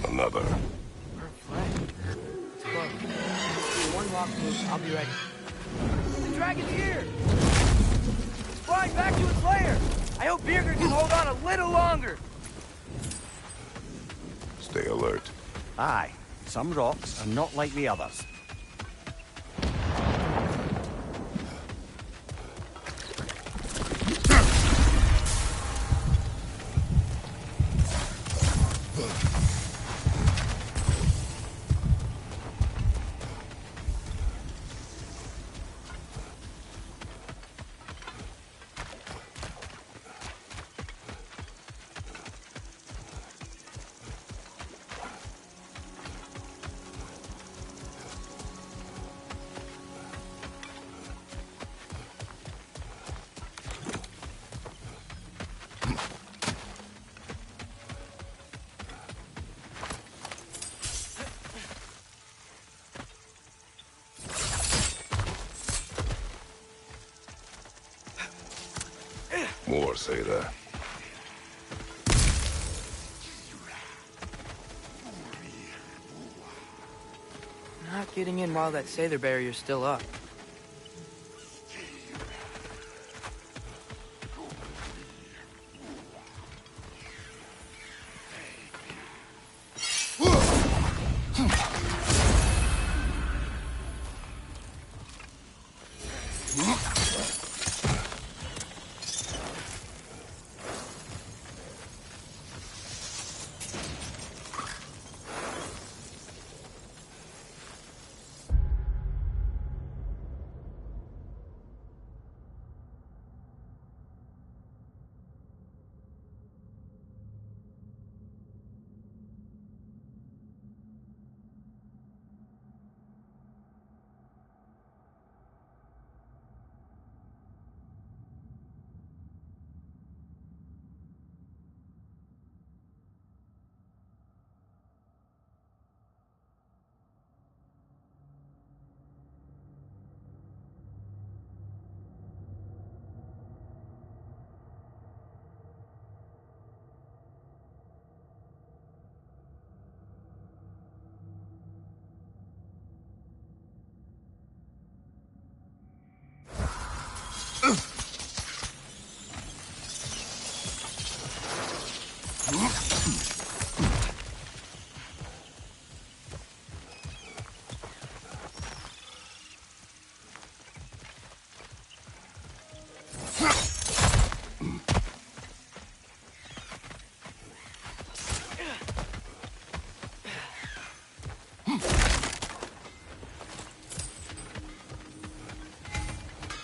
Another. Her flag. It's close. One walk move, I'll be ready. The dragon's here! It's flying back to its lair! I hope Birger can hold on a little longer! Stay alert. Aye, some rocks are not like the others. More say that. Not getting in while that Sather barrier's still up.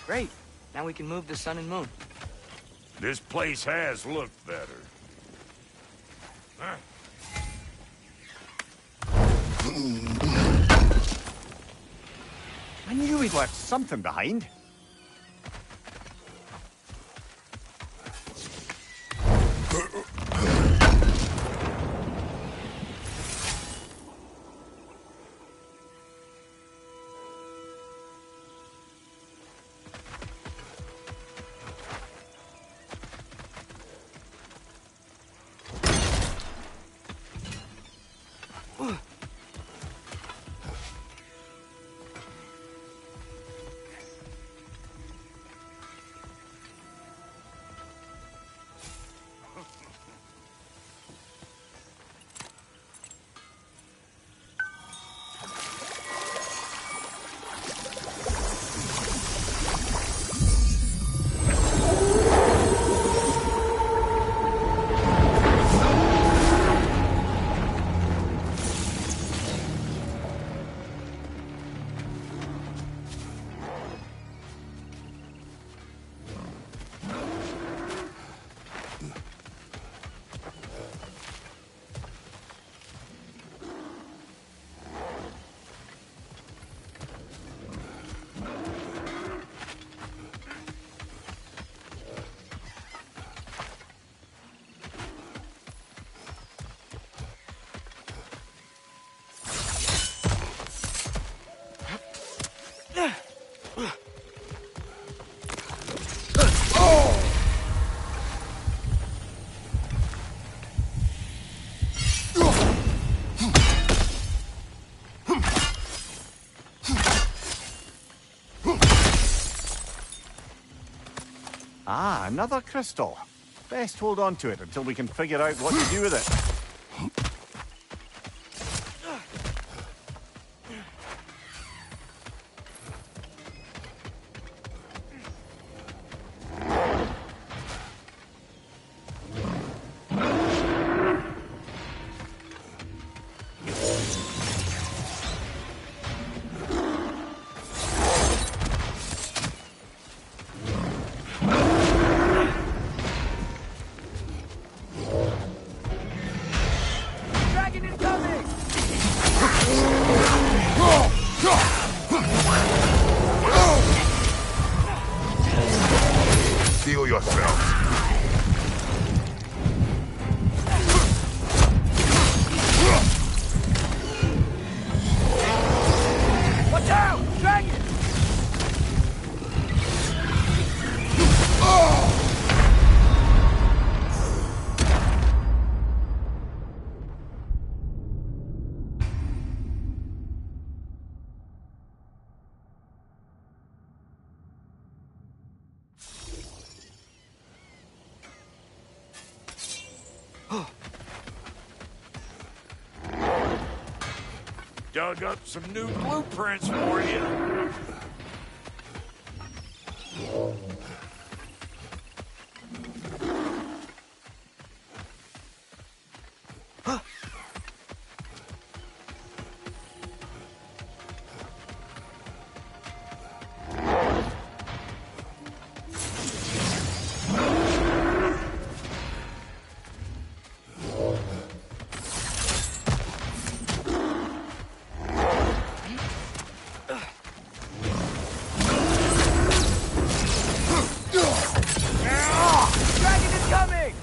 Great. Now we can move the sun and moon. This place has looked better. Huh? I knew we'd left something behind. Ah, another crystal. Best hold on to it until we can figure out what to do with it. Dragon incoming! Steel yourself. Watch out! Dragon! Dug up some new blueprints for you. Dragon incoming!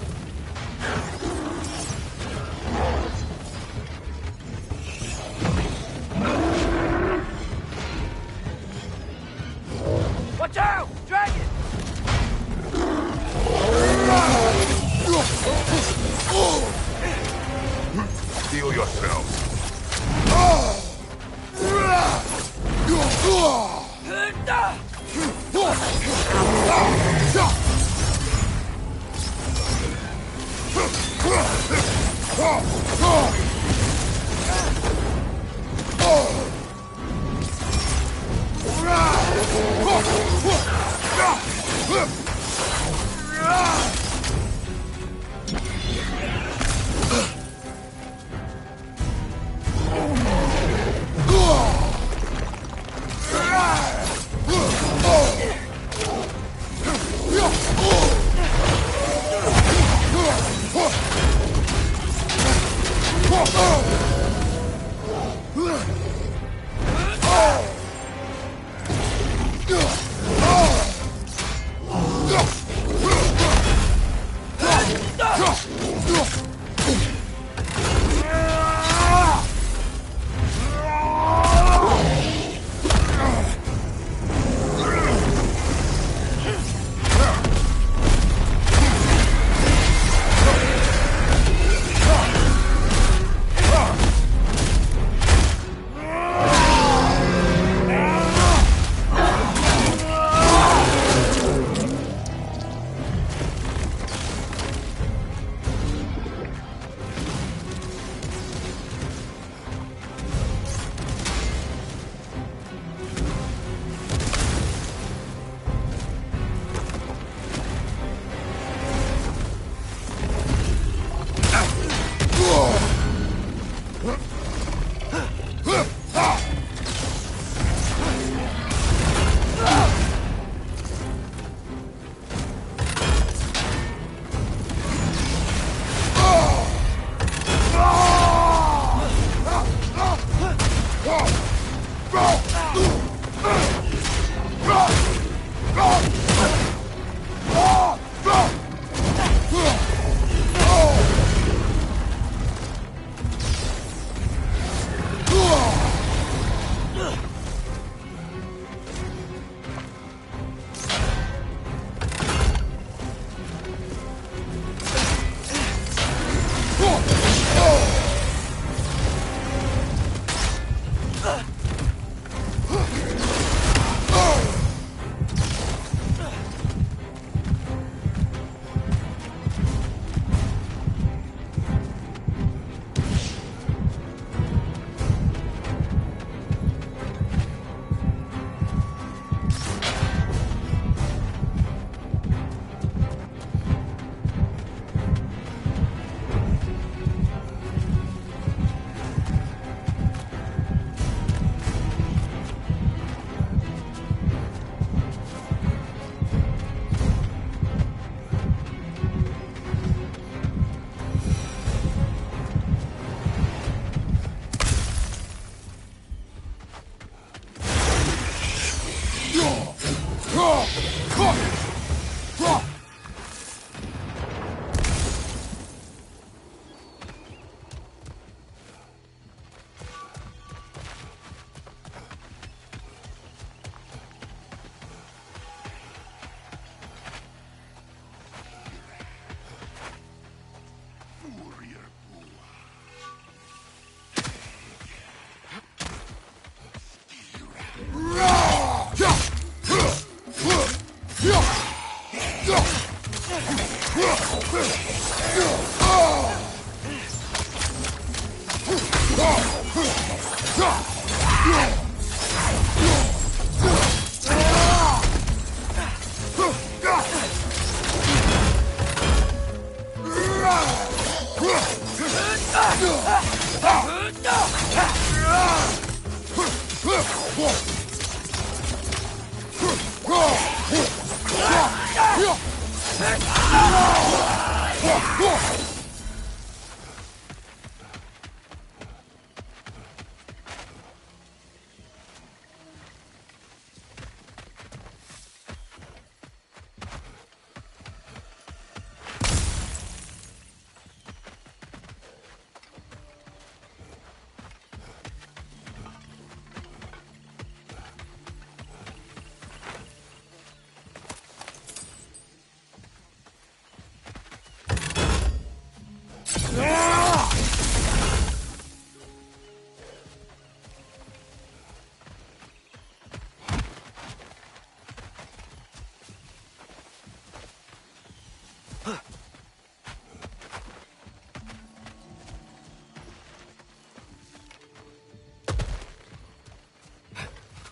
Watch out! Dragon! Steel yourself.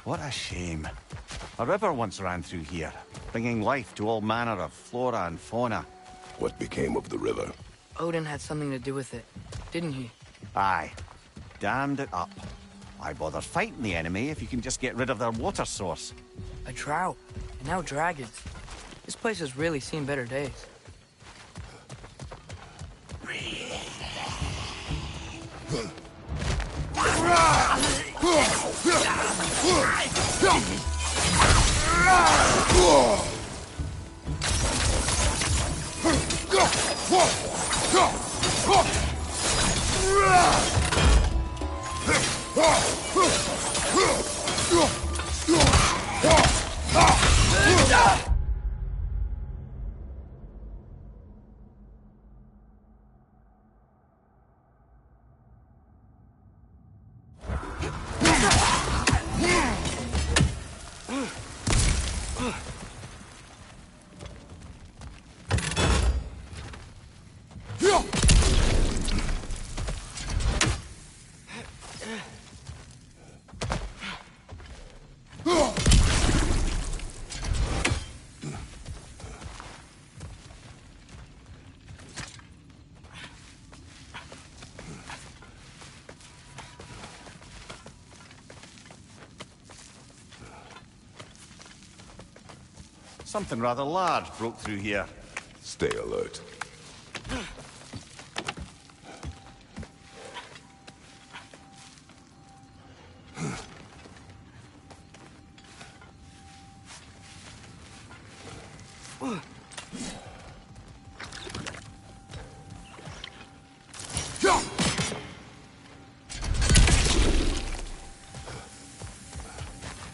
What a shame. A river once ran through here, bringing life to all manner of flora and fauna. What became of the river? Odin had something to do with it, didn't he? Aye. Dammed it up. Why bother fighting the enemy if you can just get rid of their water source? A drought, and now dragons. This place has really seen better days. Something rather large broke through here. Stay alert.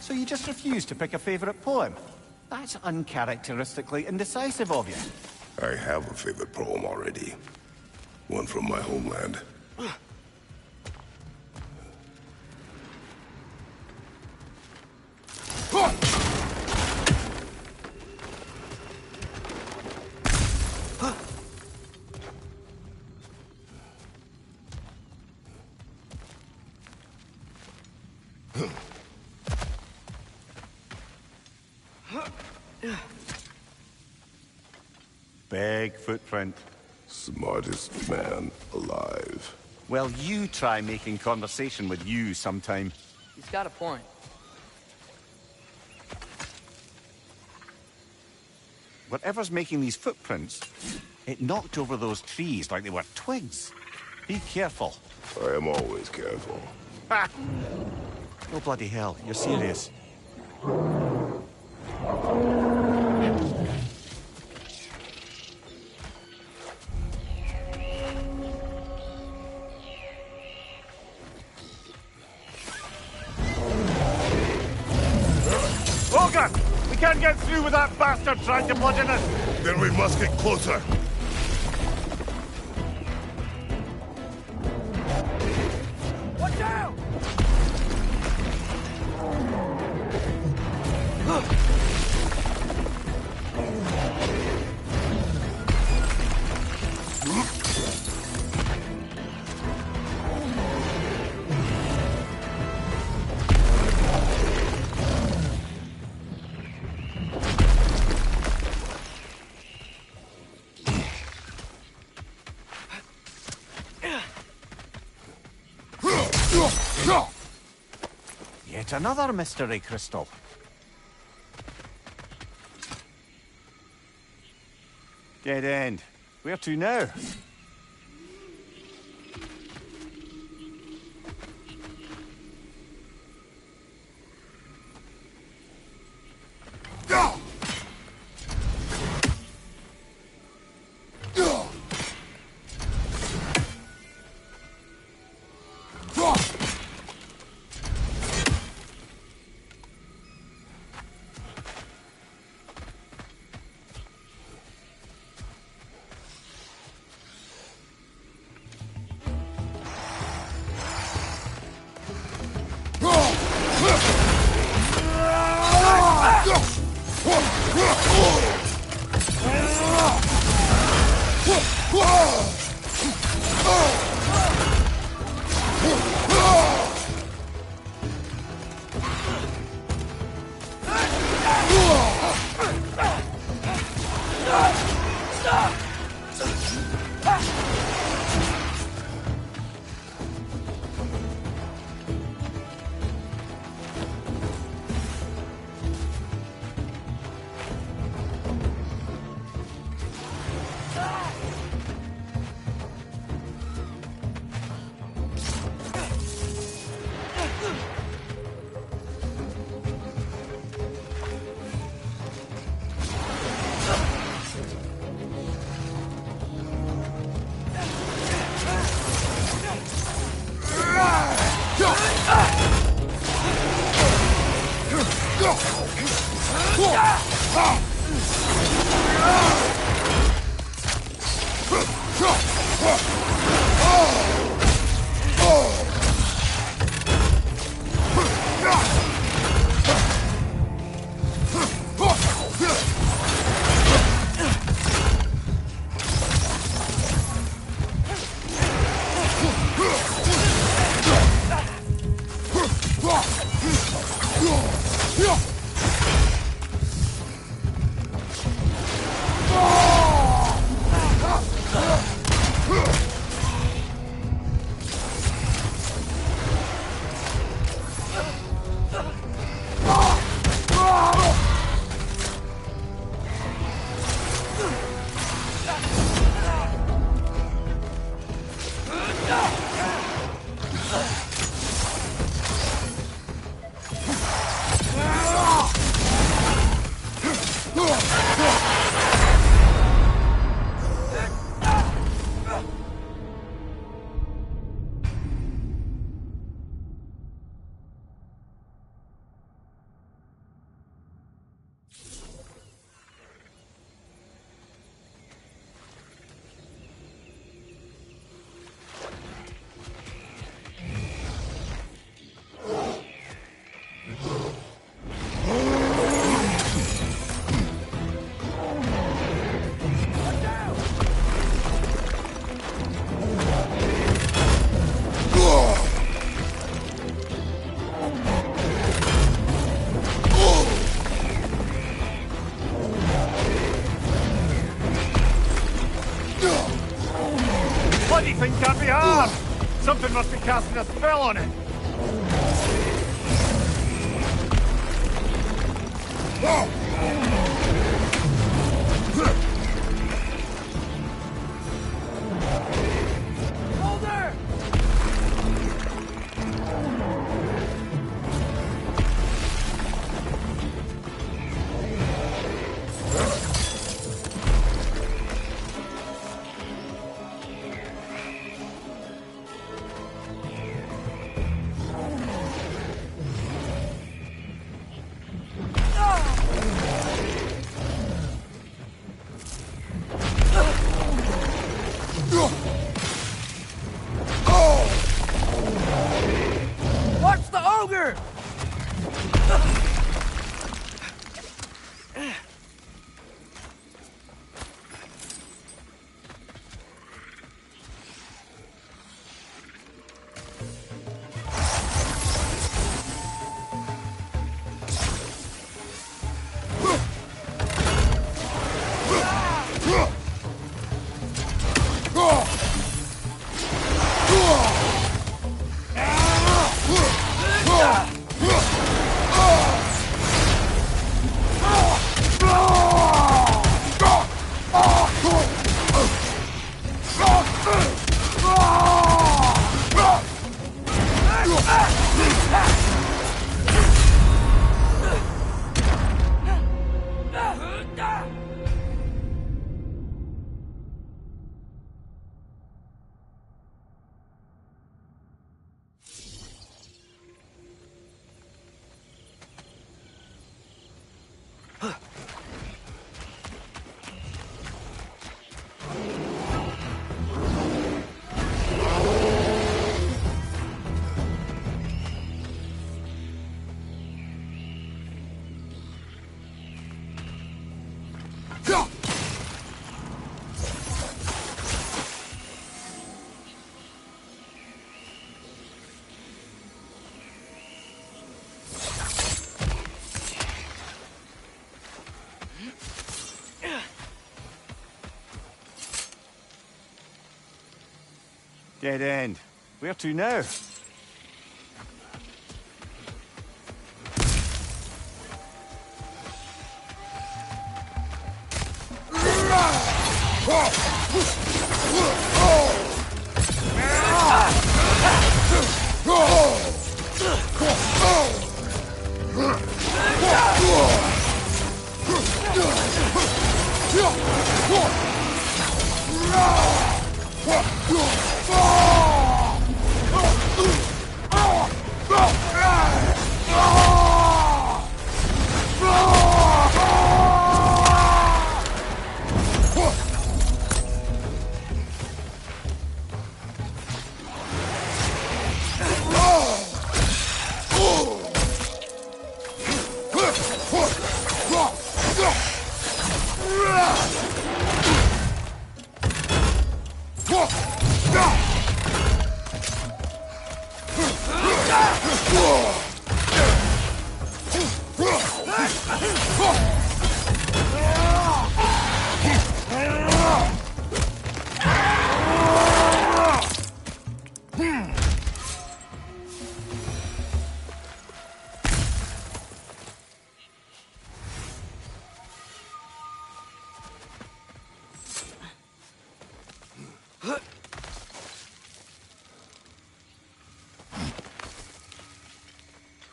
So you just refuse to pick a favorite poem? That's uncharacteristically indecisive of you. I have a favorite poem already. One from my homeland. Big footprint. Smartest man alive. Well, you try making conversation with you sometime. He's got a point. Whatever's making these footprints, it knocked over those trees like they were twigs. Be careful. I am always careful. Ha! Oh, bloody hell, you're serious. Olga! We can't get through with that bastard trying to bludgeon us! Then we must get closer. Watch out! Yet another mystery crystal. Dead end. Where to now? Bloody thing can't be hard! Something must be casting a spell on it! Hold her! Watch the ogre! Dead end. Where to now?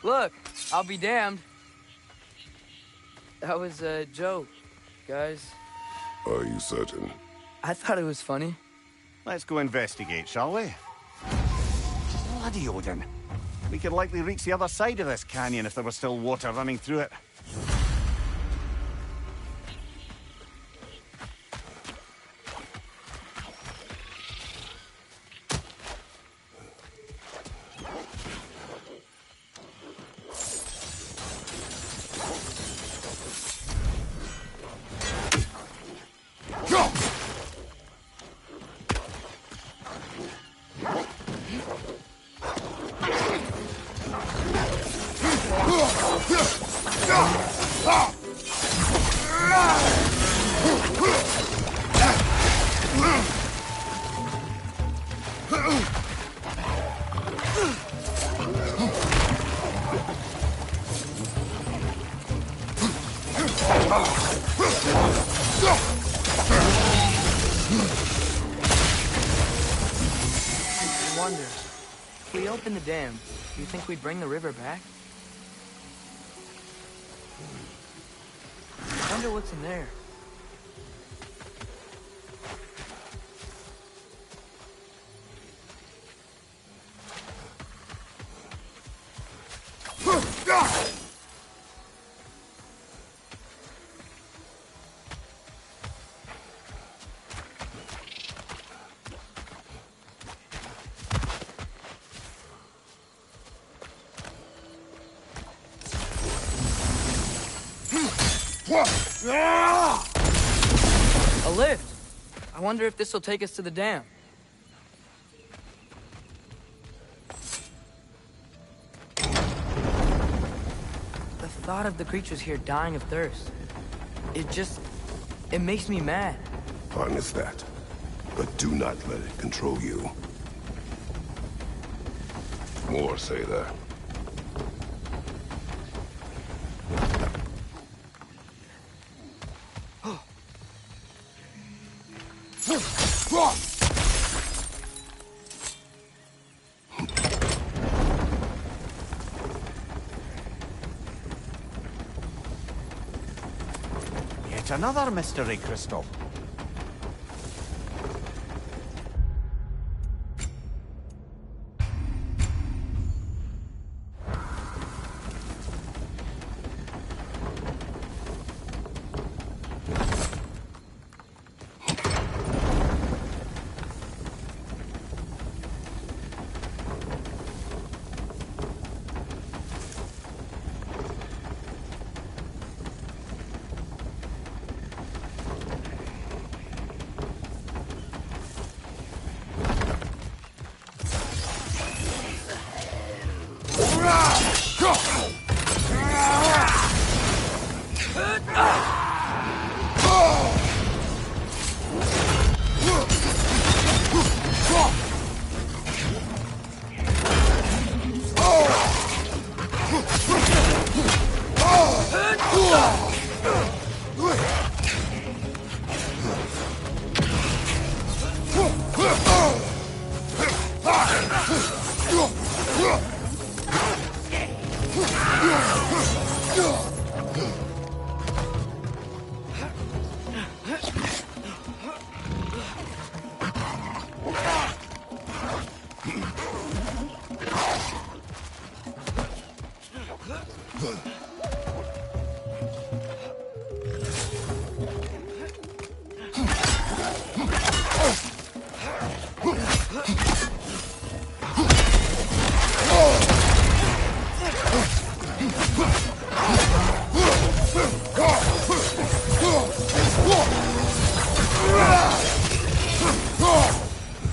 Look, I'll be damned. That was a joke, guys. Are you certain? I thought it was funny. Let's go investigate, shall we? Bloody Odin. We could likely reach the other side of this canyon if there was still water running through it. I wonder, if we open the dam, do you think we'd bring the river back? I wonder what's in there. A lift! I wonder if this will take us to the dam. The thought of the creatures here dying of thirst, it makes me mad. Harness that. But do not let it control you. More say that. Yet another mystery crystal.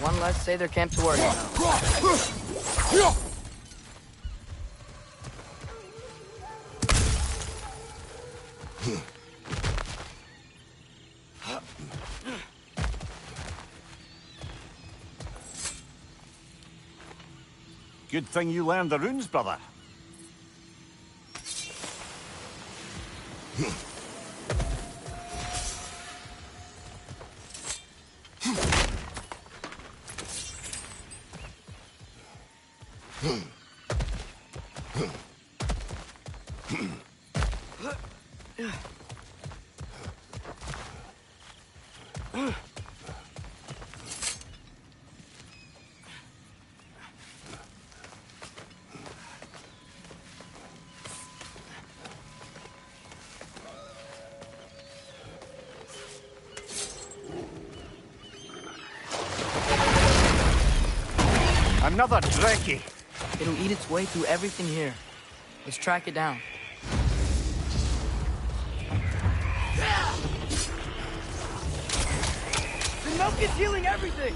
One less say their camp to work now. Good thing you learned the runes, brother. Another Dreki. It'll eat its way through everything here. Let's track it down. The milk is healing everything!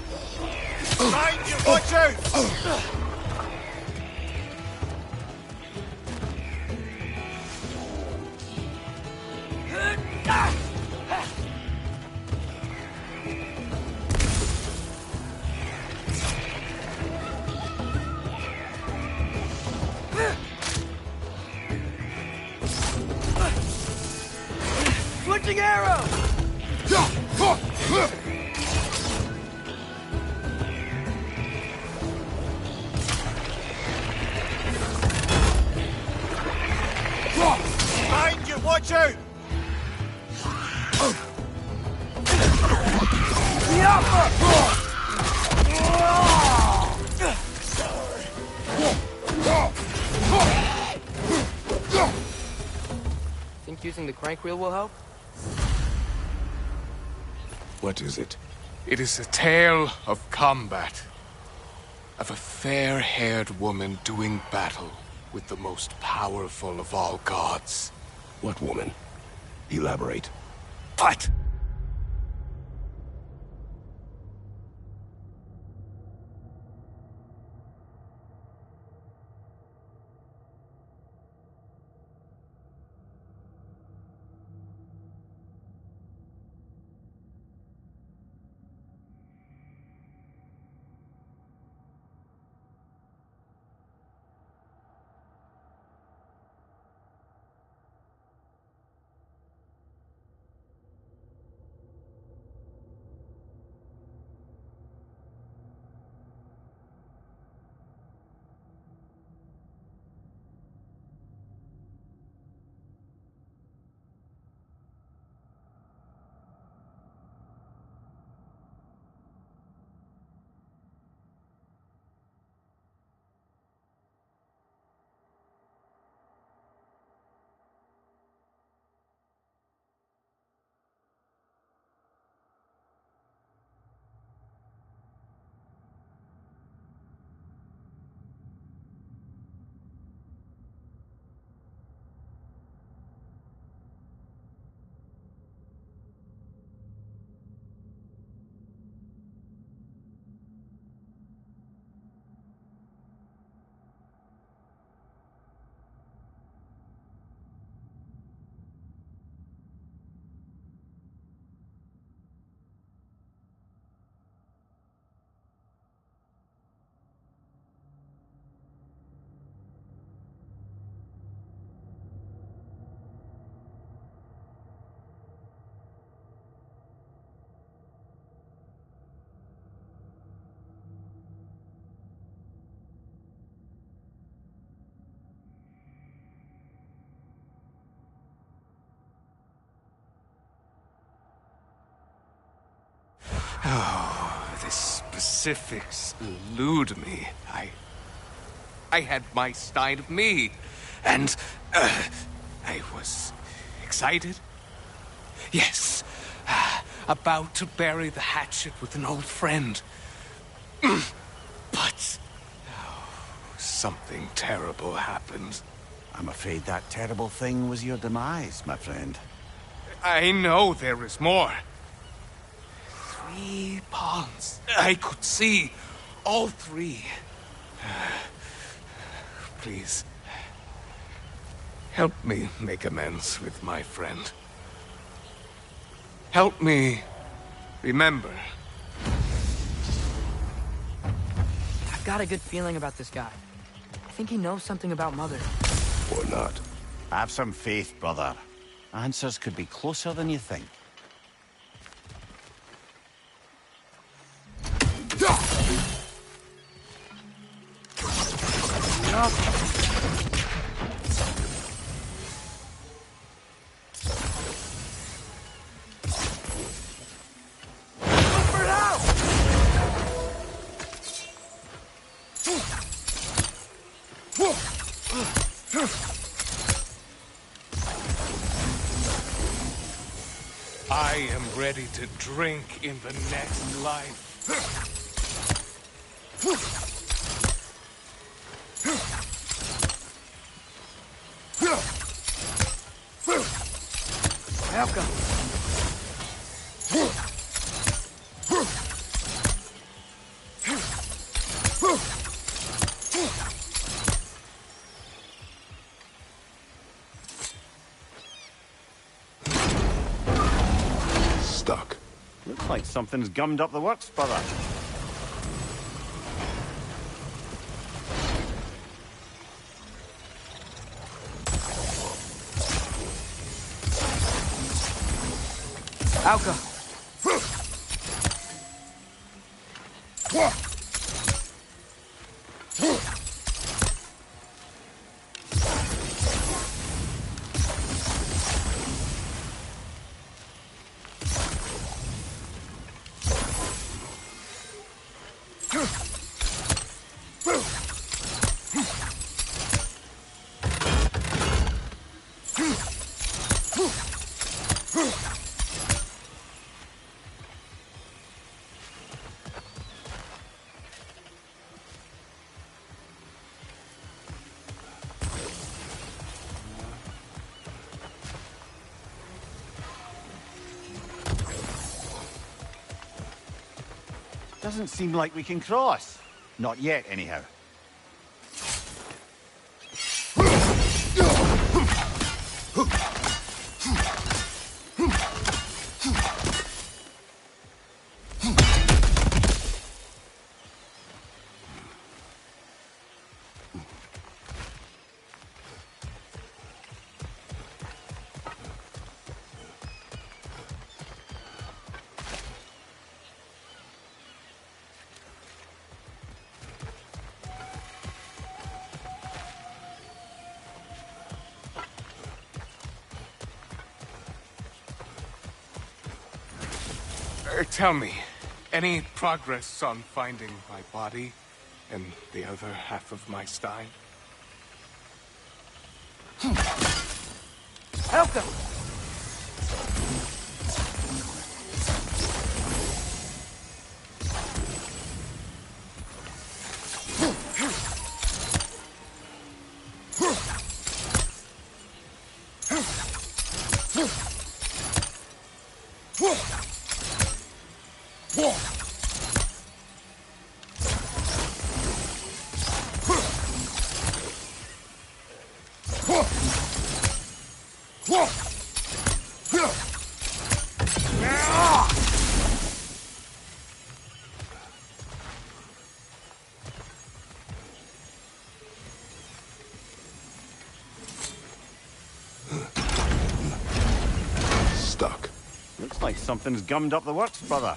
Behind you, watch out! Switching arrow! Behind you, watch out! Think using the crank wheel will help? What is it? It is a tale of combat. Of a fair-haired woman doing battle with the most powerful of all gods. What woman? Elaborate. What? Oh, the specifics elude me. I had my side of me, and I was excited. Yes, about to bury the hatchet with an old friend. But something terrible happened. I'm afraid that terrible thing was your demise, my friend. I know there is more. 3 pawns. I could see all 3. Please, help me make amends with my friend. Help me remember. I've got a good feeling about this guy. I think he knows something about Mother. Or not. Have some faith, brother. Answers could be closer than you think. I am ready to drink in the next life. Welcome. Stuck. Looks like something's gummed up the works, brother. Alka. Doesn't seem like we can cross. Not yet, anyhow. Tell me, any progress on finding my body and the other half of my stein? Alka. Stuck. Looks like something's gummed up the works, brother.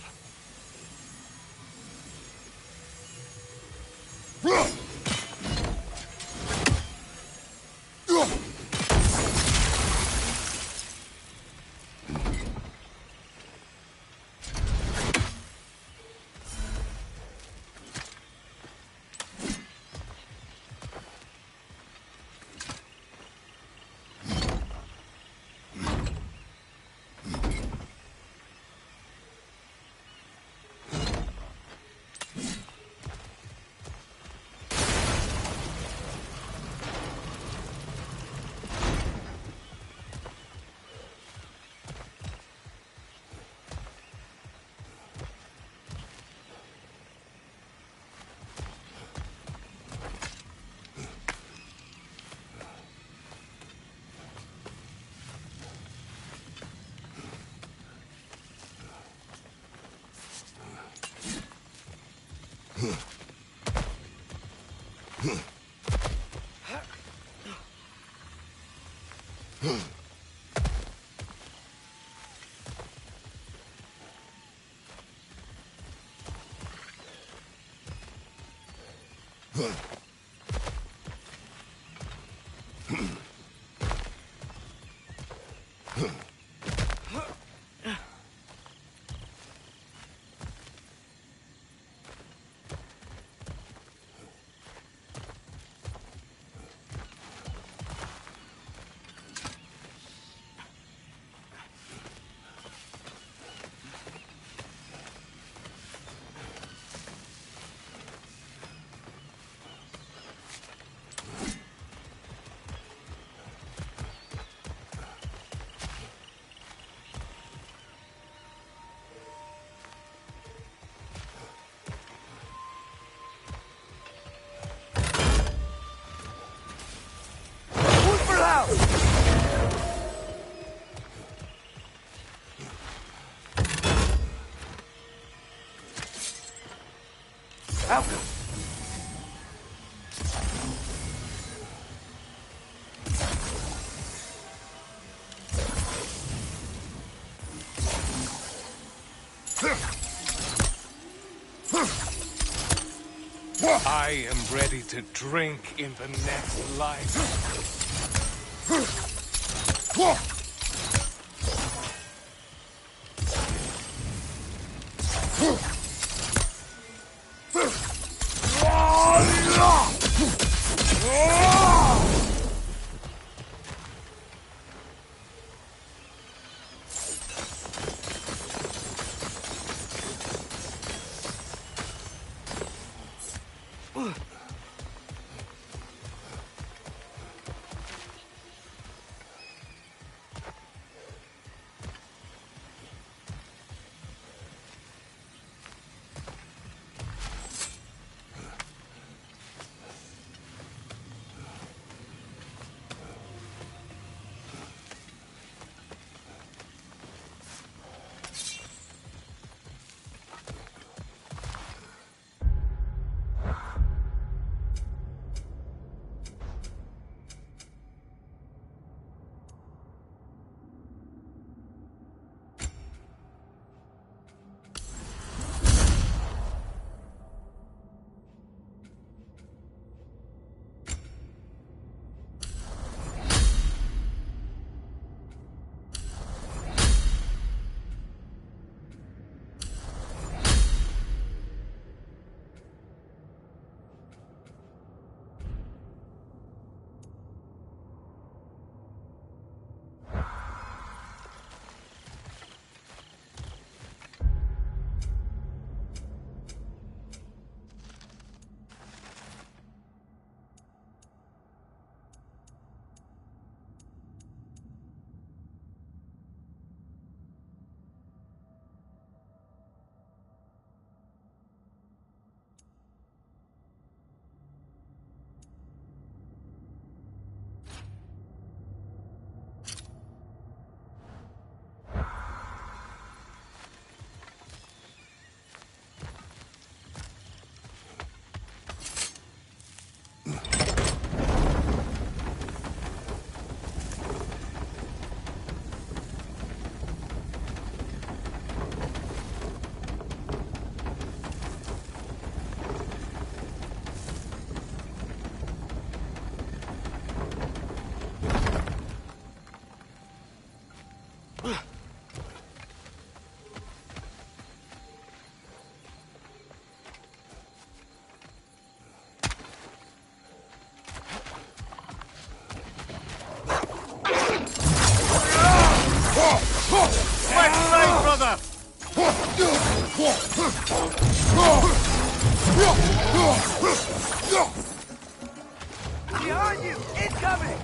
I am ready to drink in the next life. Behind you! Incoming!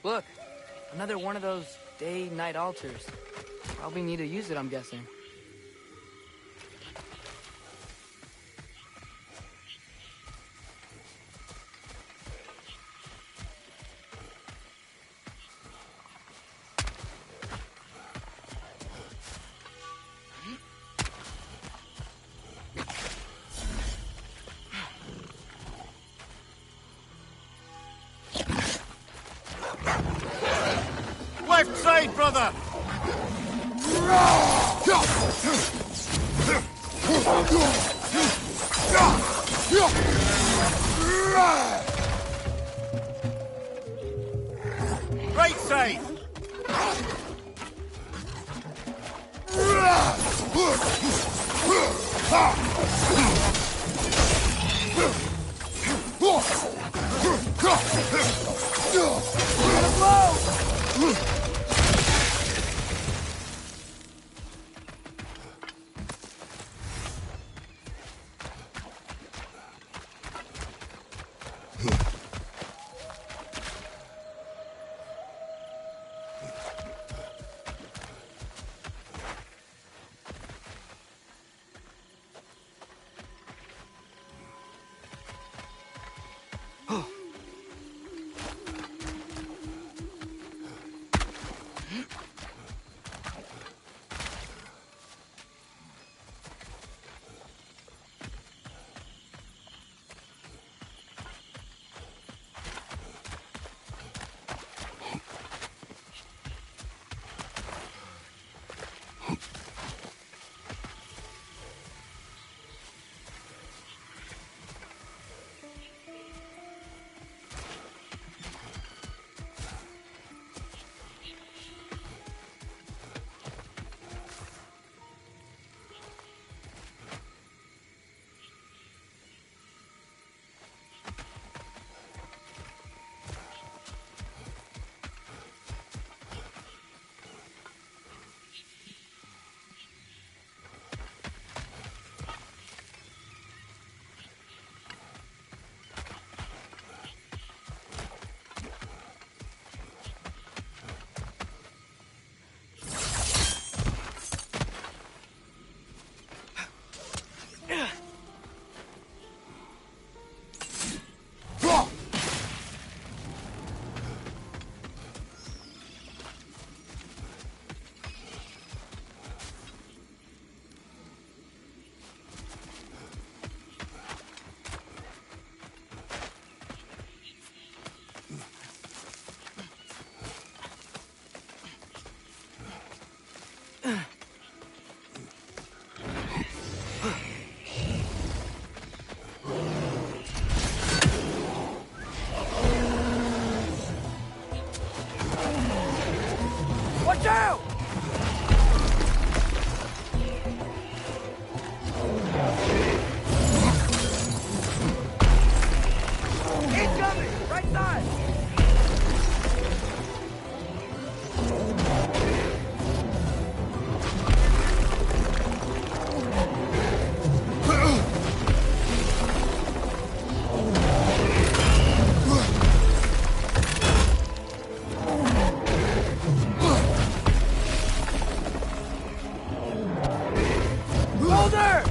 Look, another one of those day-night altars. Probably need to use it, I'm guessing. Left side, brother! Right side! Watch out! Incoming! Right side! Boulder!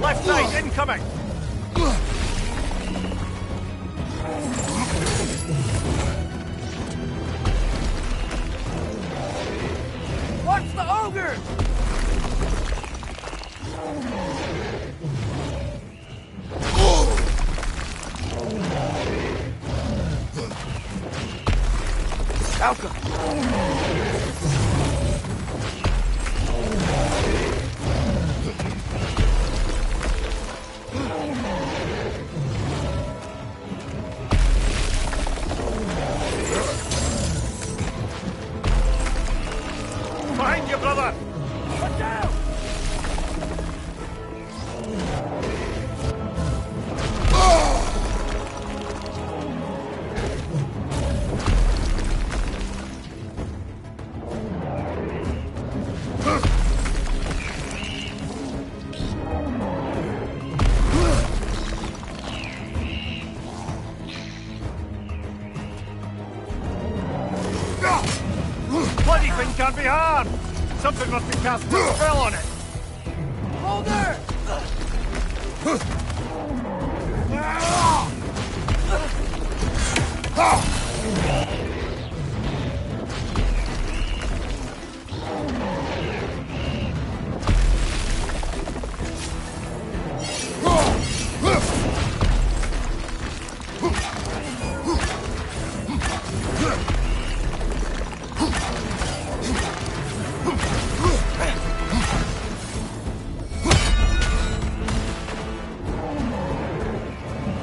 Left side, incoming! Watch the ogre! Falcon! Behind you, brother! Watch Something must be casting a spell on it! Hold her!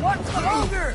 What's the hunger?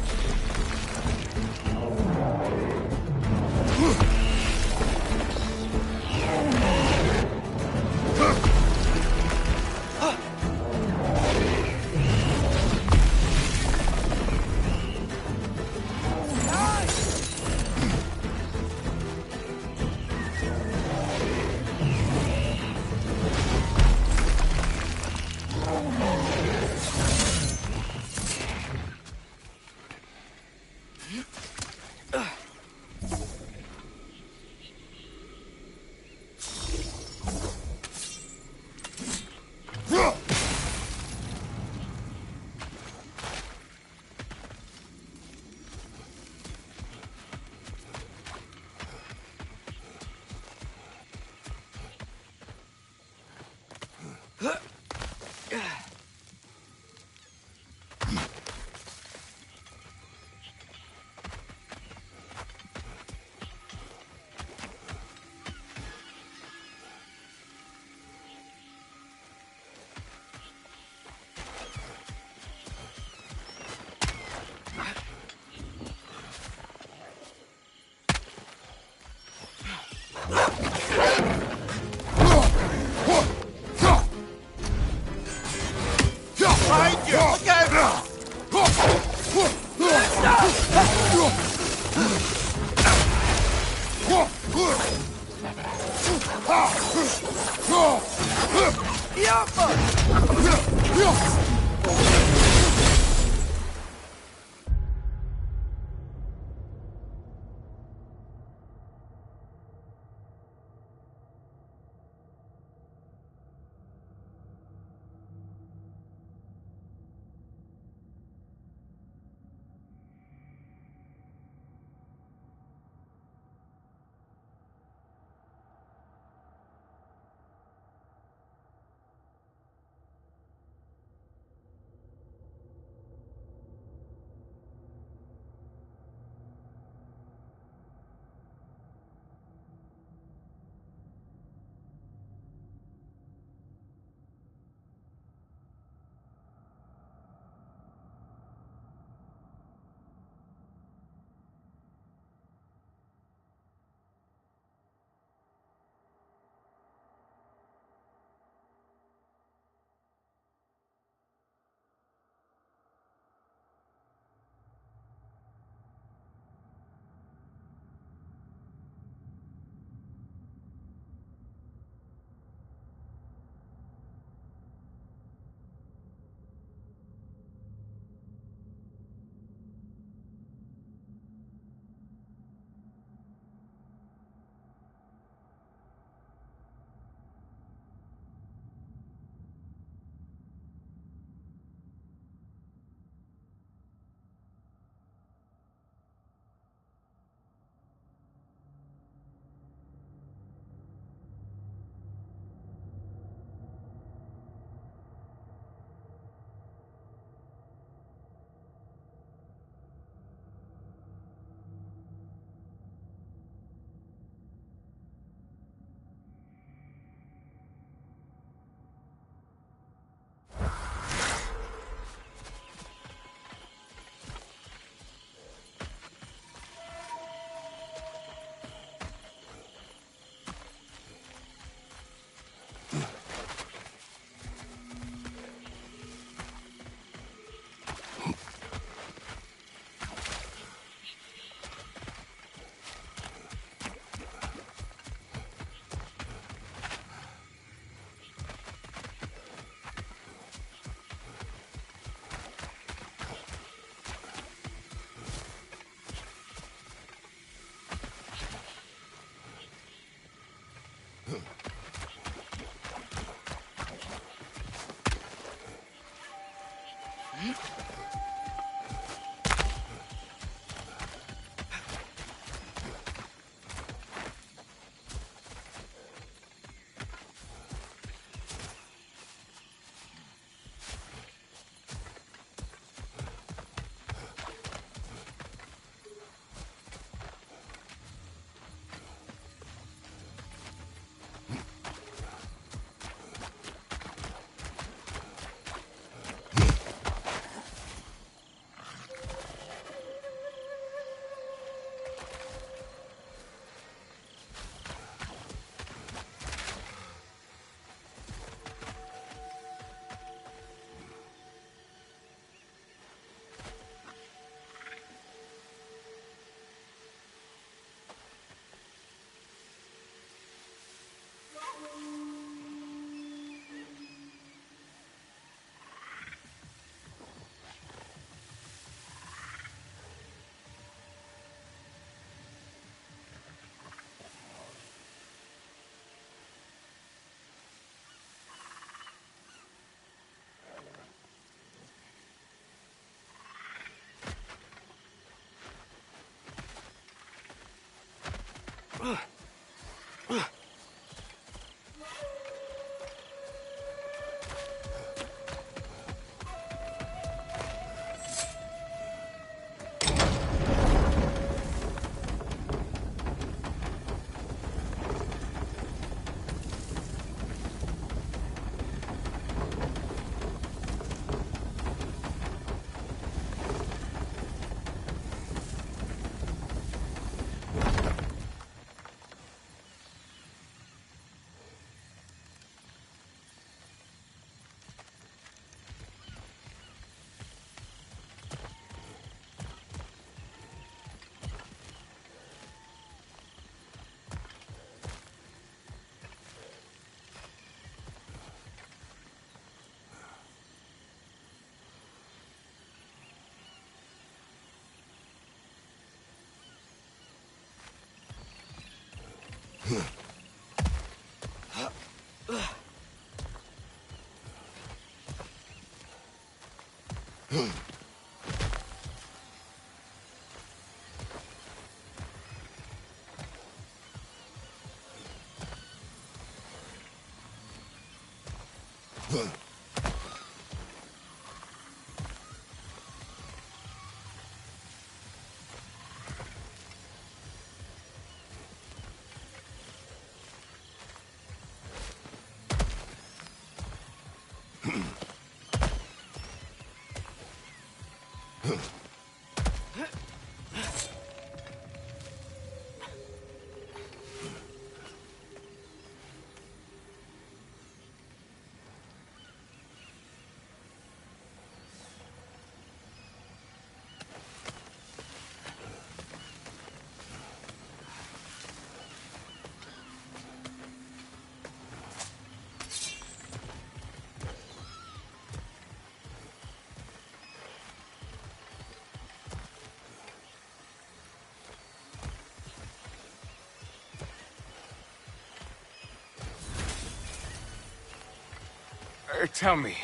Tell me,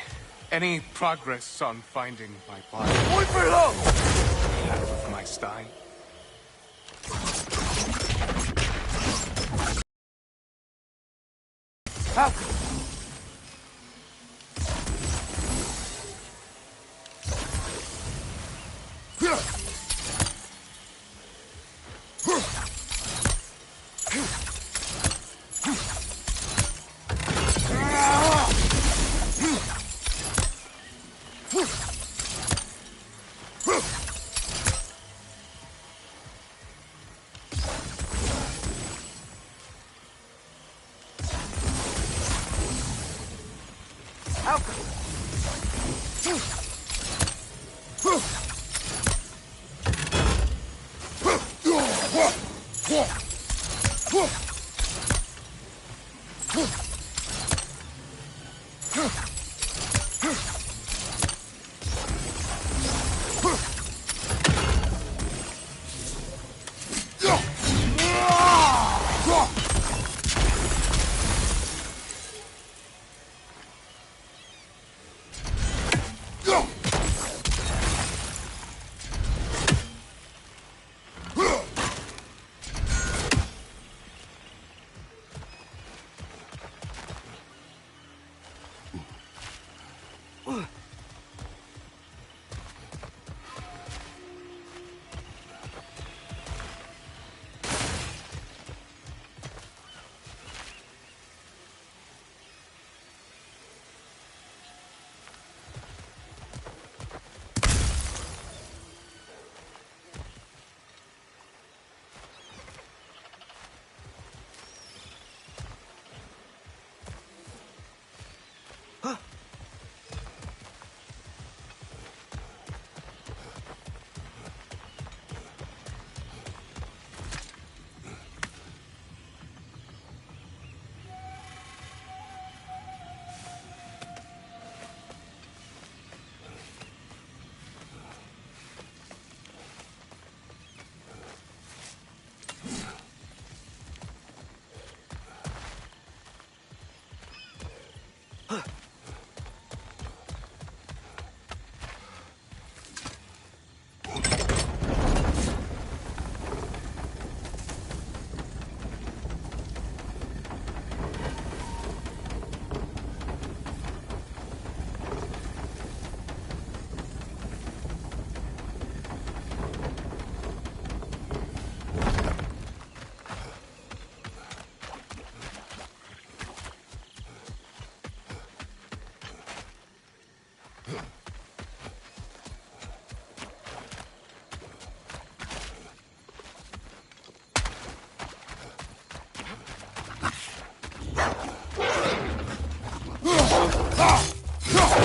any progress on finding my body? Wait for it up! Out of my stein? How?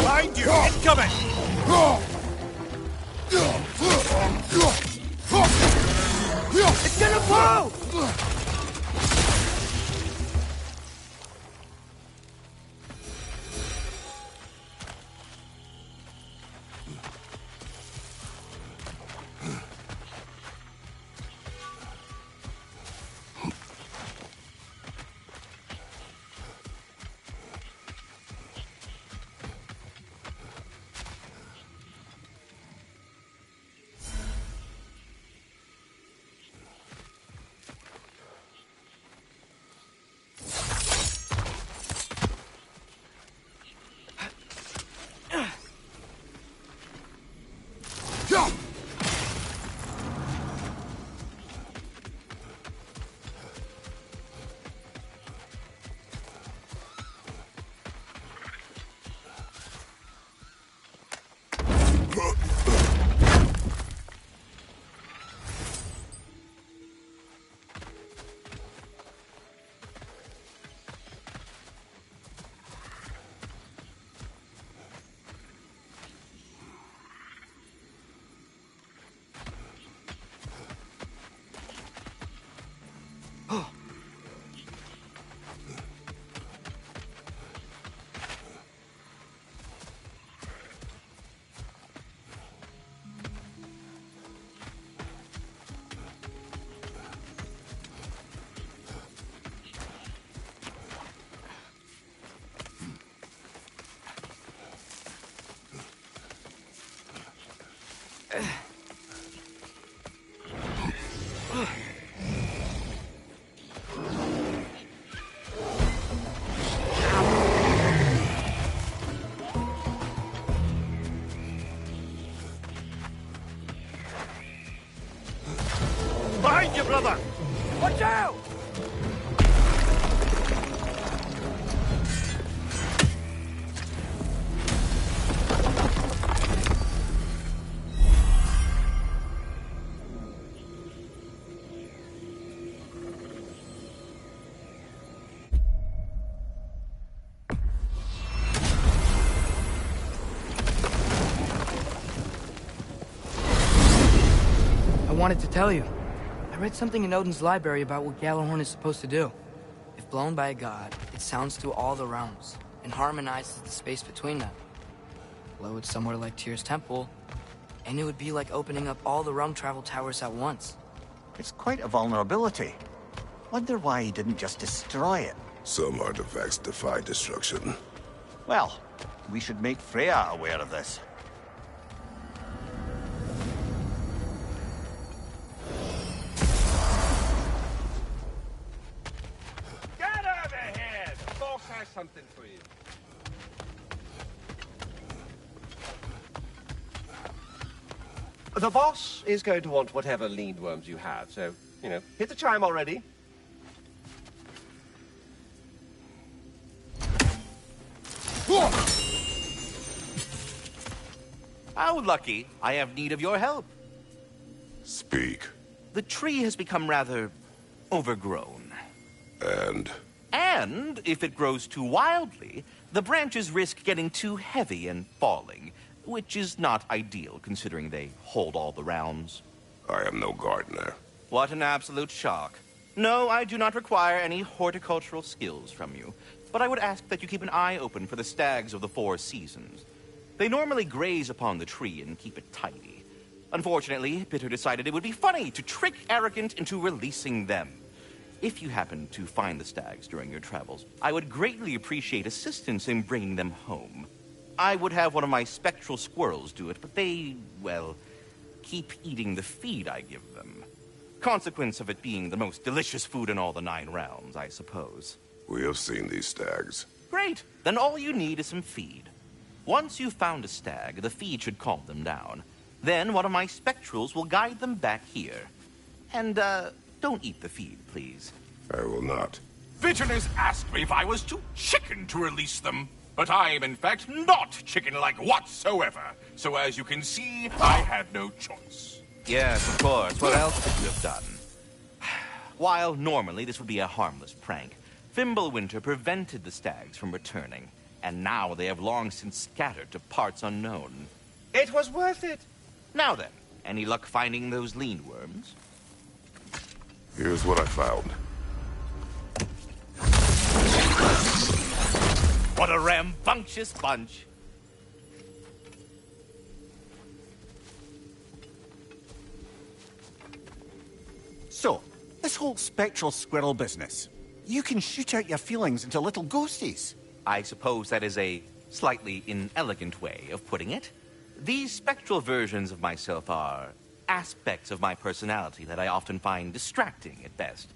Behind you! Incoming! It's gonna blow! Behind you, brother! Watch out! I wanted to tell you. I read something in Odin's library about what Gjallarhorn is supposed to do. If blown by a god, it sounds through all the realms and harmonizes the space between them. Blow it somewhere like Tyr's temple, and it would be like opening up all the realm travel towers at once. It's quite a vulnerability. Wonder why he didn't just destroy it. Some artifacts defy destruction. Well, we should make Freya aware of this. Get over here! The boss has something for you. The boss is going to want whatever lean worms you have, so, hit the chime already. How lucky. I have need of your help. Speak. The tree has become rather overgrown. And if it grows too wildly, the branches risk getting too heavy and falling, which is not ideal considering they hold all the realms. I am no gardener. What an absolute shock. No, I do not require any horticultural skills from you, but I would ask that you keep an eye open for the stags of the four seasons. They normally graze upon the tree and keep it tidy. Unfortunately, Bitter decided it would be funny to trick Arrogant into releasing them. if you happen to find the stags during your travels, I would greatly appreciate assistance in bringing them home. I would have one of my spectral squirrels do it, but they, well, keep eating the feed I give them. Consequence of it being the most delicious food in all the 9 realms, I suppose. We have seen these stags. Great. Then all you need is some feed. Once you've found a stag, the feed should calm them down. Then one of my spectrals will guide them back here. And, don't eat the feed, please. I will not. Vigilance asked me if I was too chicken to release them. But I am, in fact, not chicken-like whatsoever. So as you can see, I had no choice. Yes, of course. What else could you have done? While normally this would be a harmless prank, Fimbulwinter prevented the stags from returning. And now they have long since scattered to parts unknown. It was worth it. Now then, any luck finding those lean worms? Here's what I found. What a rambunctious bunch. So, this whole spectral squirrel business. You can shoot out your feelings into little ghosties. I suppose that is a slightly inelegant way of putting it. These spectral versions of myself are aspects of my personality that I often find distracting at best.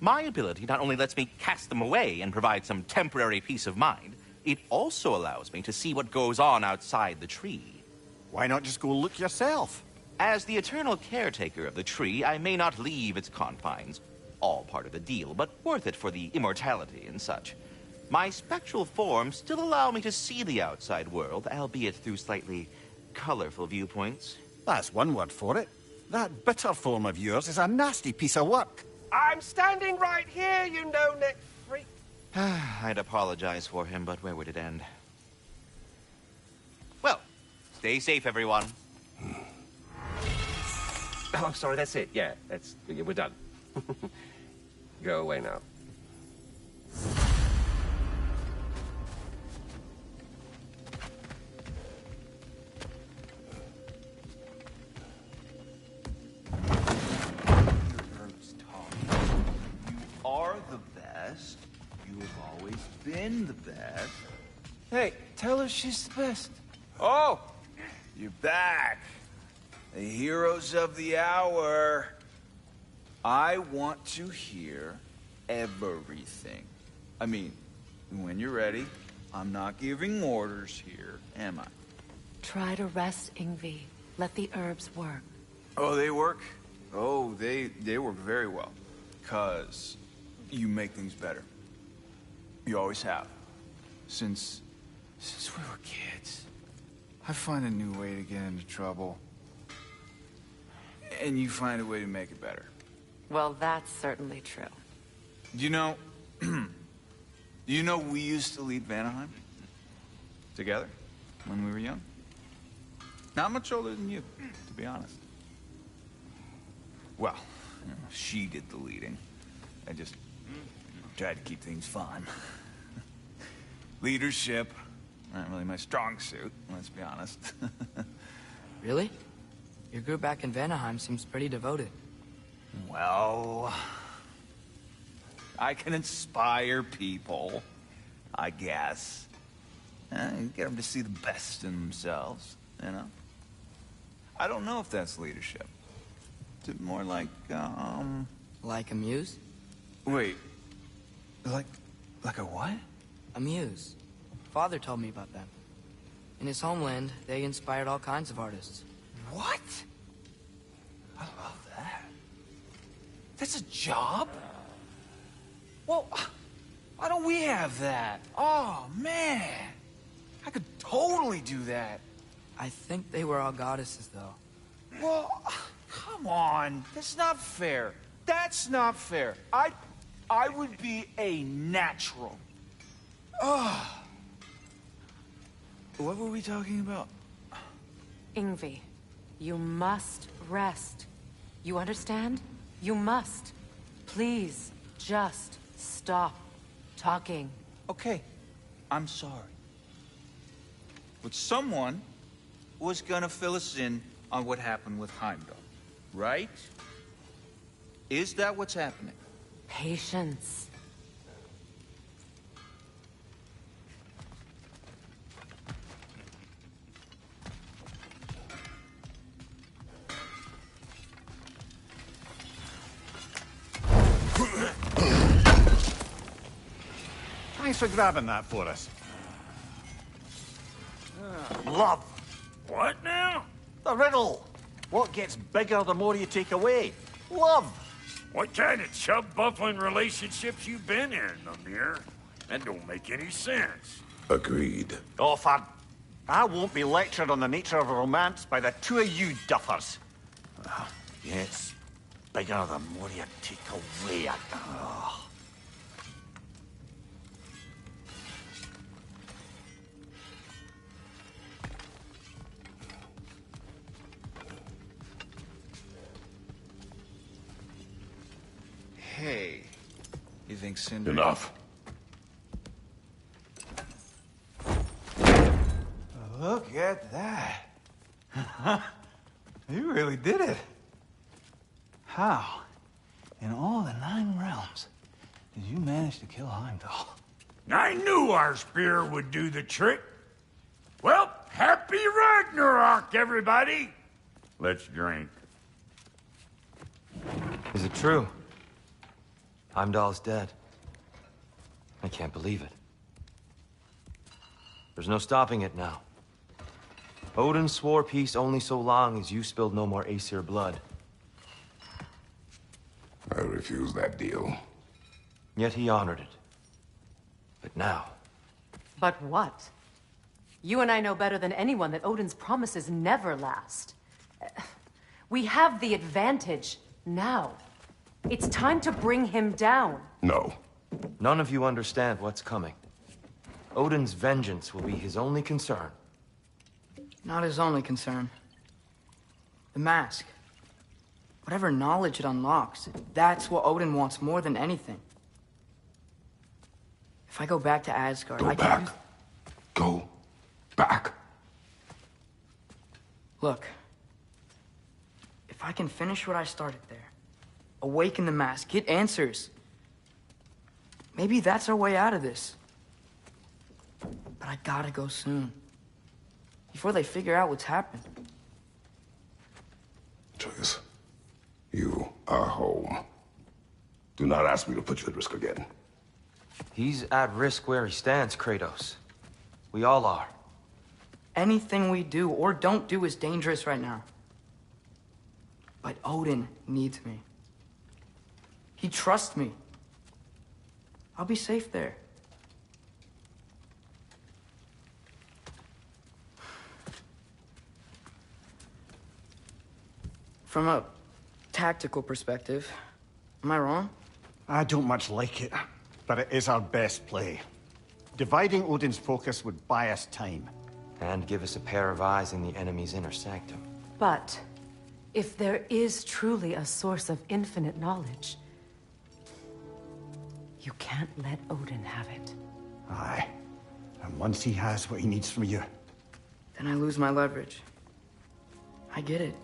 My ability not only lets me cast them away and provide some temporary peace of mind, it also allows me to see what goes on outside the tree. Why not just go look yourself? As the eternal caretaker of the tree, I may not leave its confines. All part of the deal, but worth it for the immortality and such. My spectral forms still allow me to see the outside world, albeit through slightly colorful viewpoints. That's one word for it. That bitter form of yours is a nasty piece of work. I'm standing right here, you no-neck freak. I'd apologize for him, but where would it end? Well, stay safe, everyone. Oh, I'm sorry, that's it. Yeah, we're done. Go away now. Are the best. You have always been the best. Hey, tell her she's the best. Oh, you're back. The heroes of the hour. I want to hear everything. I mean, when you're ready, I'm not giving orders here, am I? Try to rest, Ingvi. Let the herbs work. Oh, they work? Oh, they work very well. 'Cause you make things better. You always have. Since we were kids. I find a new way to get into trouble. And you find a way to make it better. Well, that's certainly true. You know, we used to lead Vanaheim together when we were young. Not much older than you, to be honest. Well, she did the leading. I just tried to keep things fun. Leadership, not really my strong suit, let's be honest. Really? Your group back in Vanaheim seems pretty devoted. Well, I can inspire people, I guess. And get them to see the best in themselves, you know? I don't know if that's leadership. Is it more like, Like a muse? Wait. Like a what? A muse. Father told me about them. In his homeland, they inspired all kinds of artists. What? I love that. That's a job? Well, why don't we have that? Oh, man. I could totally do that. I think they were all goddesses, though. Well, come on. That's not fair. That's not fair. I would be a natural. Oh. What were we talking about? Ingvi, you must rest. You understand? You must. Please, just stop talking. Okay, I'm sorry. But someone was gonna fill us in on what happened with Heimdall, right? Is that what's happening? Patience. Thanks for grabbing that for us. Love. What now? The riddle. What gets bigger the more you take away? Love. What kind of chub-buffling relationships you been in, Amir? That don't make any sense. Agreed. Oh, I won't be lectured on the nature of romance by the two of you duffers. It's bigger the more you take away. Oh. Hey, you think Cinder... Enough. Look at that. You really did it. How, in all the 9 realms, did you manage to kill Heimdall? I knew our spear would do the trick. Well, happy Ragnarok, everybody! Let's drink. Is it true? Heimdall's dead. I can't believe it. There's no stopping it now. Odin swore peace only so long as you spilled no more Aesir blood. I refuse that deal. Yet he honored it. But now... But what? You and I know better than anyone that Odin's promises never last. We have the advantage now. It's time to bring him down. No. None of you understand what's coming. Odin's vengeance will be his only concern. Not his only concern. The mask. Whatever knowledge it unlocks, that's what Odin wants more than anything. If I go back to Asgard, Go back. Go back. Look. If I can finish what I started there, awaken the mask, get answers, maybe that's our way out of this. But I gotta go soon. Before they figure out what's happened. Atreus, you are home. Do not ask me to put you at risk again. He's at risk where he stands, Kratos. We all are. Anything we do or don't do is dangerous right now. But Odin needs me. He trusts me. I'll be safe there. From a tactical perspective, am I wrong? I don't much like it, but it is our best play. Dividing Odin's focus would buy us time. And give us a pair of eyes in the enemy's inner sanctum. But if there is truly a source of infinite knowledge, you can't let Odin have it. Aye. And once he has what he needs from you... Then I lose my leverage. I get it.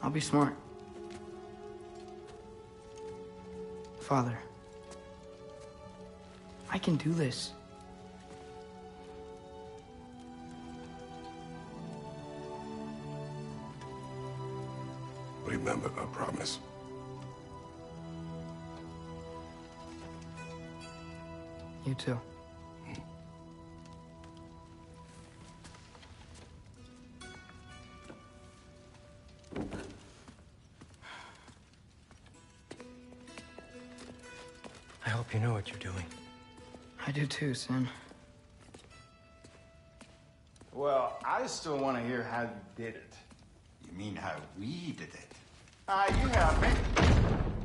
I'll be smart. Father, I can do this. Remember our promise. You too. I hope you know what you're doing. I do too, Sin. Well, I still want to hear how you did it. You mean how we did it? Ah, you heard me.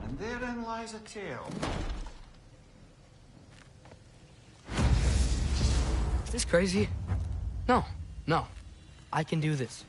And therein lies a tale. Is this crazy? No, no. I can do this.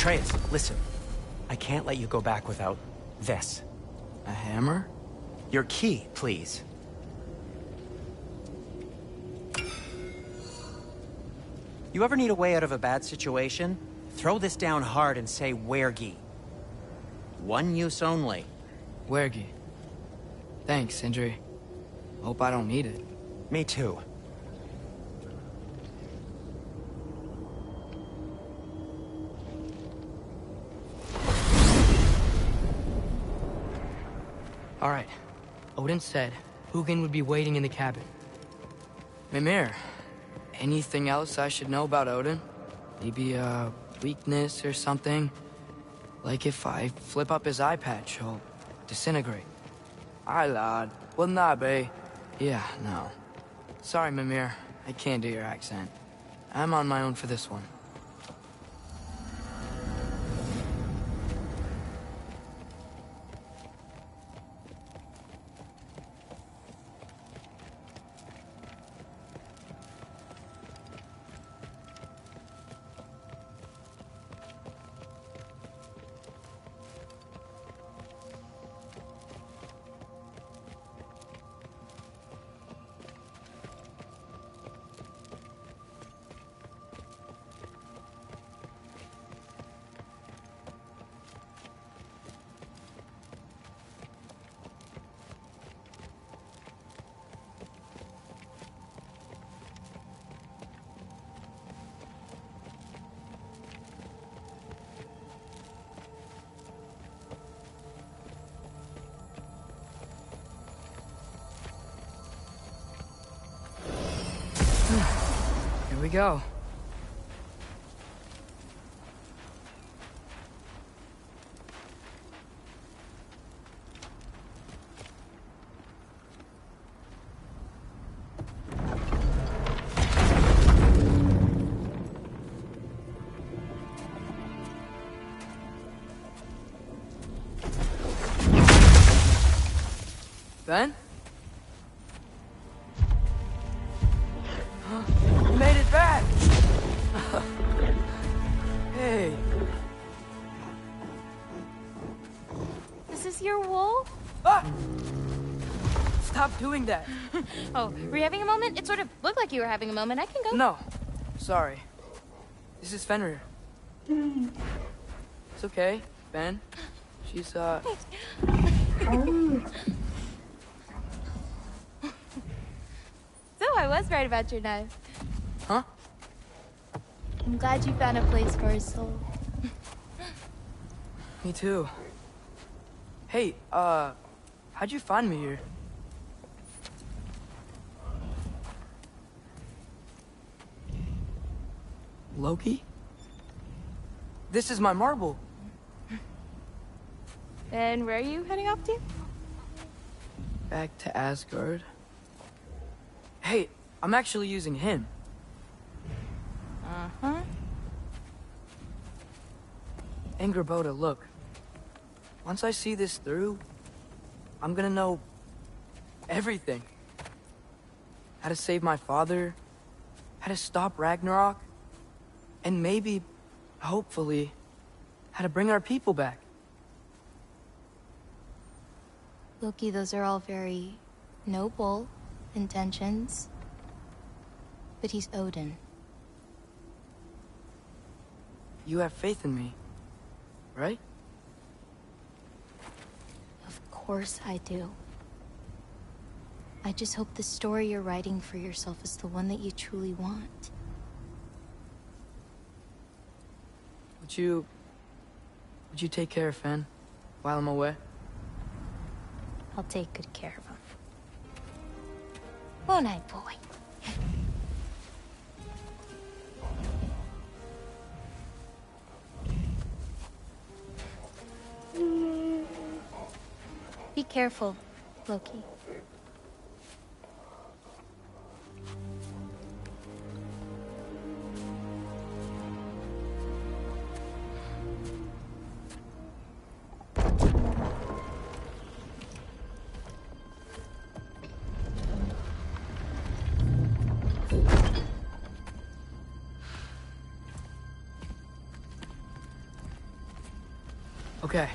Atreus, listen. I can't let you go back without this. A hammer? Your key, please. You ever need a way out of a bad situation? Throw this down hard and say Wergi. One use only. Wergi. Thanks, Sindri. Hope I don't need it. Me too. All right. Odin said Hugin would be waiting in the cabin. Mimir, anything else I should know about Odin? Maybe a weakness or something? Like if I flip up his eye patch, he'll disintegrate. Aye, lad. Wouldn't that be? Yeah, no. Sorry, Mimir. I can't do your accent. I'm on my own for this one. Here we go. Ben? You made it back! Hey. This is your wool? Ah! Stop doing that. Oh, were you having a moment? It sort of looked like you were having a moment. I can go. No. Sorry. This is Fenrir. It's okay, Ben. She's, So I was right about your knife. Huh? I'm glad you found a place for his soul. Me too. Hey, how'd you find me here? Loki? This is my marble. And where are you heading off to? Back to Asgard. Hey, I'm actually using him. Uh-huh. Angerboda, look. Once I see this through, I'm gonna know everything. How to save my father, how to stop Ragnarok, and maybe, hopefully, how to bring our people back. Loki, those are all very noble intentions. But he's Odin. You have faith in me, right? Of course I do. I just hope the story you're writing for yourself is the one that you truly want. Would you take care of Fen while I'm away? I'll take good care of him. Won't I, boy? Be careful, Loki. Okay.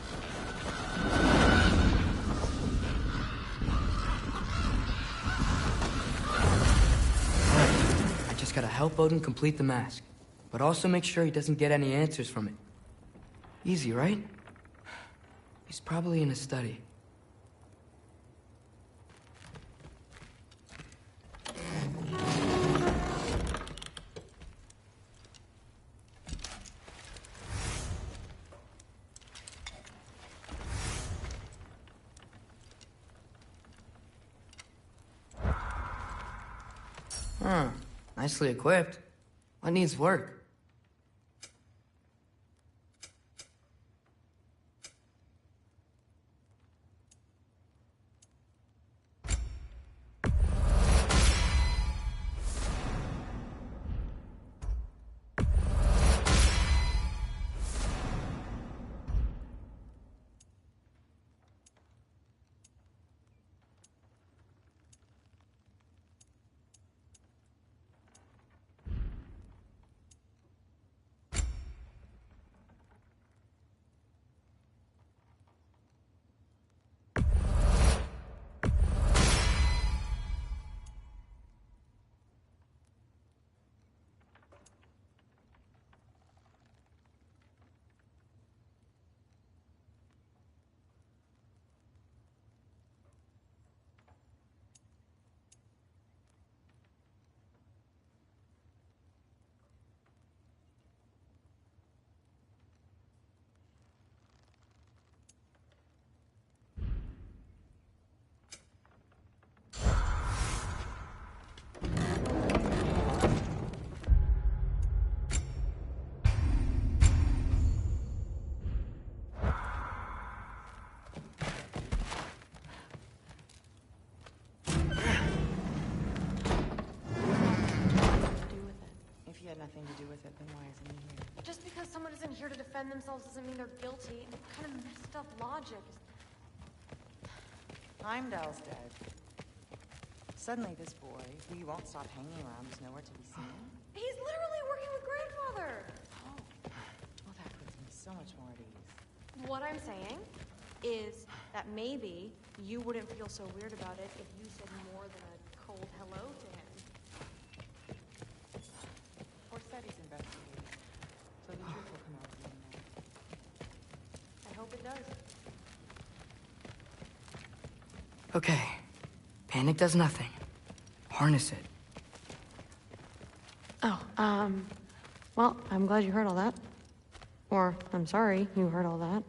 I just gotta help Odin complete the mask, but also make sure he doesn't get any answers from it. Easy, right? He's probably in a study. Huh. Nicely equipped. What needs work? Nothing to do with it, then why isn't he here? Just because someone isn't here to defend themselves doesn't mean they're guilty. What kind of messed up logic is... Heimdall's dead. Suddenly this boy, who you won't stop hanging around, is nowhere to be seen. He's literally working with Grandfather! Oh. Well, that puts me so much more at ease. What I'm saying is that maybe you wouldn't feel so weird about it if you said more than a cold hello to him. He's investigating, so the truth will come out in the end. I hope it does. Okay. Panic does nothing. Harness it. Oh, well, I'm glad you heard all that. Or, I'm sorry you heard all that.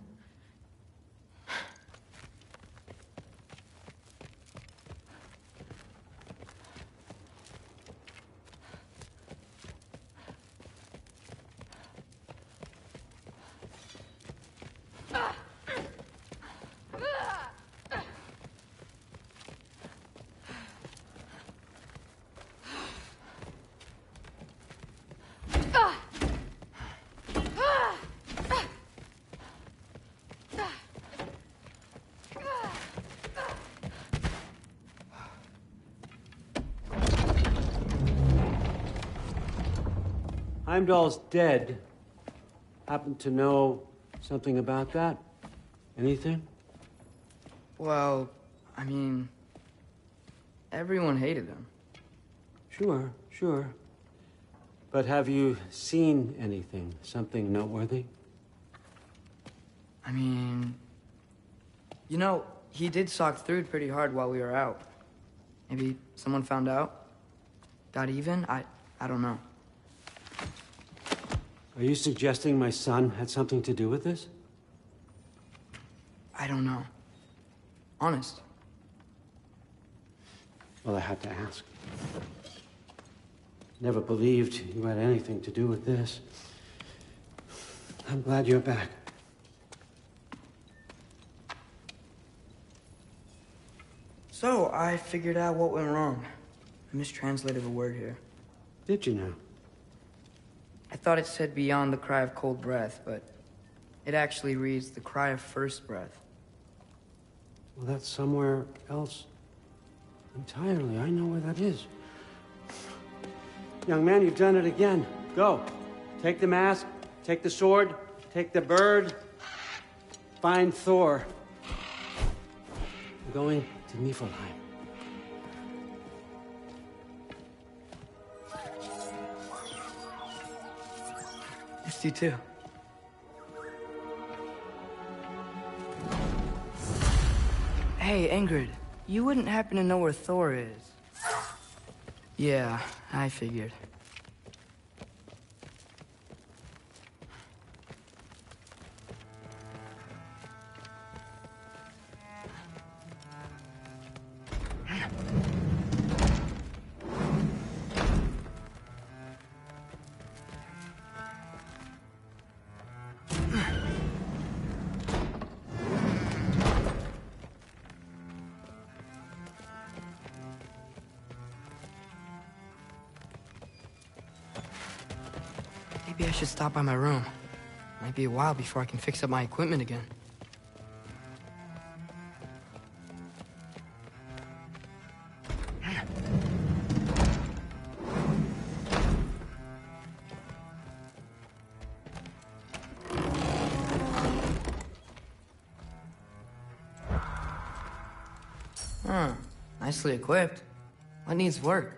Heimdall's dead. Happen to know something about that? Anything? Well, I mean, everyone hated him. Sure, sure. But have you seen anything? Something noteworthy? I mean, you know, he did sock through it pretty hard while we were out. Maybe someone found out? Got even? I don't know. Are you suggesting my son had something to do with this? I don't know. Honest. Well, I had to ask. Never believed you had anything to do with this. I'm glad you're back. So, I figured out what went wrong. I mistranslated a word here. Did you now? I thought it said beyond the cry of cold breath, but it actually reads the cry of first breath. Well, that's somewhere else entirely. I know where that is. Young man, you've done it again. Go. Take the mask, take the sword, take the bird. find Thor. I'm going to Niflheim. Missed you too. Hey, Ingrid, you wouldn't happen to know where Thor is? Yeah, I figured. Maybe I should stop by my room. Might be a while before I can fix up my equipment again. Huh. Nicely equipped. What needs work?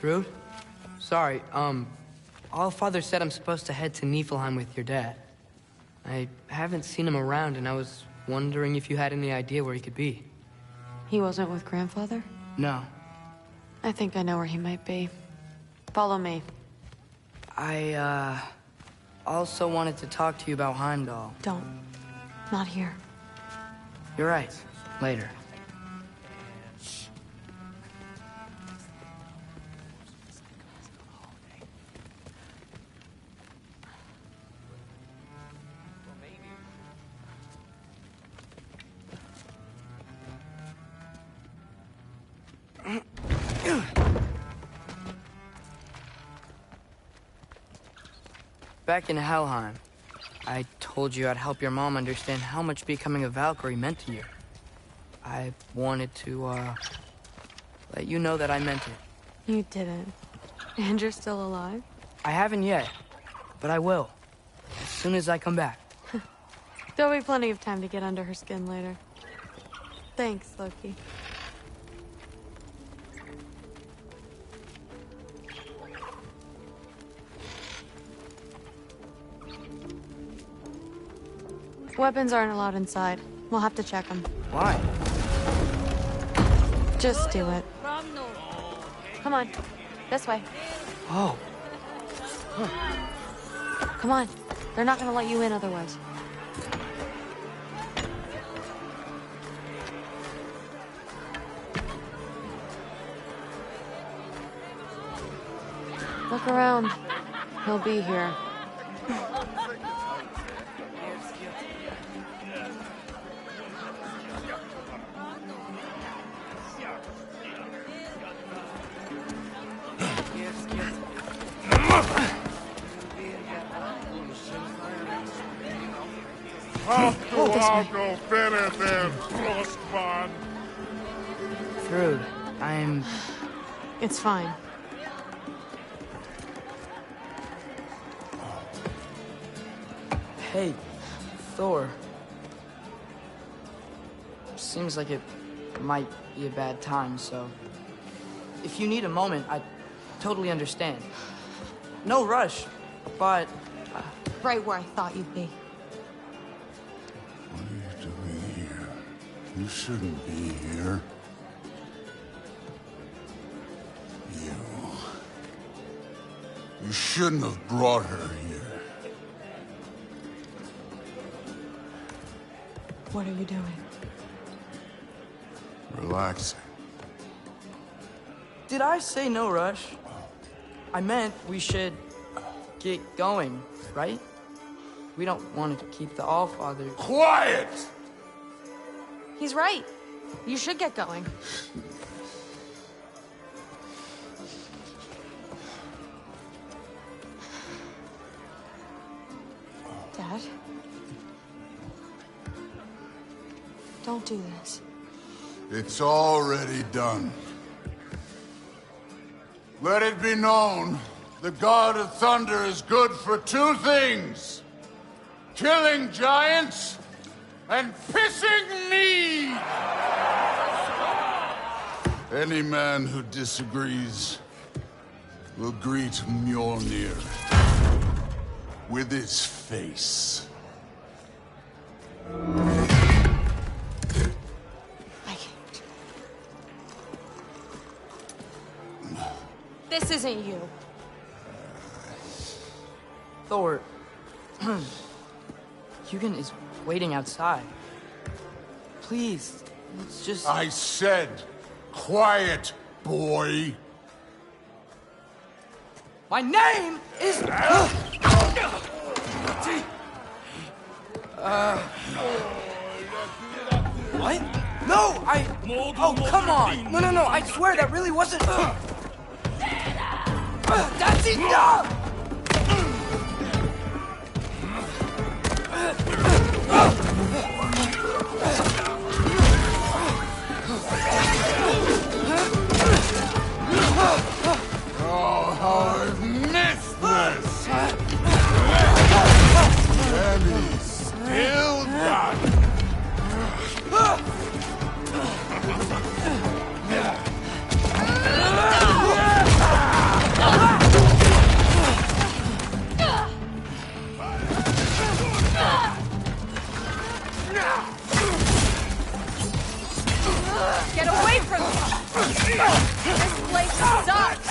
Rude? Sorry, Allfather said I'm supposed to head to Niflheim with your dad. I haven't seen him around, and I was wondering if you had any idea where he could be. He wasn't with Grandfather? No. I think I know where he might be. Follow me. I, also wanted to talk to you about Heimdall. Don't. Not here. You're right. Later. Back in Helheim, I told you I'd help your mom understand how much becoming a Valkyrie meant to you. I wanted to, let you know that I meant it. You didn't. And you're still alive? I haven't yet, but I will. As soon as I come back. There'll be plenty of time to get under her skin later. Thanks, Loki. Weapons aren't allowed inside. We'll have to check them. Why? Just do it. Come on. This way. Oh. Come on. They're not gonna let you in otherwise. Look around. He'll be here. Through. I'm... It's fine. Hey, Thor. Seems like it might be a bad time, so... If you need a moment, I totally understand. No rush, but... Right where I thought you'd be. What are you doing here? You shouldn't be here. You shouldn't have brought her here. What are you doing? Relaxing. did I say no rush? I meant we should get going, right? We don't want to keep the Allfather... Quiet! He's right. You should get going. Dad? Don't do this. It's already done. Let it be known, the God of Thunder is good for two things. Killing giants and pissing me! Any man who disagrees will greet Mjolnir with his face. This isn't you. Thor... Hugin is waiting outside. Please, let's just... I said, quiet, boy. My name is... What? No, Oh, come on! No, I swear that really wasn't... That's enough! Oh, how I've missed this! And he's still got it. Get away from me! This place sucks!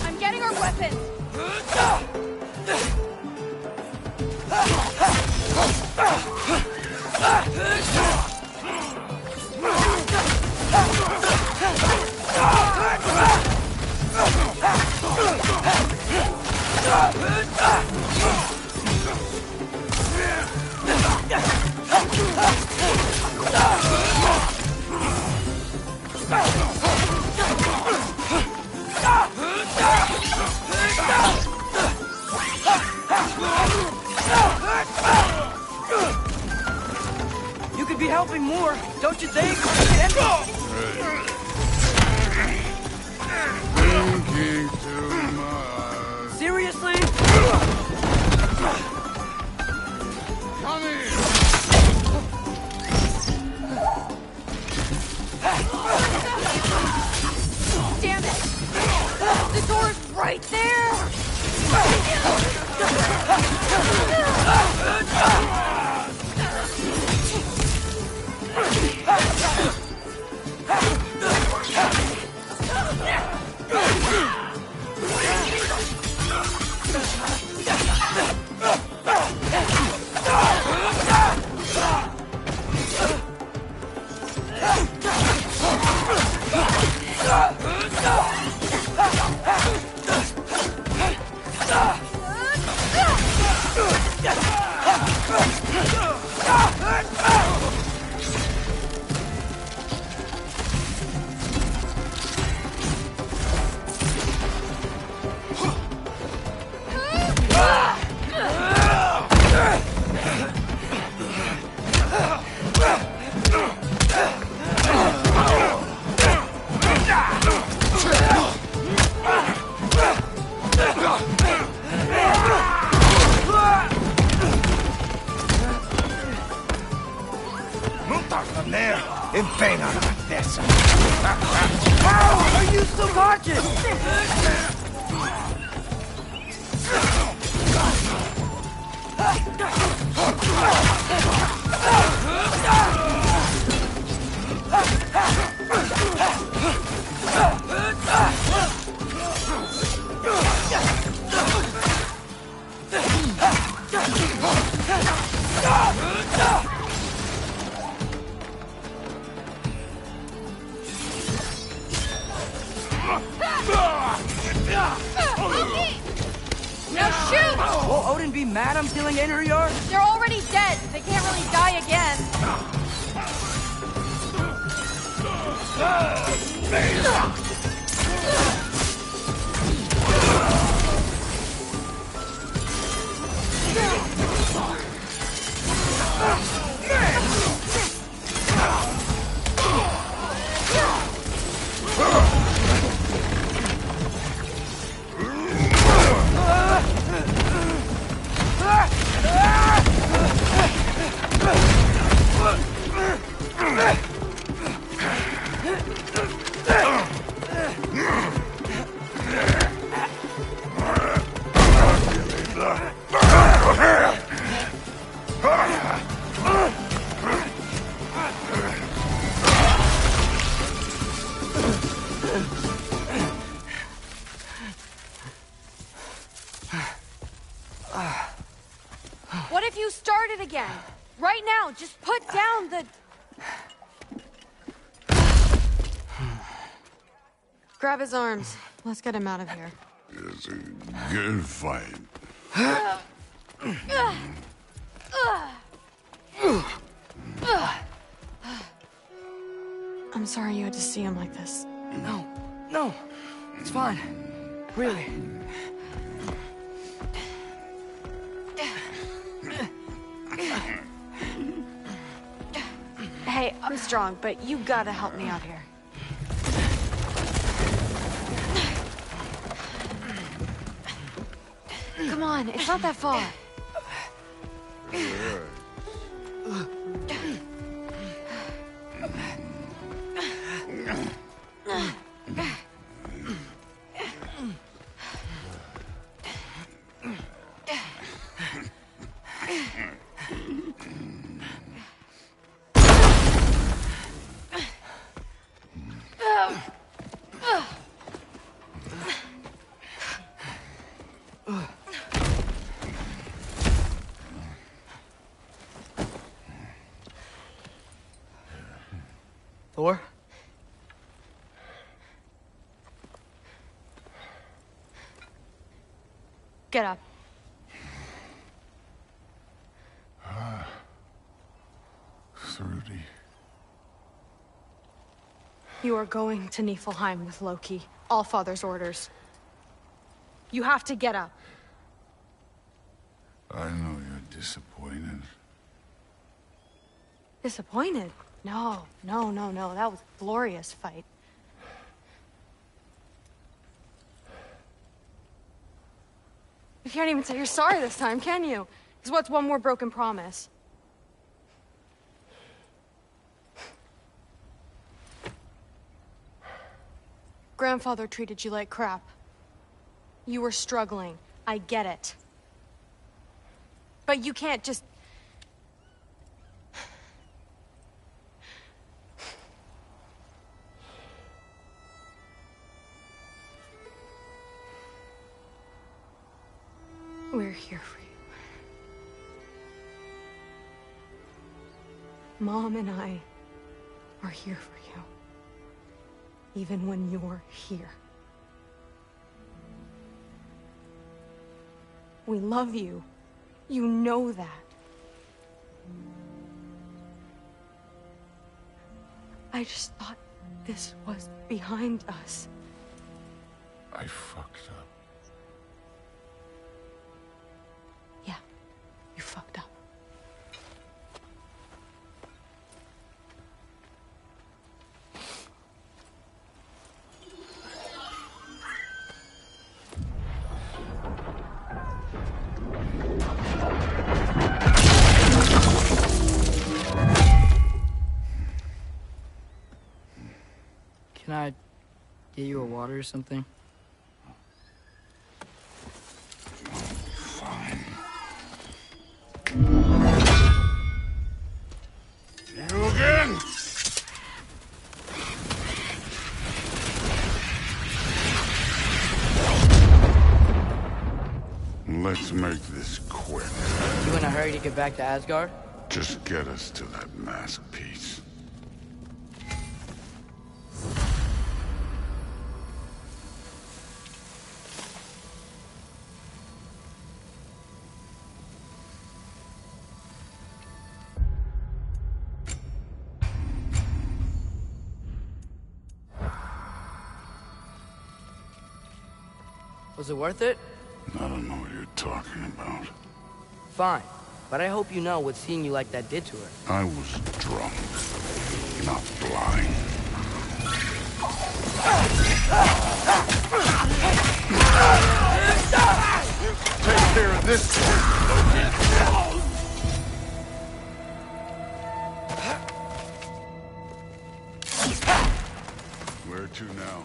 I'm getting our weapons! You could be helping more, don't you think? Thinking too much. Seriously? Come here. Damn it! The door's right there! How are you still conscious? Shoot! Will Odin be mad I'm killing Einherjar? They're already dead. They can't really die again. What if you started again? Right now, just put down the... Grab his arms. Let's get him out of here. It's a good fight. I'm sorry you had to see him like this. No. It's fine. Really. Hey, I'm strong, but you gotta help me out here. Come on, it's not that far. Thor? Get up. Thrudy. You are going to Niflheim with Loki. Allfather's orders. You have to get up. I know you're disappointed. Disappointed? No. That was a glorious fight. You can't even say you're sorry this time, can you? Because what's one more broken promise? Grandfather treated you like crap. You were struggling. I get it. But you can't just... We're here for you. Mom and I are here for you. Even when you're here. We love you. You know that. I just thought this was behind us. I fucked up. Yeah, you fucked up. Can I get you a water or something? You again? Let's make this quick. You in a hurry to get back to Asgard? Just get us to that mask piece. Was it worth it? I don't know what you're talking about. Fine. But I hope you know what seeing you like that did to her. I was drunk, not blind. Take care of this one, Where to now?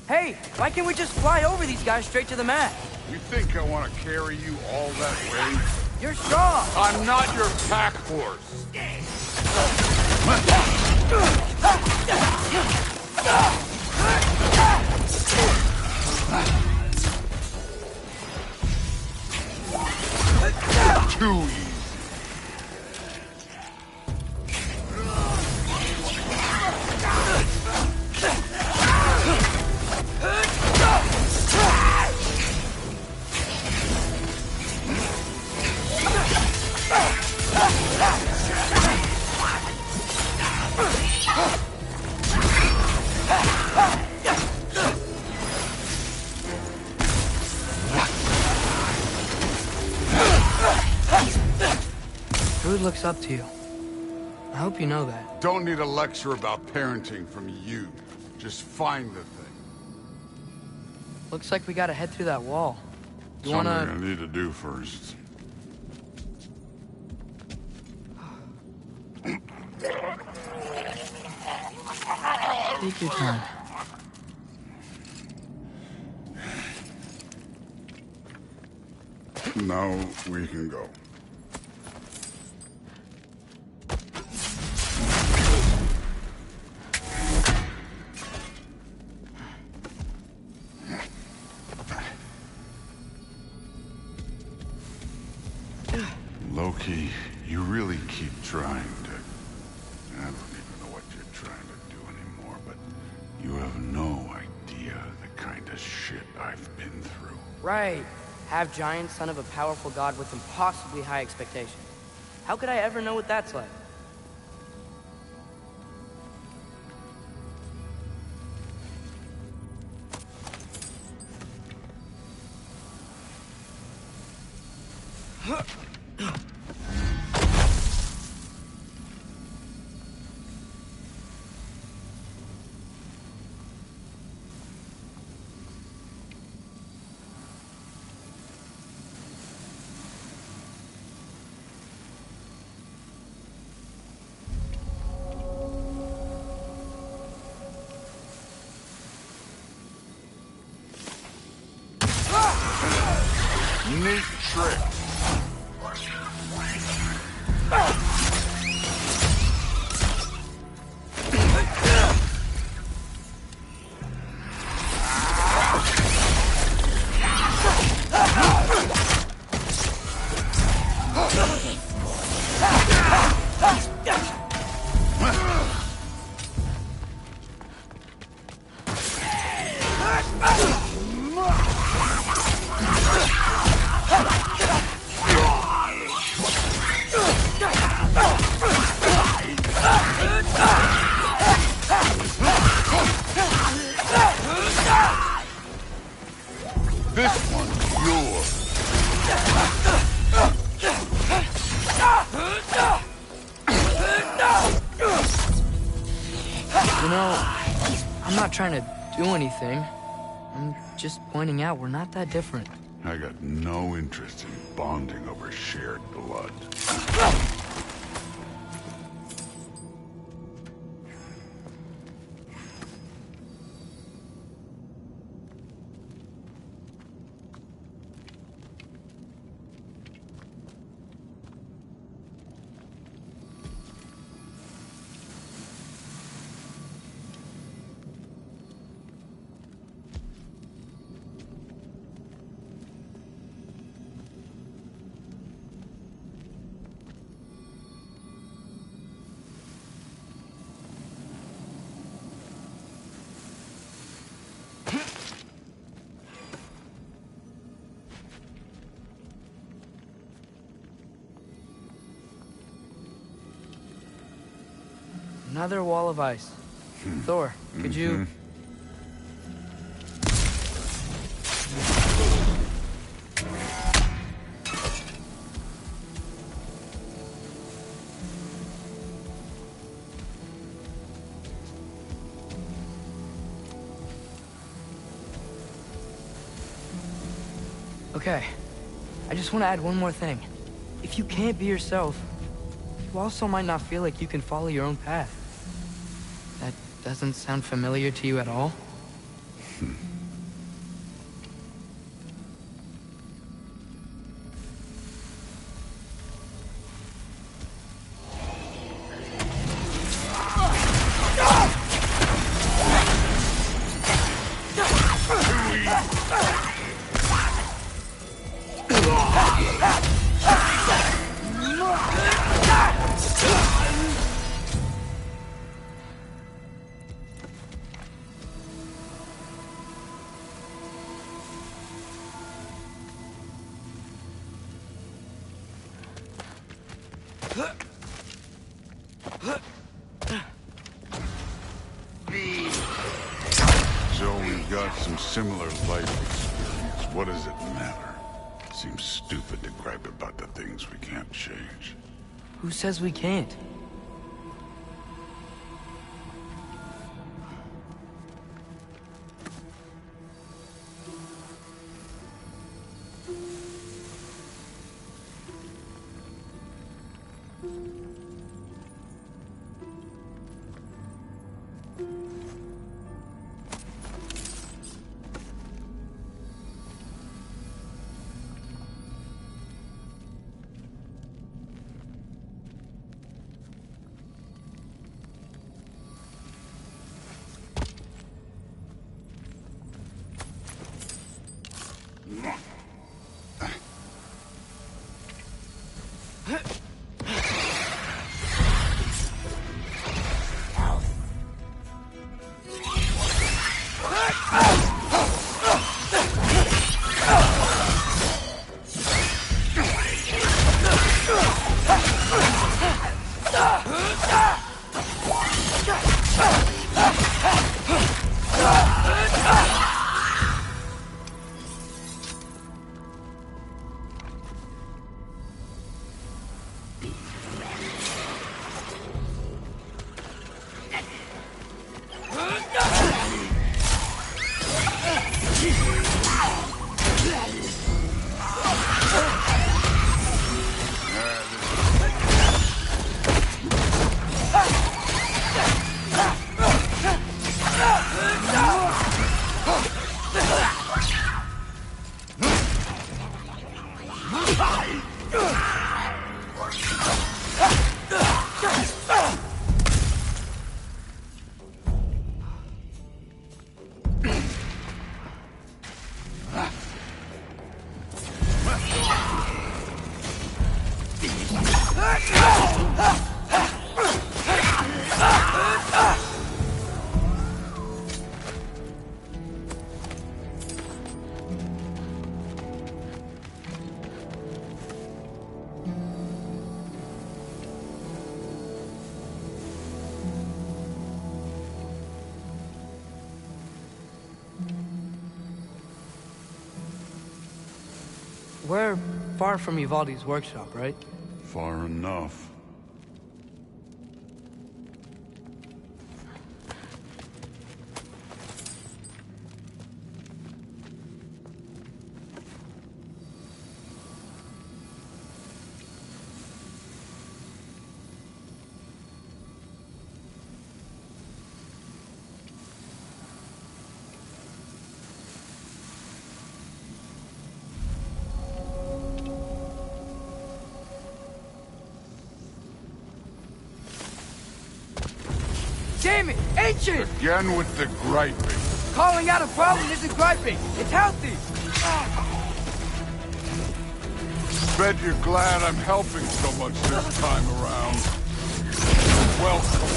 Hey, why can't we just fly over these guys straight to the mat? You think I want to carry you all that way? You're strong! I'm not your pack horse! Too easy. Rude looks up to you. I hope you know that. Don't need a lecture about parenting from you. Just find the thing. Looks like we gotta head through that wall. You Something wanna... I need to do first. Take your time. Now we can go. Loki, you really keep trying to... I don't even know what you're trying to do anymore, but you have no idea the kind of shit I've been through. Right. Half giant, son of a powerful god with impossibly high expectations. How could I ever know what that's like? Neat trick. This one's yours. You know, I'm not trying to do anything. I'm just pointing out we're not that different. I got no interest in bonding over shared blood. Another wall of ice. Thor, could you... Okay, I just want to add one more thing. If you can't be yourself, you also might not feel like you can follow your own path. That doesn't sound familiar to you at all? So we've got some similar life experience. What does it matter? Seems stupid to gripe about the things we can't change. Who says we can't? We're far from Ivaldi's workshop, right? Far enough. Damn it! Ancient! Again with the griping. Calling out a problem isn't griping. It's healthy. Bet you're glad I'm helping so much this time around. Welcome.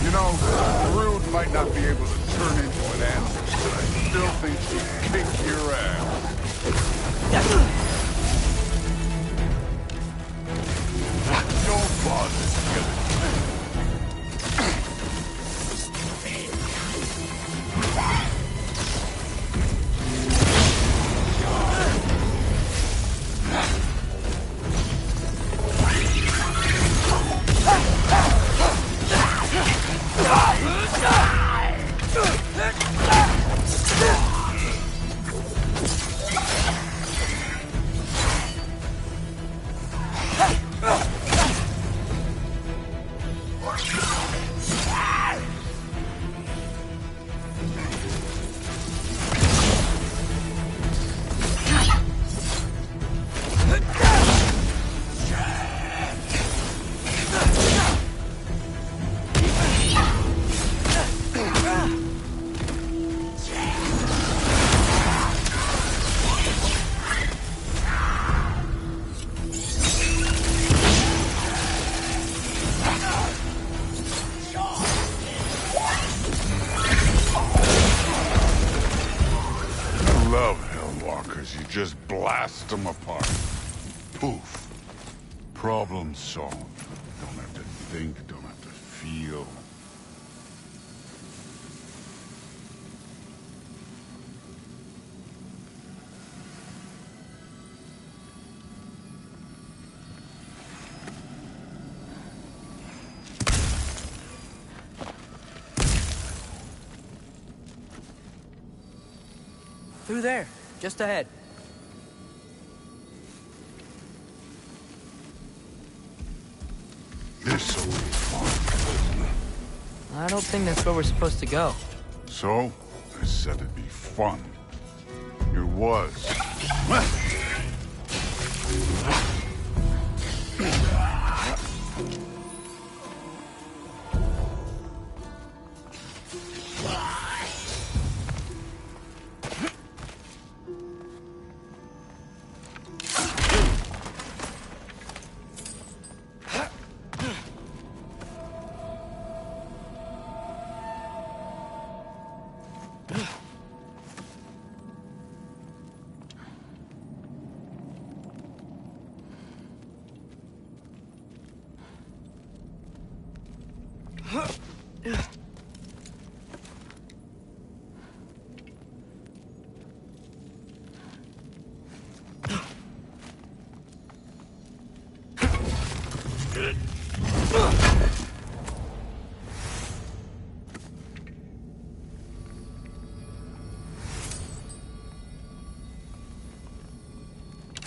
You know, Rude might not be able to turn into an animal, but I still think she'd kick your ass. Don't bother. love Hellwalkers. You just blast them apart. Poof. Problem solved. Don't have to think, don't have to feel. Through there, just ahead. This'll be fun. I don't think that's where we're supposed to go. So, I said it'd be fun. It was.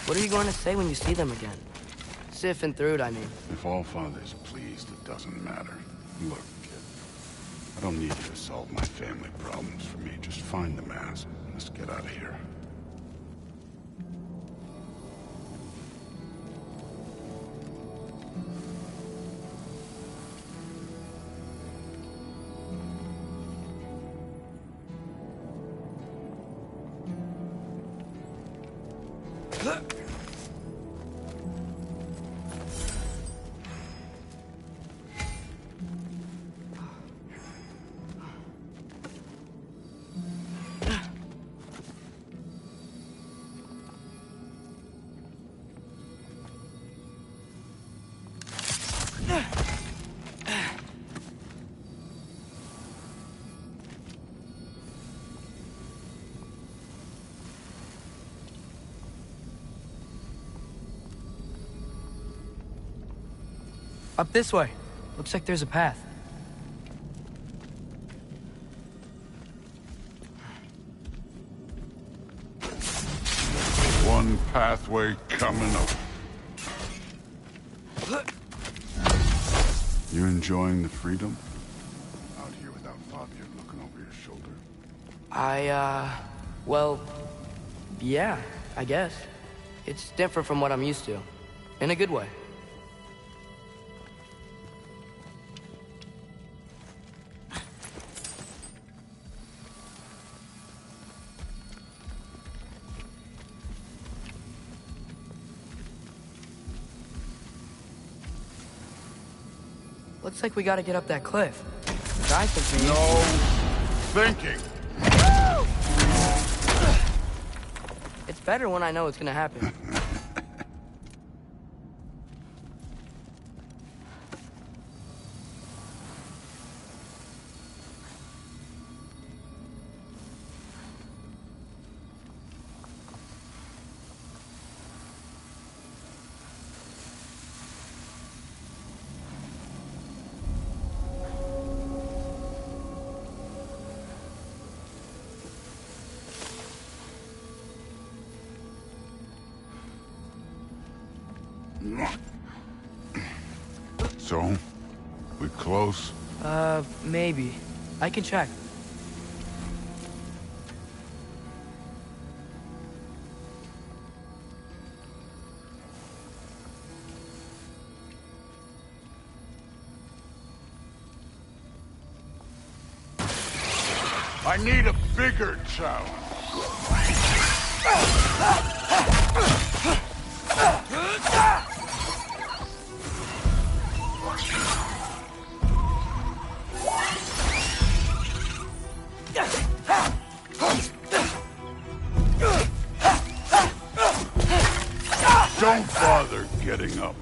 What are you going to say when you see them again? Sif and Thrud, I mean. If Allfather's pleased, it doesn't matter. Look, kid. I don't need you to solve my family problems for me. Just find the mask. Let's get out of here. Up this way. Looks like there's a path. One pathway coming up. You enjoying the freedom? Out here without Fabio looking over your shoulder? Well, yeah, I guess. It's different from what I'm used to. In a good way. Looks like we gotta get up that cliff. I think we thinking. It's better when I know it's gonna happen. So, we close? Maybe. I can check. I need a bigger challenge. Don't bother getting up.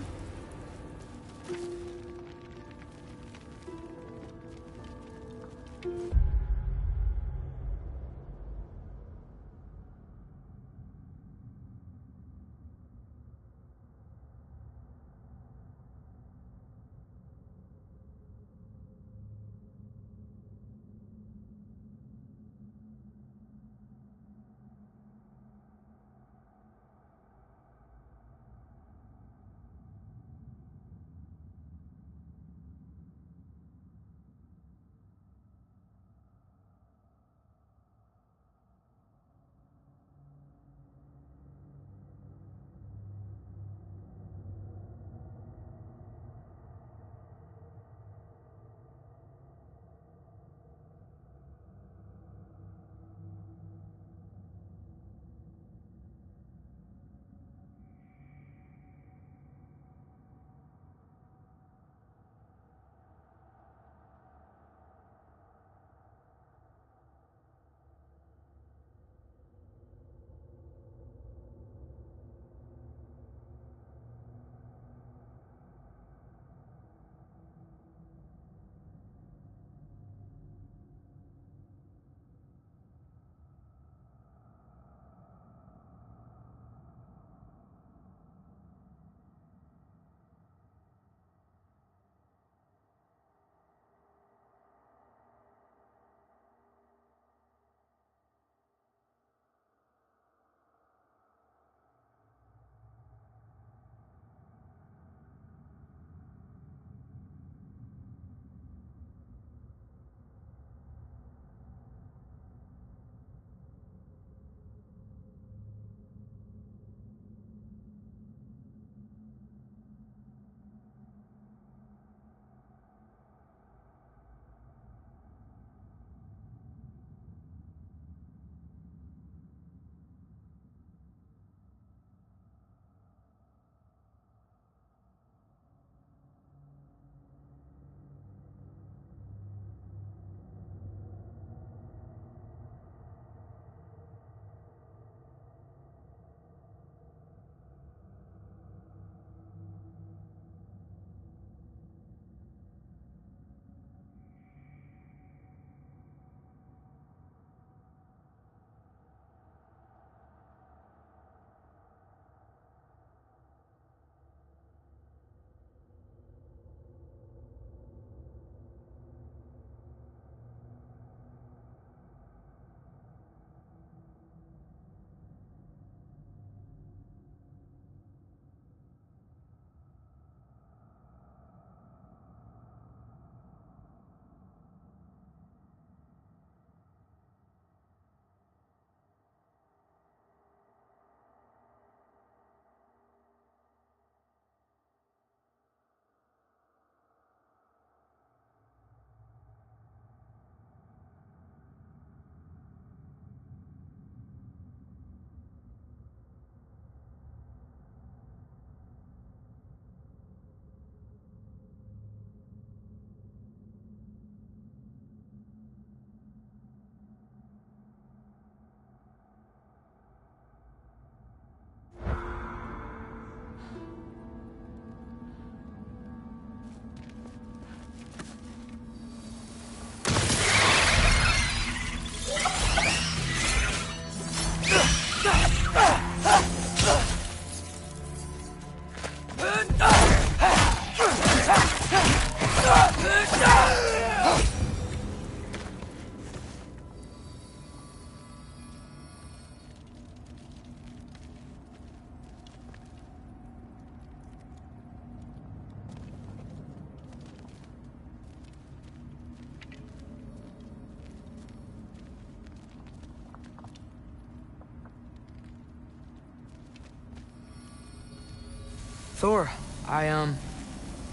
Thor, I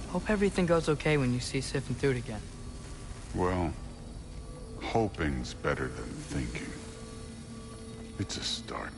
hope everything goes okay when you see Sif and Thud again. Well, hoping's better than thinking. It's a start.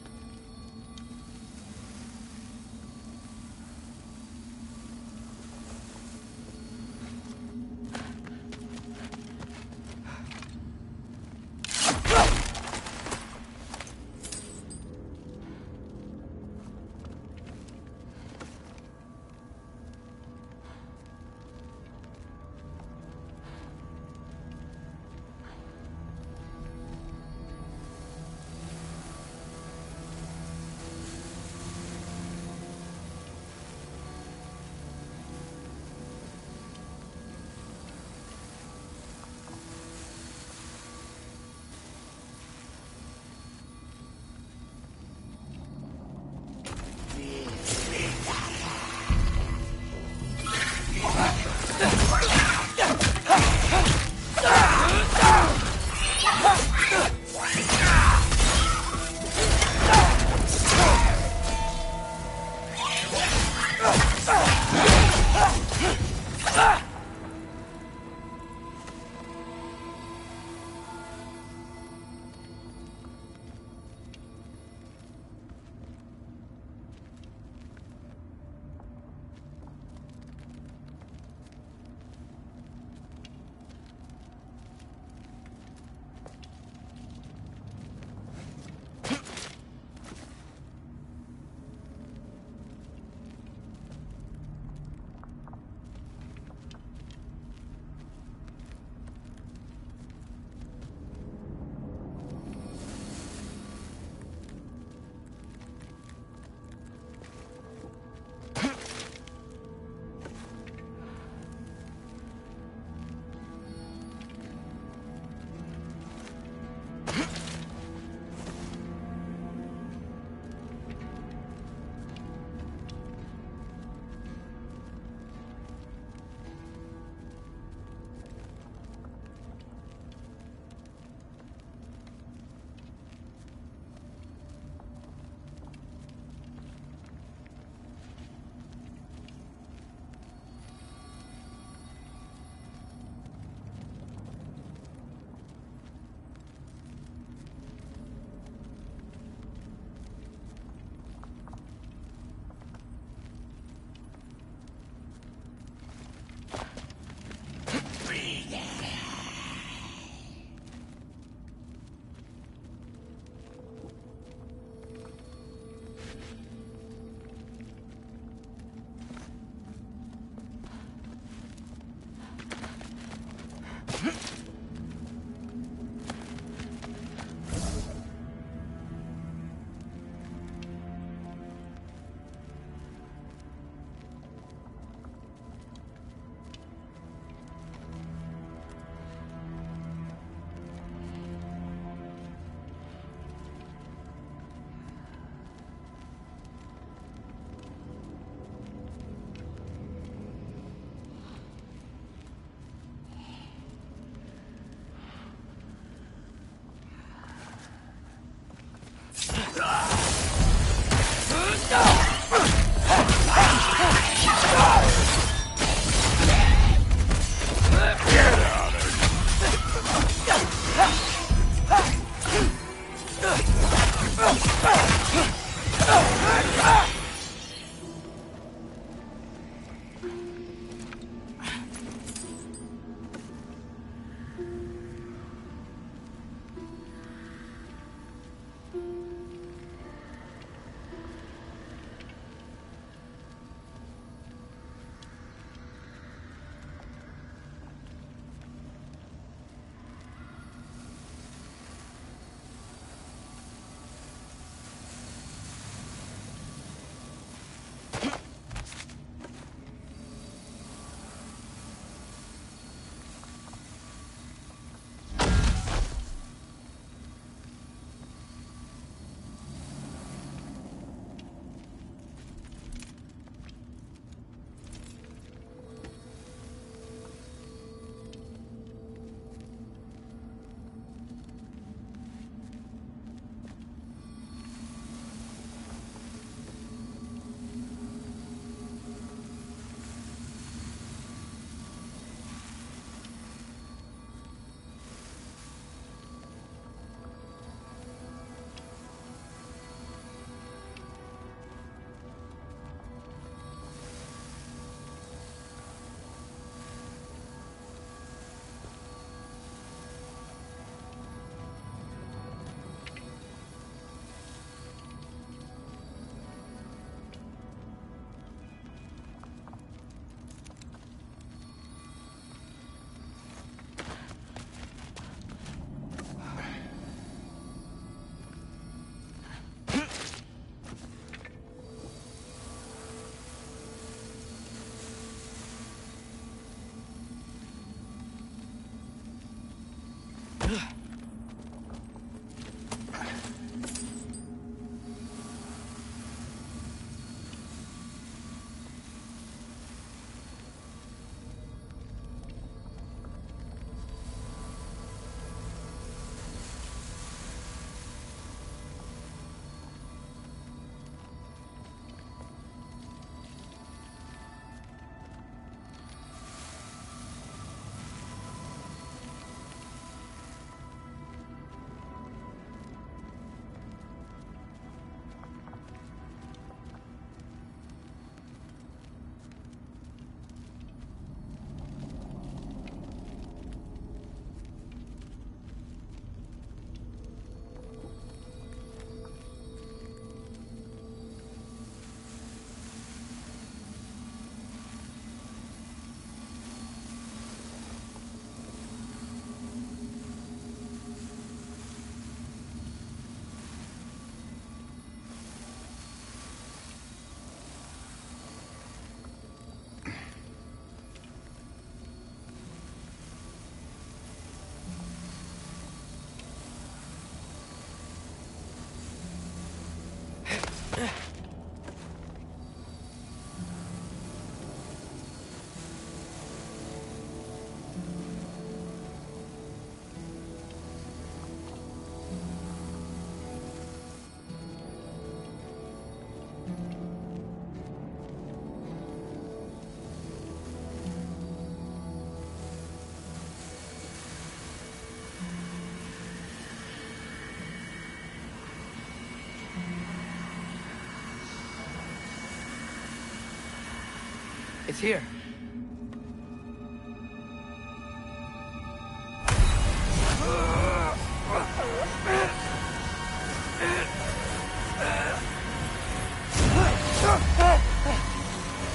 It's here.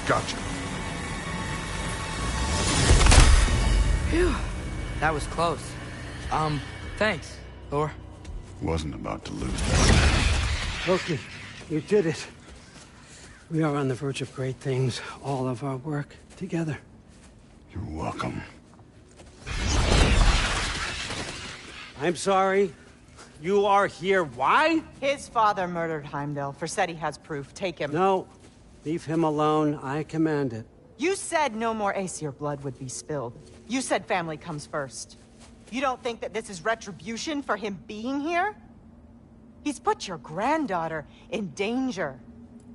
Gotcha. Phew. That was close. Thanks, Thor. Wasn't about to lose that. Loki, you did it. We are on the verge of great things. All of our work together. You're welcome. I'm sorry. You are here. Why? His father murdered Heimdall. Forseti has proof. Take him. No. Leave him alone. I command it. You said no more Aesir blood would be spilled. You said family comes first. You don't think that this is retribution for him being here? He's put your granddaughter in danger.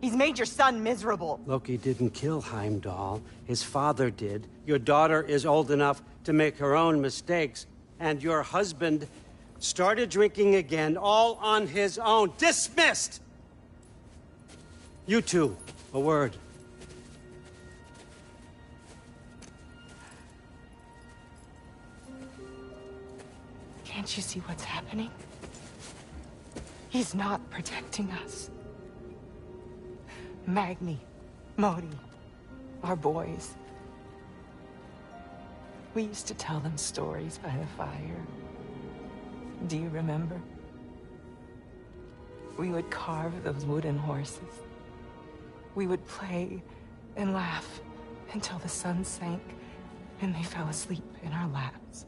He's made your son miserable. Loki didn't kill Heimdall. His father did. Your daughter is old enough to make her own mistakes. And your husband started drinking again, all on his own. Dismissed! You two, a word. Can't you see what's happening? He's not protecting us. Magni, Modi, our boys. We used to tell them stories by the fire. Do you remember? We would carve those wooden horses. We would play and laugh until the sun sank and they fell asleep in our laps.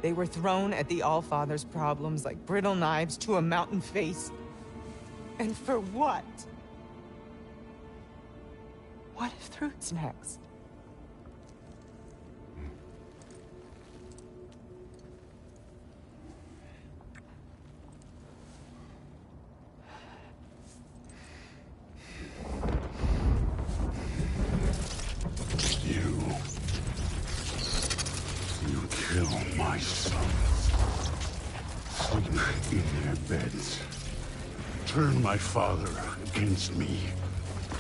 They were thrown at the Allfather's problems like brittle knives to a mountain face. And for what? What if Thrud's next? You kill my sons. Sleep in their beds. Turn my father against me.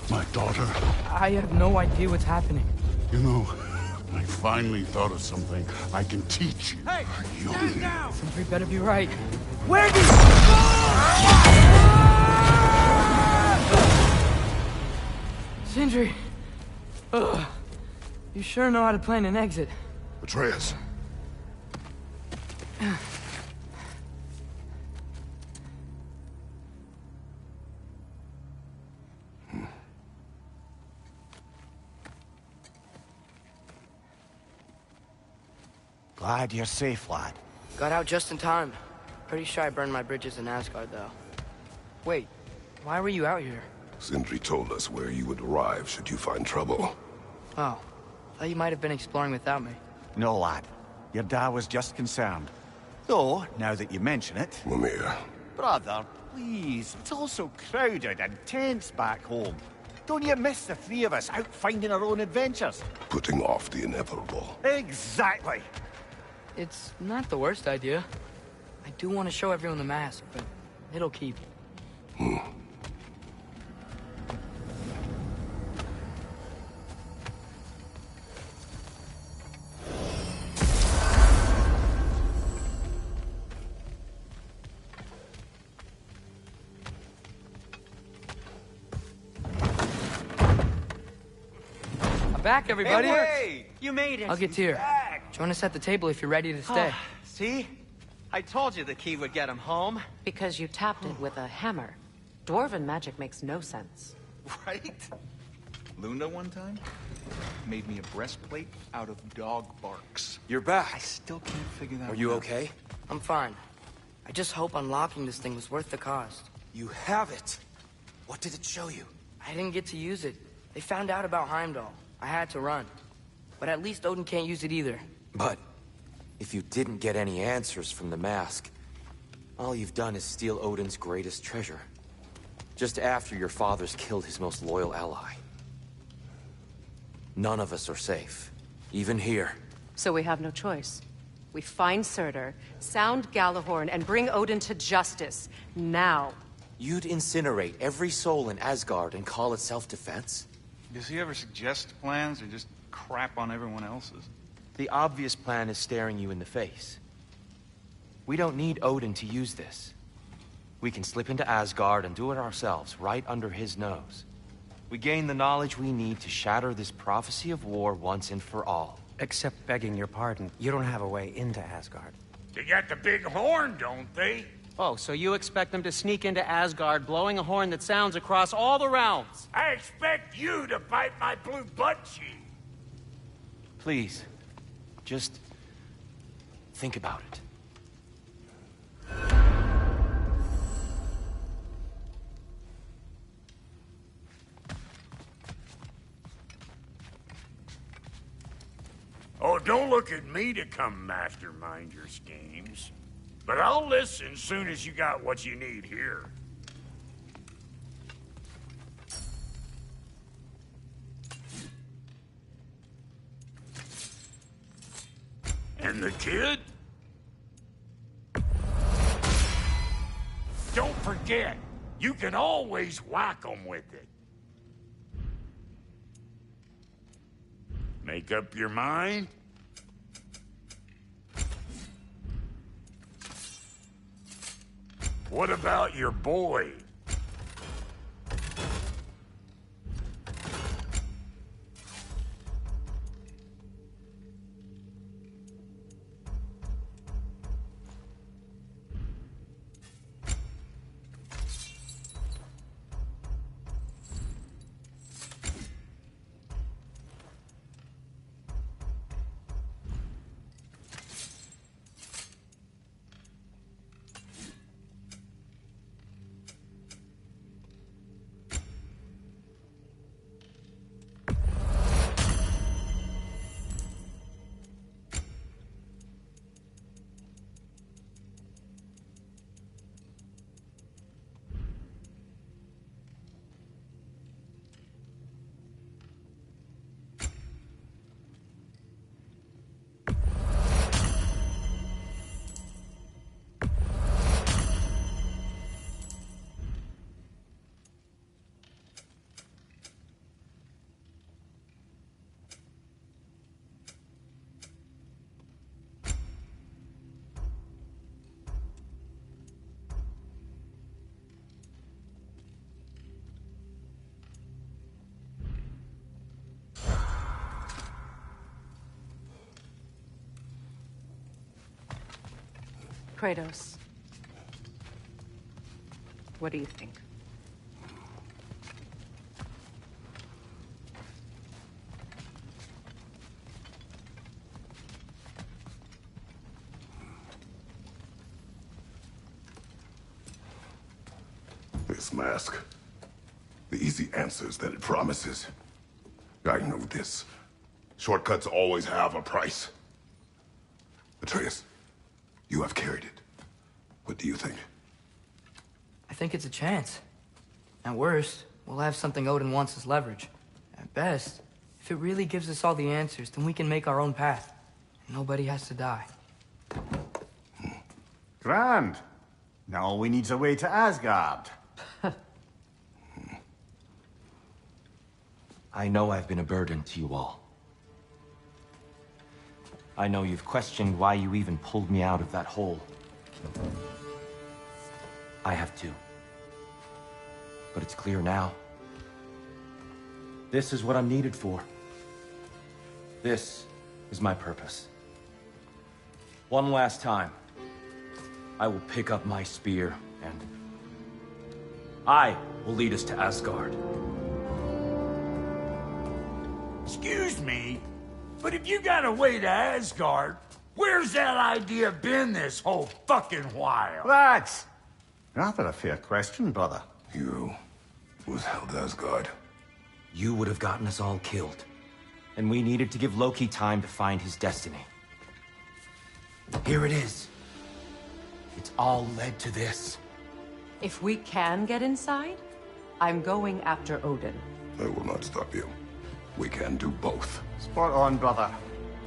My daughter. I have no idea what's happening. You know, I finally thought of something I can teach you. Hey! You. Stand down! Sentry better be right. Where did Sindri! Ugh. You sure know how to plan an exit. Atreus. Glad you're safe, lad. Got out just in time. Pretty sure I burned my bridges in Asgard, though. Wait, why were you out here? Sindri told us where you would arrive should you find trouble. Oh, thought you might have been exploring without me. No, lad. Your dad was just concerned. Though, now that you mention it... Mimir. Brother, please. It's all so crowded and tense back home. Don't you miss the three of us out finding our own adventures? Putting off the inevitable. Exactly. It's not the worst idea. I do want to show everyone the mask, but it'll keep. Back, everybody! Hey, you made it! I'll get Tyr. Join us at the table if you're ready to stay. See? I told you the key would get him home. Because you tapped it with a hammer. Dwarven magic makes no sense. Right? Luna one time made me a breastplate out of dog barks. You're back. I still can't figure that out. Are you okay? I'm fine. I just hope unlocking this thing was worth the cost. You have it. What did it show you? I didn't get to use it. They found out about Heimdall. I had to run. But at least Odin can't use it either. But if you didn't get any answers from the mask, all you've done is steal Odin's greatest treasure. Just after your father's killed his most loyal ally. None of us are safe. Even here. So we have no choice. We find Surtur, sound Gjallarhorn, and bring Odin to justice. Now. You'd incinerate every soul in Asgard and call it self-defense? Does he ever suggest plans or just crap on everyone else's? The obvious plan is staring you in the face. We don't need Odin to use this. We can slip into Asgard and do it ourselves, right under his nose. We gain the knowledge we need to shatter this prophecy of war once and for all. Except begging your pardon, you don't have a way into Asgard. They got the big horn, don't they? Oh, so you expect them to sneak into Asgard blowing a horn that sounds across all the realms? I expect you to bite my blue butt cheek. Please, just think about it. Oh, don't look at me to come mastermind your schemes. But I'll listen soon as you got what you need here. And the kid? Don't forget, you can always whack 'em with it. Make up your mind? What about your boy? Kratos, what do you think? This mask. The easy answers that it promises. I know this. Shortcuts always have a price. Atreus, you have carried it. What do you think? I think it's a chance. At worst, we'll have something Odin wants as leverage. At best, if it really gives us all the answers, then we can make our own path. And nobody has to die. Grand. Now all we need's a way to Asgard. I know I've been a burden to you all. I know you've questioned why you even pulled me out of that hole. I have too. But it's clear now. This is what I'm needed for. This is my purpose. One last time, I will pick up my spear and I will lead us to Asgard. Excuse me, but if you got a way to Asgard, where's that idea been this whole fucking while? That's rather a fair question, brother. You withheld Asgard. You would have gotten us all killed. And we needed to give Loki time to find his destiny. Here it is. It's all led to this. If we can get inside, I'm going after Odin. I will not stop you. We can do both. Spot on, brother.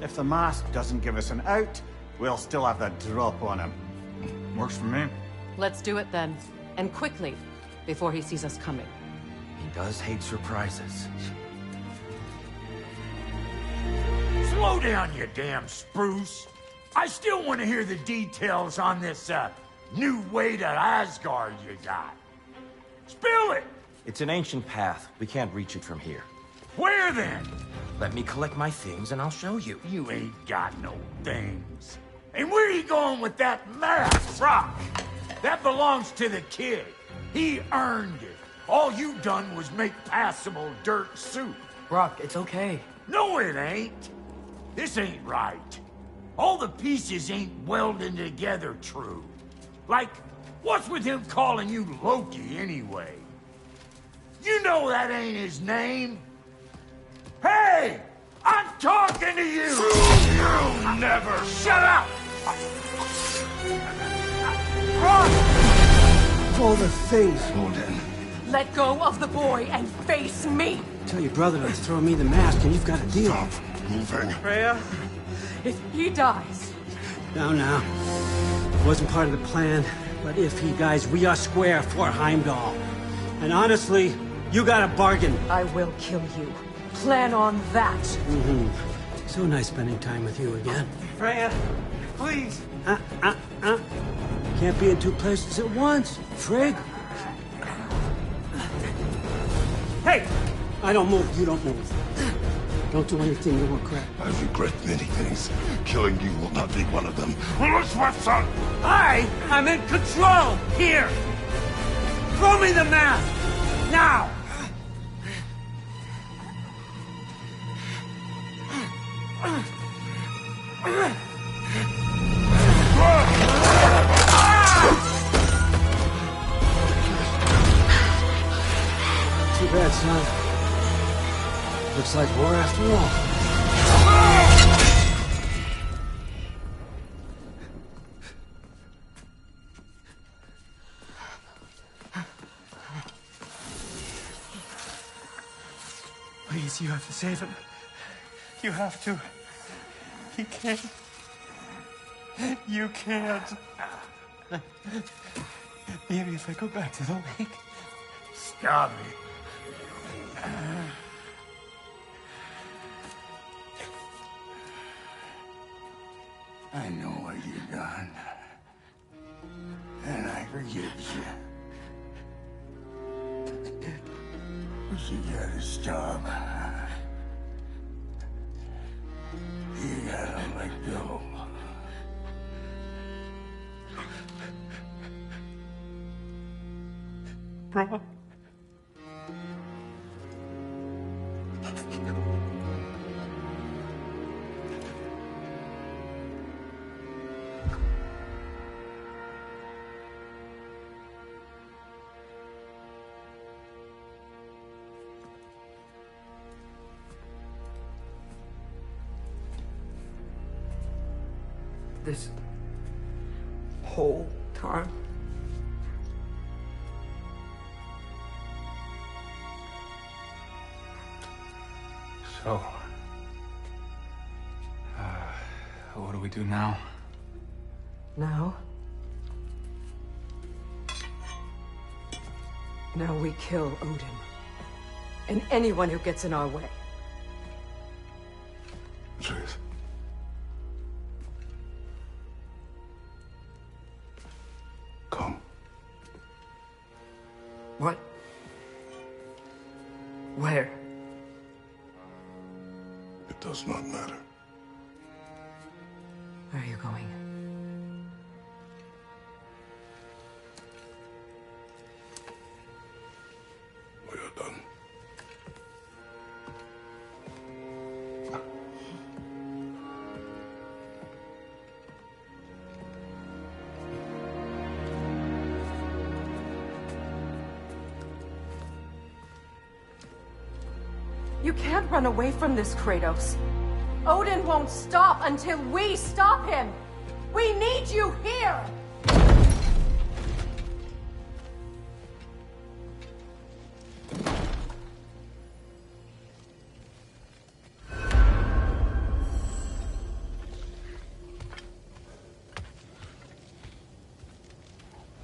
If the mask doesn't give us an out, we'll still have the drop on him. Works for me. Let's do it then. And quickly, before he sees us coming. He does hate surprises. Slow down, you damn spruce. I still want to hear the details on this, new way to Asgard you got. Spill it! It's an ancient path. We can't reach it from here. Where then? Let me collect my things and I'll show you. You ain't got no things. And where are you going with that mask, Brock? That belongs to the kid. He earned it. All you done was make passable dirt soup. Brock, it's okay. No, it ain't. This ain't right. All the pieces ain't welding together true. Like, what's with him calling you Loki anyway? You know that ain't his name. Hey! I'm talking to you! You never... Shut up! Pull the things. Odin. Let go of the boy and face me! Tell your brother to throw me the mask and you've got a deal. Stop moving. Freya, if he dies... Now. Wasn't part of the plan, but if he dies, we are square for Heimdall. And honestly, you got a bargain. I will kill you. Plan on that. Mm-hmm. So nice spending time with you again. Freya, please. Can't be in two places at once, Frigg. Hey! I don't move, you don't move. Don't do anything you regret. I regret many things. Killing you will not be one of them. Son! I'm in control! Here! Throw me the mask! Now! Too bad, son. Looks like war after all. Please, you have to save him. You have to. He can't. You can't. Maybe if I go back to the lake. Stop it. I know what you've done. And I forgive you. But you gotta stop. You gotta let go. Bro. This whole time? So, what do we do now? Now we kill Odin. And anyone who gets in our way. Truth. Come. What? Where? It does not matter. Where are you going? We are done. You can't run away from this, Kratos. Odin won't stop until we stop him. We need you here!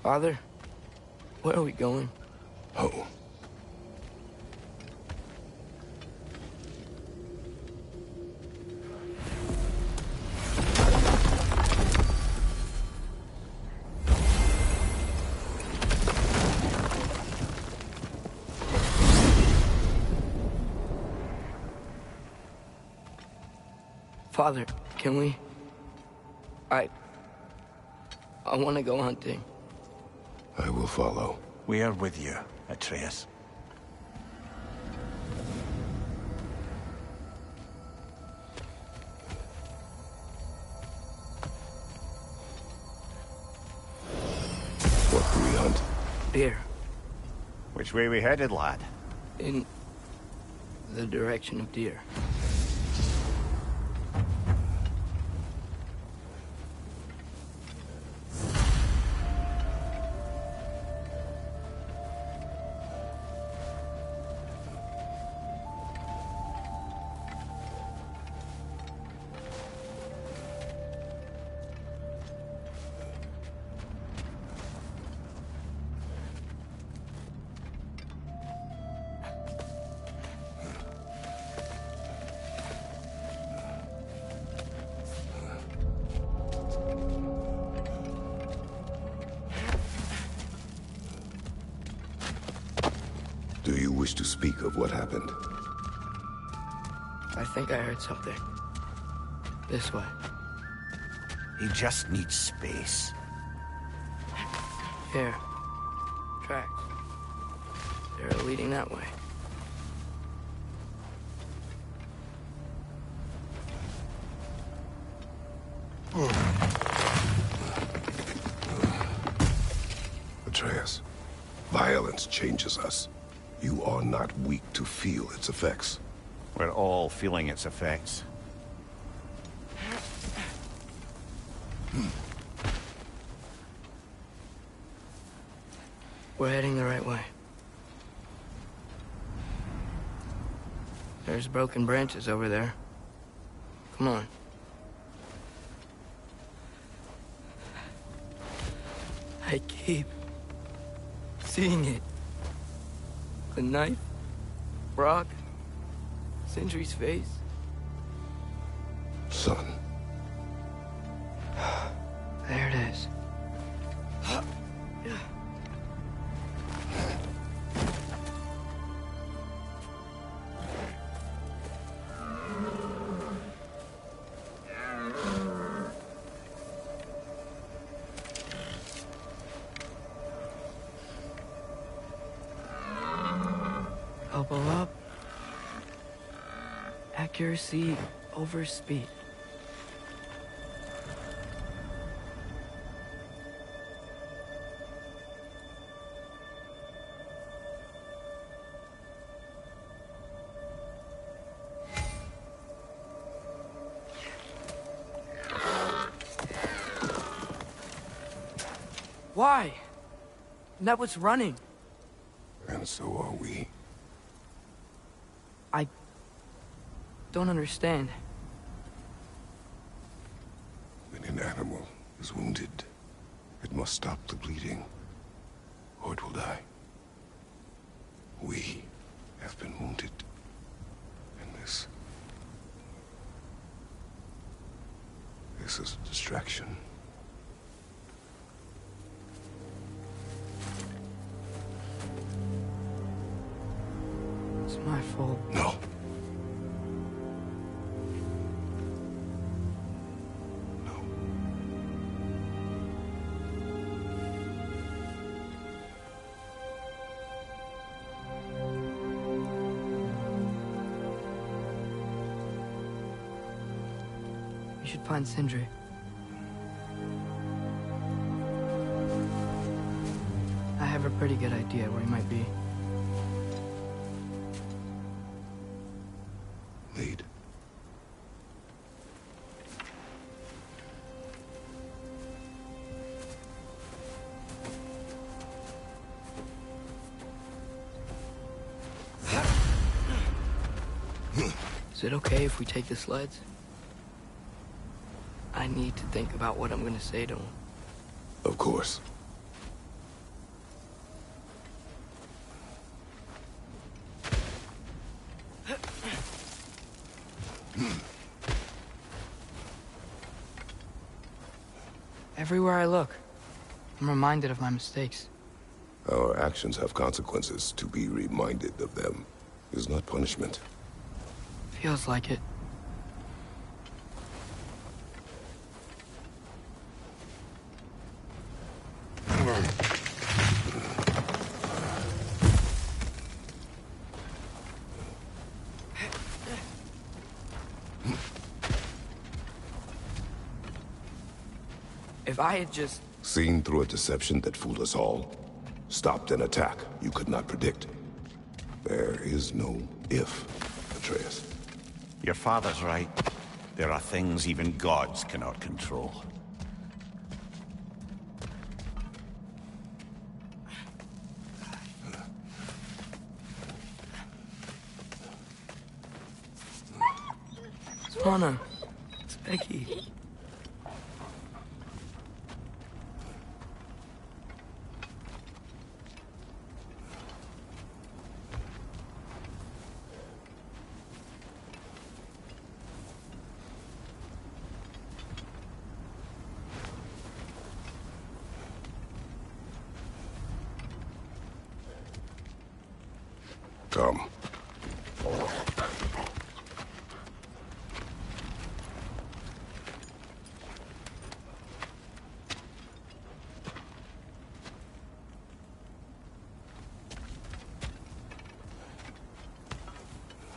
Father, where are we going? Oh. Father, can we... I want to go hunting. I will follow. We are with you, Atreus. What do we hunt? Deer. Which way we headed, lad? In the direction of deer. Do you wish to speak of what happened? I think I heard something. This way. He just needs space. Here. Tracks. They're leading that way. Atreus, violence changes us. You are not weak to feel its effects. We're all feeling its effects. We're heading the right way. There's broken branches over there. Come on. I keep seeing it. The knife, Brock, Sindri's face. Son. There it is. Elbow up. Accuracy over speed. Why? That was running. And so are we. I don't understand. When an animal is wounded, it must stop the bleeding, or it will die. We have been wounded, and this is a distraction. It's my fault. No. We should find Sindri. I have a pretty good idea where he might be. Lead. Is it okay if we take the sleds? I need to think about what I'm gonna say to him. Of course. Everywhere I look, I'm reminded of my mistakes. Our actions have consequences. To be reminded of them is not punishment. Feels like it. I had just... Seen through a deception that fooled us all. Stopped an attack you could not predict. There is no if, Atreus. Your father's right. There are things even gods cannot control. Swana, it's Becky. Come.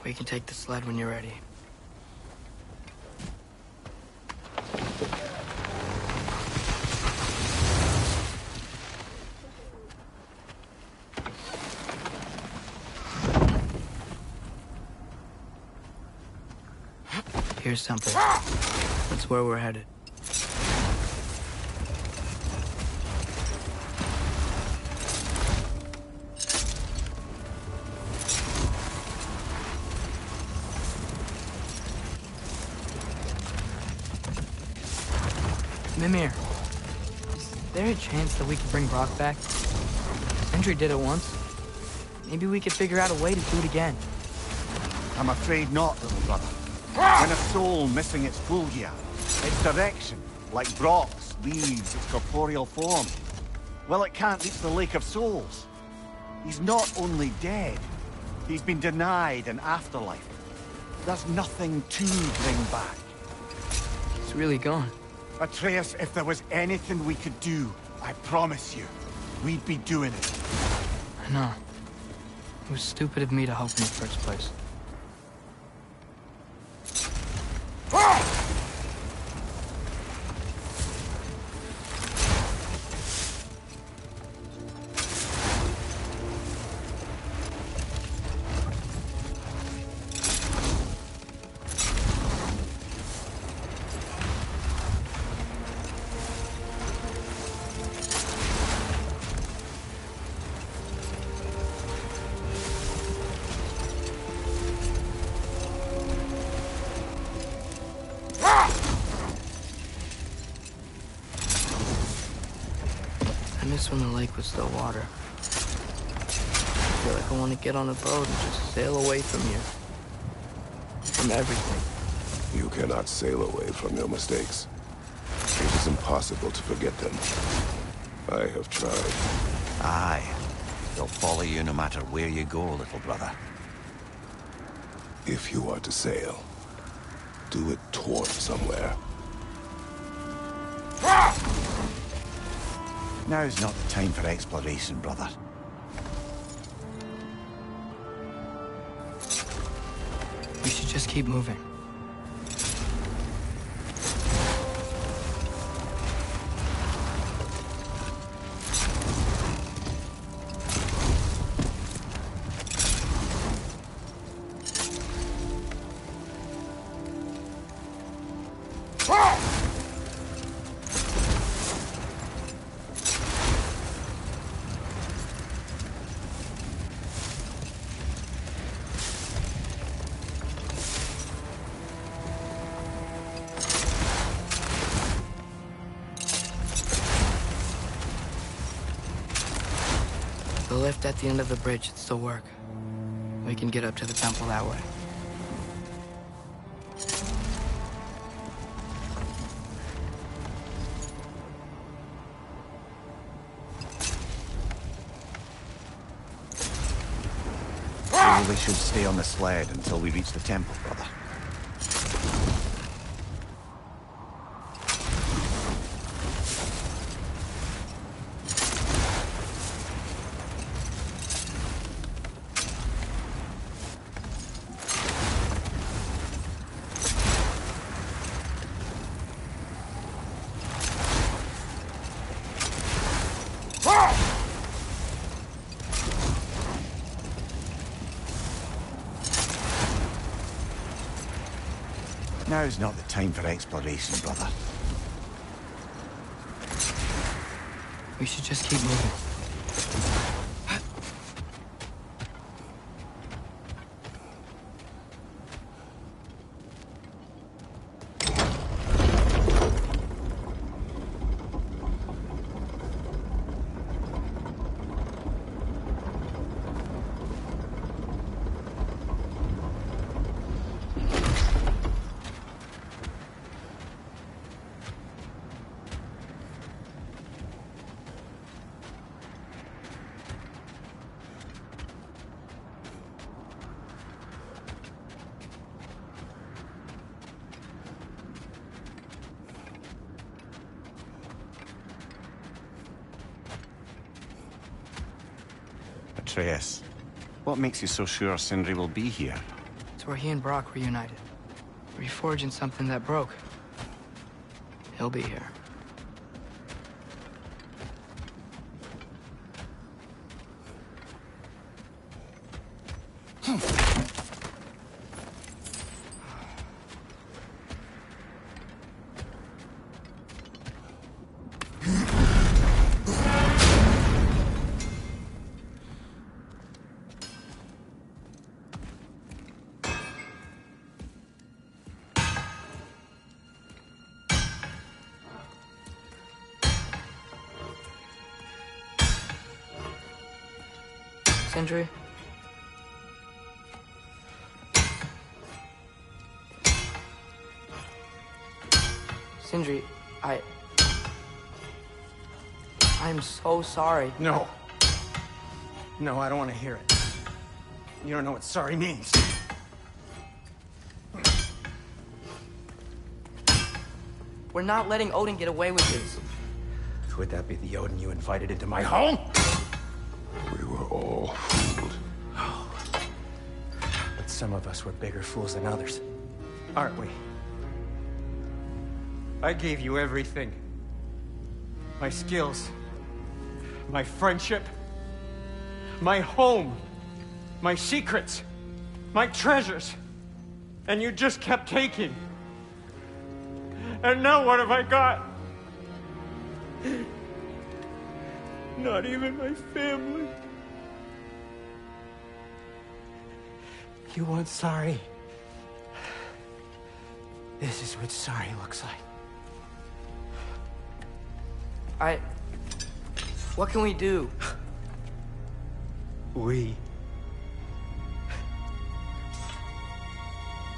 We can take the sled when you're ready. Here's something. That's where we're headed. Mimir, is there a chance that we could bring Brock back? Sindri did it once. Maybe we could figure out a way to do it again. I'm afraid not, little brother. When a soul missing its fulgia, its direction, like Brock's, leaves its corporeal form, well, it can't reach the Lake of Souls. He's not only dead, he's been denied an afterlife. There's nothing to bring back. He's really gone. Atreus, if there was anything we could do, I promise you, we'd be doing it. I know. It was stupid of me to help in the first place. I miss when the lake was still water. I feel like I want to get on a boat and just sail away from here. From everything. You cannot sail away from your mistakes. It is impossible to forget them. I have tried. Aye. They'll follow you no matter where you go, little brother. If you are to sail, do it toward somewhere. Now's not the time for exploration, brother. We should just keep moving. The lift at the end of the bridge should still work. We can get up to the temple that way. Maybe we should stay on the sled until we reach the temple, brother. Now's not the time for exploration, brother. We should just keep moving. Atreus, what makes you so sure Sindri will be here? It's where he and Brock reunited. Reforging something that broke. He'll be here. Sindri? Sindri, I'm so sorry. No. No, I don't want to hear it. You don't know what sorry means. We're not letting Odin get away with this. Could that be the Odin you invited into my home? We were all fooled. But some of us were bigger fools than others. Aren't we? I gave you everything. My skills. My friendship. My home. My secrets. My treasures. And you just kept taking. And now what have I got? Not even my family. You want sorry? This is what sorry looks like. What can we do? We.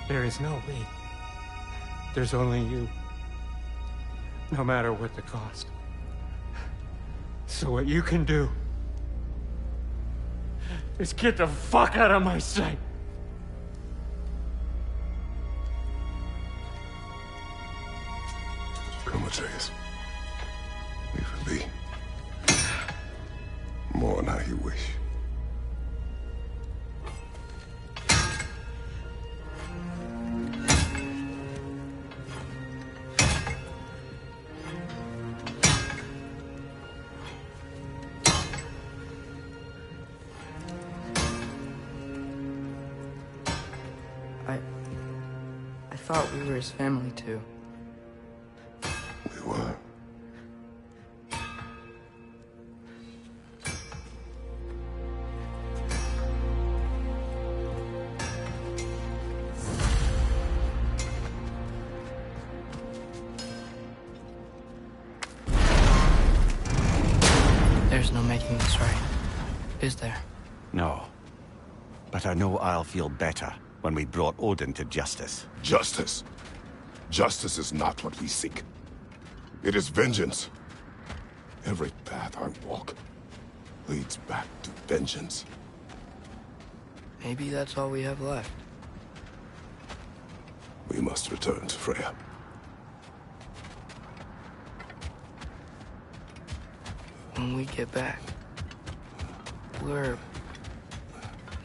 There is no we. There's only you. No matter what the cost. So what you can do is get the fuck out of my sight. Come, Atreus. Leave it be. More than how you wish. I thought we were his family too. We were. There's no making this right, is there? No. But I know I'll feel better when we brought Odin to justice. Justice? Justice is not what we seek. It is vengeance. Every path I walk leads back to vengeance. Maybe that's all we have left. We must return to Freya. When we get back,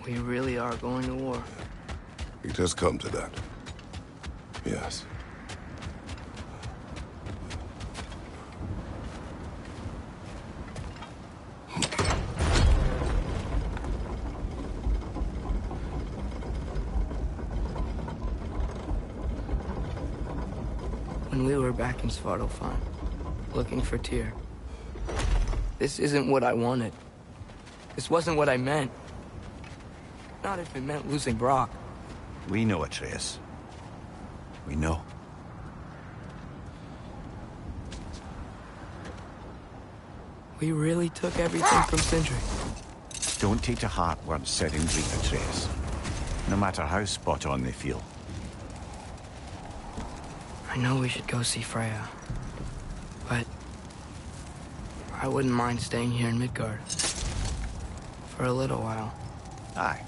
we really are going to war. It has come to that. Yes. when we were back in Svartalfheim, looking for Tyr. This isn't what I wanted. This wasn't what I meant. Not if it meant losing Brock. We know, Atreus. We know. We really took everything from Sindri. Don't take to heart words said in Greek, Atreus. No matter how spot on they feel. I know we should go see Freya, but I wouldn't mind staying here in Midgard. For a little while. Aye.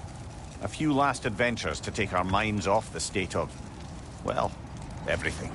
A few last adventures to take our minds off the state of, well, everything.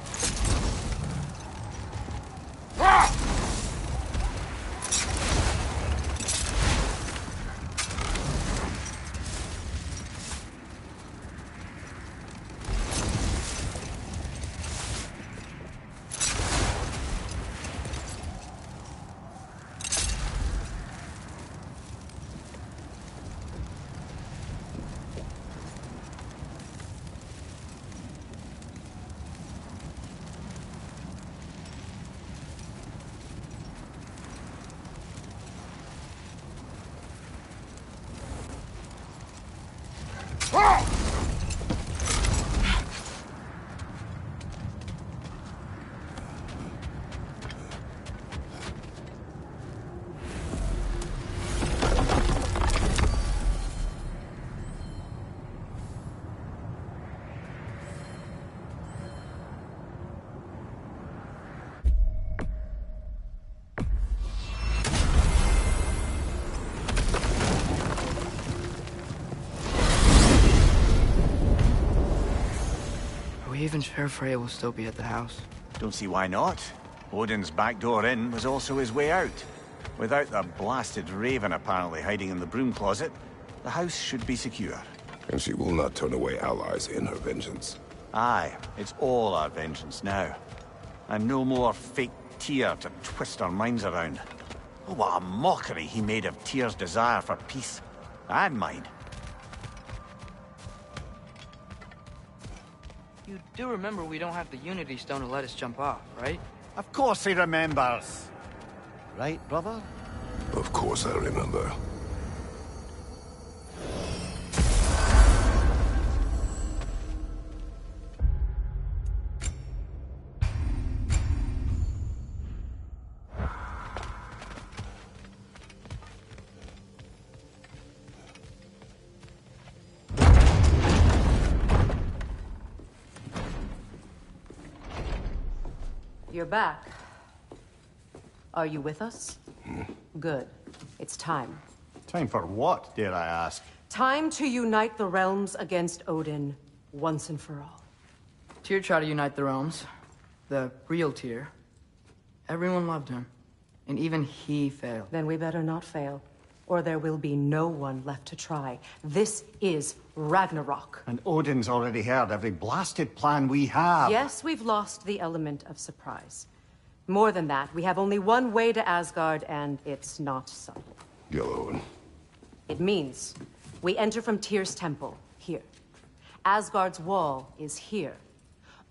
Even sure Freya will still be at the house? Don't see why not. Odin's back door in was also his way out. Without the blasted raven apparently hiding in the broom closet, the house should be secure. And she will not turn away allies in her vengeance. Aye, it's all our vengeance now. And no more fake Tyr to twist our minds around. Oh, what a mockery he made of Tyr's desire for peace. And mine. You do remember we don't have the Unity Stone to let us jump off, right? Of course he remembers. Right, brother? Of course I remember. You're back. Are you with us? Good. It's time. Time for what, dare I ask? Time to unite the realms against Odin, once and for all. Tyr tried to unite the realms. The real Tyr. Everyone loved him. And even he failed. Then we better not fail, or there will be no one left to try. This is Ragnarok. And Odin's already heard every blasted plan we have. Yes, we've lost the element of surprise. More than that, we have only one way to Asgard, and it's not subtle. Yellow. It means we enter from Tyr's temple, here. Asgard's wall is here.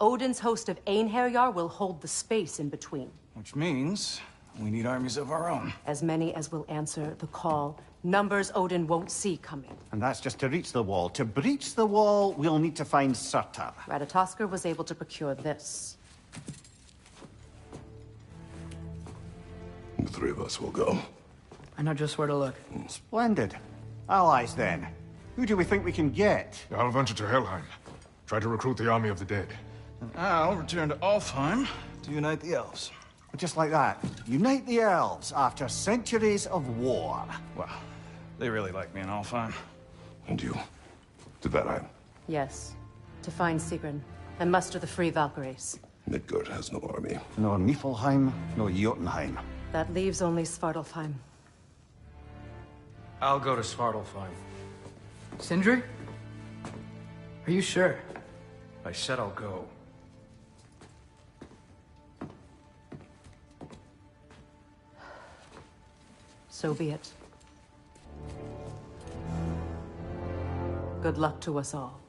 Odin's host of Einherjar will hold the space in between. Which means we need armies of our own. As many as will answer the call. Numbers Odin won't see coming. And that's just to reach the wall. To breach the wall, we'll need to find Surtur. Ratatoskr was able to procure this. The three of us will go. I know just where to look. Splendid. Allies, then. Who do we think we can get? I'll venture to Helheim. Try to recruit the army of the dead. And I'll return to Alfheim to unite the elves. Just like that. Unite the elves after centuries of war. Well, they really like me in Alfheim. And you? To Valheim? Yes. To find Sigrun and muster the free Valkyries. Midgard has no army. No Niflheim, no Jotunheim. That leaves only Svartalfheim. I'll go to Svartalfheim. Sindri? Are you sure? I said I'll go. So be it. Good luck to us all.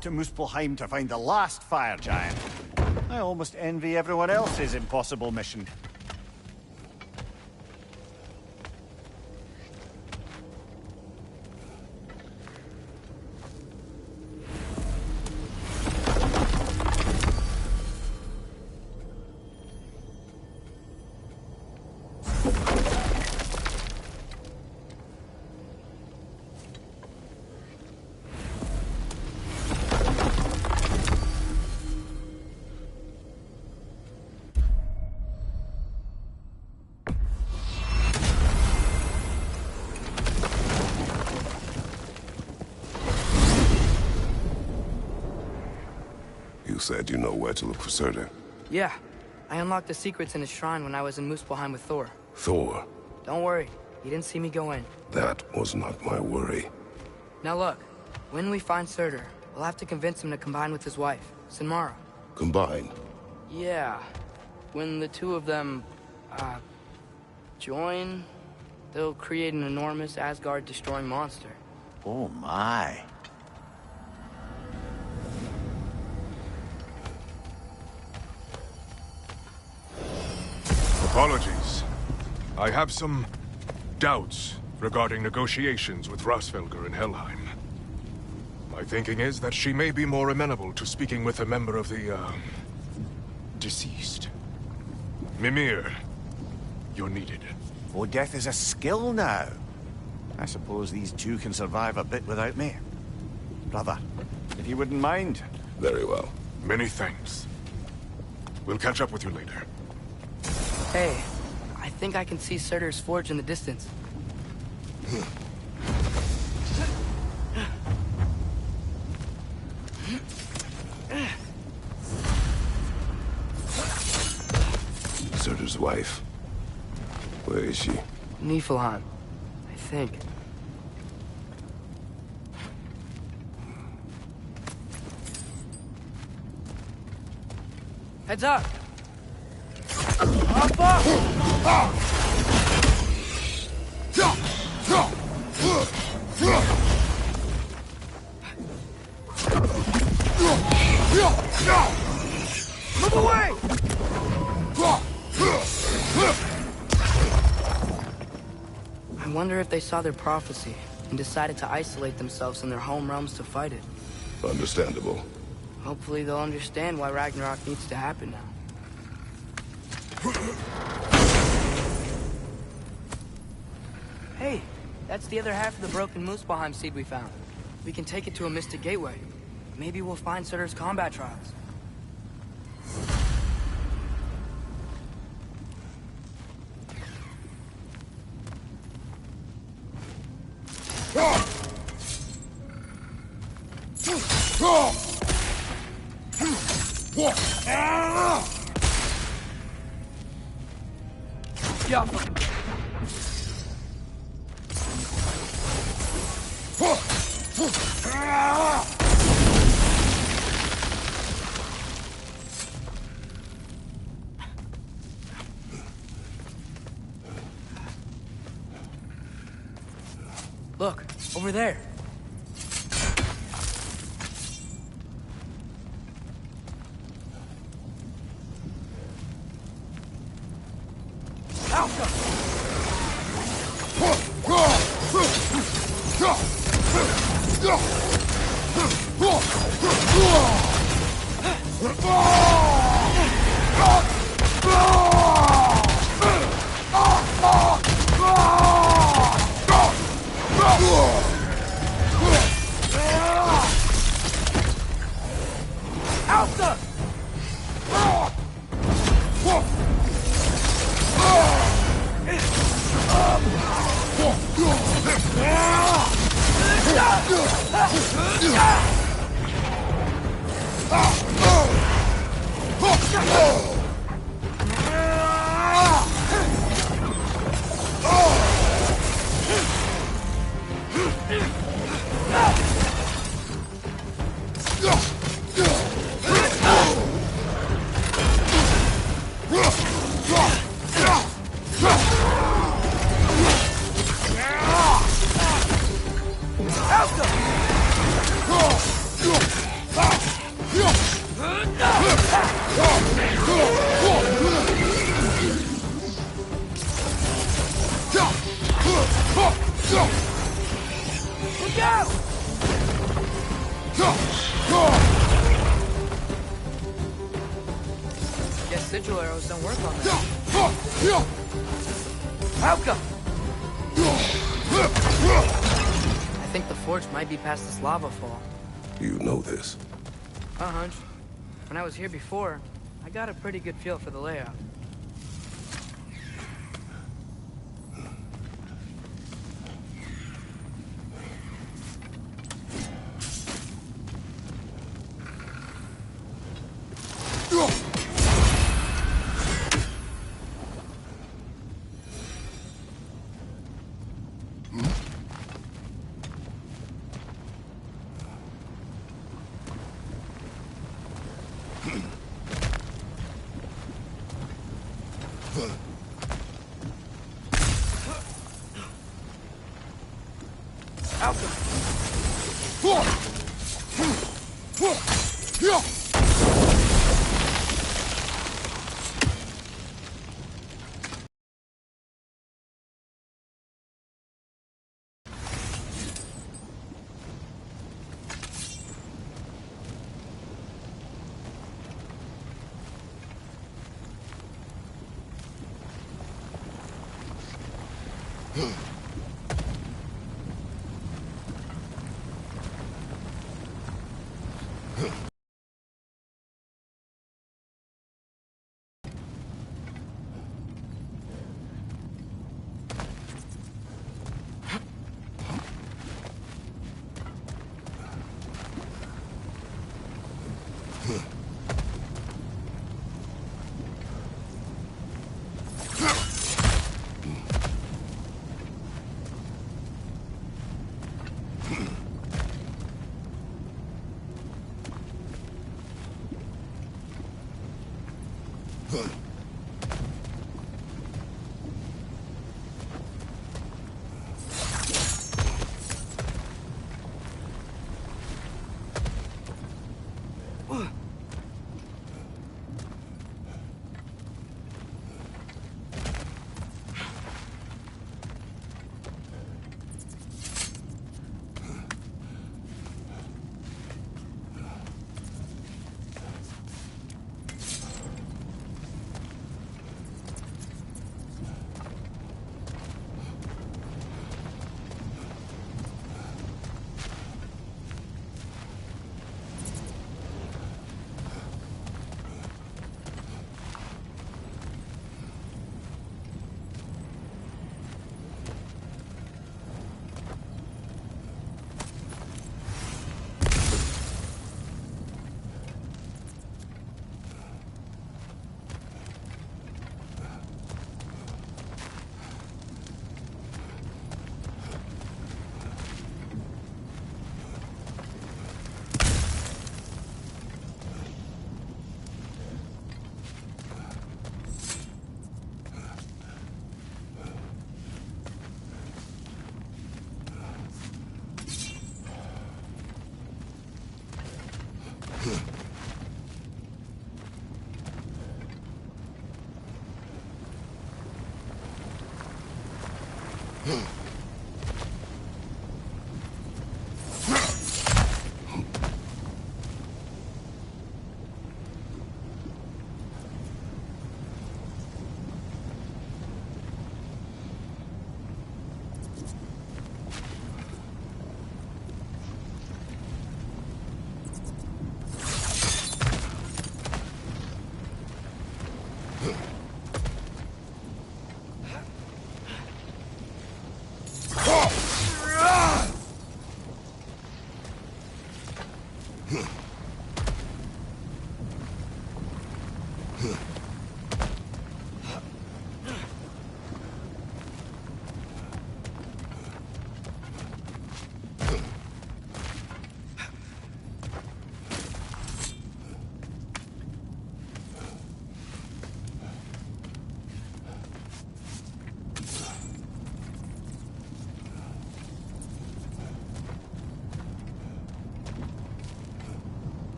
off to Muspelheim to find the last fire giant. I almost envy everyone else's impossible mission. You said you know where to look for Surtur. Yeah. I unlocked the secrets in his shrine when I was in Muspelheim with Thor. Thor? Don't worry. He didn't see me go in. That was not my worry. Now look. When we find Surtur, we'll have to convince him to combine with his wife, Sinmara. Combine? Yeah. When the two of them, join, they'll create an enormous Asgard-destroying monster. Oh my. Apologies. I have some doubts regarding negotiations with Rasvelger in Helheim. My thinking is that she may be more amenable to speaking with a member of the, deceased. Mimir, you're needed. Oh, death is a skill now. I suppose these two can survive a bit without me. Brother, if you wouldn't mind. Very well. Many thanks. We'll catch up with you later. Hey, I think I can see Surtur's forge in the distance. Surtur's wife. Where is she? Niflheim, I think. Heads up! Up, up! Move away! I wonder if they saw their prophecy and decided to isolate themselves in their home realms to fight it. Understandable. Hopefully they'll understand why Ragnarok needs to happen now. Hey, that's the other half of the broken Muspelheim seed we found. We can take it to a Mystic Gateway. Maybe we'll find Surtur's combat trials. Yeah. Look, over there. How I think the forge might be past this lava fall. You know this. A hunch. When I was here before, I got a pretty good feel for the layout.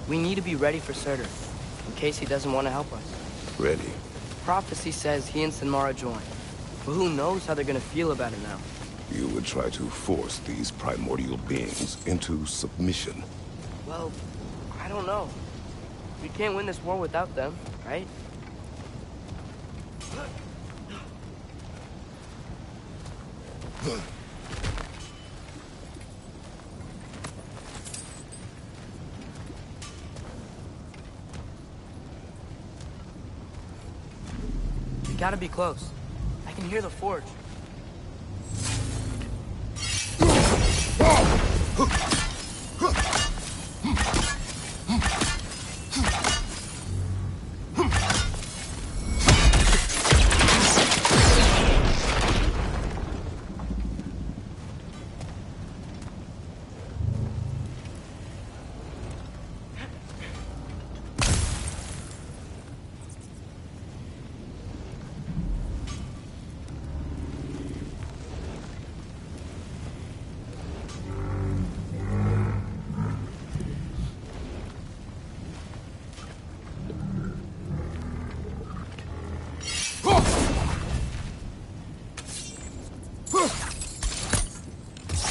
We need to be ready for Surtur, in case he doesn't want to help us. Ready? Prophecy says he and Sinmara join, but who knows how they're gonna feel about it now. You would try to force these primordial beings into submission. Well, I don't know. We can't win this war without them, right? We gotta be close. I can hear the forge.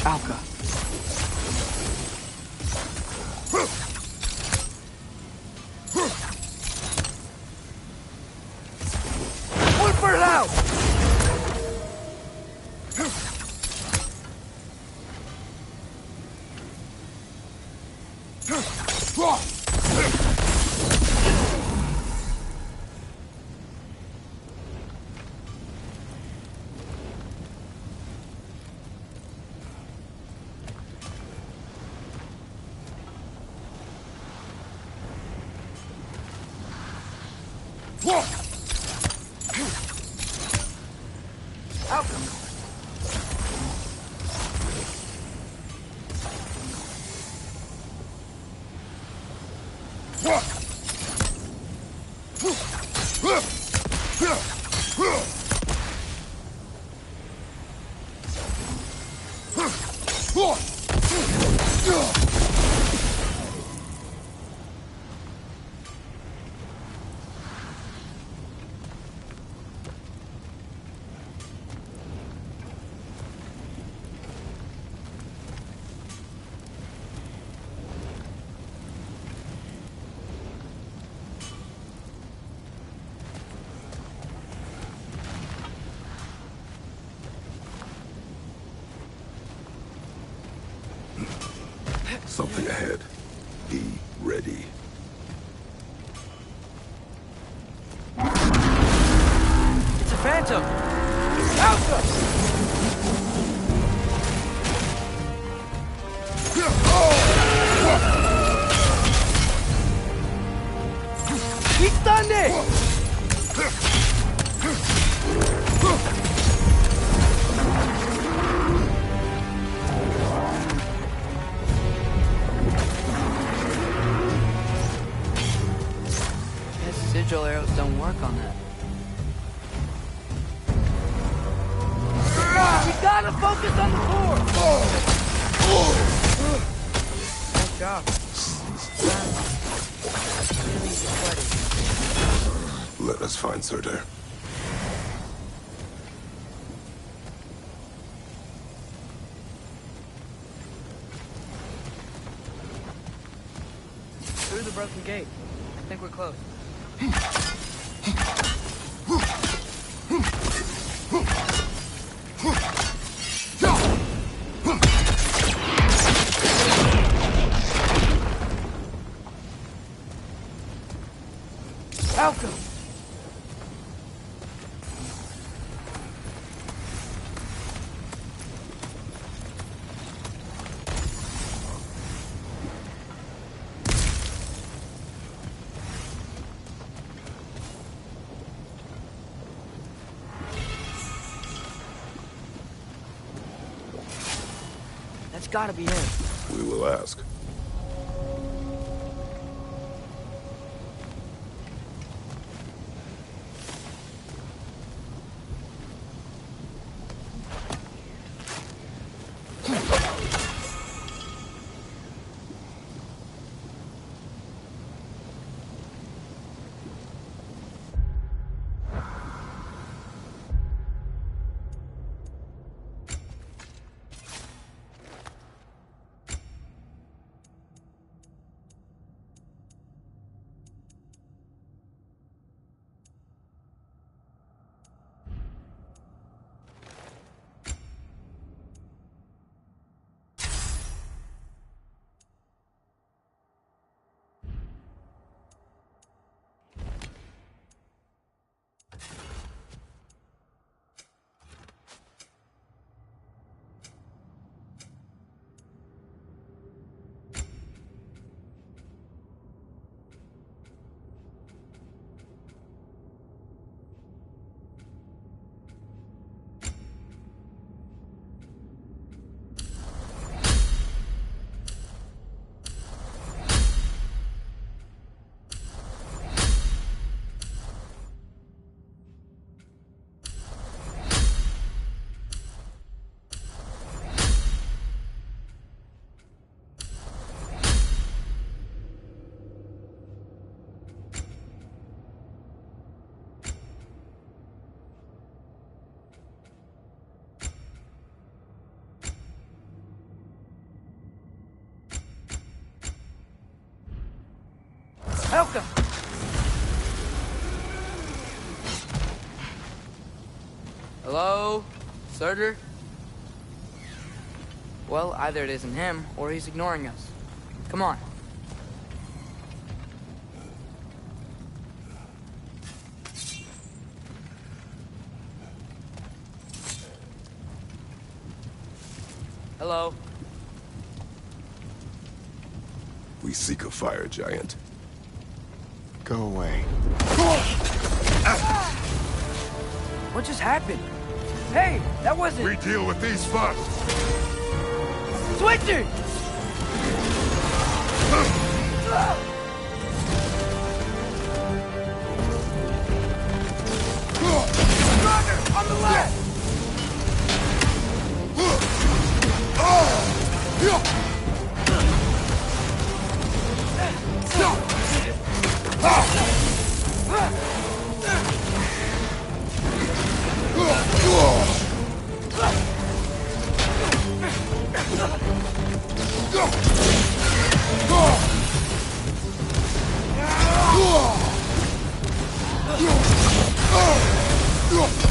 Alka. Whip her out! Something ahead. Be ready. It's a phantom! Alpha! He stunned it! Sigil arrows don't work on that. We gotta focus on the core! Good job. Really sweaty. Let us find Surtur. Through the broken gate. I think we're close. Falco! That's gotta be him. We will ask. Falco! Hello? Surtur? Well, either it isn't him, or he's ignoring us. Come on. Hello? We seek a fire giant. Go away. What just happened? Hey, that wasn't... We deal with these first. Switching! Stronger! On the left!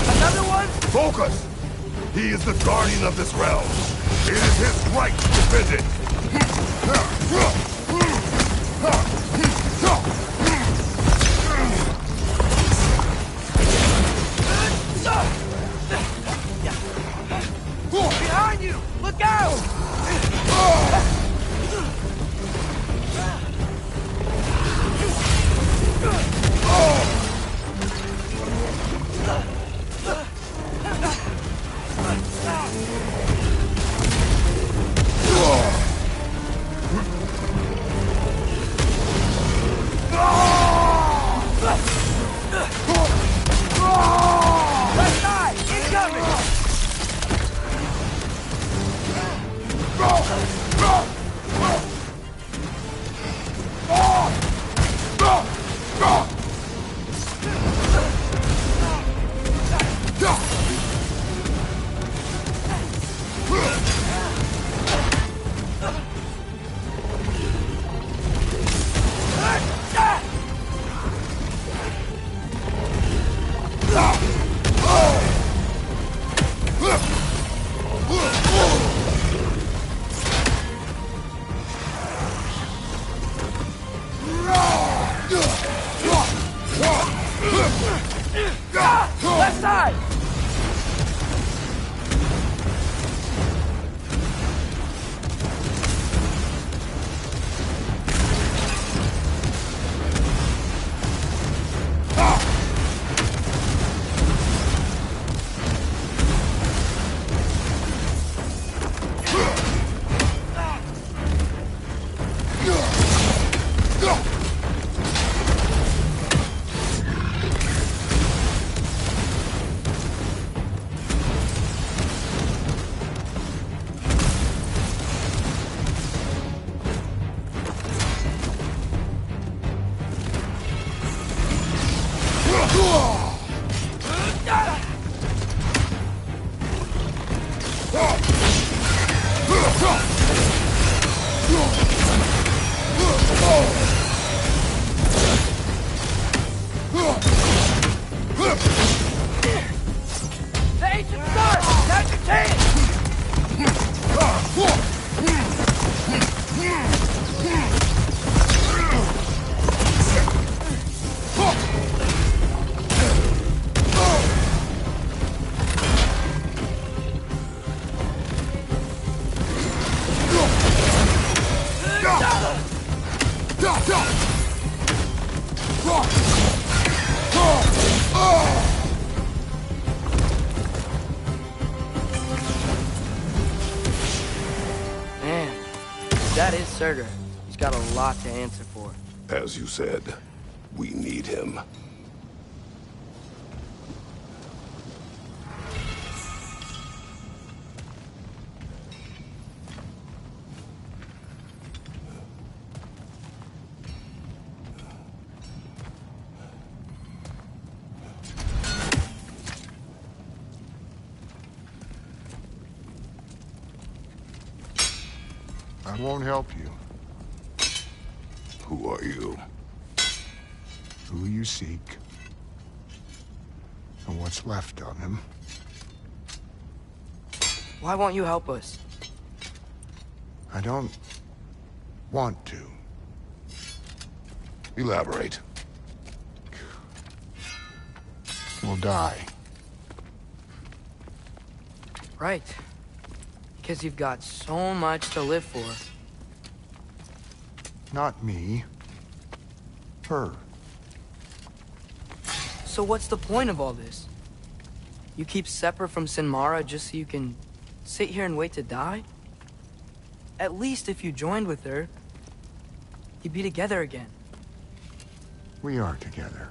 Another one? Focus! He is the guardian of this realm. It is his right to defend it. Behind you! Look out! Left side! Incoming! Left side! The ancient sun! Now's your chance! Man, that is Surtur. He's got a lot to answer for. As you said, we need him. I won't help you. Who are you? Who you seek. And what's left of him. Why won't you help us? I don't want to. Elaborate. We'll die. Right. Because you've got so much to live for. Not me. Her. So what's the point of all this? You keep separate from Sinmara just so you can sit here and wait to die? At least if you joined with her, you'd be together again. We are together.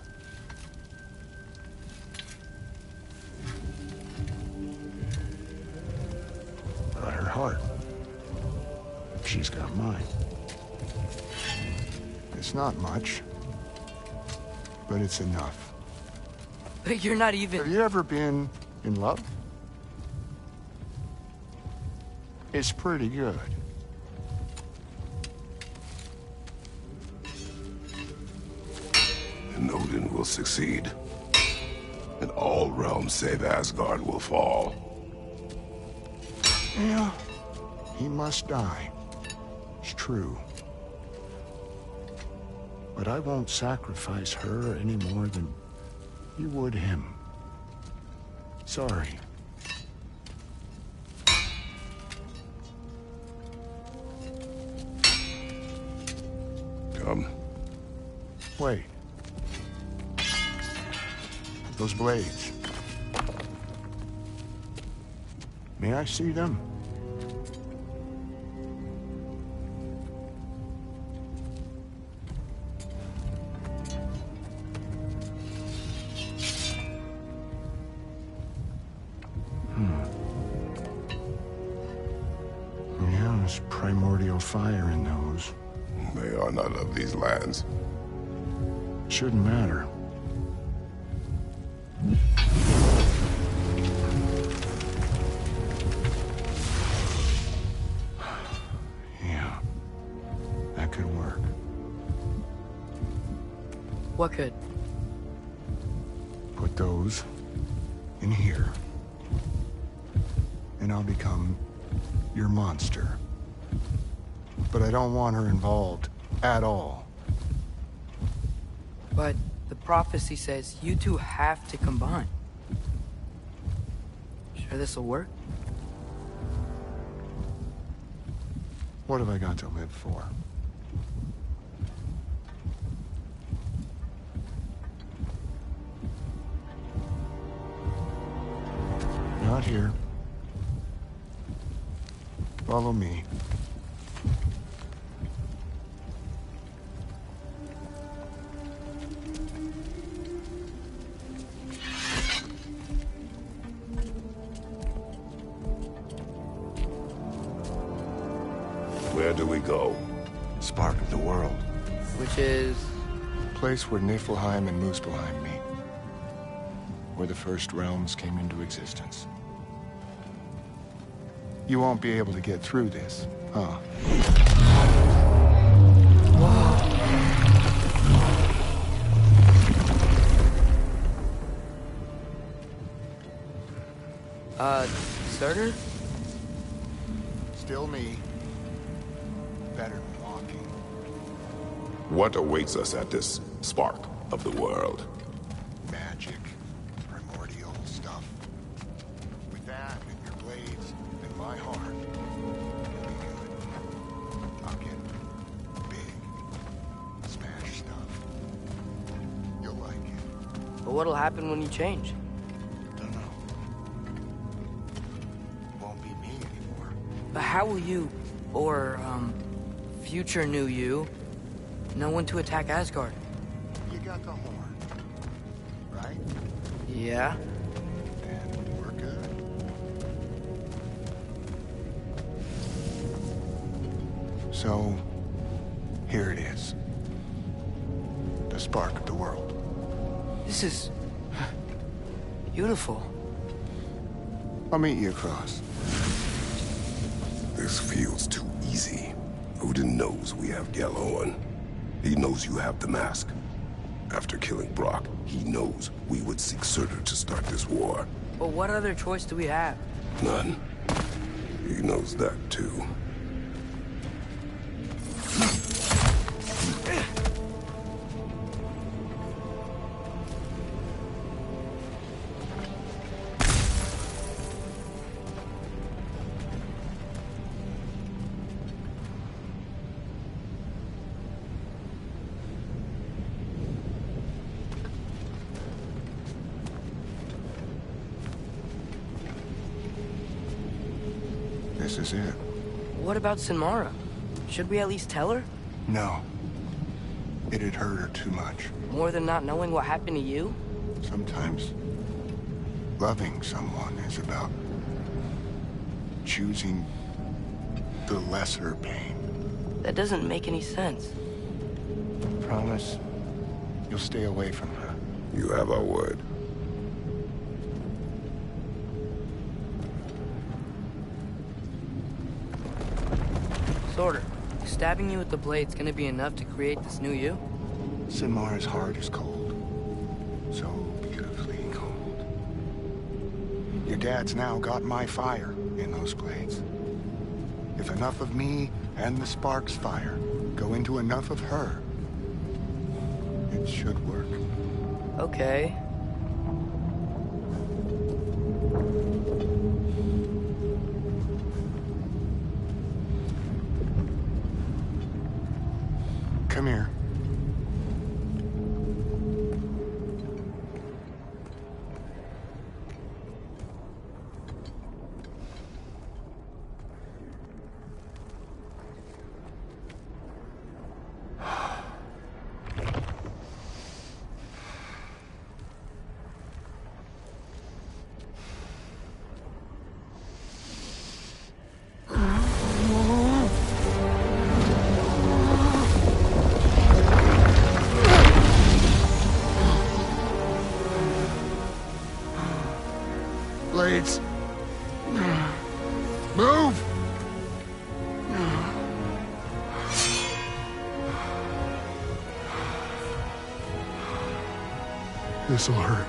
Got her heart. She's got mine. It's not much, but it's enough. But you're not even... Have you ever been in love? It's pretty good. And Odin will succeed. And all realms save Asgard will fall. Yeah, he must die. It's true. But I won't sacrifice her any more than you would him. Sorry. Come. Wait. Those blades. May I see them? Yeah, there's primordial fire in those. They are not of these lands. Shouldn't matter. Yeah, that could work. What could? Put those in here, and I'll become your monster. But I don't want her involved at all. But the prophecy says you two have to combine. Sure this'll work? What have I got to live for? Not here. Follow me. Where do we go? Spark of the world. Which is... Place where Niflheim and Muspelheim meet. Where the first realms came into existence. You won't be able to get through this, huh? Surtur? Still me. Better than walking. What awaits us at this spark of the world? Magic. Primordial stuff. With that and your blades and my heart, you'll be good. I'll get big. Smash stuff. You'll like it. But what'll happen when you change? Don't know. Won't be me anymore. But how will you, or, future new you, know when to attack Asgard? You got the horn, right? Yeah? Then we're good. So, here it is. The spark of the world. This is... beautiful. I'll meet you across. This feels too easy. Odin knows we have Gjallarhorn. He knows you have the mask. After killing Brock, he knows we would seek Surtur to start this war. But what other choice do we have? None. He knows that too. this is it. What about Sinmara? Should we at least tell her? No. It'd hurt her too much. More than not knowing what happened to you? Sometimes loving someone is about choosing the lesser pain. That doesn't make any sense. Promise you'll stay away from her. You have our word. Sorter, stabbing you with the blade's gonna be enough to create this new you? Sinmara's heart is cold. So beautifully cold. Your dad's now got my fire in those blades. If enough of me and the spark's fire go into enough of her, it should work. Okay. Come here. Blades. Move! This'll hurt.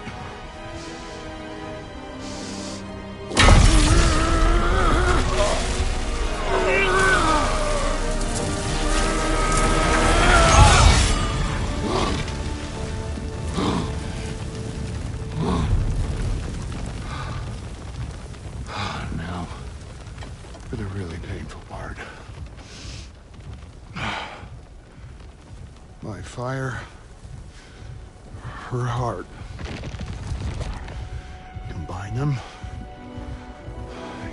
Now, for the really painful part. My fire, her heart. Combine them,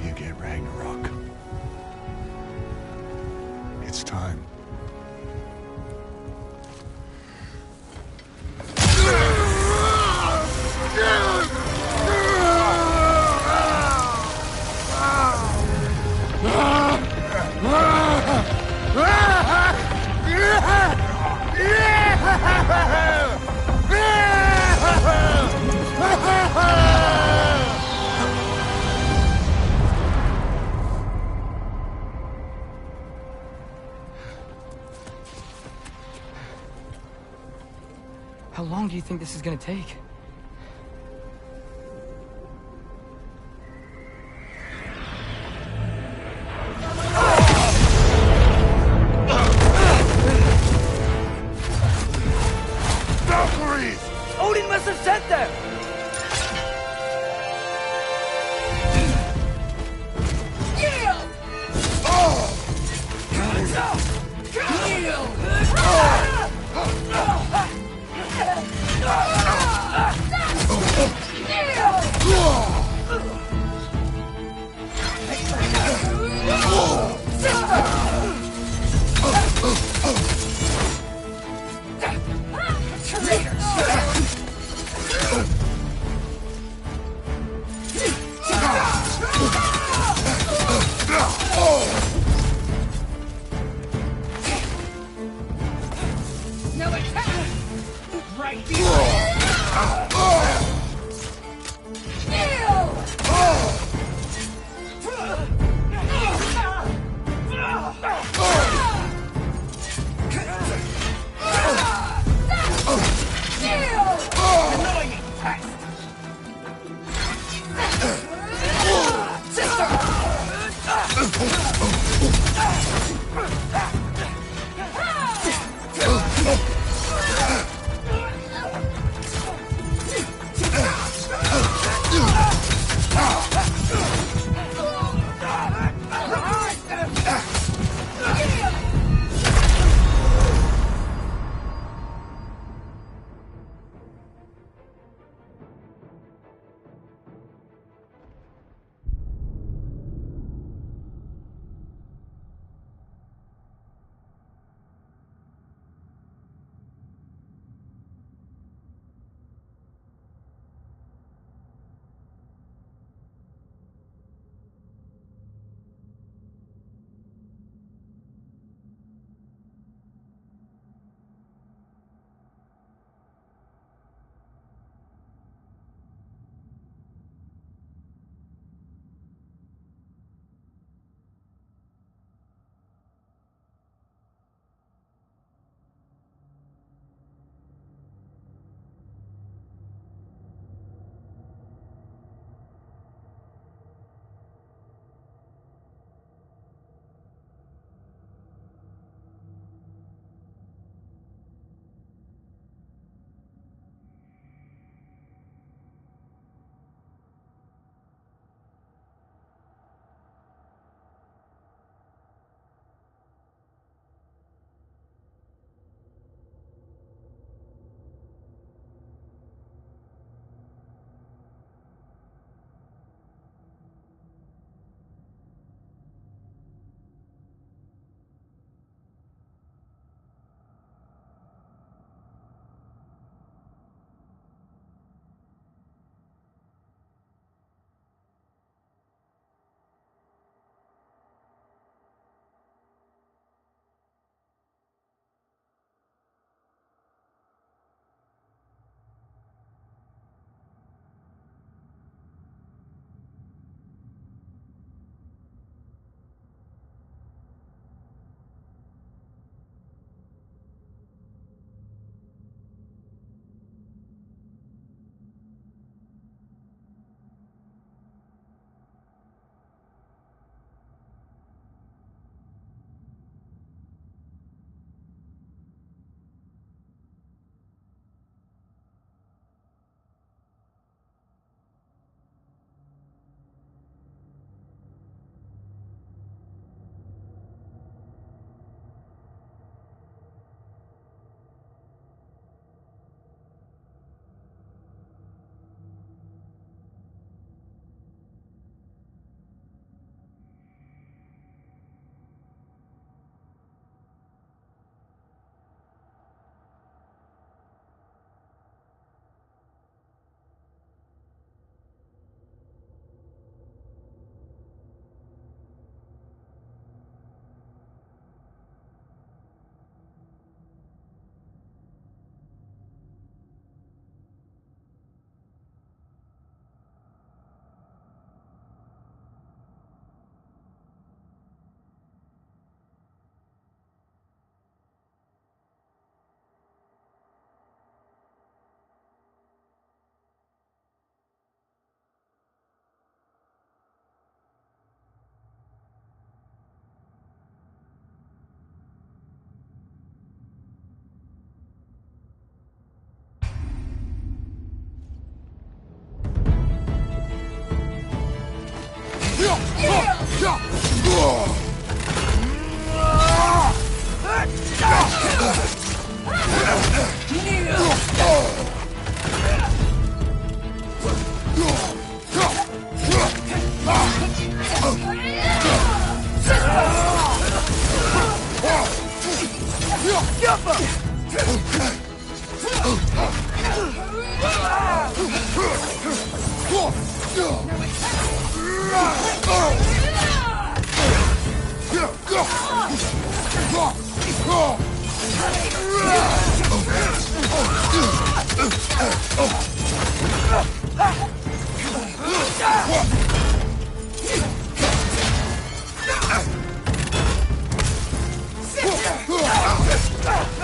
you get Ragnarok. It's time. How long do you think this is gonna take? Valkyries! Odin must have sent them! No attack! Right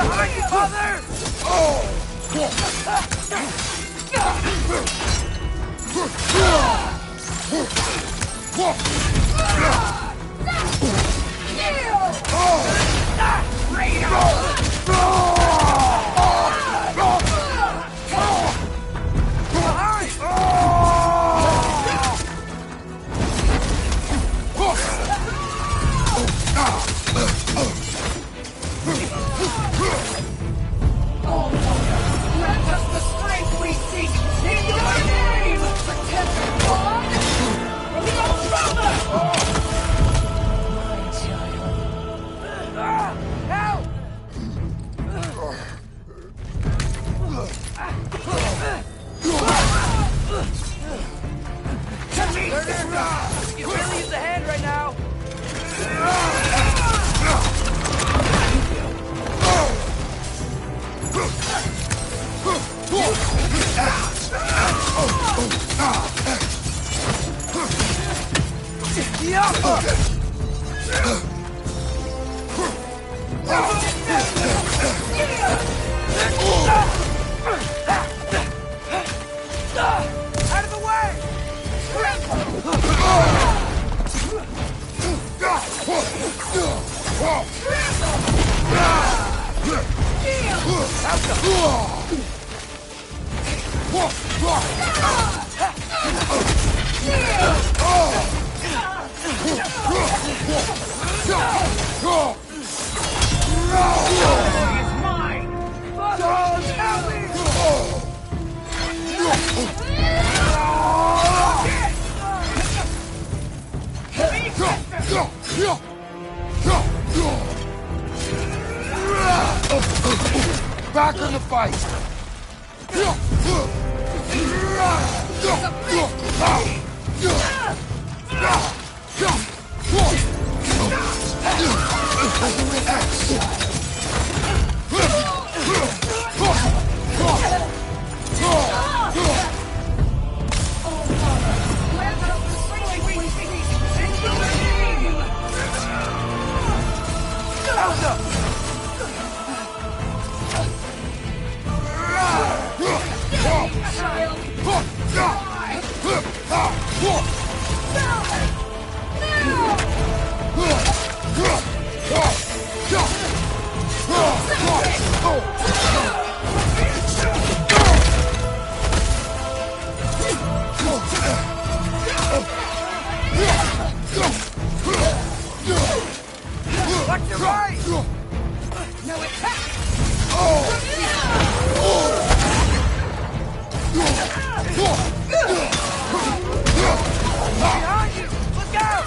Behind you, Father! Grant us the strength we seek in your name! Protect God and your brother! Help! Turner, you really use the hand right now. Out of the way! Back in the fight! Watch your right! No attack! Behind you! Look out!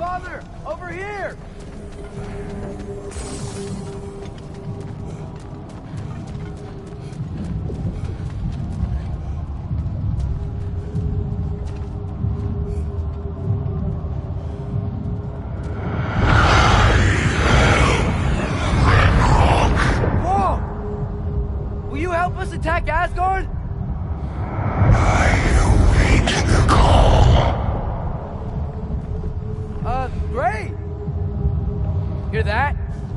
Father! Over here! Whoa! Will you help us attack Asgard? Great! Hear that?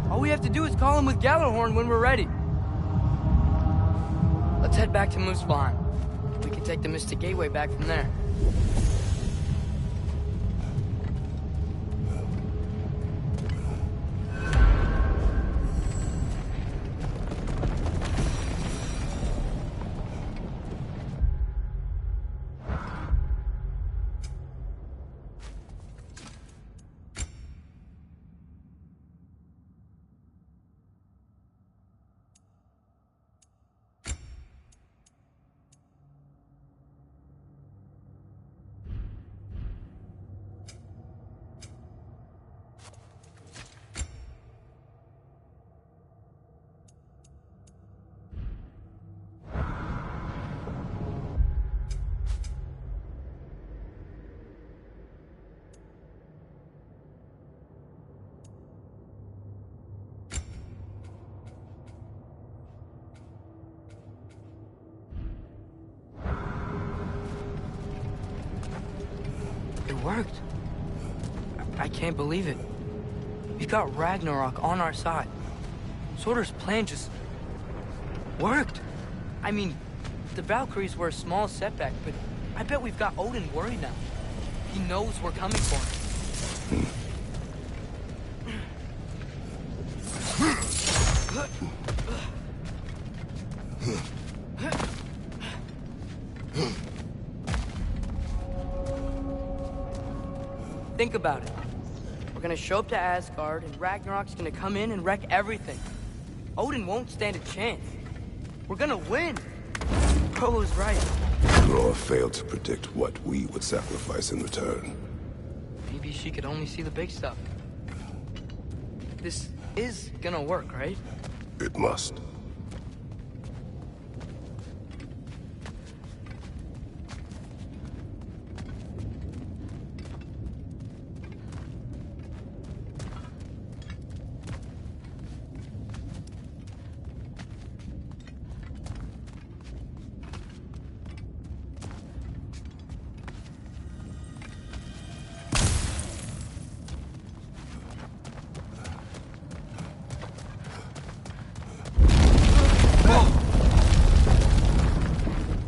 All we have to do is call him with Gjallarhorn when we're ready. Let's head back to Muspelheim. We can take the Mystic Gateway back from there. Worked. I can't believe it. We've got Ragnarok on our side. Surtur's plan just worked. I mean, the Valkyries were a small setback, but I bet we've got Odin worried now. He knows we're coming for him. Think about it. We're gonna show up to Asgard, and Ragnarok's gonna come in and wreck everything. Odin won't stand a chance. We're gonna win. Bro was right. Nora failed to predict what we would sacrifice in return. Maybe she could only see the big stuff. This is gonna work, right? It must.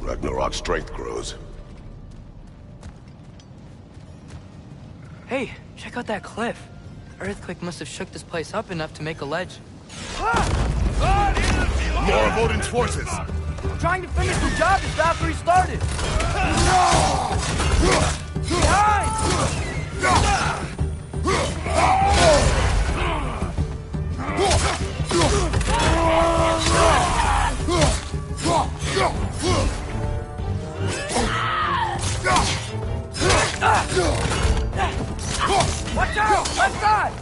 Ragnarock's strength grows. Hey, check out that cliff. The earthquake must have shook this place up enough to make a ledge. More of Odin's forces! I'm trying to finish the job this Valkyrie started! Watch out! Left side!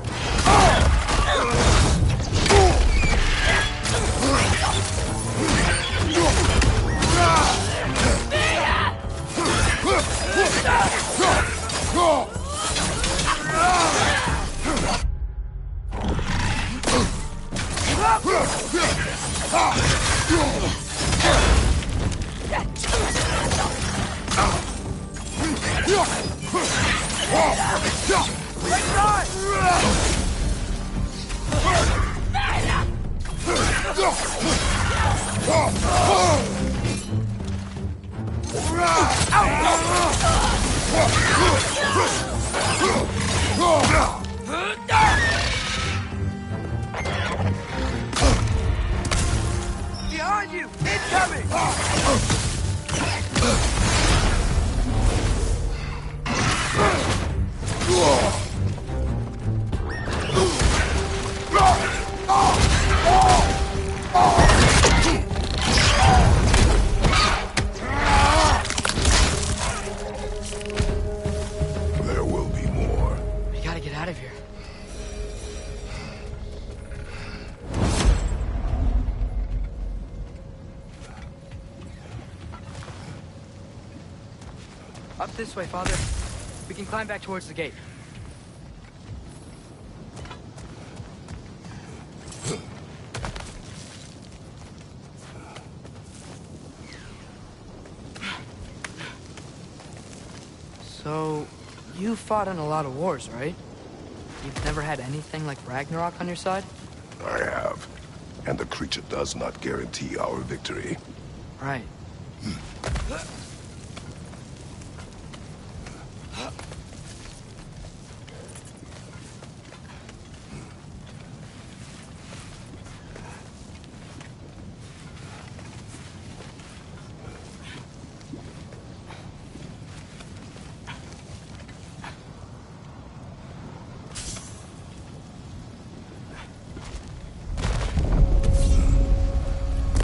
Right side! get out of here. Up this way, Father. We can climb back towards the gate. So, you fought in a lot of wars, right? You've never had anything like Ragnarok on your side? I have. And the creature does not guarantee our victory. Right.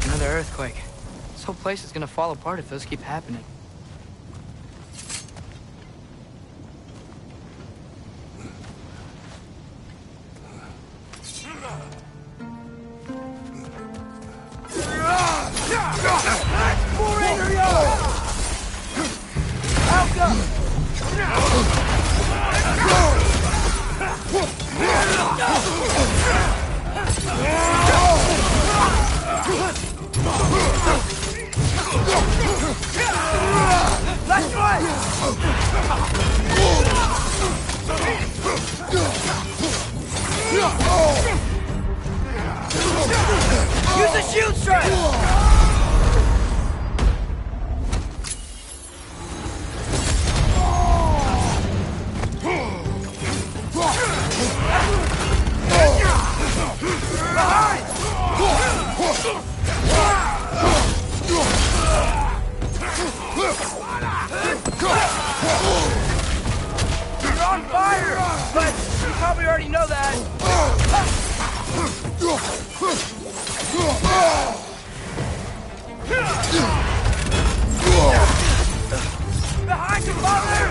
Another earthquake. This whole place is gonna fall apart if those keep happening. Use the shield strike! You're on fire! But you probably already know that. Behind you, Father!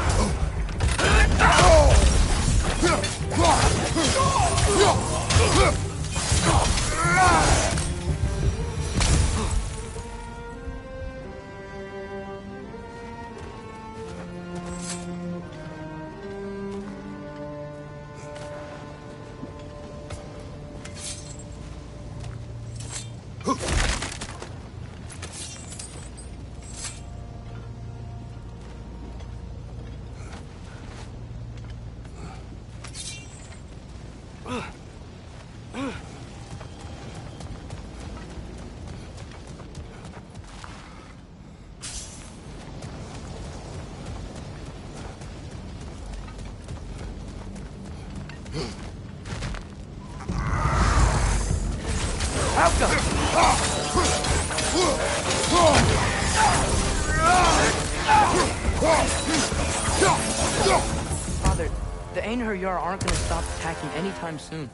Father, the Einherjar aren't gonna stop attacking anytime soon.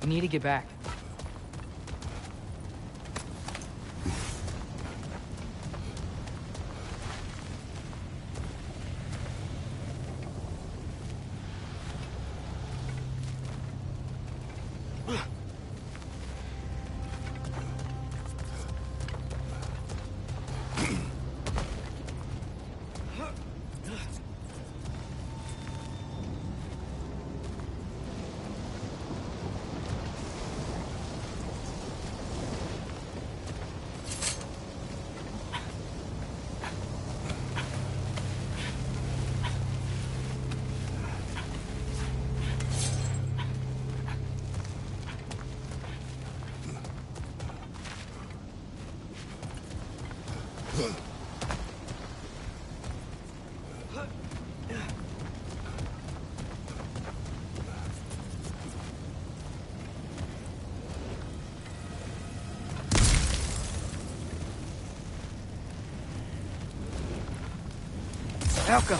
We need to get back. Welcome.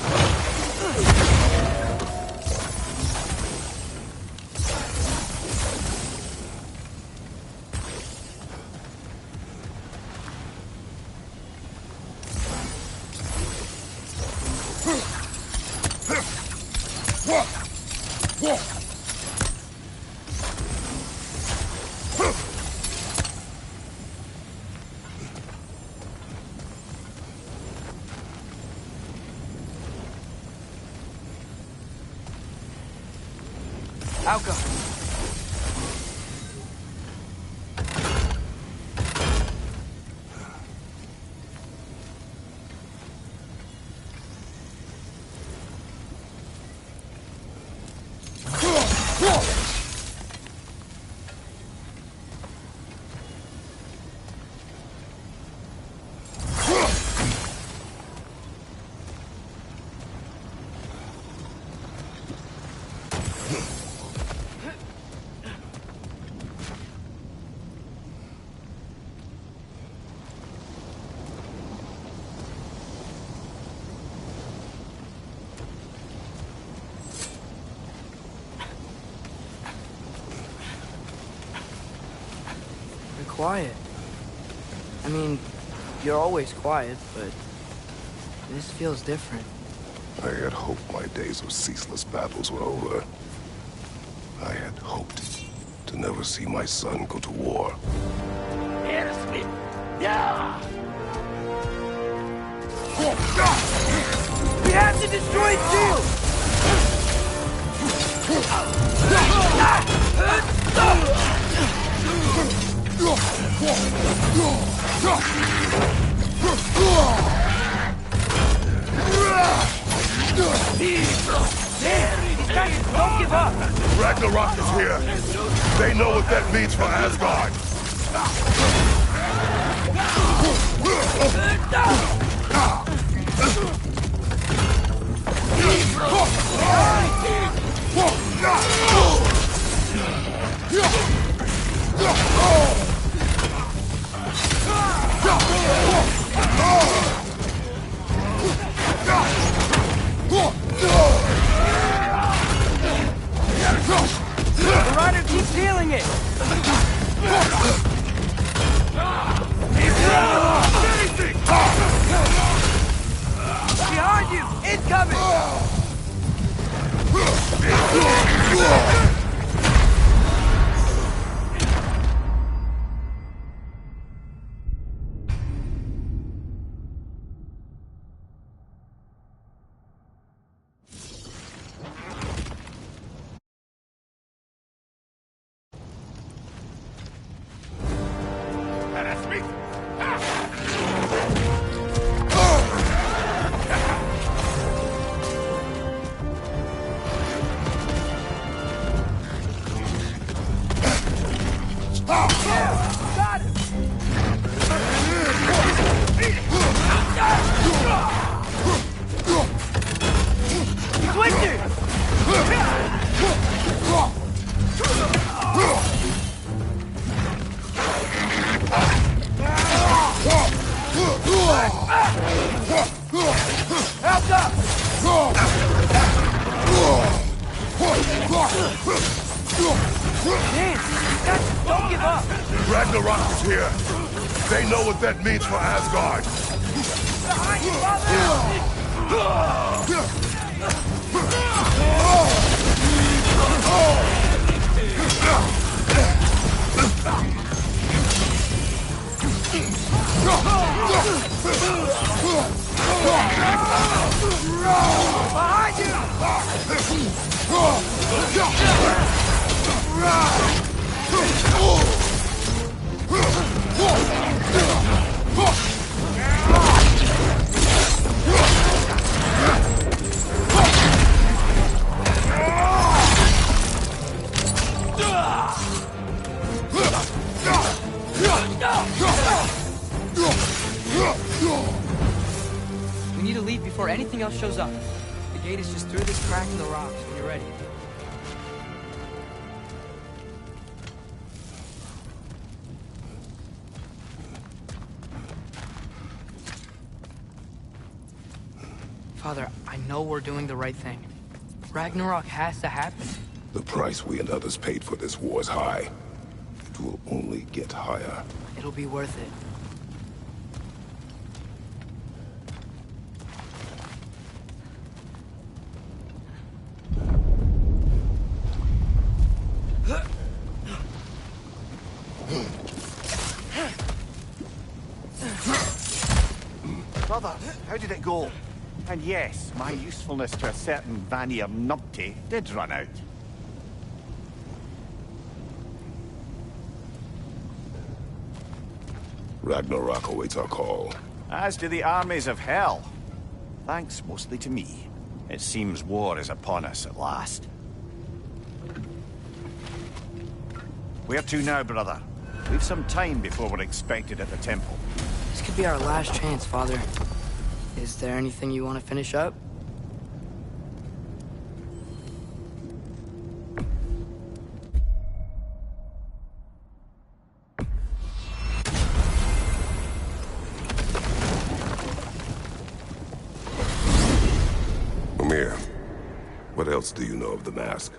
Out go. Quiet. I mean, you're always quiet, but this feels different. I had hoped my days of ceaseless battles were over. I had hoped to never see my son go to war. Aerosmith! Yeah! We have to destroy it too! Don't give up! Ragnarok is here! They know what that means for Asgard! The rider keeps healing it! Behind you! Incoming! Don't give up! Ragnarok is here! They know what that means for Asgard! Behind you! We need to leave before anything else shows up. The gate is just through this crack in the rocks when you're ready. Father, I know we're doing the right thing. Ragnarok has to happen. The price we and others paid for this war is high. It will only get higher. It'll be worth it. Brother, how did it go? And yes, my usefulness to a certain Vanir numpty did run out. Ragnarok awaits our call. As do the armies of hell. Thanks mostly to me. It seems war is upon us at last. Where to now, brother? We've some time before we're expected at the temple. This could be our last chance, Father. Is there anything you want to finish up? Mimir, what else do you know of the mask?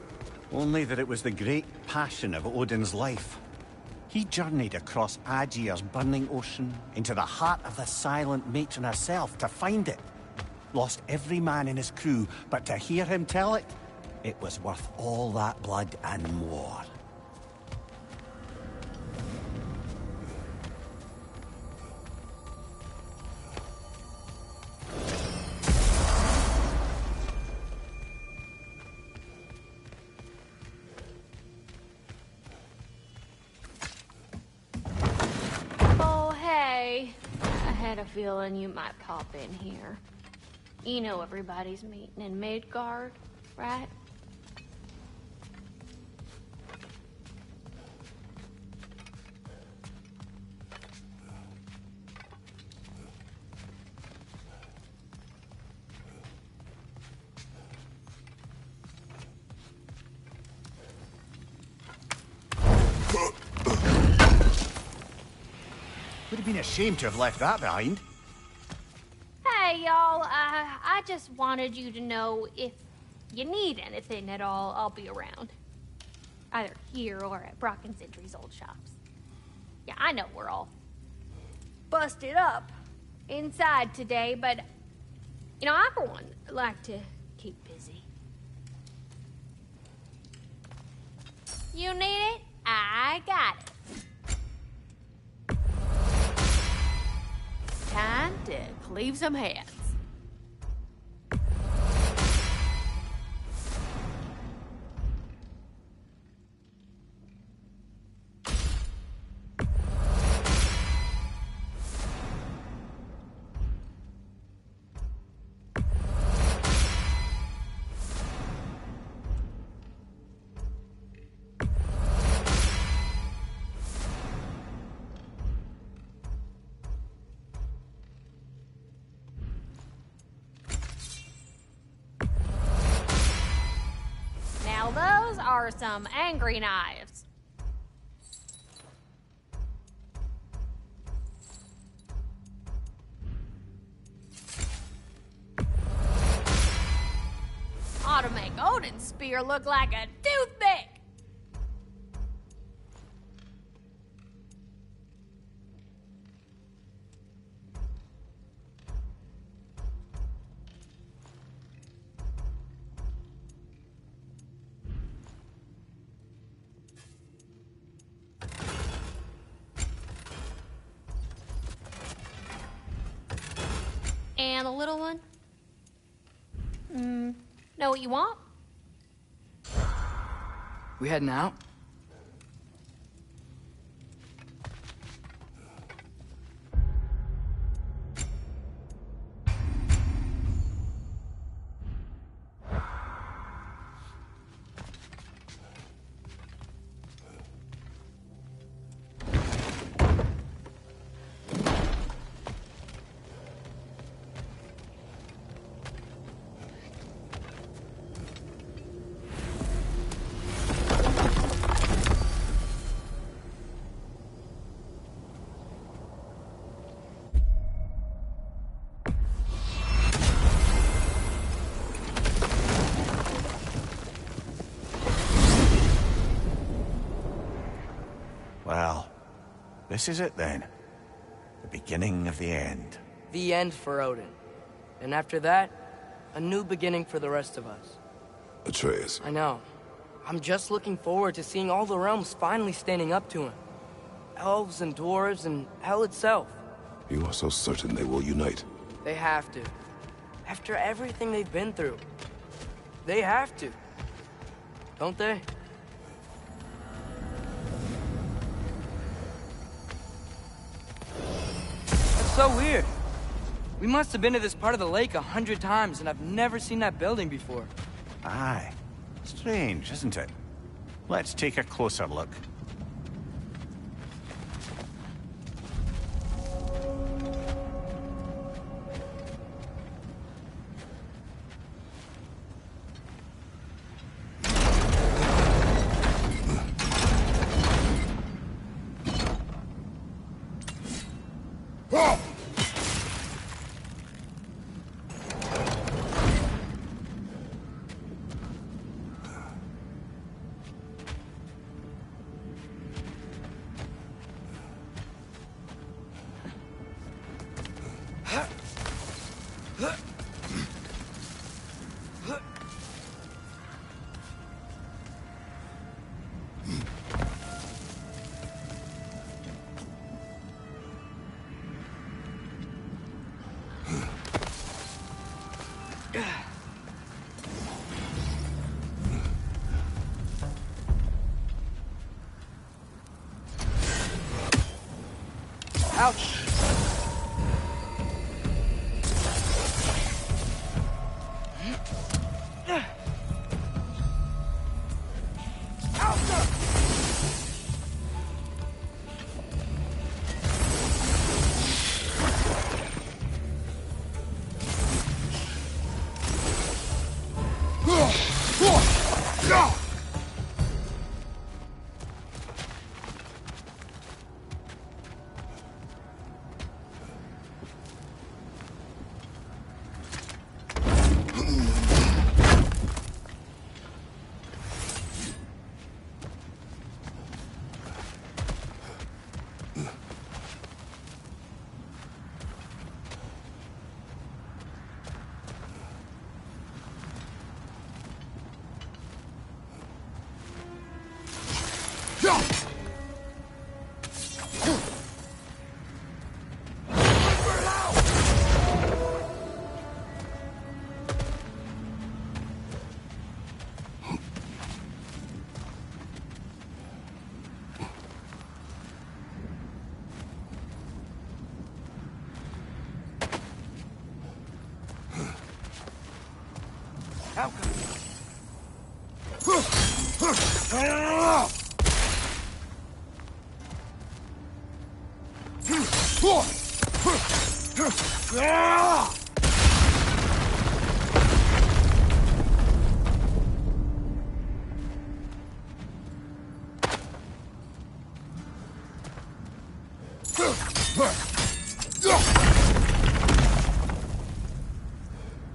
Only that it was the great passion of Odin's life. He journeyed across Aegir's burning ocean into the heart of the silent matron herself to find it. Lost every man in his crew, but to hear him tell it, it was worth all that blood and more. I had a feeling you might pop in here. You know everybody's meeting in Midgard, right? Would have been ashamed to have left that behind. Hey, y'all. I just wanted you to know if you need anything at all, I'll be around. Either here or at Brock and Sindri's old shops. Yeah, I know we're all busted up inside today, but, you know, I, for one, like to keep busy. You need it? I got it. Time to cleave some heads. Those are some angry knives. Ought to make Odin's spear look like a toothpick. And a little one? Know what you want? We heading out? Well, this is it then. The beginning of the end. The end for Odin. And after that, a new beginning for the rest of us. Atreus. I know. I'm just looking forward to seeing all the realms finally standing up to him. Elves and dwarves and hell itself. You are so certain they will unite? They have to. After everything they've been through. They have to. Don't they? so weird. We must have been to this part of the lake 100 times, and I've never seen that building before. Aye. Strange, isn't it? Let's take a closer look. Ouch!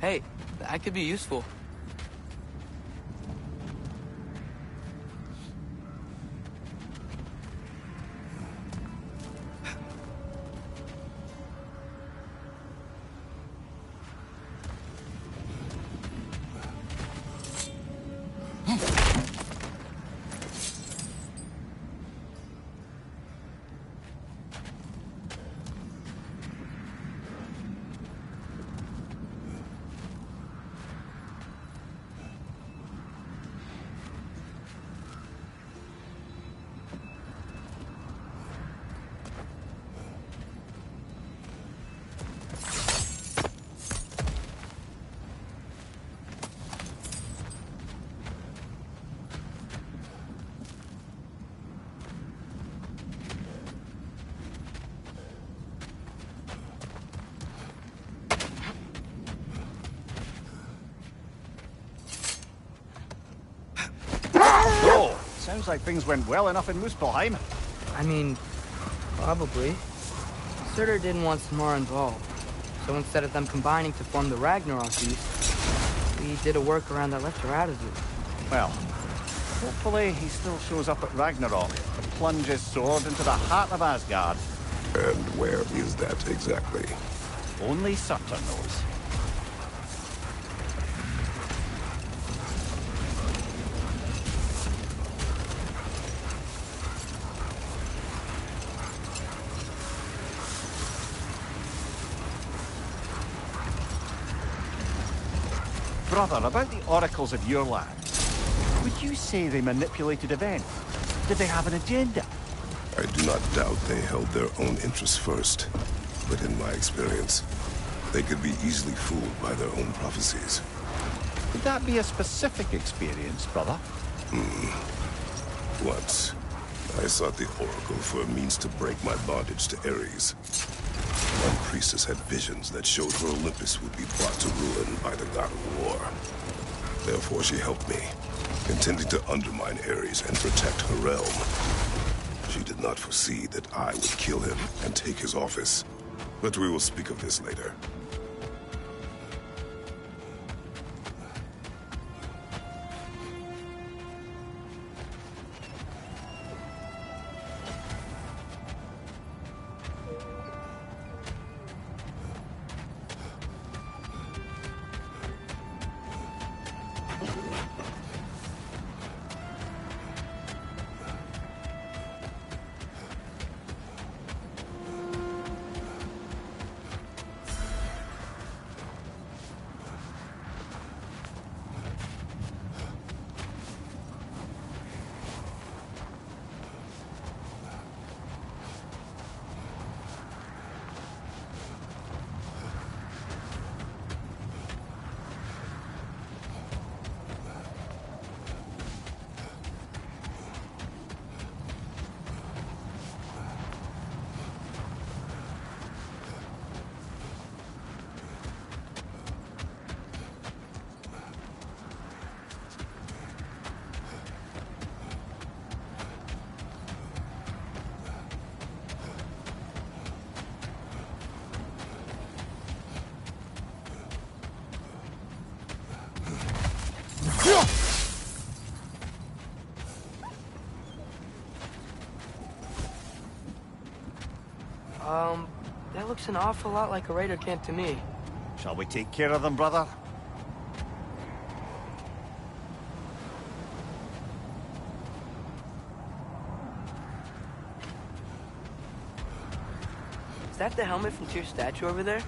Hey, that could be useful. Sounds like things went well enough in Muspelheim. I mean, probably. Surtur didn't want Samara involved. So instead of them combining to form the Ragnarok beast, we did a workaround that left her out of it. Well, hopefully he still shows up at Ragnarok to plunge his sword into the heart of Asgard. And where is that exactly? Only Surtur knows. Brother, about the oracles of your land, would you say they manipulated events? Did they have an agenda? I do not doubt they held their own interests first. but in my experience, they could be easily fooled by their own prophecies. Would that be a specific experience, brother? Once, I sought the Oracle for a means to break my bondage to Ares. One priestess had visions that showed her Olympus would be brought to ruin by the god of war. Therefore, she helped me, intending to undermine Ares and protect her realm. She did not foresee that I would kill him and take his office. But we will speak of this later. That looks an awful lot like a raider camp to me. Shall we take care of them, brother? Is that the helmet from Tyr's statue over there?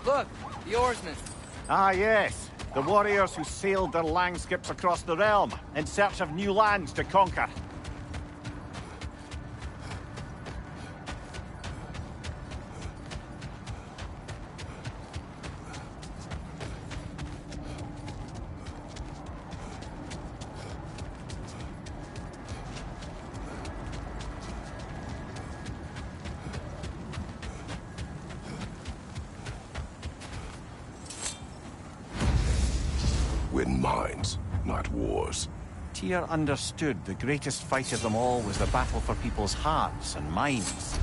Look, the oarsmen. Ah, yes. The warriors who sailed their langskips across the realm in search of new lands to conquer. Win minds, not wars. Tyr understood the greatest fight of them all was the battle for people's hearts and minds.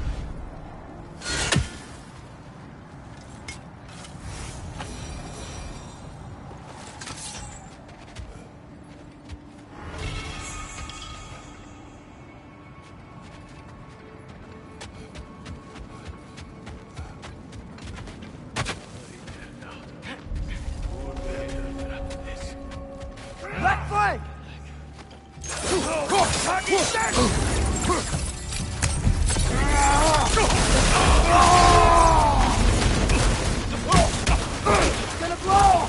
Black flag! Gonna blow!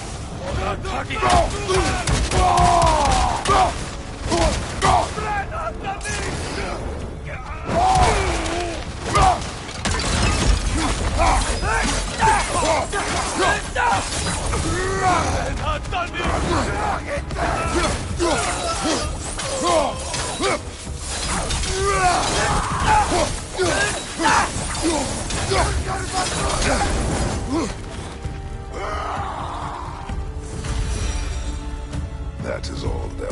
That is all of them.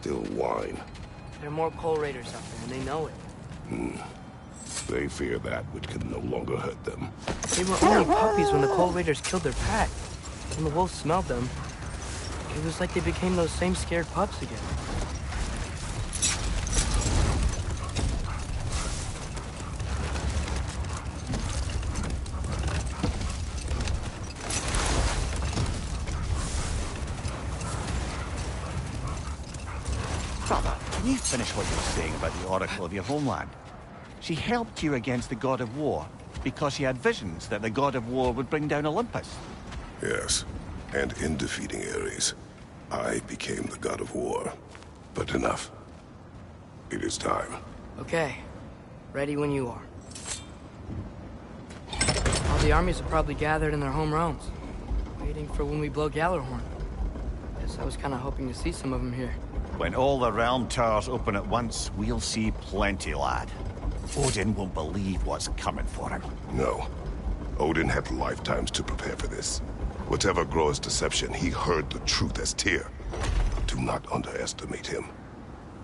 still whine. There are more Coal Raiders out there, and they know it. They fear that which can no longer hurt them. They were only puppies when the Coal Raiders killed their pack. When the wolves smelled them, it was like they became those same scared pups again. Brother, can you finish what you were saying about the Oracle of your homeland? She helped you against the God of War because she had visions that the God of War would bring down Olympus. Yes, and in defeating Ares, I became the God of War. But enough. It is time. Okay. Ready when you are. All the armies are probably gathered in their home realms, waiting for when we blow Gallarhorn. Guess I was kind of hoping to see some of them here. When all the realm towers open at once, we'll see plenty, lad. Odin won't believe what's coming for him. No. Odin had lifetimes to prepare for this. Whatever Groa's deception, he heard the truth as Tyr. Do not underestimate him.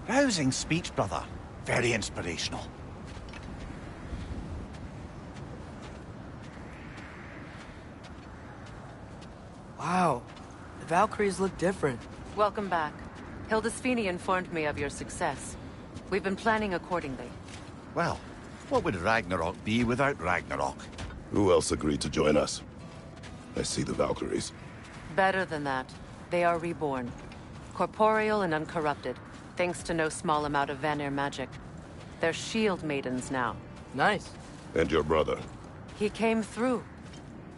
Rousing speech, brother. Very inspirational. Wow. The Valkyries look different. Welcome back. Hildisfini informed me of your success. We've been planning accordingly. Well, what would Ragnarok be without Ragnarok? Who else agreed to join us? I see the Valkyries. Better than that. They are reborn. Corporeal and uncorrupted, thanks to no small amount of Vanir magic. They're shield maidens now. Nice. And your brother? He came through.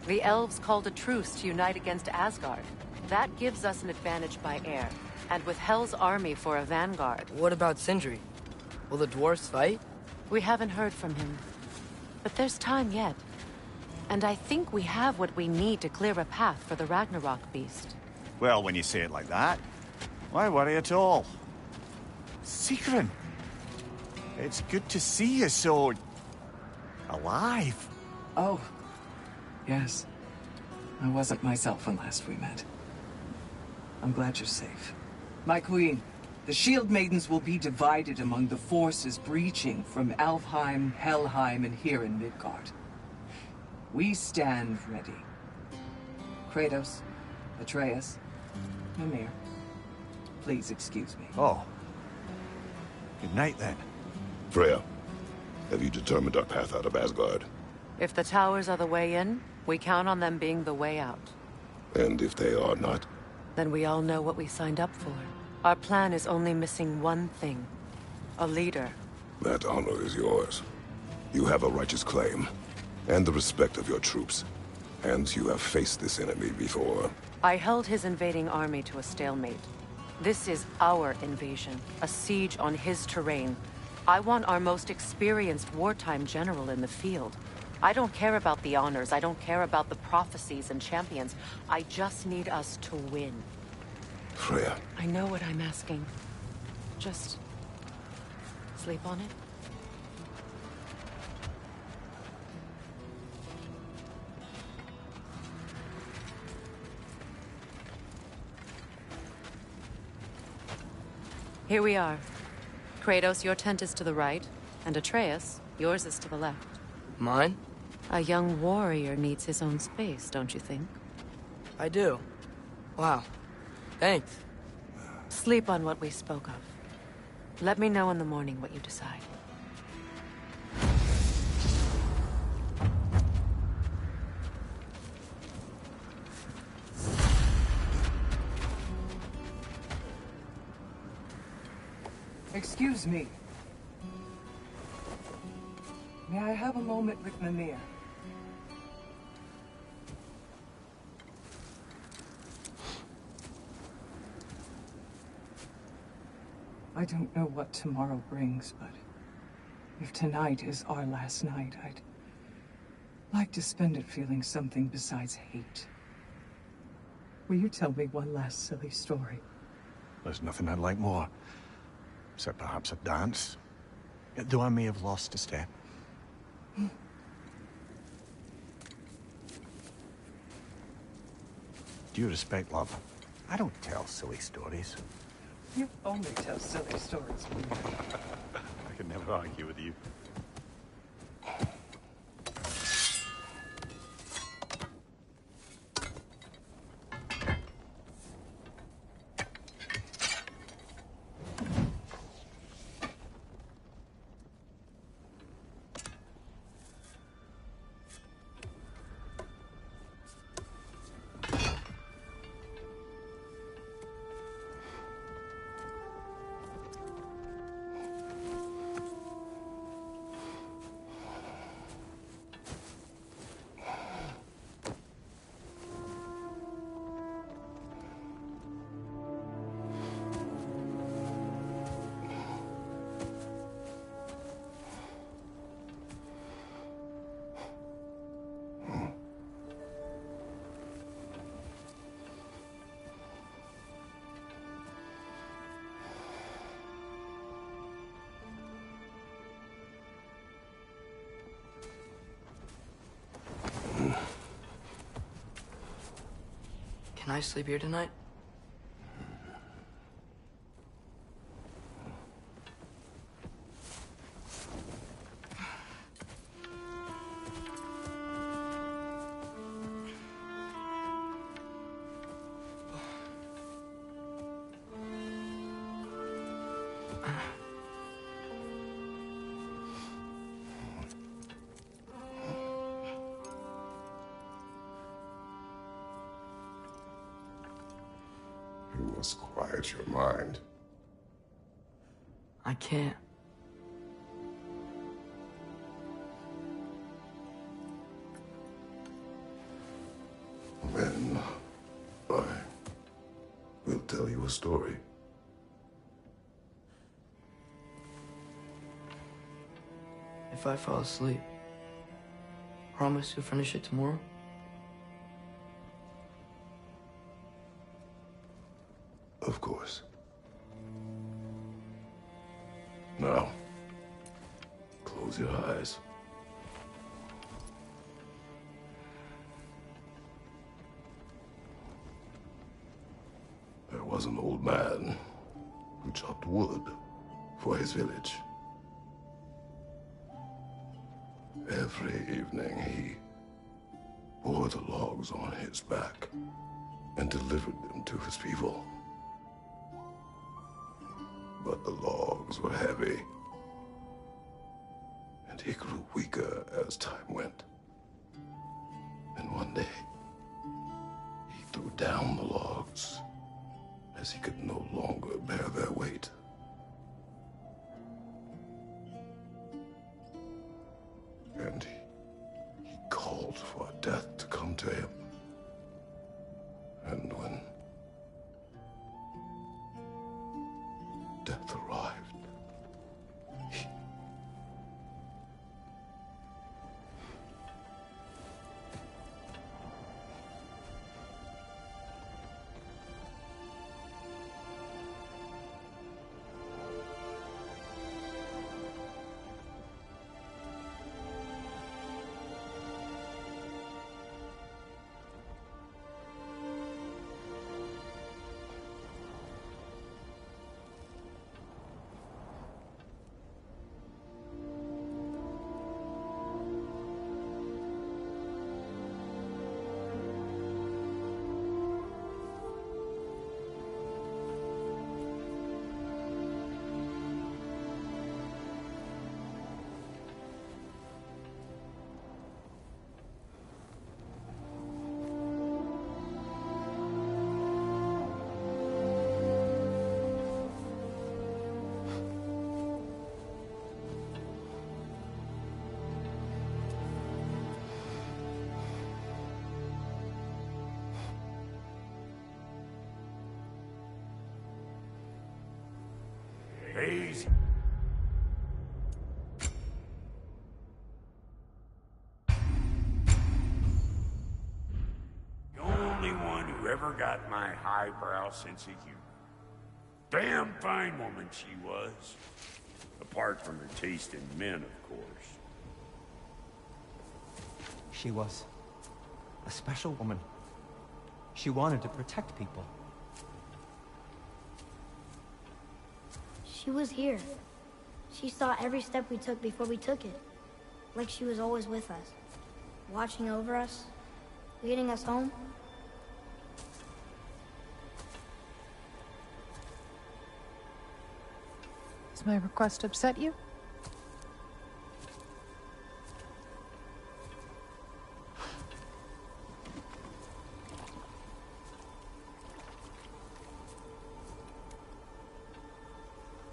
The elves called a truce to unite against Asgard. That gives us an advantage by air. And with Hell's army for a vanguard. What about Sindri? Will the dwarves fight? We haven't heard from him. But there's time yet. And I think we have what we need to clear a path for the Ragnarok beast. Well, when you say it like that, why worry at all? Sigrun! It's good to see you so... alive. Oh. Yes. I wasn't myself when last we met. I'm glad you're safe. My queen, the Shield Maidens will be divided among the forces breaching from Alfheim, Helheim, and here in Midgard. We stand ready. Kratos, Atreus, Mimir, please excuse me. Oh. Good night, then. Freya, have you determined our path out of Asgard? If the towers are the way in, we count on them being the way out. And if they are not? Then we all know what we signed up for. Our plan is only missing one thing. A leader. That honor is yours. You have a righteous claim, and the respect of your troops. And you have faced this enemy before. I held his invading army to a stalemate. This is our invasion, a siege on his terrain. I want our most experienced wartime general in the field. I don't care about the honors, I don't care about the prophecies and champions. I just need us to win. Freya. I know what I'm asking. Just... sleep on it? Here we are. Kratos, your tent is to the right, and Atreus, yours is to the left. Mine? A young warrior needs his own space, don't you think? I do. Wow. Thanks. Sleep on what we spoke of. Let me know in the morning what you decide. Excuse me. May I have a moment with Mimir? I don't know what tomorrow brings, but if tonight is our last night, I'd like to spend it feeling something besides hate. Will you tell me one last silly story? There's nothing I'd like more. Except perhaps a dance. Though I may have lost a step. Due respect, love. I don't tell silly stories. You only tell silly stories. I can never argue with you. Can I sleep here tonight? You must quiet your mind. I can't. Then I will tell you a story. If I fall asleep, promise you'll finish it tomorrow? Of course. Now, close your eyes. There was an old man who chopped wood for his village. Every evening he bore the logs on his back and delivered them to his people. But the logs were heavy, and he grew weaker as time went. And one day, he threw down the logs as he could no longer bear their weight. And he called for death to come to him. And when death arrived, Easy. The only one who ever got my highbrow sense of humor. Damn fine woman she was. Apart from her taste in men, of course. She was a special woman. She wanted to protect people. She was here. She saw every step we took before we took it. Like she was always with us. Watching over us. Leading us home. Does my request upset you?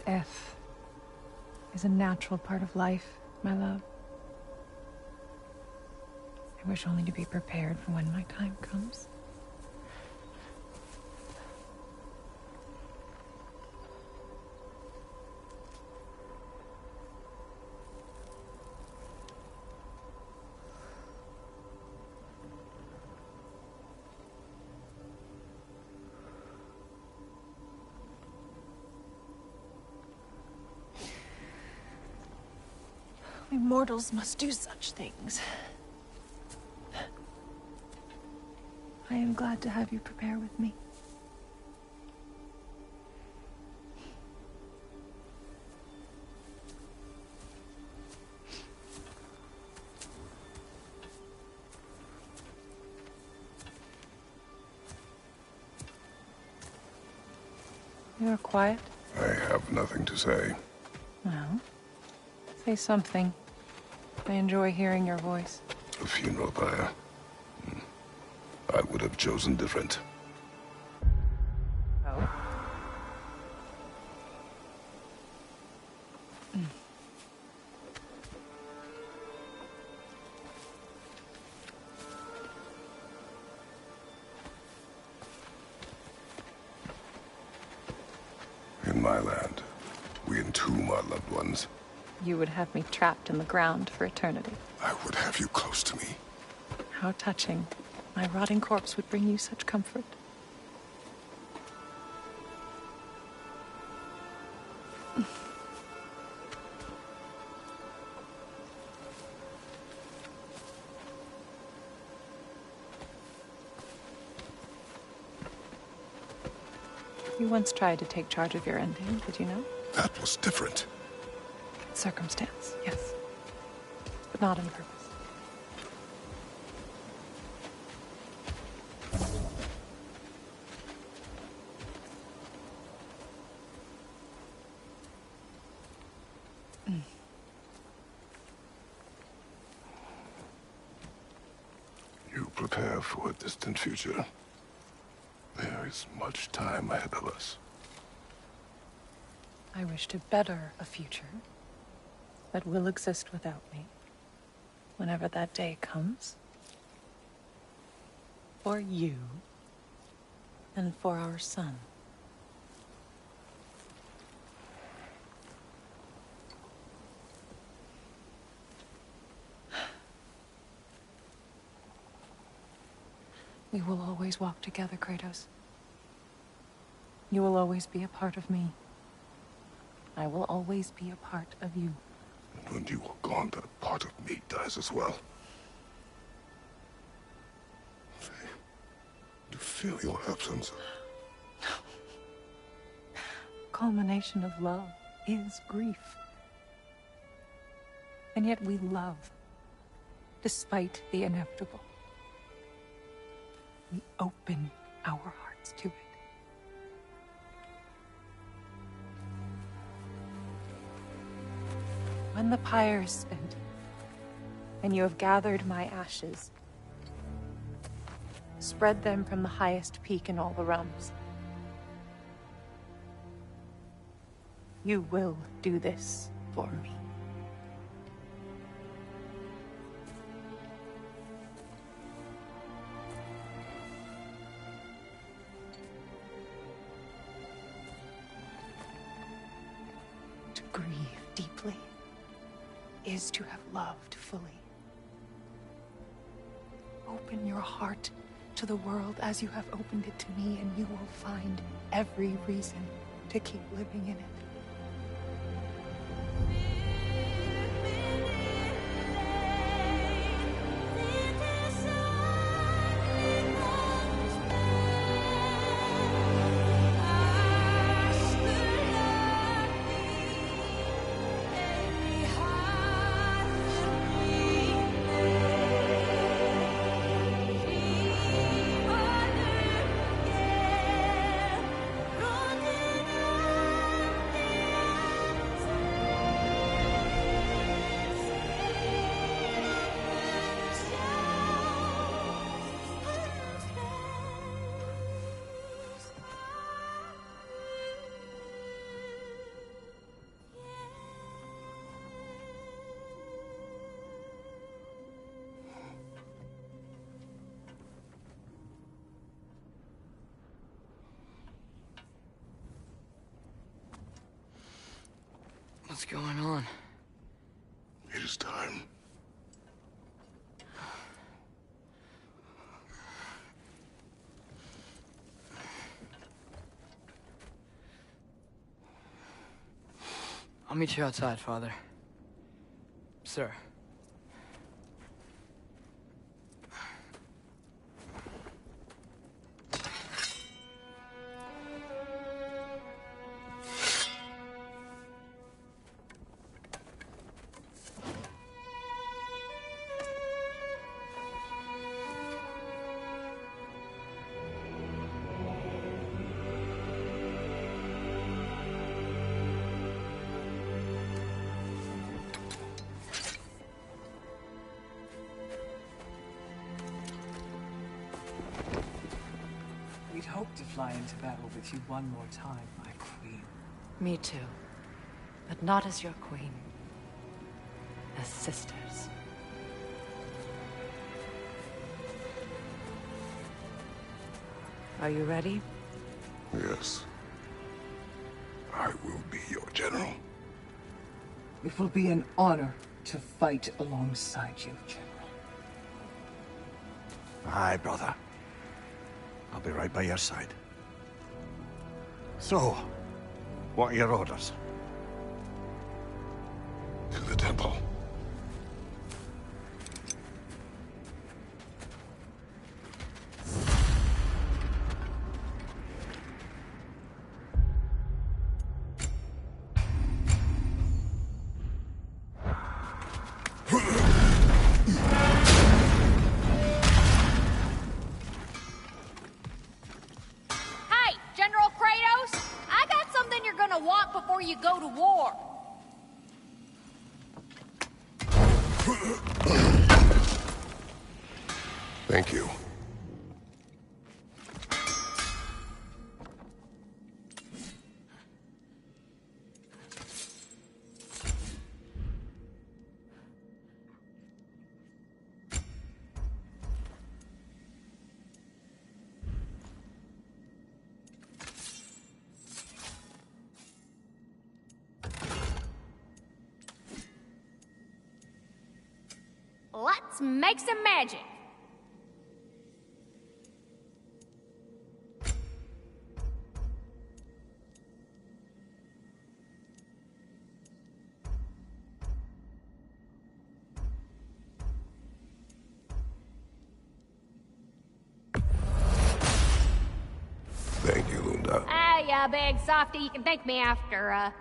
Death is a natural part of life, my love. I wish only to be prepared for when my time comes. We mortals must do such things. I am glad to have you prepare with me. You're quiet. I have nothing to say. Well, say something. I enjoy hearing your voice. A funeral pyre. I would have chosen different. Oh? In my land, we entomb our loved ones. You would have me trapped in the ground for eternity. I would have you close to me. How touching. My rotting corpse would bring you such comfort. You once tried to take charge of your ending, did you know? That was different. Circumstance, yes. But not on purpose. You prepare for a distant future. There is much time ahead of us. I wish to better a future that will exist without me, whenever that day comes. For you, and for our son. We will always walk together, Kratos. You will always be a part of me. I will always be a part of you. And when you are gone, that part of me dies as well. To feel your absence. Culmination of love is grief. And yet we love, despite the inevitable. We open our hearts to it. When the pyre is spent, and you have gathered my ashes, spread them from the highest peak in all the realms. You will do this for me. To grieve deeply is to have loved fully. Open your heart to the world as you have opened it to me, and you will find every reason to keep living in it. What's going on? It is time. I'll meet you outside, Father. Sir. We'd hoped to fly into battle with you one more time, my queen. Me too. But not as your queen. As sisters. Are you ready? Yes. I will be your general. It will be an honor to fight alongside you, General. Aye, brother. I'll be right by your side. So, what are your orders? To the temple. Hey, General Kratos! I got something you're gonna want before you go to war. Thank you. Let's make some magic. Thank you, Lunda. Yeah, big softy. You can thank me after,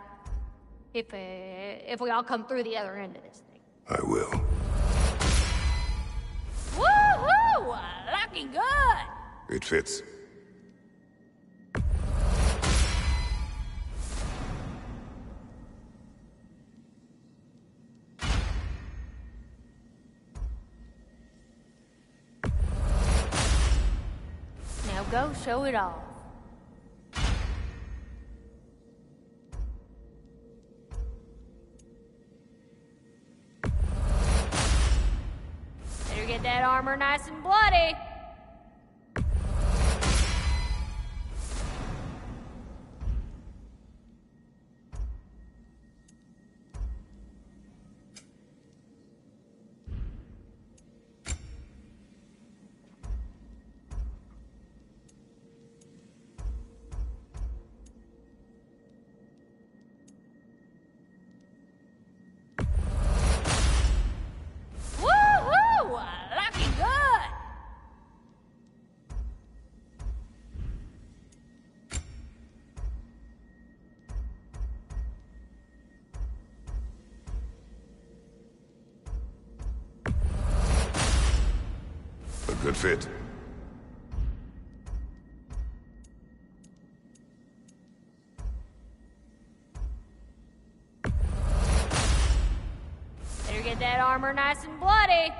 if we all come through the other end of this thing. I will. Woohoo! Looking good! It fits. Now go show it all. Better get that armor nice and bloody. Woohoo! Looking good! A good fit. Better get that armor nice and bloody.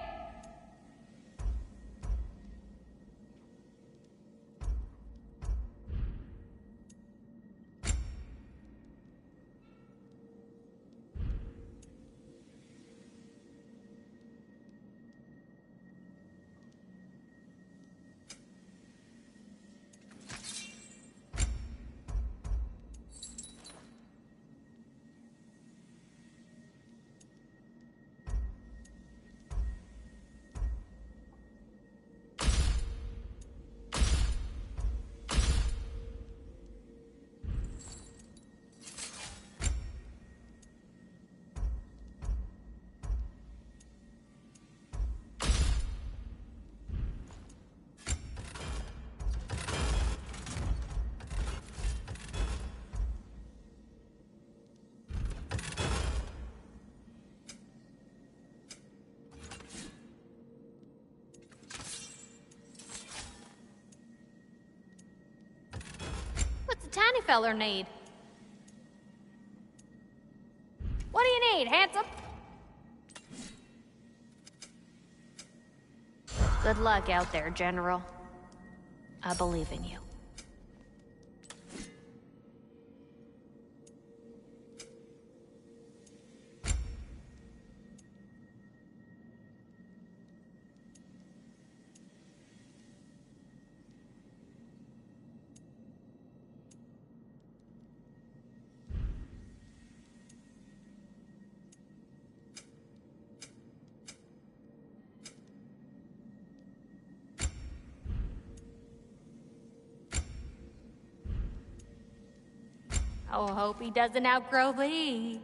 any feller need? What do you need, handsome? Good luck out there, General. I believe in you. Oh, hope he doesn't outgrow these.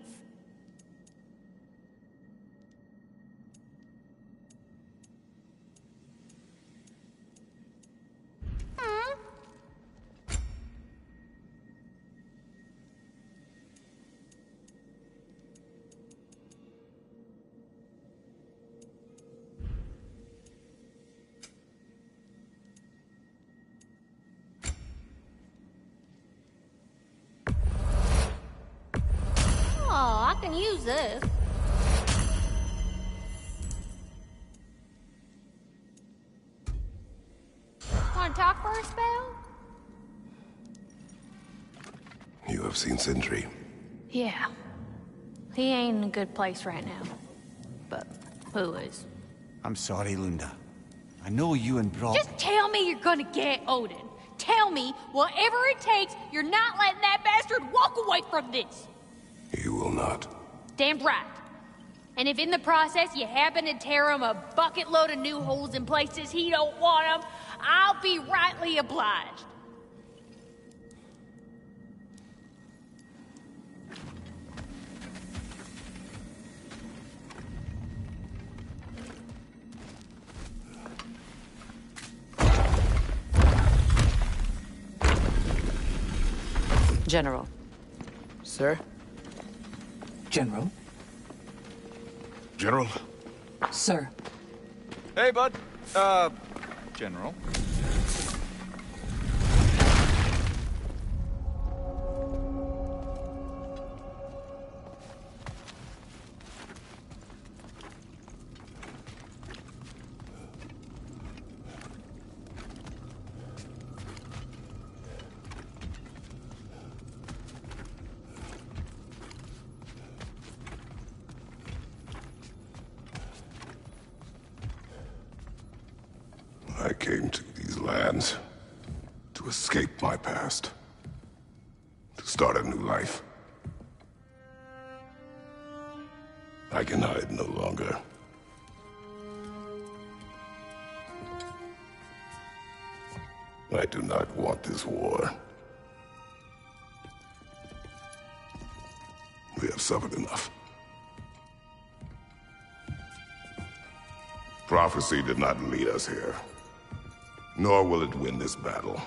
Oh, I can use this. Want to talk for a spell? You have seen Sindri. Yeah. He ain't in a good place right now. But who is? I'm sorry, Lunda. I know you and Brock... Just tell me you're gonna get Odin. Tell me, whatever it takes, you're not letting that bastard walk away from this. You will not. Damn right. And if in the process you happen to tear him a bucket load of new holes in places he don't want them, I'll be rightly obliged. General. Sir? General? General? Sir. Hey, bud. General. I came to these lands to escape my past, to start a new life. I can hide no longer. I do not want this war. We have suffered enough. Prophecy did not lead us here. Nor will it win this battle.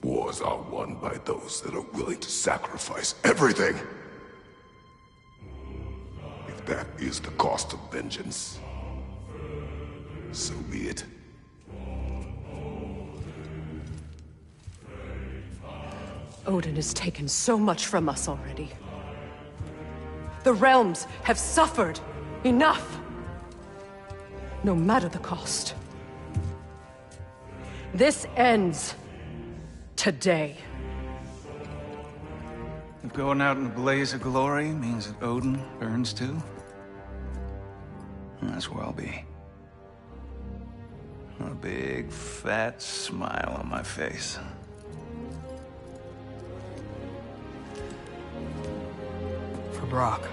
Wars are won by those that are willing to sacrifice everything. If that is the cost of vengeance, so be it. Odin has taken so much from us already. The realms have suffered enough. No matter the cost. This ends today. If going out in a blaze of glory means that Odin burns too, that's where I'll be. A big, fat smile on my face. For Brock.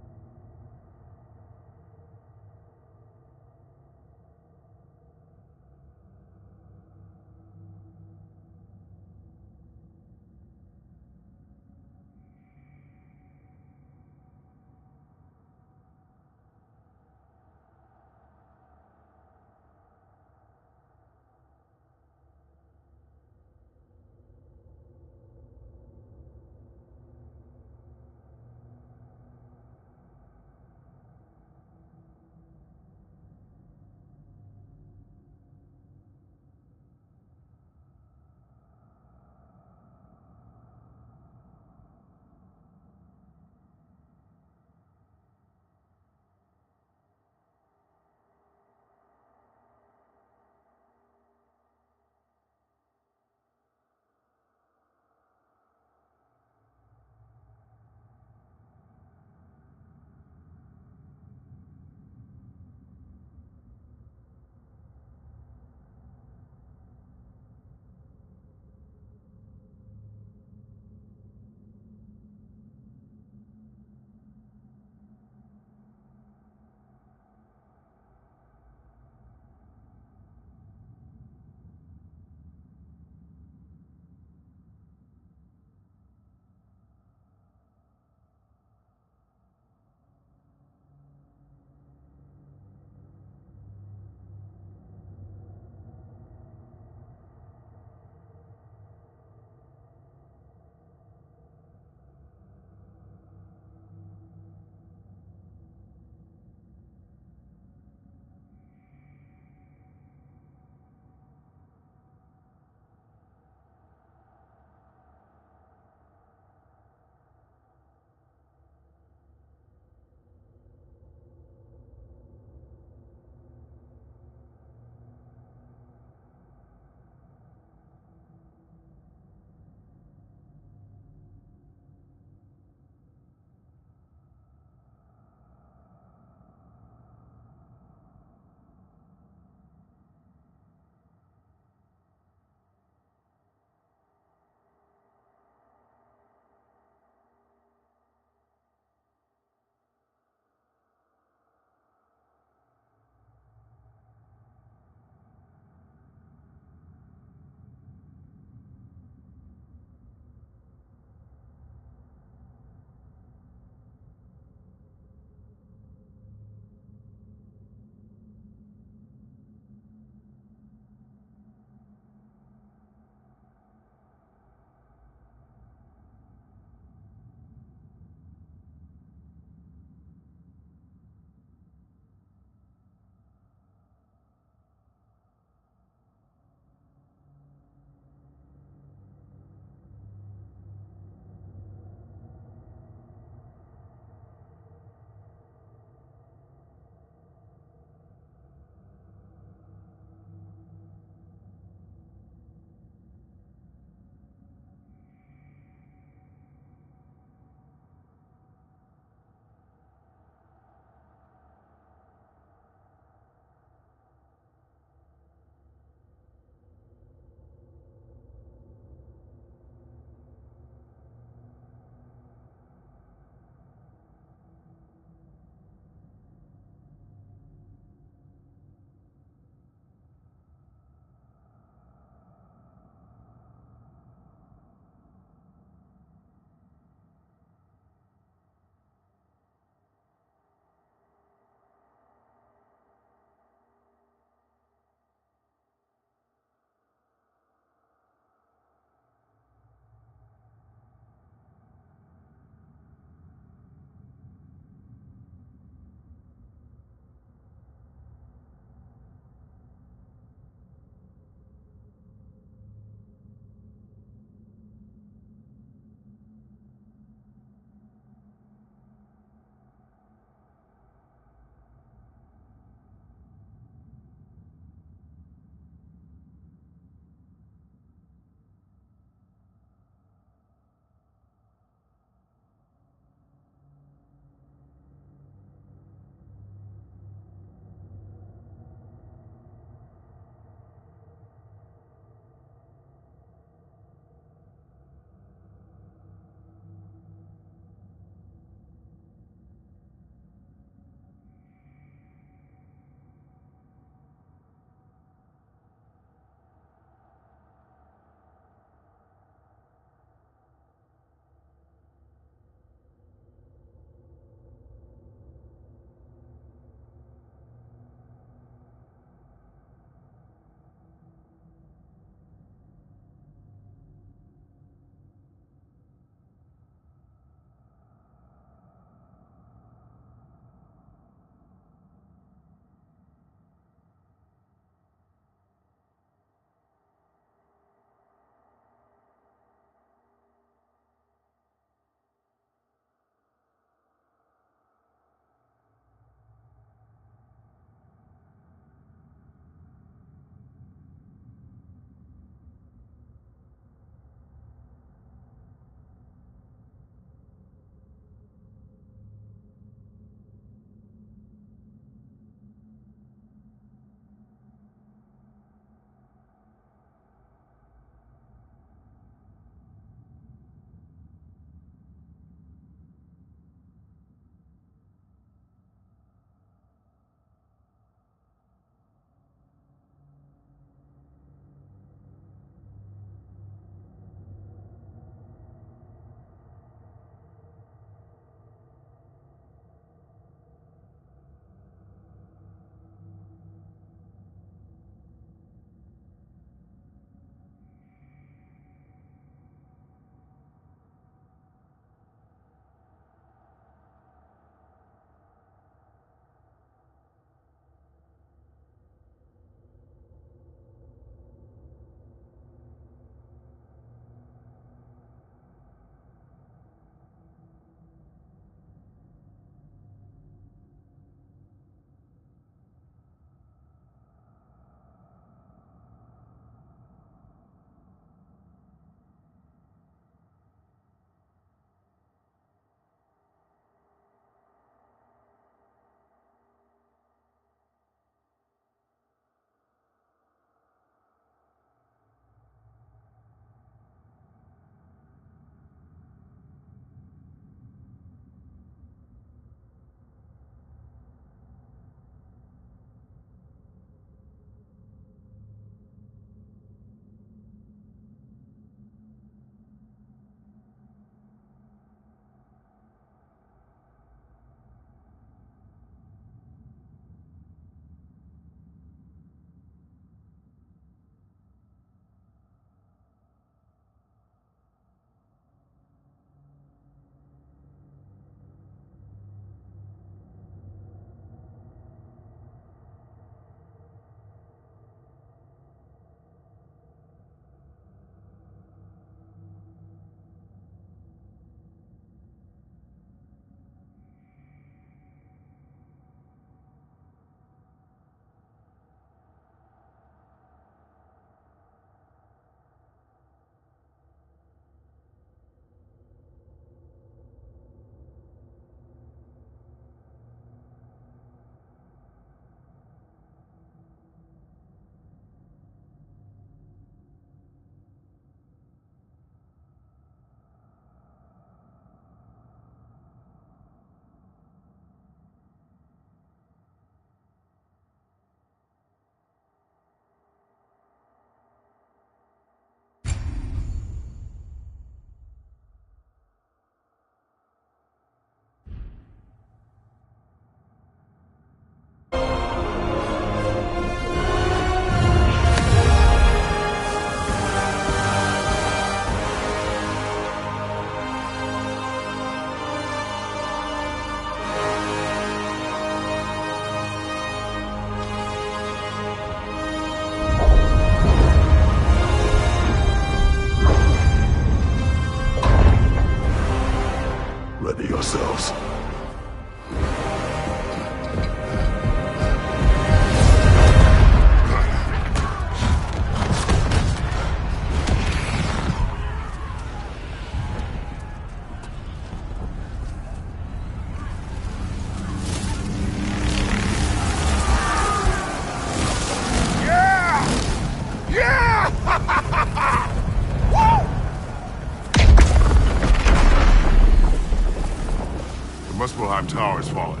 Helheim Tower has fallen.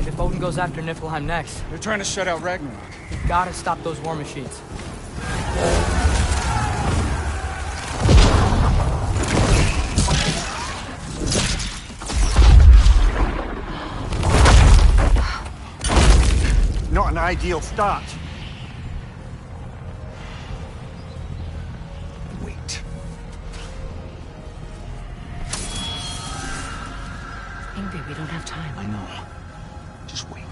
If Odin goes after Niflheim next... They're trying to shut out Ragnarok. We've gotta stop those war machines. Not an ideal start. Wait. Ingrid, we don't have time. I know. Just wait.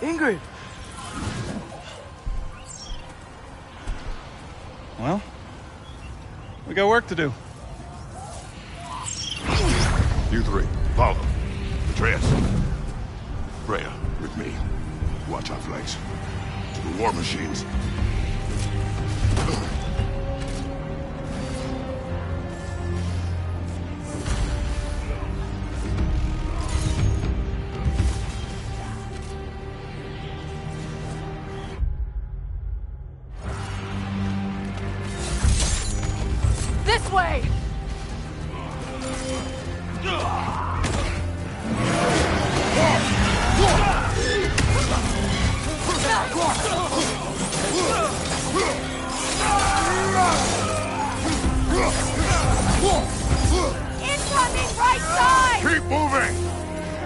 Ingrid! Well, we got work to do. You three, follow. Atreus. Freya, with me. Watch our flanks. To the war machines. This way! Incoming right side! Keep moving!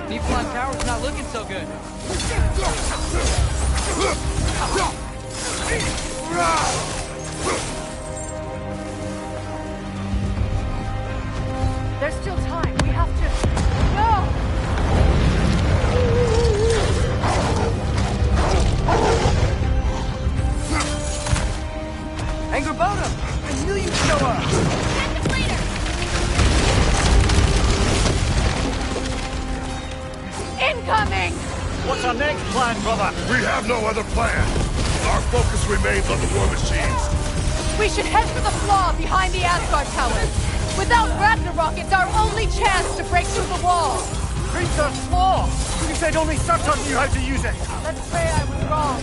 Niflheim Tower's not looking so good. There's still time. We have to... No! Angrboda! I knew you'd show up! Get the leader! Incoming! What's our next plan, brother? We have no other plan. Our focus remains on the war machines. We should head for the flaw behind the Asgard Tower. Without Ragnarok, it's our only chance to break through the wall. Research flaw! You said only Surtur knew how to use it. Let's say I was wrong.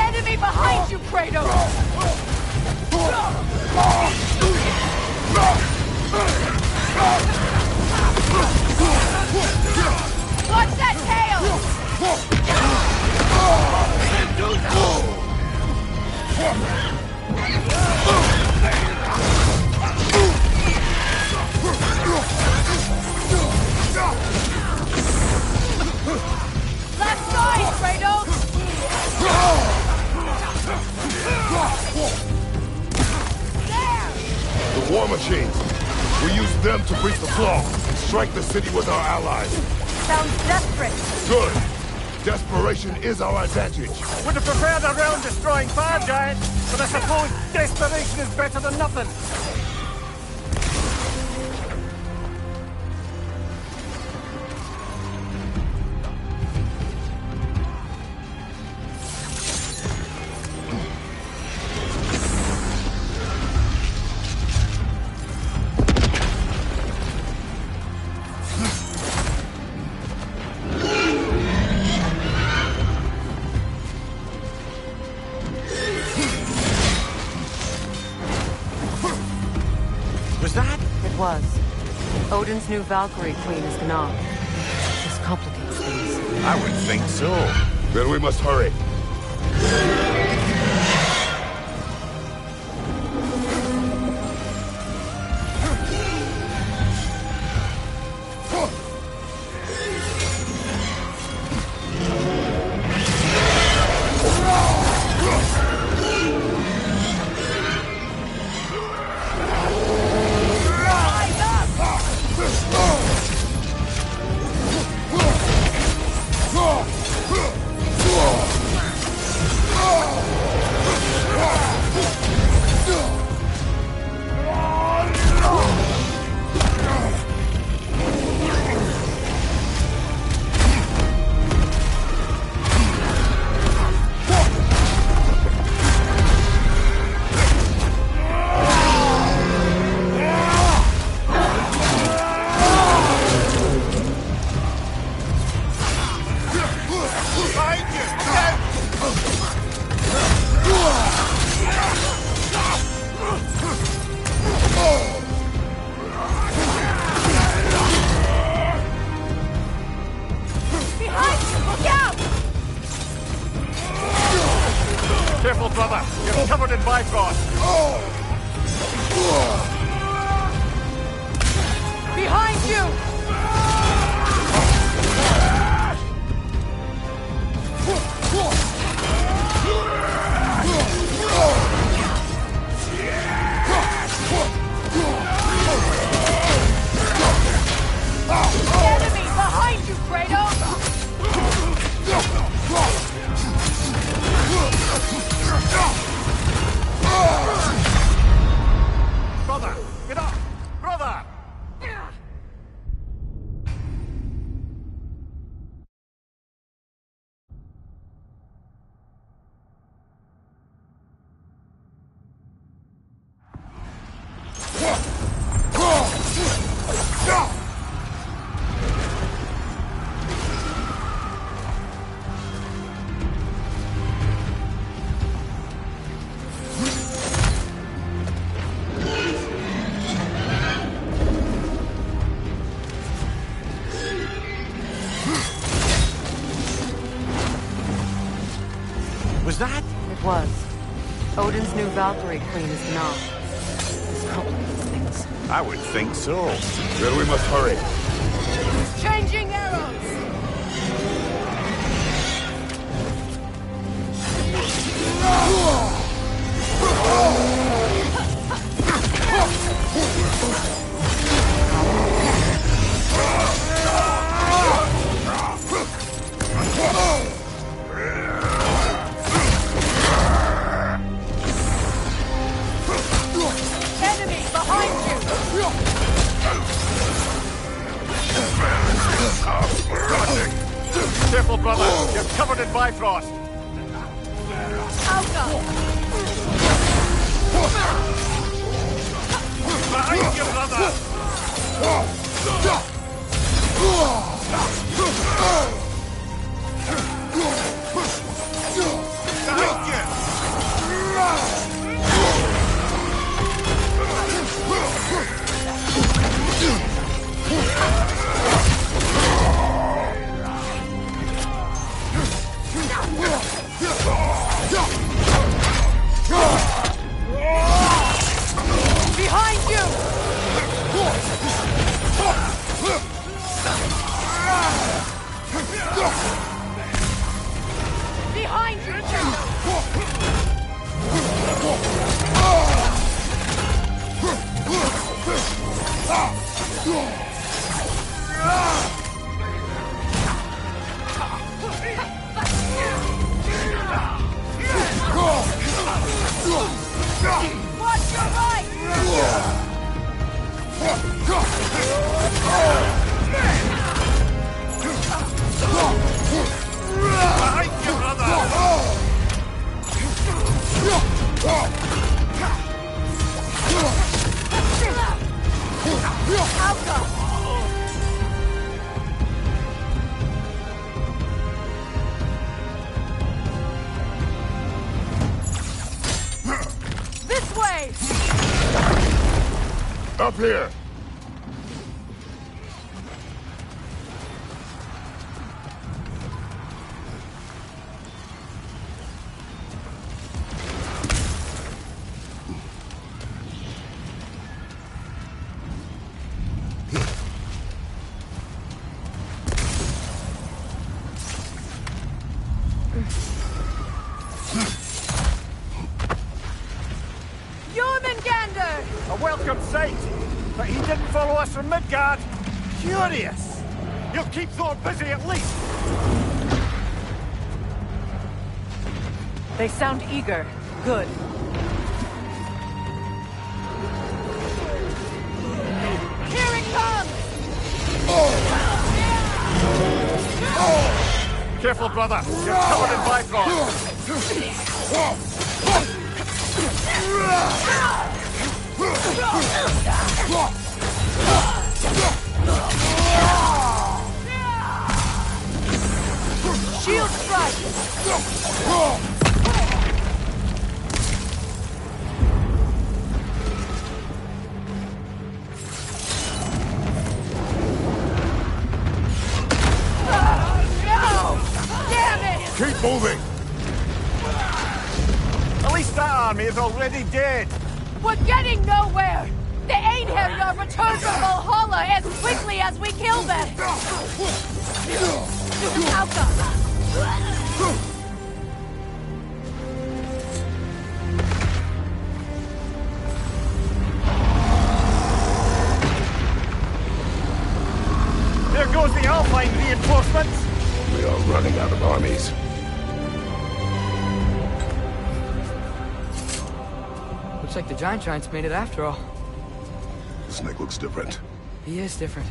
Enemy behind you, Kratos! Watch that tail! Left side, Kratos! The war machines. We use them to breach the flaw and strike the city with our allies. Sounds desperate. Good. Desperation is our advantage. Would have preferred a realm-destroying fire giant, but I suppose desperation is better than nothing. Odin's new Valkyrie Queen is Gná. This complicates things. I would think so. Then we must hurry. brother. You're covered in Bifrost. Behind you! Enemy behind you, Kratos! Brother, get up! Brother! Was that? It was. Odin's new Valkyrie Queen is not. This complicates things. I would think so. Then we must hurry. Changing arrows! Enemy behind you! Careful, brother. You're covered in Bifrost. Behind you, brother. Behind Behind you! Behind you! Watch your right! Behind you, brother. This way! Up here! Jormungandr! A welcome sight. But he didn't follow us from Midgard. Curious. He'll keep Thor busy at least. They sound eager. Good. Here it comes! Careful, brother. You're covered in Bifrost. Shield strike! Keep moving! A At least that army is already dead. We're getting nowhere! The Einherjar return from Valhalla as quickly as we kill them! Alka! There goes the Alpine reinforcements! We are running out of armies. Looks like the Giants made it after all. The snake looks different. He is different.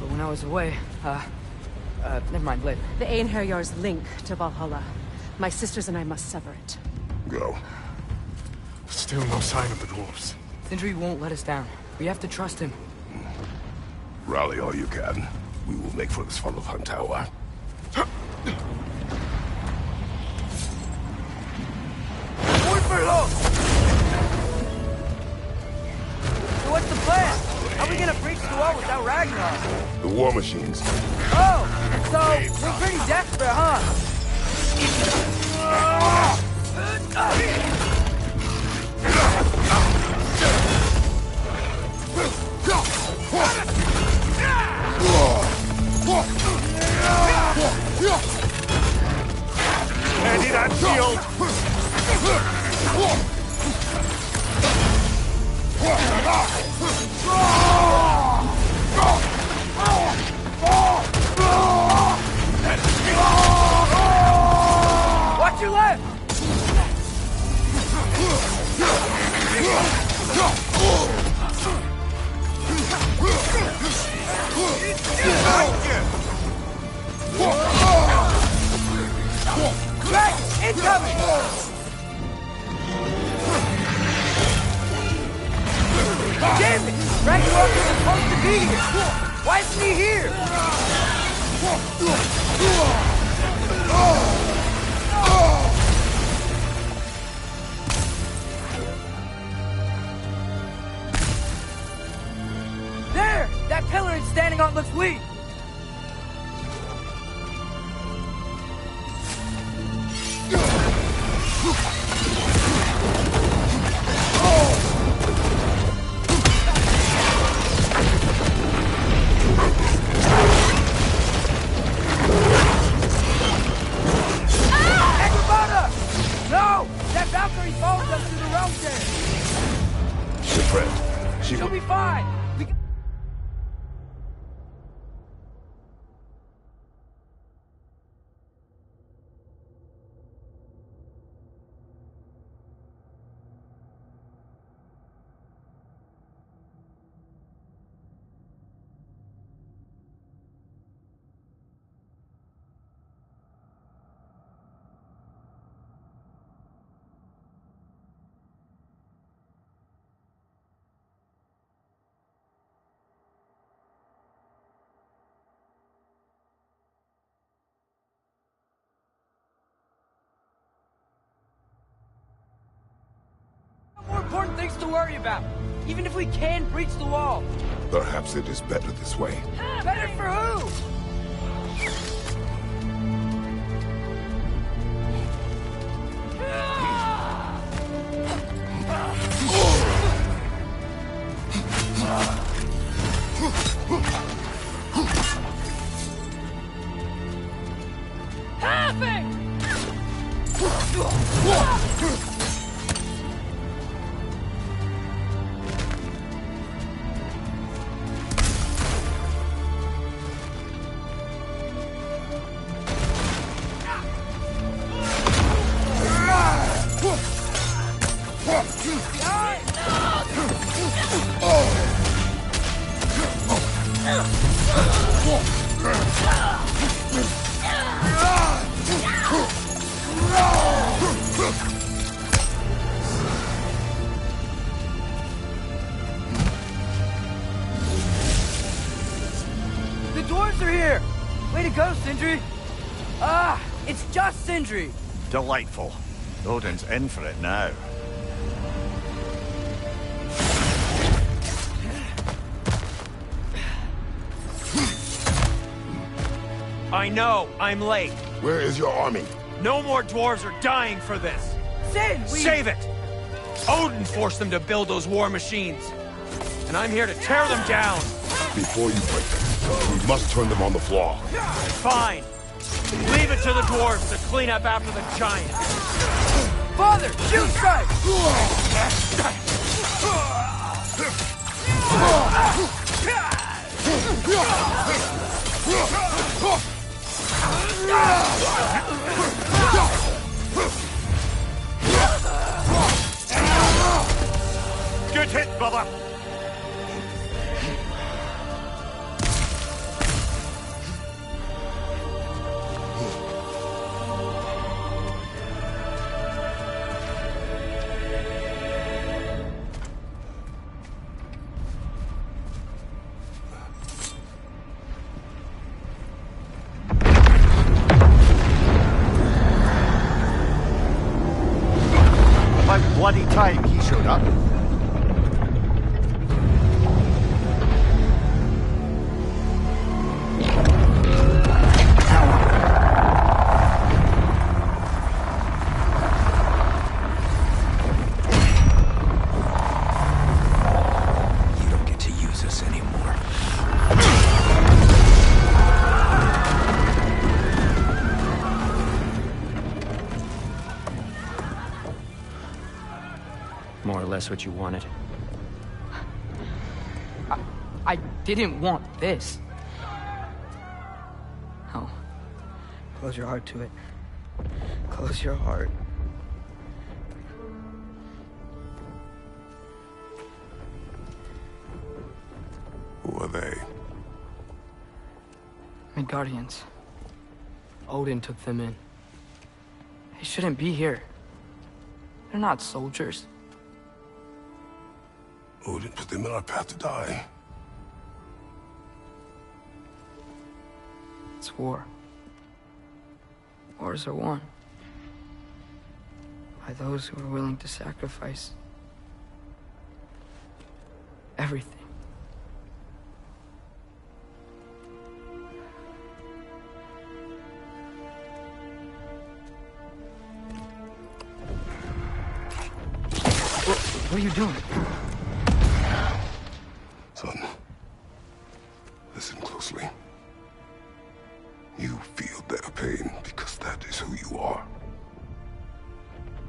But when I was away, never mind, later. The Einherjar's link to Valhalla. My sisters and I must sever it. Go. Still no sign of the dwarves. Sindri won't let us down. We have to trust him. Rally all you can. We will make for the Svalbard Tower. So what's the plan? How are we gonna breach the wall without Ragnarock? The war machines. Oh, so we're pretty desperate, huh? Ready that shield! Watch your left! Dragon, incoming! Damn it! Ragnarok was supposed to be here! Why isn't he here? There! That pillar it's standing on looks weak! No! That Valkyrie followed us through the realm there! Shipwrecked. She'll be fine! More important things to worry about, even if we can breach the wall. Perhaps it is better this way. Better for who? The dwarves are here! Way to go, Sindri! Ah, it's just Sindri! Delightful. Odin's in for it now. I know, I'm late. Where is your army? No more dwarves are dying for this. in! Save it! Odin forced them to build those war machines. And I'm here to tear them down. Before you break them, we must turn them on the floor. Fine. Leave it to the dwarves to clean up after the giants. Father, shoot strike! Good hit, brother. About bloody time he showed up. More or less what you wanted. I didn't want this. No. Close your heart to it. Close your heart. Who are they? Midgardians. Odin took them in. They shouldn't be here. They're not soldiers. Odin put them in our path to die. It's war. Wars are won by those who are willing to sacrifice everything. What are you doing? Son, listen closely. You feel their pain because that is who you are.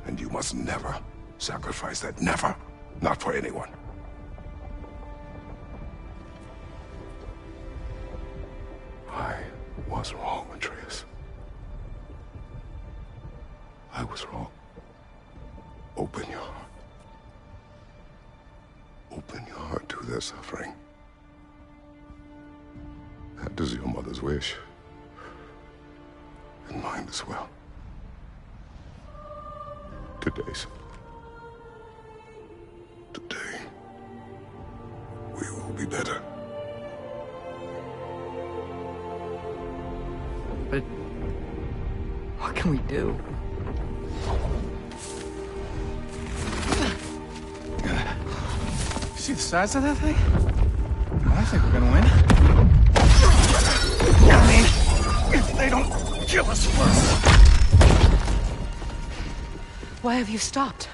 And you must never sacrifice that. Never. Not for anyone. I was wrong, Atreus. I was wrong. Open your heart. Open your heart to their suffering. That is your mother's wish. And mine as well. Today, son. Today, we will be better. But what can we do? See the size of that thing? I think we're gonna win. I mean, if they don't kill us first. Why have you stopped?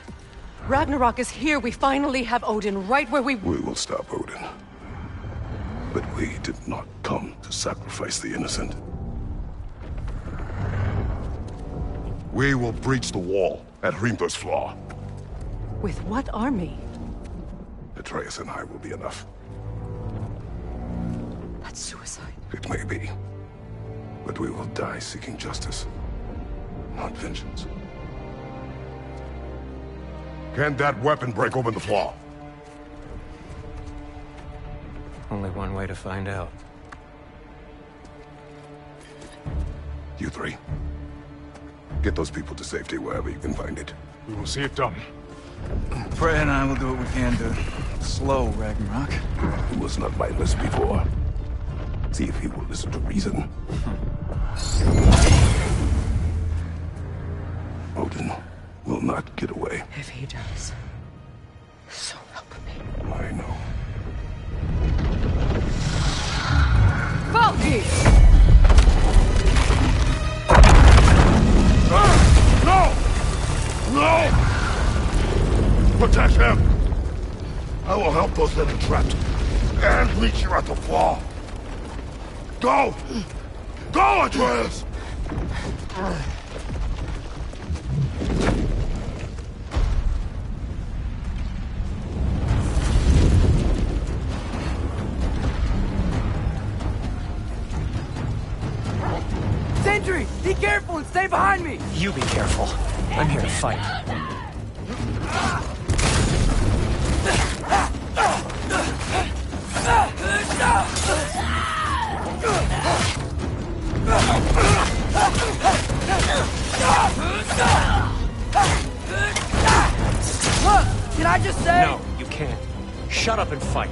Ragnarok is here. We finally have Odin right where we will stop Odin. But we did not come to sacrifice the innocent. We will breach the wall at Hrimthur's Flaw. With what army? Atreus and I will be enough. That's suicide. It may be. But we will die seeking justice, not vengeance. Can that weapon break open the flaw? Only one way to find out. You three. Get those people to safety wherever you can find it. We will see it done. Freya and I will do what we can to slow Ragnarok. He was not mindless before. See if he will listen to reason. Odin will not get away. If he does, so help me. I know. Valky! No! No! Protect him! I will help those that are trapped, and meet you at the wall. Go! Go, Atreus! Sentry! Be careful and stay behind me! You be careful. I'm here to fight. Look! Can I just say... No, you can't. Shut up and fight.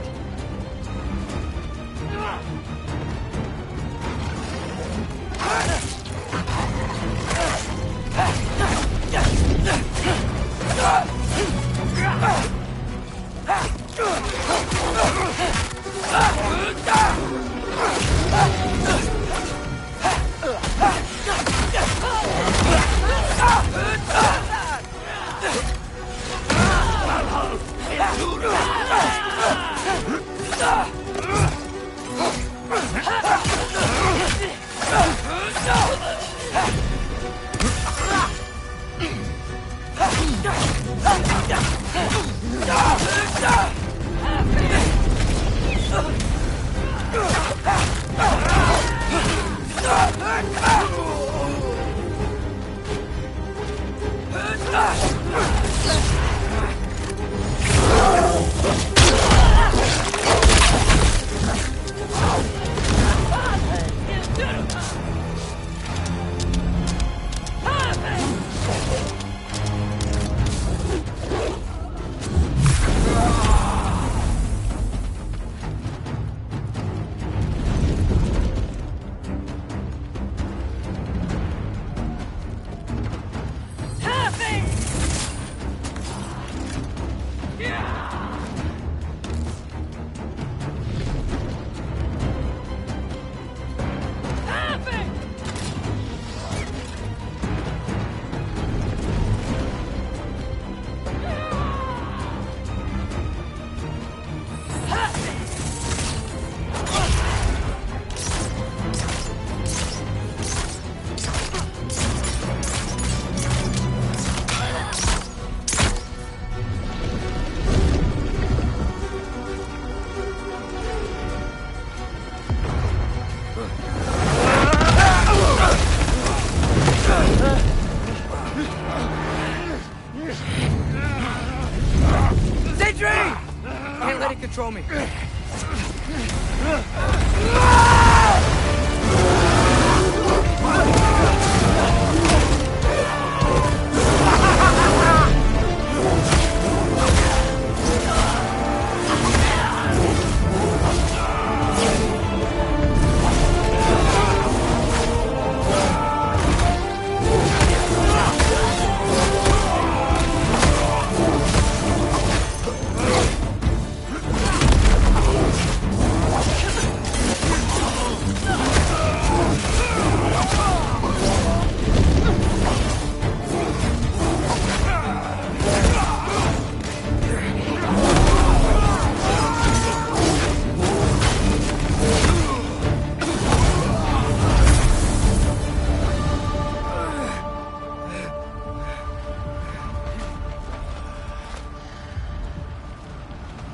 Can't let it control me.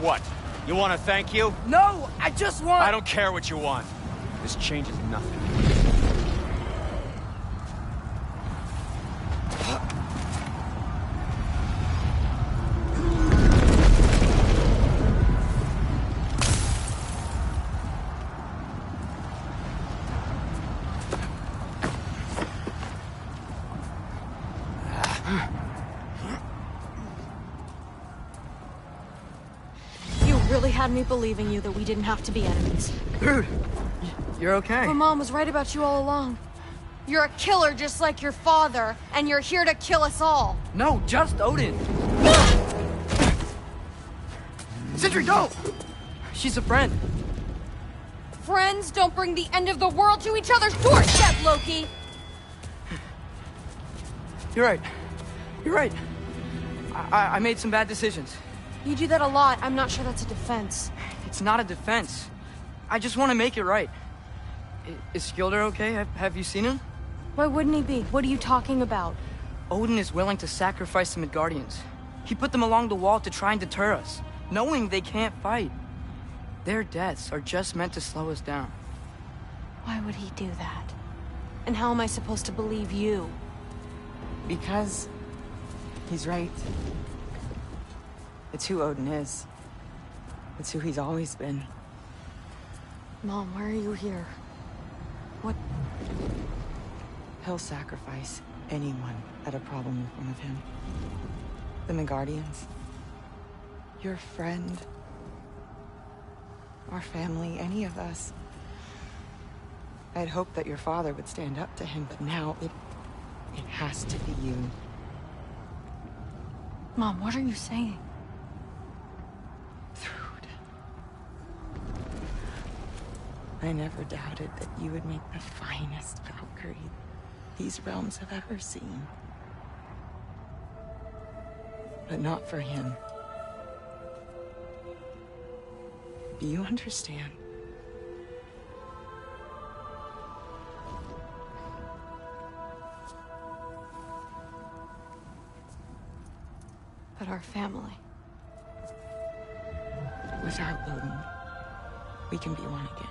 What? You want to thank you? No, I just want... I don't care what you want. This changes nothing. Really had me believing you that we didn't have to be enemies. Dude, you're okay. But Mom was right about you all along. You're a killer just like your father, and you're here to kill us all. No, just Odin. Sindri, go! She's a friend. Friends don't bring the end of the world to each other's doorstep, Loki! You're right. You're right. I made some bad decisions. You do that a lot. I'm not sure that's a defense. It's not a defense. I just want to make it right. Is Skilder okay? Have you seen him? Why wouldn't he be? What are you talking about? Odin is willing to sacrifice the Midgardians. He put them along the wall to try and deter us, knowing they can't fight. Their deaths are just meant to slow us down. Why would he do that? And how am I supposed to believe you? Because he's right. It's who Odin is. It's who he's always been. Mom, why are you here? What? He'll sacrifice anyone at a problem in front of him. The Midgardians. Your friend. Our family, any of us. I'd hoped that your father would stand up to him, but now it has to be you. Mom, what are you saying? I never doubted that you would make the finest Valkyrie these realms have ever seen. But not for him. Do you understand? But our family. With our Odin, we can be one again.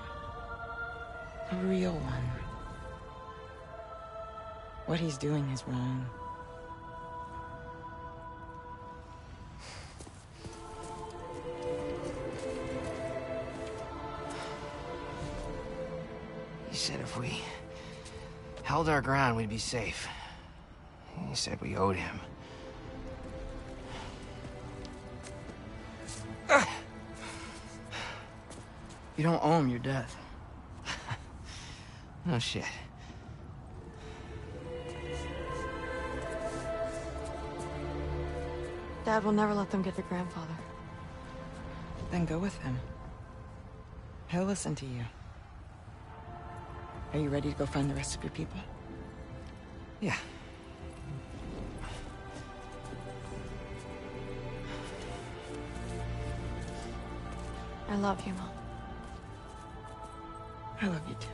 A real one. What he's doing is wrong. He said if we held our ground, we'd be safe. He said we owed him. You don't owe him your death. No shit. Dad will never let them get their grandfather. Then go with him. He'll listen to you. Are you ready to go find the rest of your people? Yeah. I love you, Mom. I love you too.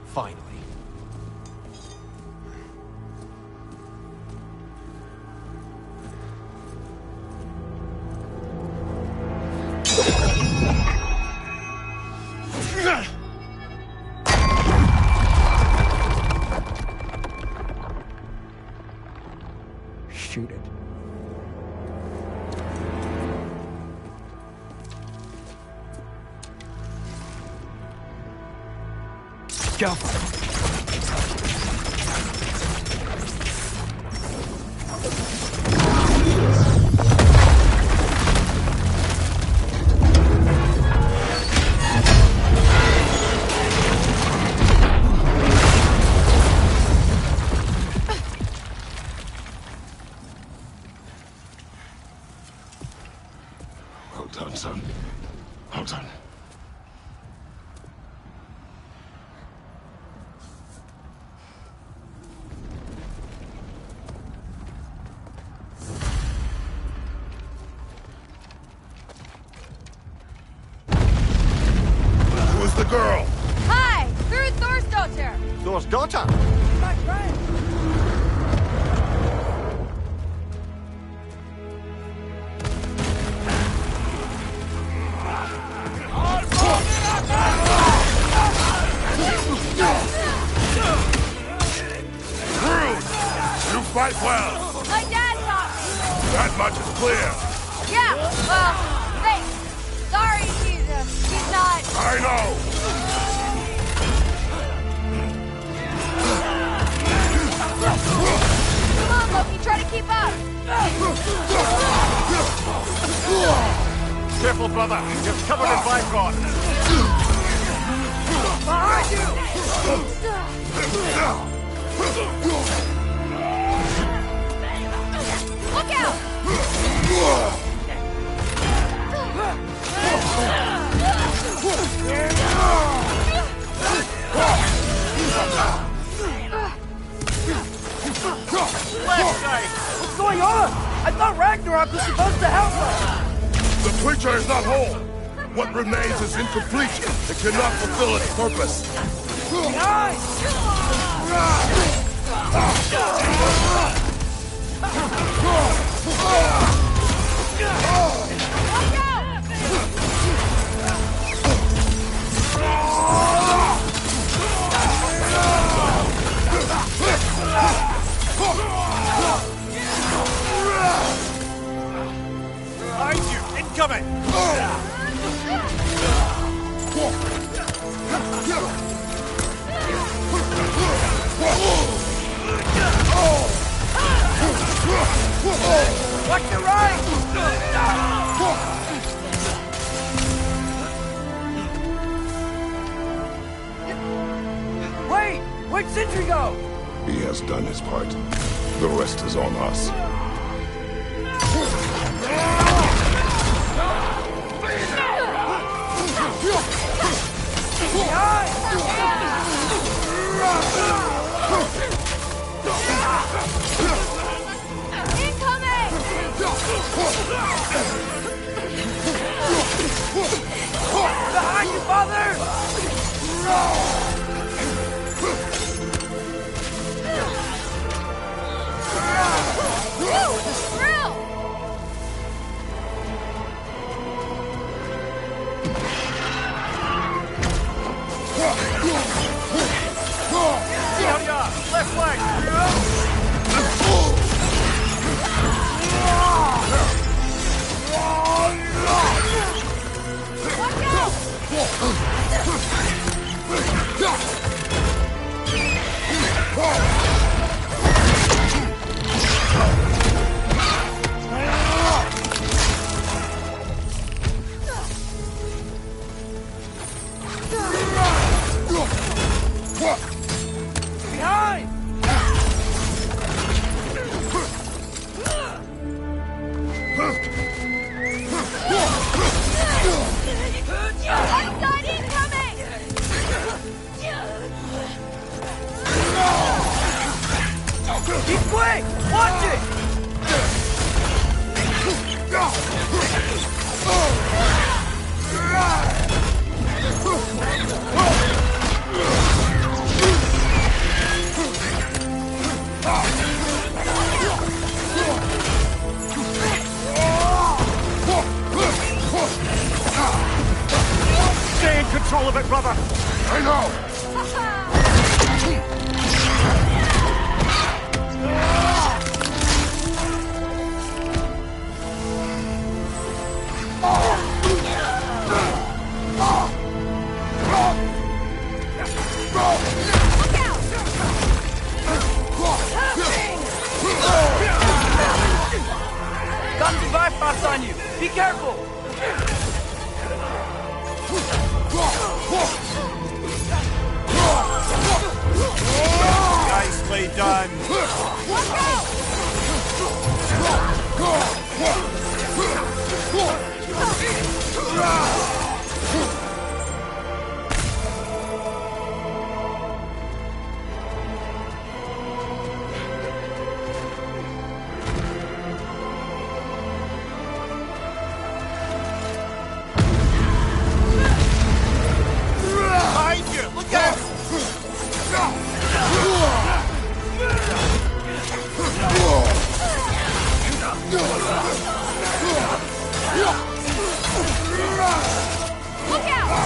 Finally. Shoot it. Go. Well done, son. Well done. Who's the girl? Hi! Through Thor's daughter! Thor's daughter? My friend! Rude! You fight well! My dad taught me! That much is clear! Yeah, well, thanks. Sorry, he's not... I know! Come on, Loki, try to keep up! Careful, brother. You're covered in Bifrost. Behind you! Look out! supposed to help us! The creature is not whole! What remains is incomplete! It cannot fulfill its purpose! Behind! Behind you! Incoming! Watch your right! Wait! Where'd Sentry go? He has done his part. The rest is on us. Behind you, father! Left flank! Behind! Outside incoming! Keep quick! Watch it! Stay in control of it, brother! I know! Got some Bifrost on you! Be careful! Nicely done! Behind you! Look out! Look out! Look out!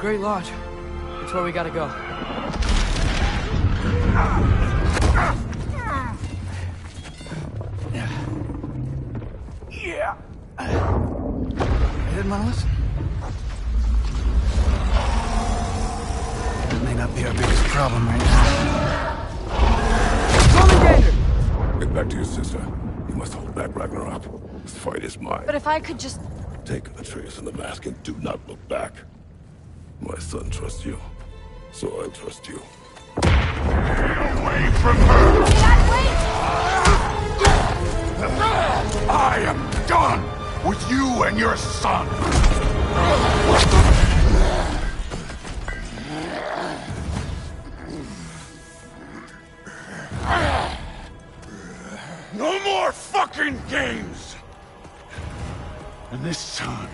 Great Lodge. That's where we gotta go. Yeah. I didn't want to listen. That may not be our biggest problem right now. Get back to your sister. You must hold back Ragnarok. This fight is mine. But if I could just... Take Atreus and the mask and do not look back. My son trusts you, so I trust you. Away from her! I am done with you and your son! No more fucking games! And this time,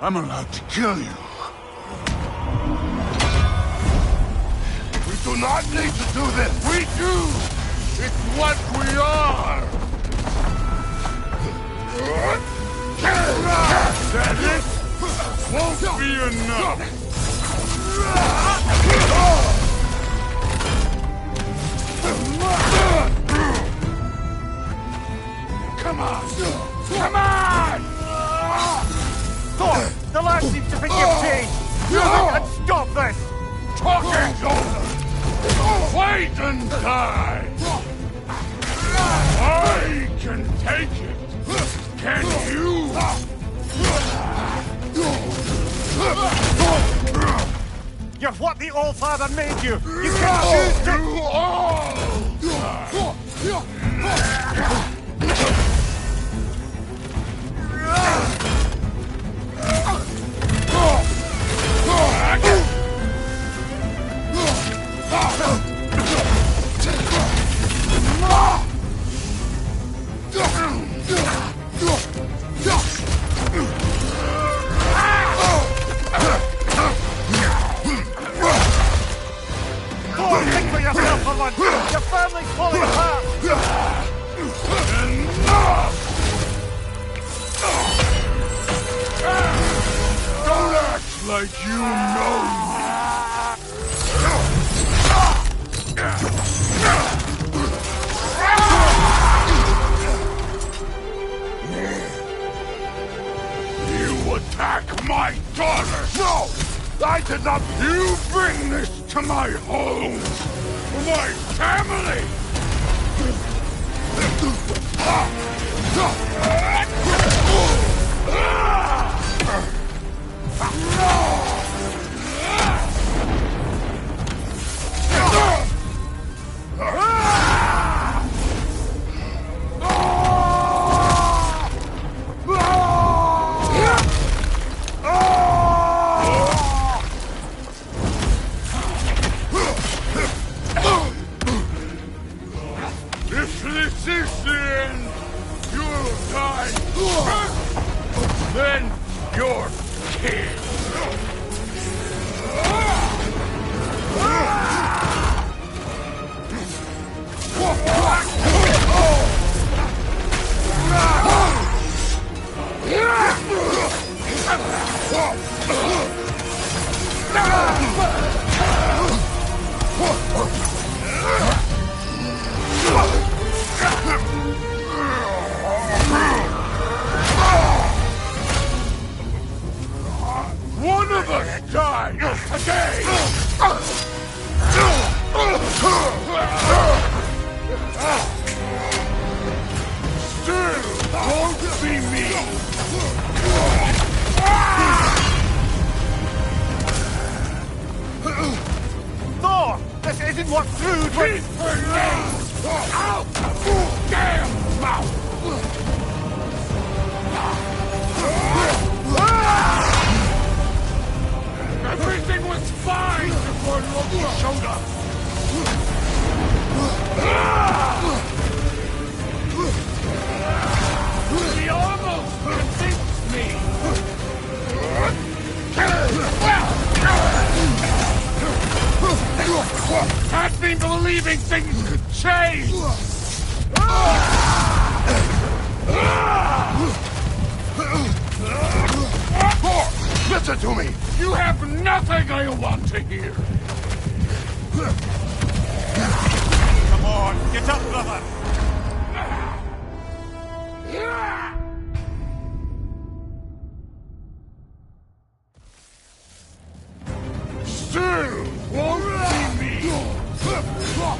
I'm allowed to kill you. We do not need to do this! We do! It's what we are! That it won't be enough! Come on! Come on! Thor! The lad seems to think you've changed! You can stop this! Talking's over! Wait and die! I can take it! Can you? You're what the All-Father made you! You can choose to... Think for yourself for once! Your family's falling apart! Enough! Don't act like you know me! You attack my daughter! No! I did not... You bring this to my home! My family! If this is the end, you'll die first, then your kid. One of us died today! Still won't be me! Thor! This isn't what through... Keep her name out of your damn mouth! Everything was fine before Loki showed up! He almost convinced me! Had me believing things could change! Thor, listen! Listen to me! You have nothing I want to hear! Come on, get up, brother! Still won't see me! Thor!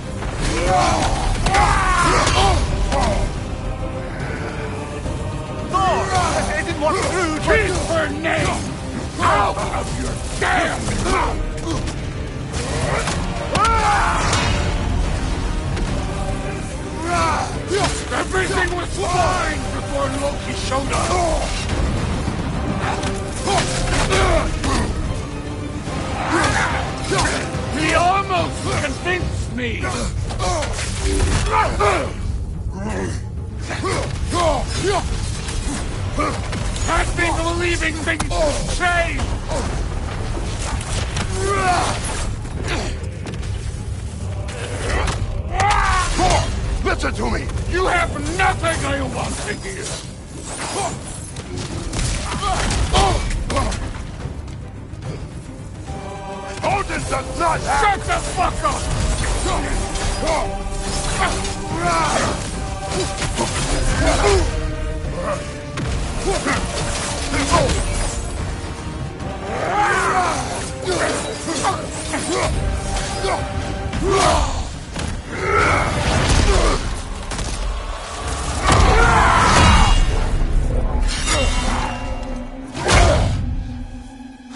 It didn't work through! Keep her name out of your damn mouth! Everything was fine before Loki showed up! He almost convinced me! Had me believing things would change! Listen to me! You have nothing I want to hear! Odin does not have... Shut the fuck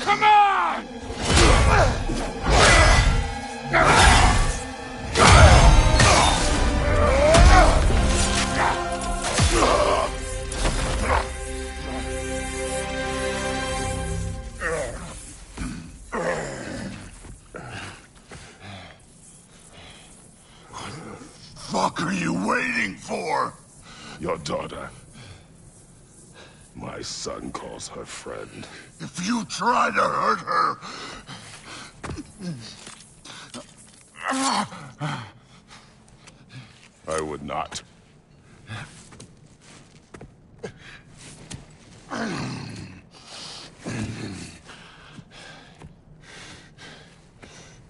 Come on! What the fuck are you waiting for? Your daughter. My son calls her friend. If you try to hurt her... I would not.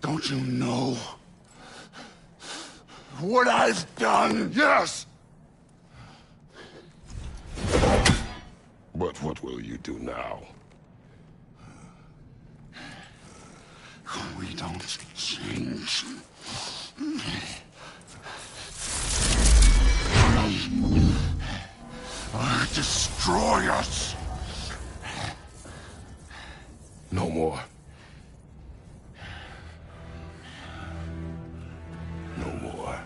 Don't you know what I've done? Yes! But what will you do now? We don't change. Or destroy us. No more. No more.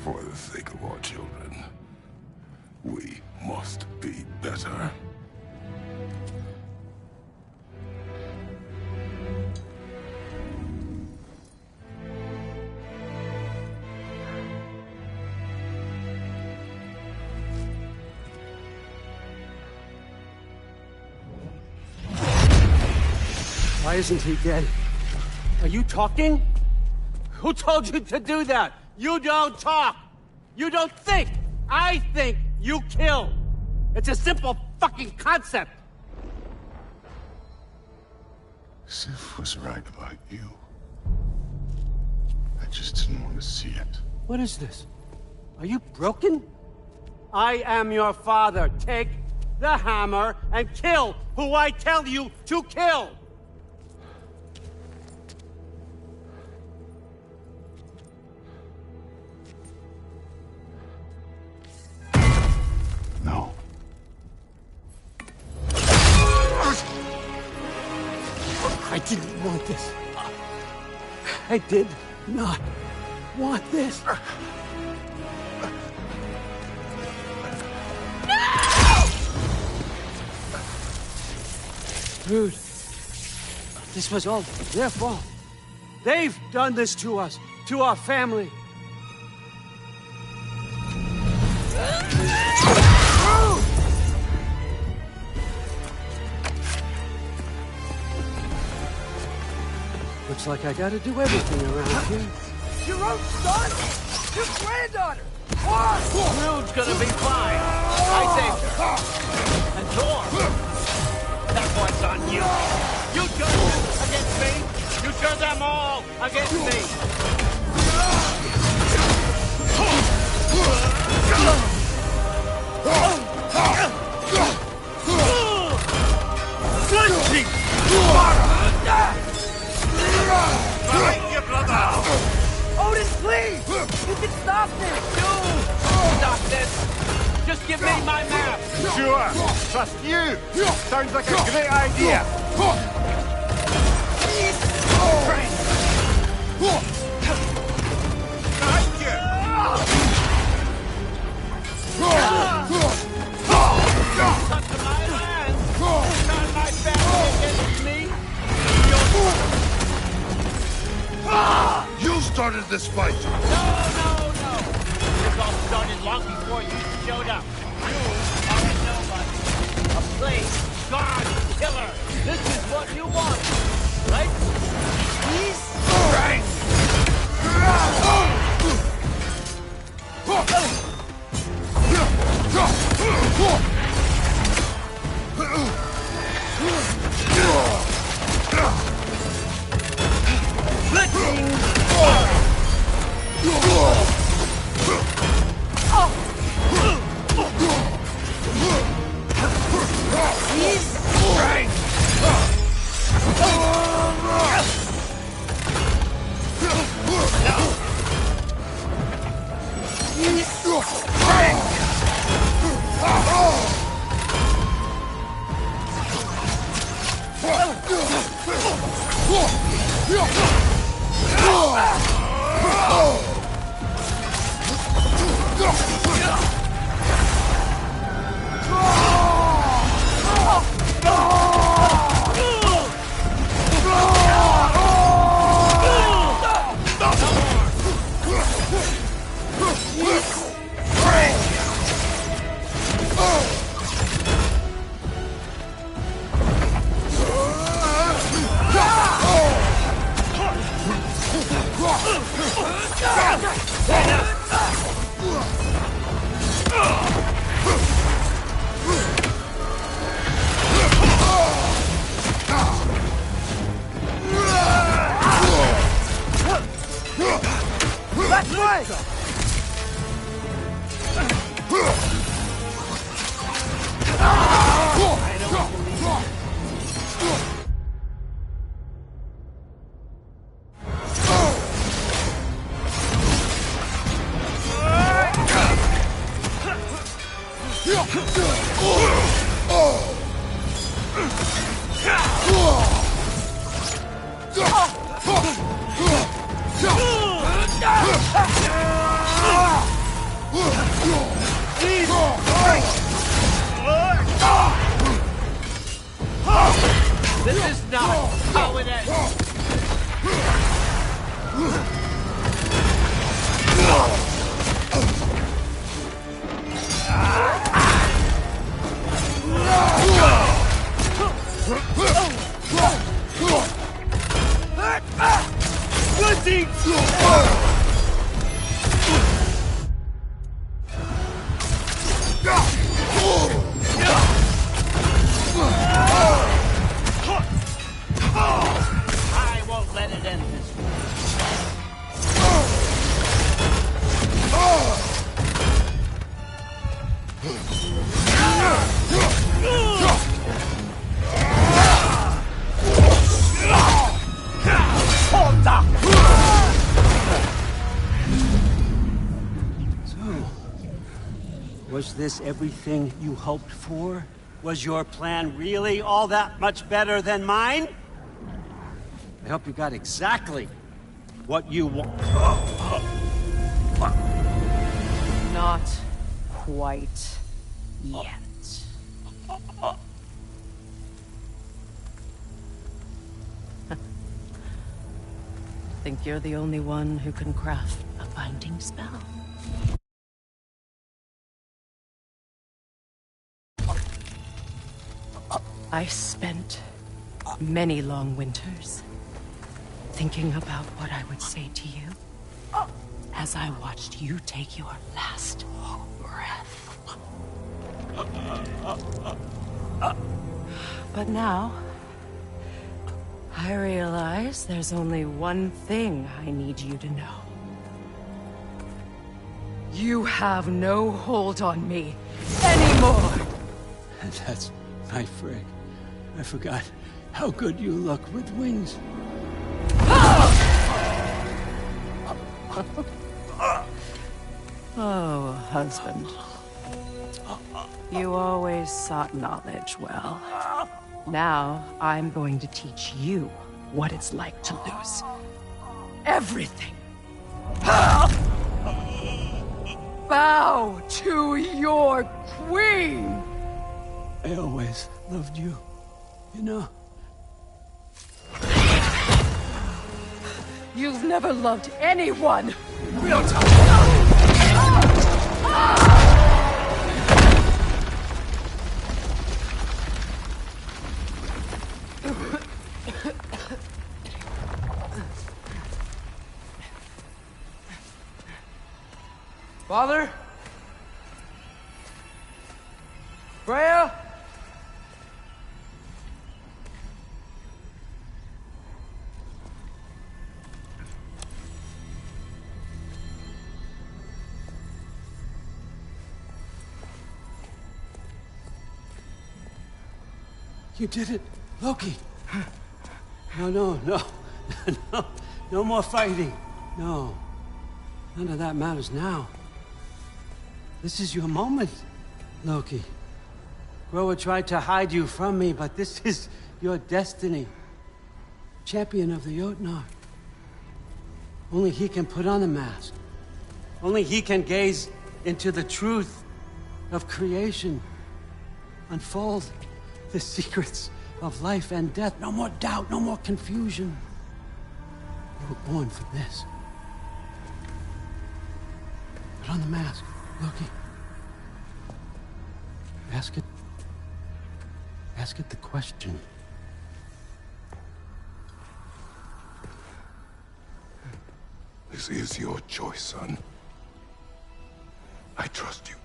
For the sake of our children, we must be better. Why isn't he dead? Are you talking? Who told you to do that? You don't talk! You don't think! I think you kill! It's a simple fucking concept! Sif was right about you. I just didn't want to see it. What is this? Are you broken? I am your father. Take the hammer and kill who I tell you to kill! No. I didn't want this. I did not want this. Dude, this was all their fault. They've done this to us, to our family. Looks like I gotta do everything around here. Your own son? Your granddaughter! What? Rude's gonna be fine. I saved her. And Thor. what's on you. You turn them against me. You turn them all against me. Odin, please! You can stop this! Stop this! Just give me my map! Sure! Trust you! Sounds like a great idea! You started this fight! No! This all started long before you showed up. You are a nobody. A plague, god, killer. This is what you want, right? He's strength! This is not how it ends. I won't let it end this way. Was this everything you hoped for? Was your plan really all that much better than mine? I hope you got exactly what you want. Not quite yet. Think you're the only one who can craft a binding spell? I spent many long winters thinking about what I would say to you as I watched you take your last breath. But now, I realize there's only one thing I need you to know. You have no hold on me anymore! And that's my frig. I forgot how good you look with wings. Oh, husband. You always sought knowledge well. Now, I'm going to teach you what it's like to lose everything. Bow to your queen! I always loved you, you know. You've never loved anyone! Real talk! Father? Freya? You did it, Loki. No. No more fighting. No. None of that matters now. This is your moment, Loki. Groa tried to hide you from me, but this is your destiny. Champion of the Jotnar. Only he can put on the mask. Only he can gaze into the truth of creation. Unfold the secrets of life and death. No more doubt, no more confusion. You were born for this. Put on the mask, Loki. Ask it the question. This is your choice, son. I trust you.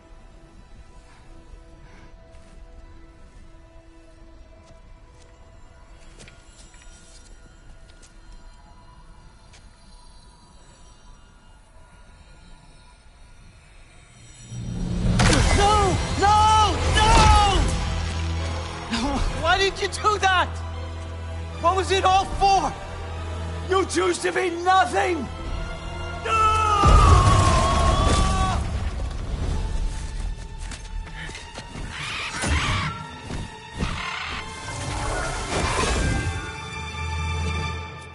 Why did you do that? What was it all for? You choose to be nothing!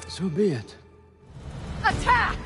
So be it. Attack!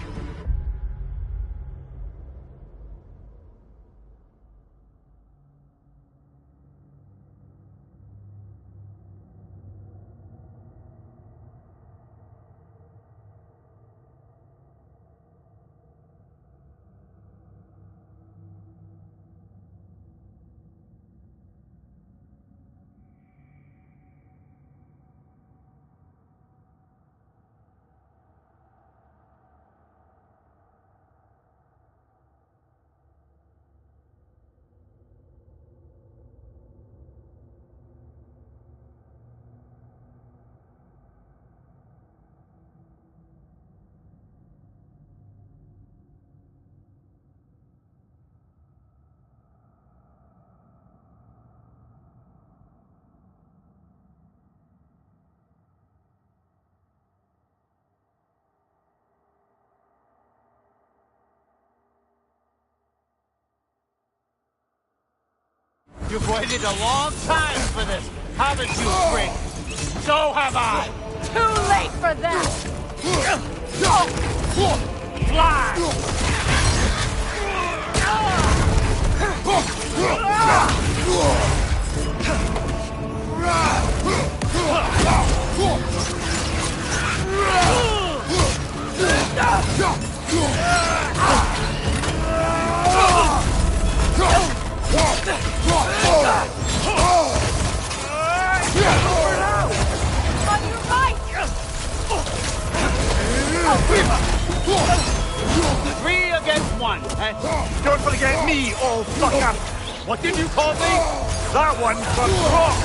You've waited a long time for this, haven't you, Spring? So have I! Too late for that! Fly! Three against one. Don't forget me, old fucker! What did you call me? That one for Brock!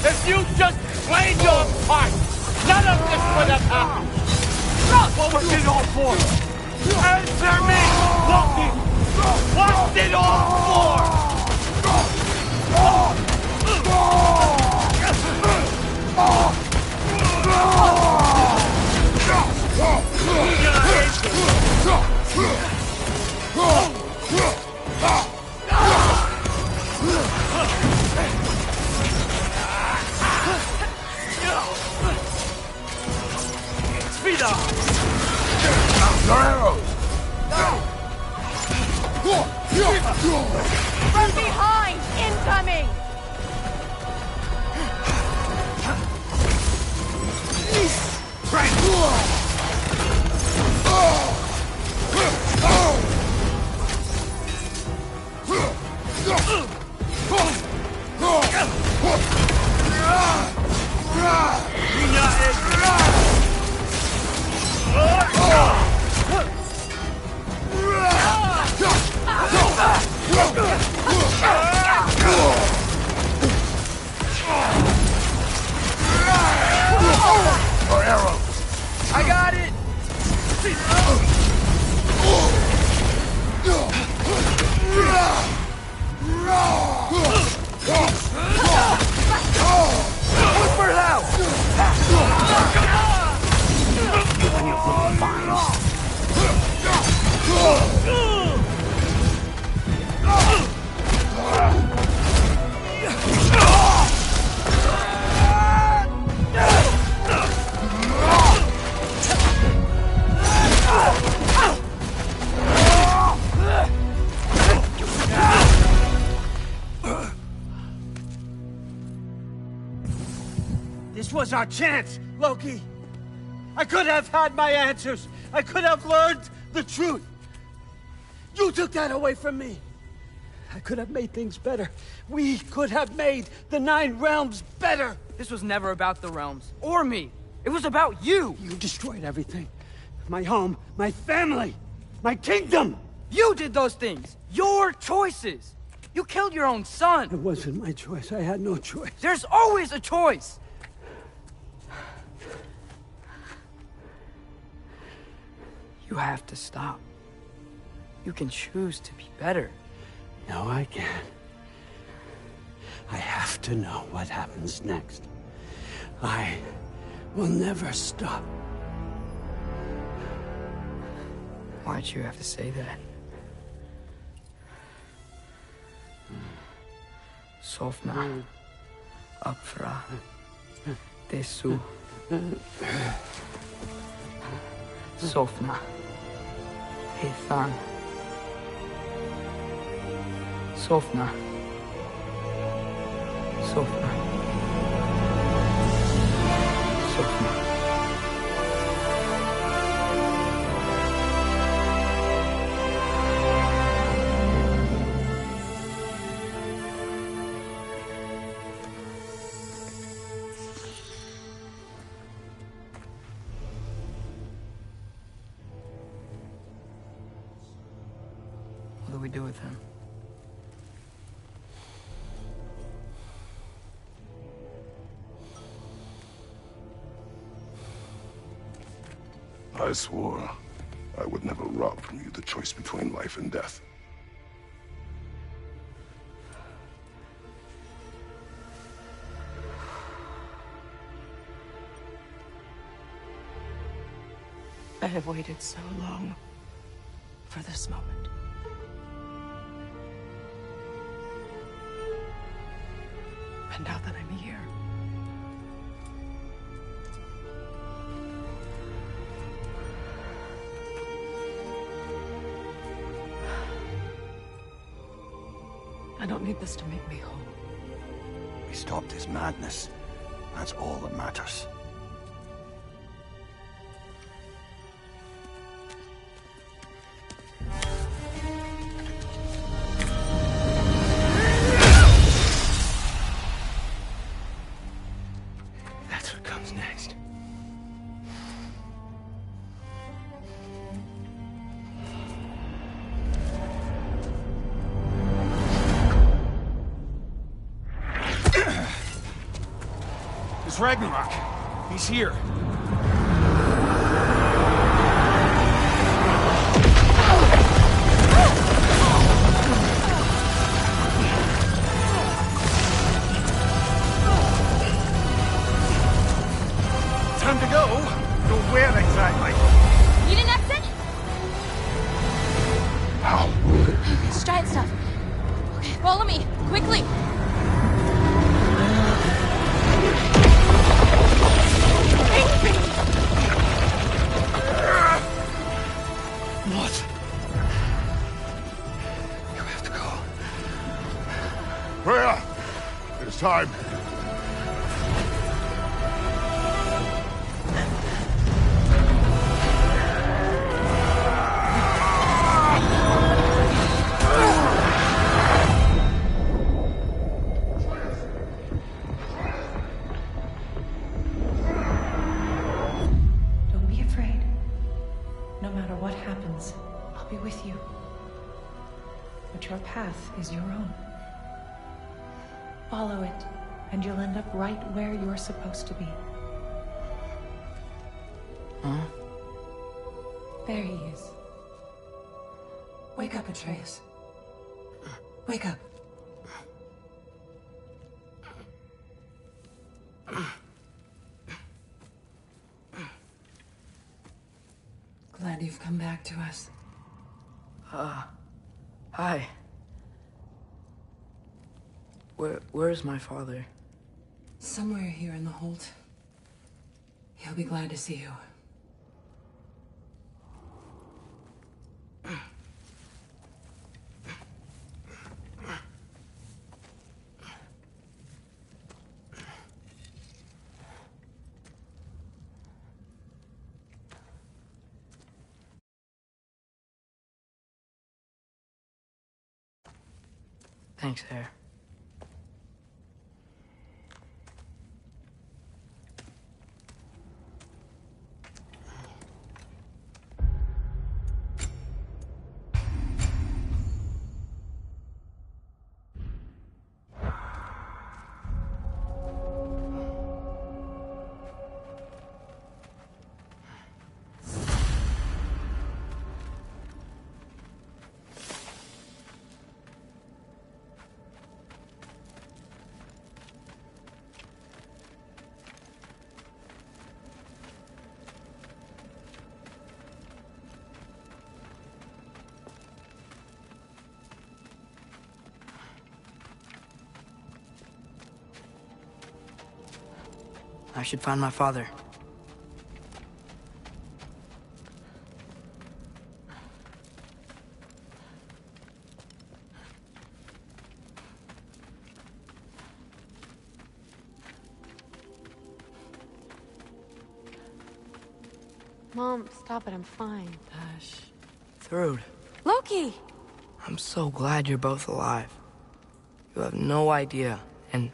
If you just played your part, none of this would have happened. What was it all for? Answer me, Loki! What's it all for? Speed up! Your arrows! From behind! Incoming! Your arrows! I got it! Look for help! On your little vines! This was our chance, Loki. I could have had my answers. I could have learned the truth. You took that away from me. I could have made things better. We could have made the 9 realms better. This was never about the realms, or me. It was about you. You destroyed everything. My home, my family, my kingdom. You did those things. Your choices. You killed your own son. It wasn't my choice. I had no choice. There's always a choice. You have to stop. You can choose to be better. No, I can't. I have to know what happens next. I will never stop. Why'd you have to say that? Sofna. Apfra. Desu. Sofna. Hethan. Sofna. Sofna. Sofna. What do we do with him? I swore I would never rob from you the choice between life and death. I have waited so long for this moment. And now that I'm here, I don't need this to make me whole. We stopped his madness. That's all that matters. That's what comes next. It's Ragnarock. He's here. Time to go. Go where exactly? Need an exit? How? It's giant stuff. Okay, follow me, quickly. What? You have to go. Freya! It's time. Don't be afraid. No matter what happens, I'll be with you. But your path is your own. Follow it, and you'll end up right where you're supposed to be. Huh? There he is. Wake up, Atreus. Wake up. Glad you've come back to us. Hi. Where's my father? Somewhere here in the hold. He'll be glad to see you. Thanks, Hare. I should find my father. Mom, stop it. I'm fine. Hush. Thrud, Loki! I'm so glad you're both alive. You have no idea, and...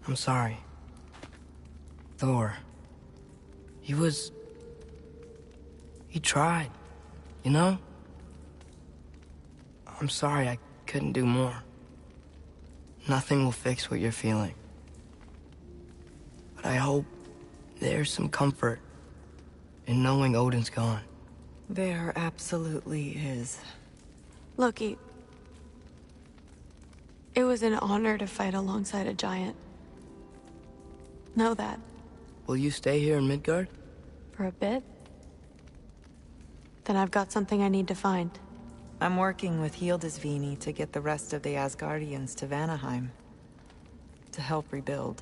I'm sorry. Thor. He tried, you know? I'm sorry I couldn't do more. Nothing will fix what you're feeling. But I hope there's some comfort in knowing Odin's gone. There absolutely is. Loki, it was an honor to fight alongside a giant. Know that. Will you stay here in Midgard? For a bit? Then I've got something I need to find. I'm working with Hildisvíni to get the rest of the Asgardians to Vanaheim. To help rebuild.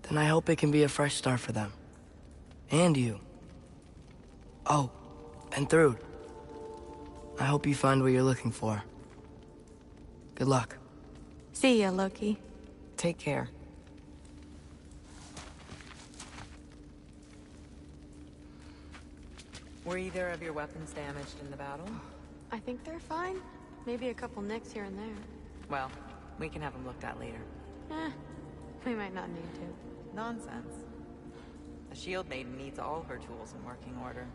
Then I hope it can be a fresh start for them. And you. Oh, and Thrud. I hope you find what you're looking for. Good luck. See ya, Loki. Take care. Were either of your weapons damaged in the battle? I think they're fine. Maybe a couple nicks here and there. Well, we can have them looked at later. We might not need to. Nonsense. A shield maiden needs all her tools in working order.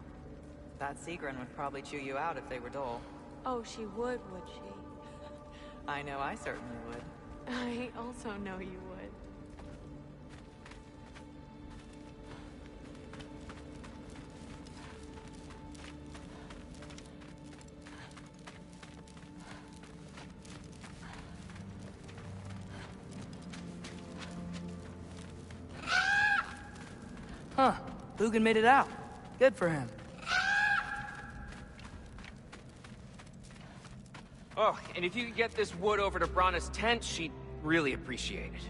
That Sigrun would probably chew you out if they were dull. Oh, she would she? I know I certainly would. I also know you would. Huh. Hugin made it out. Good for him. Oh, and if you could get this wood over to Brana's tent, she'd really appreciate it.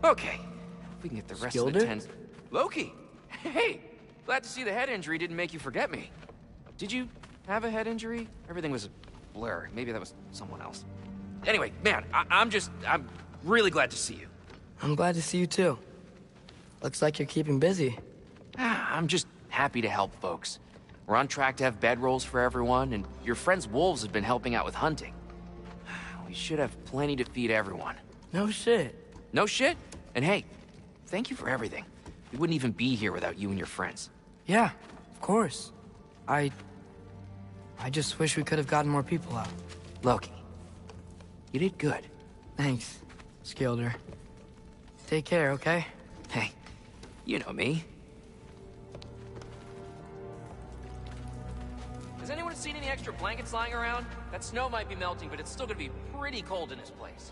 Okay, if we can get the rest of the tent... Loki! Hey! Glad to see the head injury didn't make you forget me. Did you have a head injury? Everything was a blur. Maybe that was someone else. Anyway, man, I'm really glad to see you. I'm glad to see you too. Looks like you're keeping busy. I'm just happy to help folks. We're on track to have bedrolls for everyone, and your friend's wolves have been helping out with hunting. We should have plenty to feed everyone. No shit. No shit? And hey, thank you for everything. We wouldn't even be here without you and your friends. Yeah, of course. I just wish we could have gotten more people out. Loki, you did good. Thanks, Skilder. Take care, okay? Hey, you know me. Has anyone seen any extra blankets lying around? That snow might be melting, but it's still gonna be pretty cold in this place.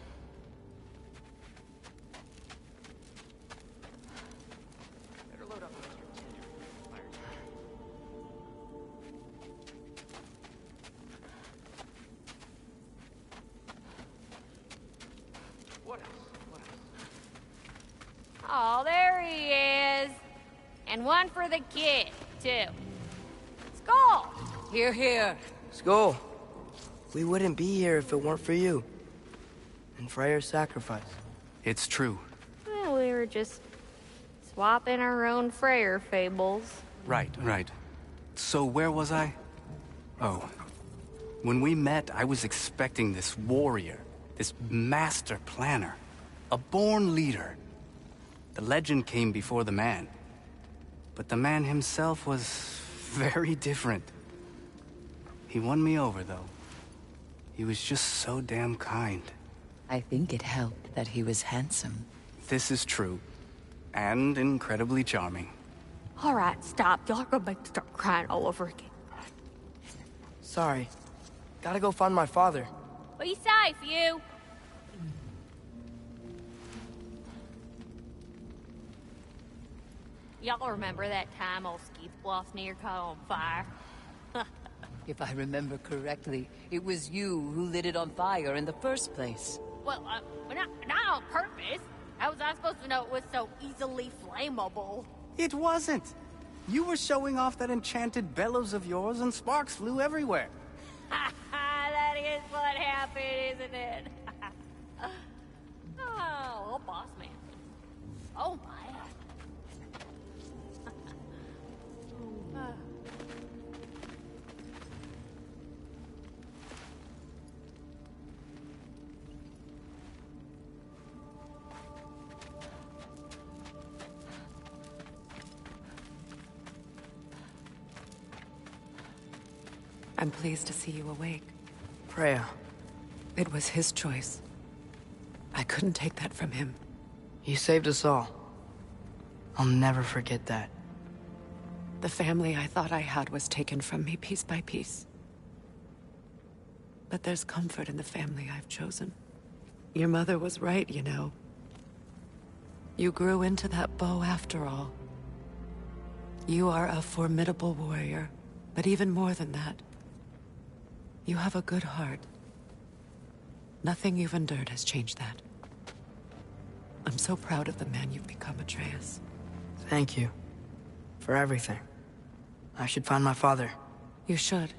Better load up with extra tinder. What else? What else? Oh, there he is. And one for the kid, too. Skull! Here, here. Skull. We wouldn't be here if it weren't for you. And Freyr's sacrifice. It's true. Well, we were just swapping our own Freyr fables. Right. So where was I? Oh. When we met, I was expecting this warrior, this master planner, a born leader. The legend came before the man. But the man himself was very different. He won me over, though. He was just so damn kind. I think it helped that he was handsome. This is true. And incredibly charming. All right, stop. Y'all are gonna make me start crying all over again. Sorry. Gotta go find my father. Be safe, you. Y'all remember that time old Skeeth Bluff near caught on fire? If I remember correctly, it was you who lit it on fire in the first place. Well, not on purpose. How was I supposed to know it was so easily flammable? It wasn't. You were showing off that enchanted bellows of yours and sparks flew everywhere. That is what happened, isn't it? Oh, boss man. Oh my. I'm pleased to see you awake. Freya. It was his choice. I couldn't take that from him. You saved us all. I'll never forget that. The family I thought I had was taken from me piece by piece. But there's comfort in the family I've chosen. Your mother was right, you know. You grew into that bow after all. You are a formidable warrior, but even more than that, you have a good heart. Nothing you've endured has changed that. I'm so proud of the man you've become, Atreus. Thank you. For everything. I should find my father. You should.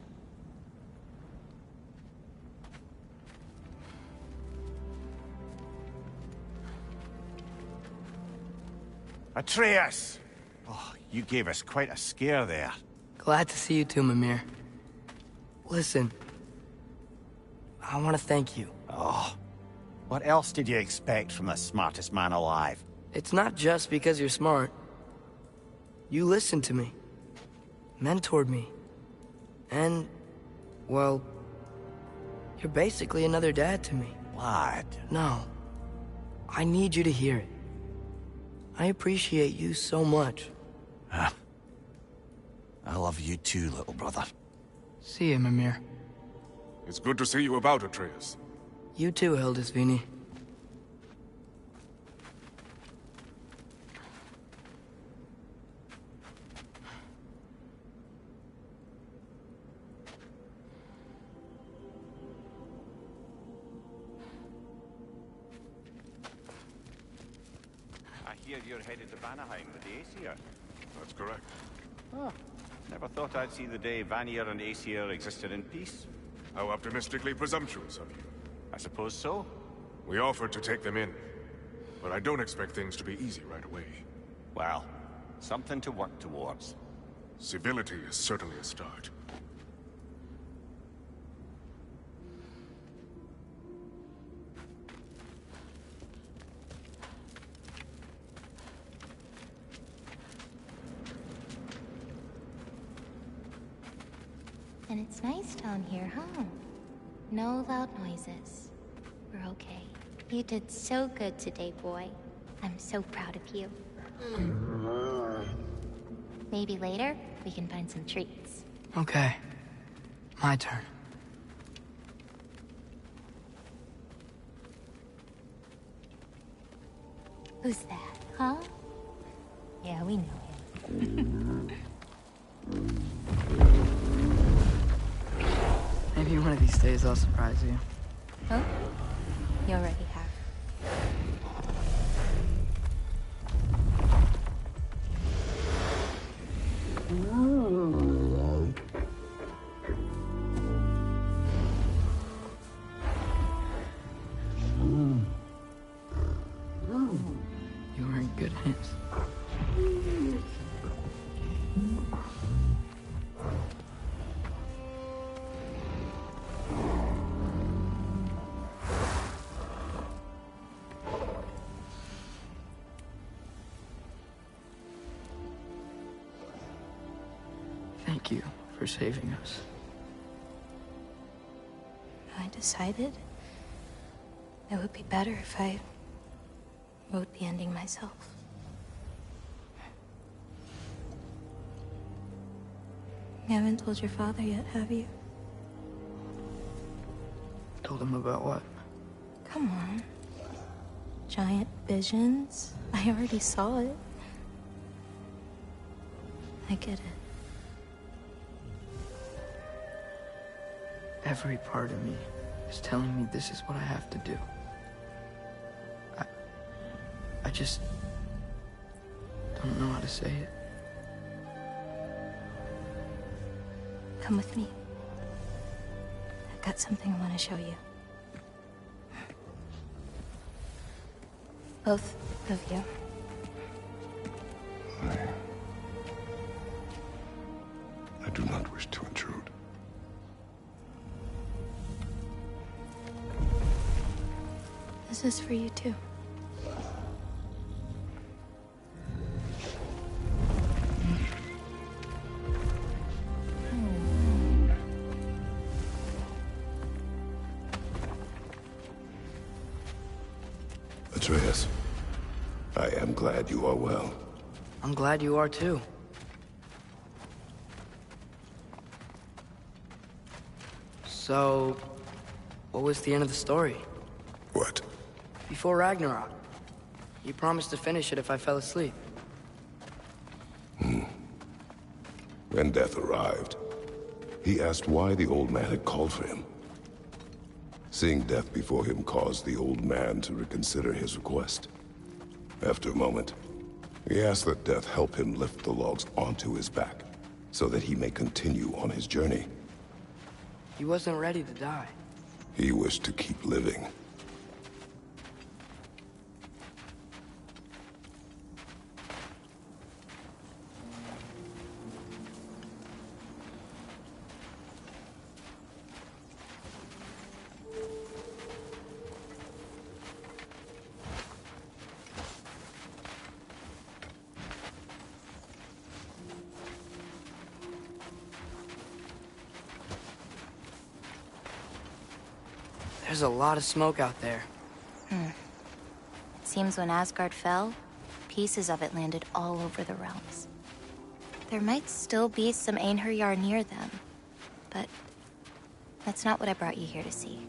Atreus! Oh, you gave us quite a scare there. Glad to see you too, Mimir. Listen. I want to thank you. Oh. What else did you expect from the smartest man alive? It's not just because you're smart. You listened to me. Mentored me. And, well, you're basically another dad to me. Lad. No. I need you to hear it. I appreciate you so much. I love you too, little brother. See you, Mimir. It's good to see you about, Atreus. You too, Hildisvini. I hear you're headed to Vanaheim with the Aesir. That's correct. Oh, never thought I'd see the day Vanir and Aesir existed in peace. How optimistically presumptuous of you. I suppose so. We offered to take them in, but I don't expect things to be easy right away. Well, something to work towards. Civility is certainly a start. And it's nice down here, huh? No loud noises. We're okay. You did so good today, boy. I'm so proud of you. Maybe later, we can find some treats. Okay. My turn. Who's that, huh? Yeah, we know him. Maybe one of these days I'll surprise you. Huh? You already have. You were in good hands. Thank you for saving us. I decided it would be better if I wrote the ending myself. You haven't told your father yet, have you? Told him about what? Come on. Giant visions? I already saw it. I get it. Every part of me is telling me this is what I have to do. just don't know how to say it. Come with me. I've got something I want to show you. Both of you. I do not wish to intrude. This is for you too. Atreus, I am glad you are well. I'm glad you are too. So, what was the end of the story? What? Before Ragnarok. You promised to finish it if I fell asleep. When death arrived, he asked why the old man had called for him. Seeing death before him caused the old man to reconsider his request. After a moment, he asked that death help him lift the logs onto his back, so that he may continue on his journey. He wasn't ready to die. He wished to keep living. There's a lot of smoke out there. Seems when Asgard fell, pieces of it landed all over the realms. There might still be some Einherjar near them, but that's not what I brought you here to see.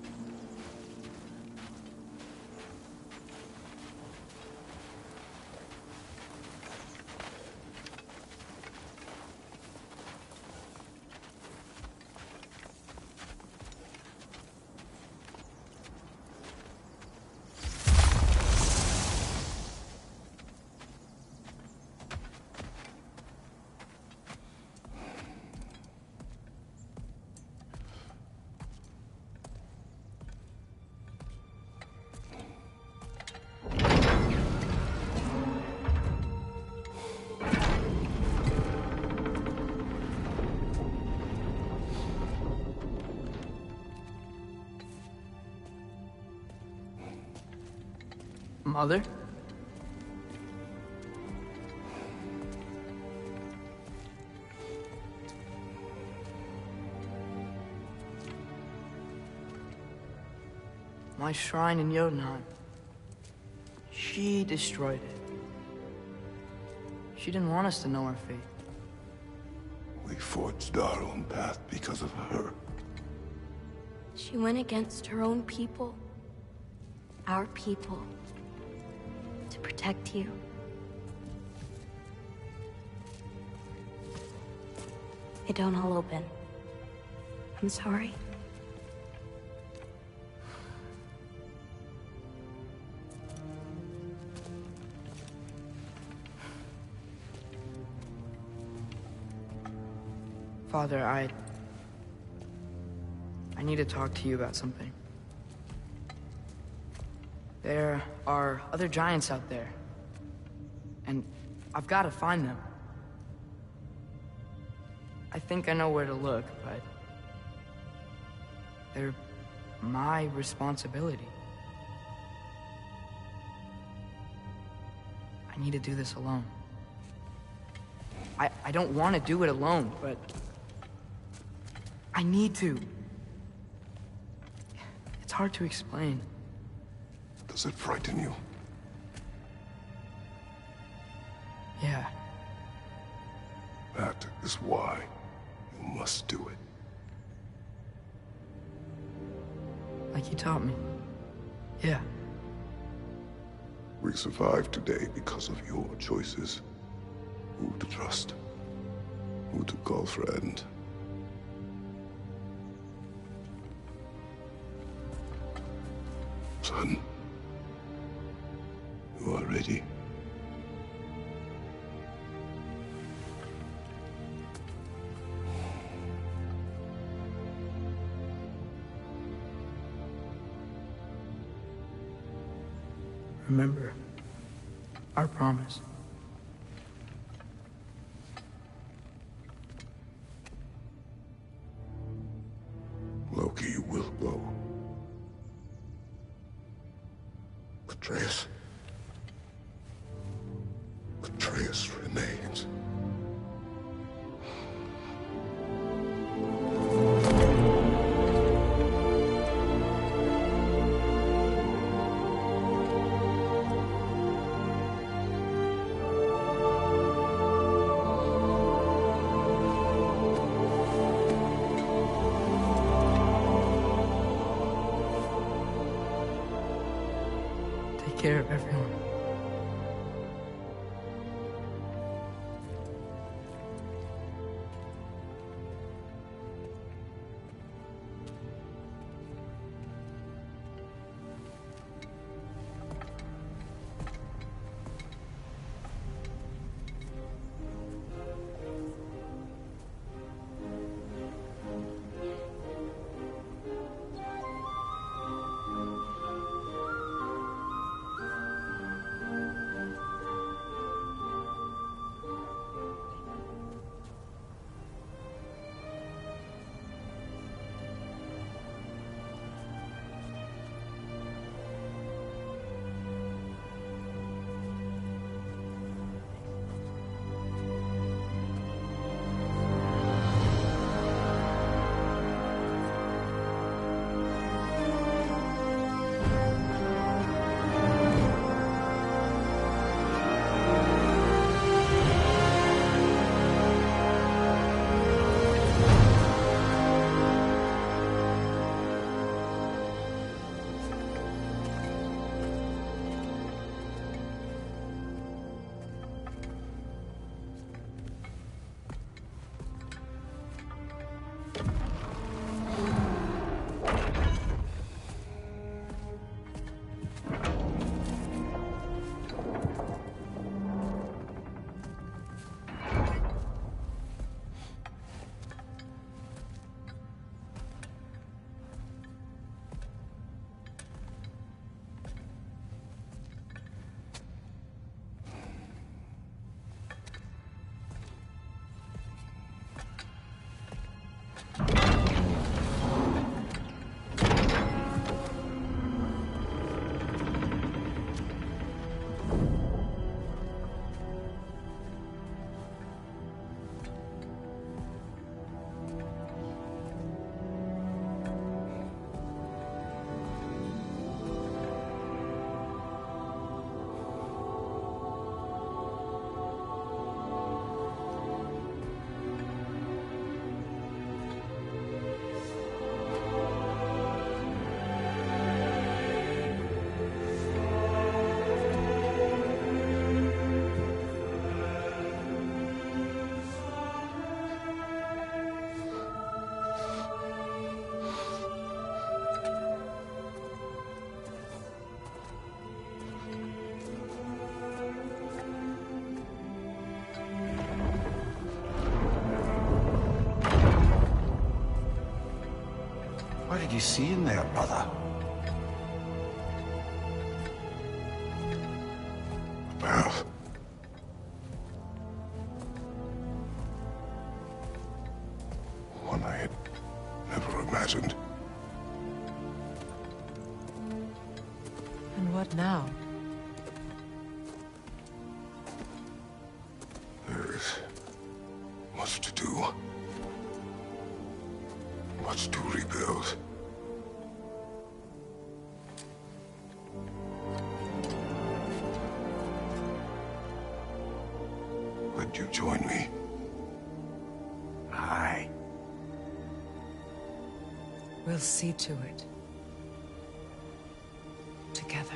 Mother? My shrine in Jotunheim. She destroyed it. She didn't want us to know our fate. We forged our own path because of her. She went against her own people. Our people. To protect you. They don't all open. I'm sorry. Father, I need to talk to you about something. There are other giants out there. And I've got to find them. I think I know where to look, but they're my responsibility. I need to do this alone. I don't want to do it alone, but I need to. It's hard to explain. Does it frighten you? Yeah. That is why you must do it. Like you taught me. Yeah. We survived today because of your choices. Who to trust. Who to call friend. Son. You are ready. Remember our promise. Loki will go. Atreus. Atreus remains. Take care of everyone. What did you see in there, brother? A path. One I had never imagined. And what now? There is much to do. Much to rebuild. Would you join me? Aye. We'll see to it. Together.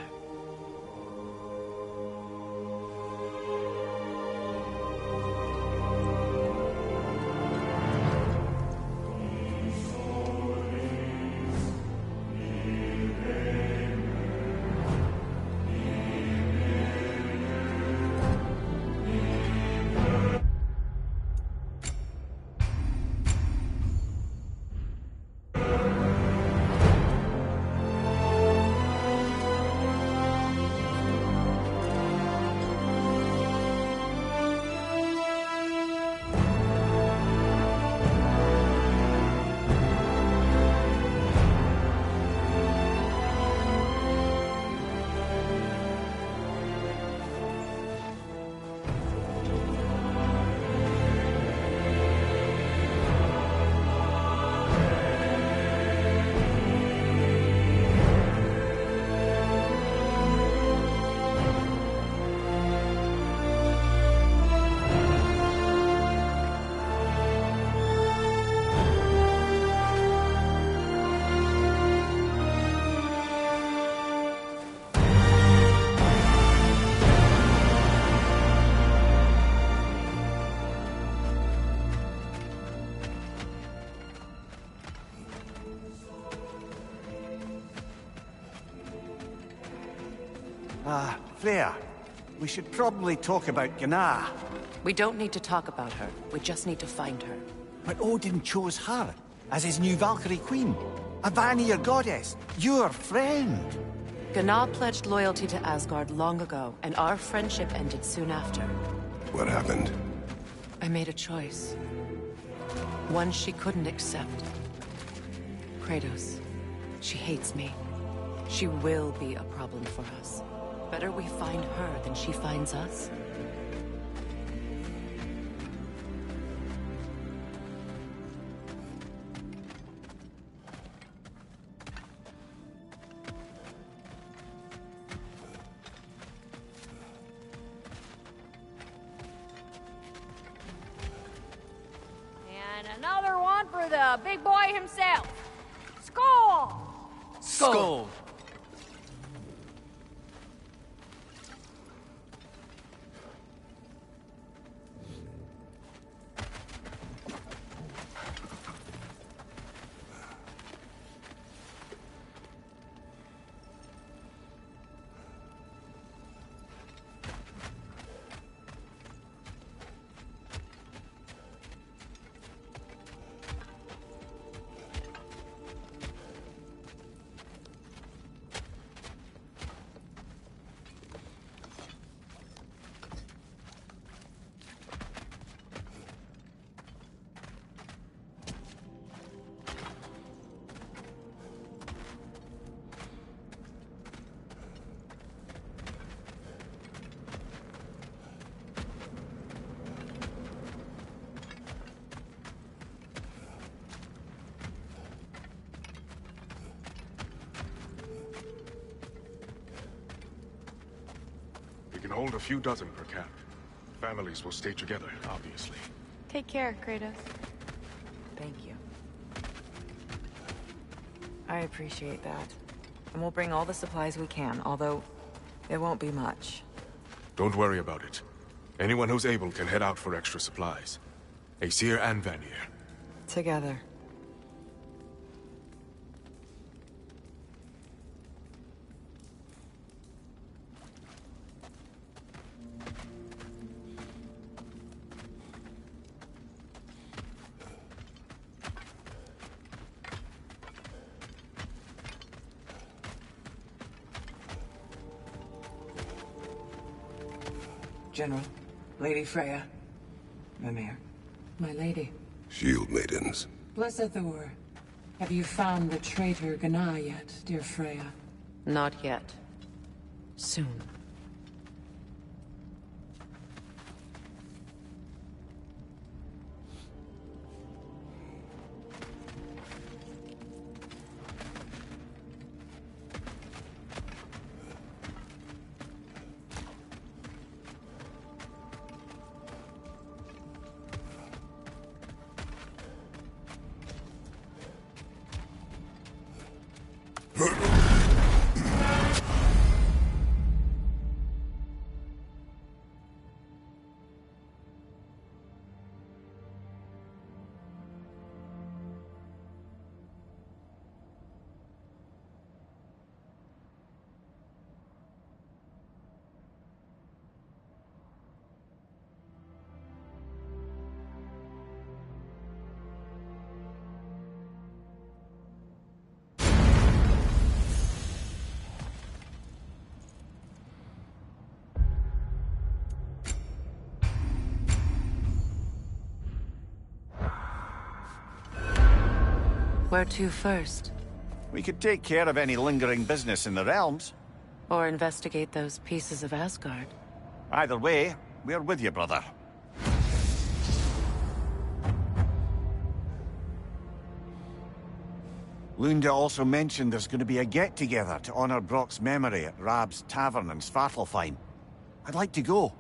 Freya, we should probably talk about Gná. We don't need to talk about her. We just need to find her. But Odin chose her as his new Valkyrie queen. A Vanir goddess, your friend. Gná pledged loyalty to Asgard long ago, and our friendship ended soon after. What happened? I made a choice. One she couldn't accept. Kratos. She hates me. She will be a problem for us. Better we find her than she finds us. And another one for the big boy himself. Skull! Skull! We can hold a few dozen per camp. Families will stay together, obviously. Take care, Kratos. Thank you. I appreciate that. And we'll bring all the supplies we can, although it won't be much. Don't worry about it. Anyone who's able can head out for extra supplies. Aesir and Vanir. Together. General, Lady Freya, Mimir, my lady. Shield maidens. Blessed Thor, have you found the traitor Gná yet, dear Freya? Not yet. Soon. Where to first? We could take care of any lingering business in the realms. Or investigate those pieces of Asgard. Either way, we're with you, brother. Lunda also mentioned there's going to be a get-together to honor Brock's memory at Rab's Tavern in Svartalfheim. I'd like to go.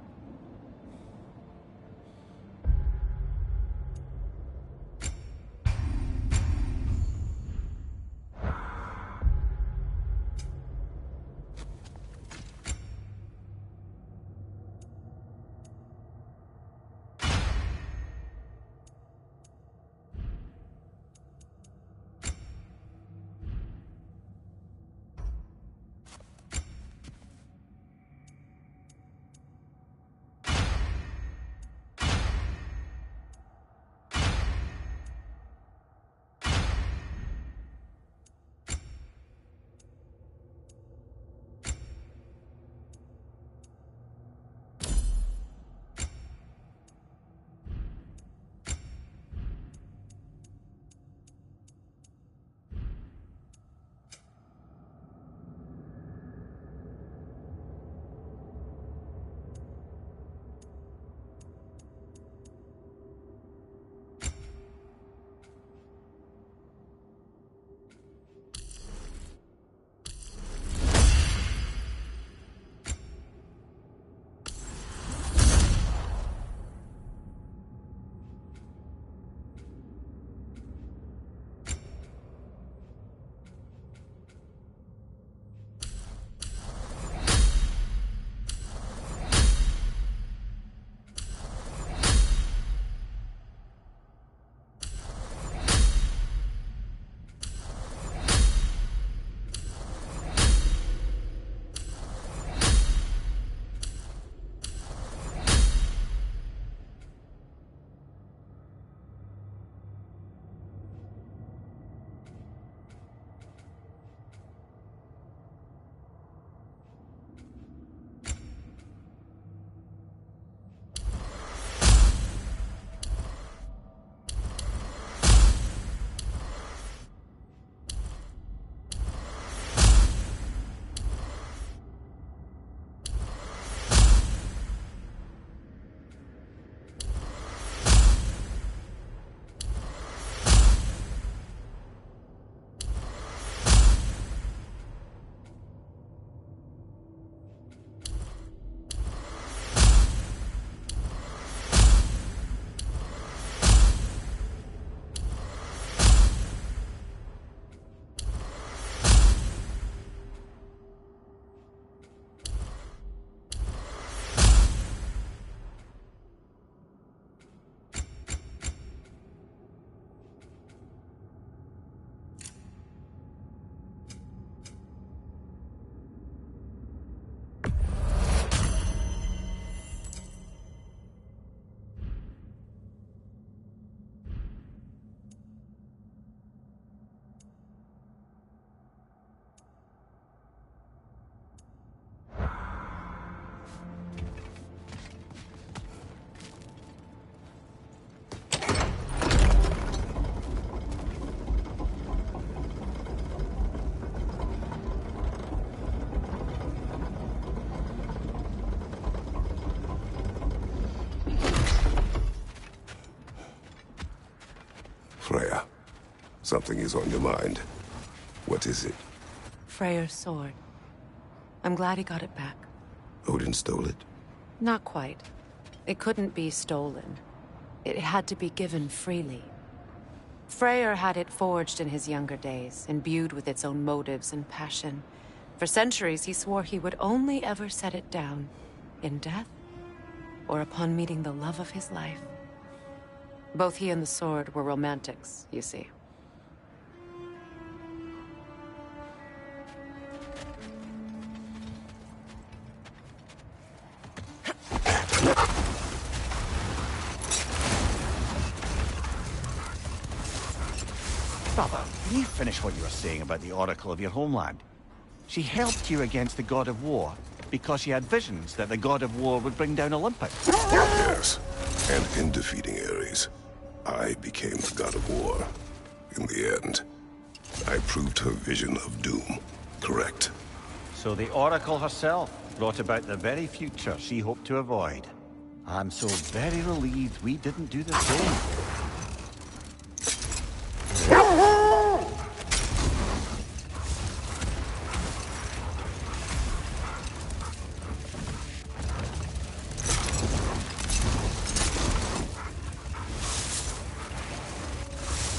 Freya, something is on your mind. What is it? Freyr's sword. I'm glad he got it back. Odin stole it? Not quite. It couldn't be stolen. It had to be given freely. Freyr had it forged in his younger days, imbued with its own motives and passion. For centuries, he swore he would only ever set it down in death or upon meeting the love of his life. Both he and the sword were romantics, you see. Brother, will you finish what you were saying about the Oracle of your homeland? She helped you against the God of War because she had visions that the God of War would bring down Olympus. Yes, and in defeating Ares, I became the God of War. In the end, I proved her vision of doom correct. So the Oracle herself brought about the very future she hoped to avoid. I'm so very relieved we didn't do the same.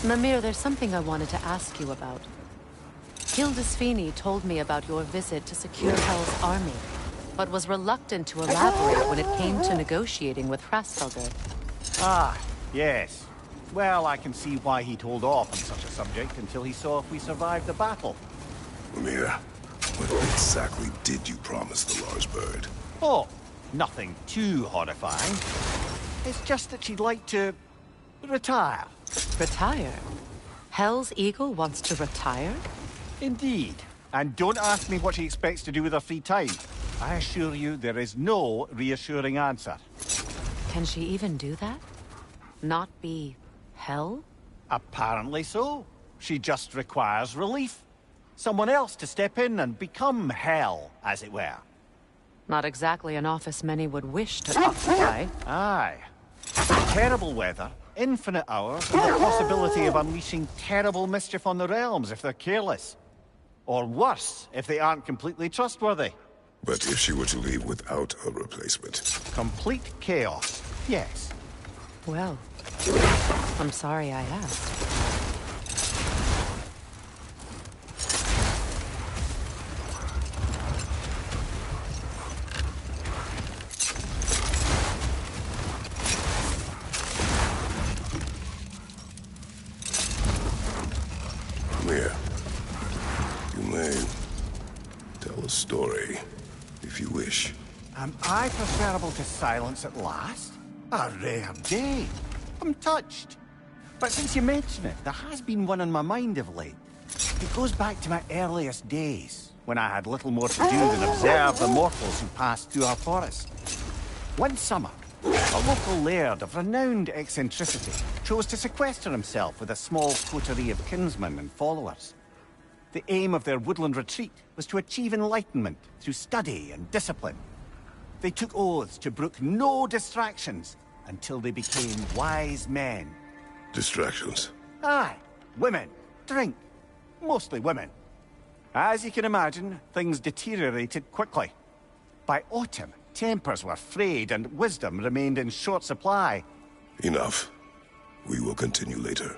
Mimir, there's something I wanted to ask you about. Hildisvini told me about your visit to secure Hel's army, but was reluctant to elaborate when it came to negotiating with Hrasfelger. Ah, yes. Well, I can see why he'd hold off on such a subject until he saw if we survived the battle. Mimir, what exactly did you promise the large bird? Oh, nothing too horrifying. It's just that she'd like to retire. Retire? Hel's Eagle wants to retire? Indeed. And don't ask me what she expects to do with her free time. I assure you there is no reassuring answer. Can she even do that? Not be Hel? Apparently so. She just requires relief. Someone else to step in and become Hel, as it were. Not exactly an office many would wish to occupy. Aye. Terrible weather, infinite hours, and the possibility of unleashing terrible mischief on the realms if they're careless. Or worse, if they aren't completely trustworthy. But if she were to leave without a replacement? Complete chaos, yes. Well, I'm sorry I asked. Mia, you may tell a story, if you wish. Am I preferable to silence at last? A rare day. I'm touched. But since you mention it, there has been one on my mind of late. It goes back to my earliest days, when I had little more to do than observe the mortals who passed through our forest. One summer, a local laird of renowned eccentricity chose to sequester himself with a small coterie of kinsmen and followers. The aim of their woodland retreat was to achieve enlightenment through study and discipline. They took oaths to brook no distractions until they became wise men. Distractions? Aye. Women. Drink. Mostly women. As you can imagine, things deteriorated quickly. By autumn, tempers were frayed and wisdom remained in short supply. Enough. We will continue later.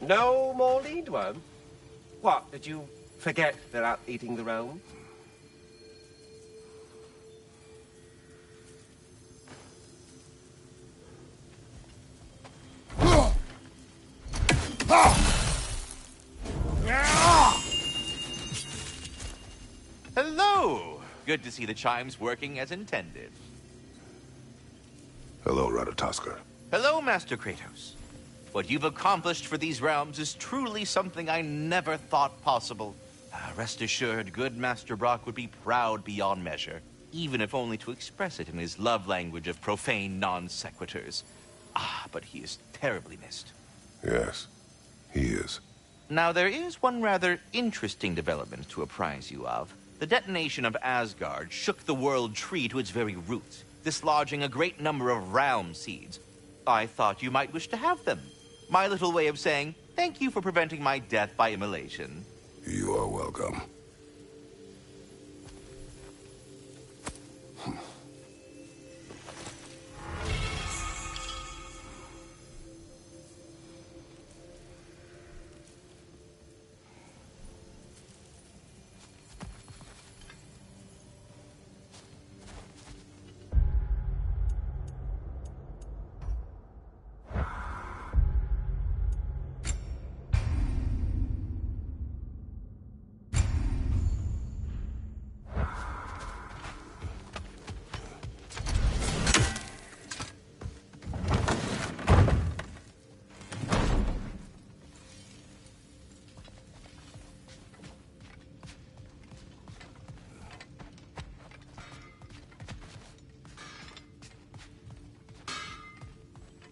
No more lead worm? What, did you forget they're out eating the realm? Hello! Good to see the chimes working as intended. Hello, Ratatoskr. Hello, Master Kratos. What you've accomplished for these realms is truly something I never thought possible. Rest assured, good Master Brock would be proud beyond measure, even if only to express it in his love language of profane non-sequiturs. But he is terribly missed. Yes, he is. Now, there is one rather interesting development to apprise you of. The detonation of Asgard shook the world tree to its very roots, dislodging a great number of realm seeds. I thought you might wish to have them. My little way of saying, thank you for preventing my death by immolation. You are welcome.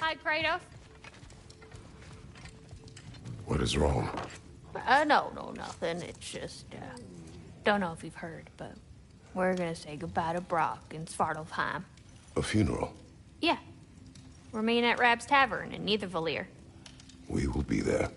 Hi, Kratos. What is wrong? No, nothing. It's just, don't know if you've heard, but we're gonna say goodbye to Brock in Svartalfheim. A funeral? Yeah. We're meeting at Rab's Tavern in Niedervalir. We will be there.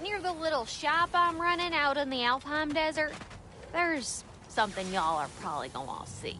Near the little shop I'm running out in the Alfheim Desert, there's something y'all are probably gonna see.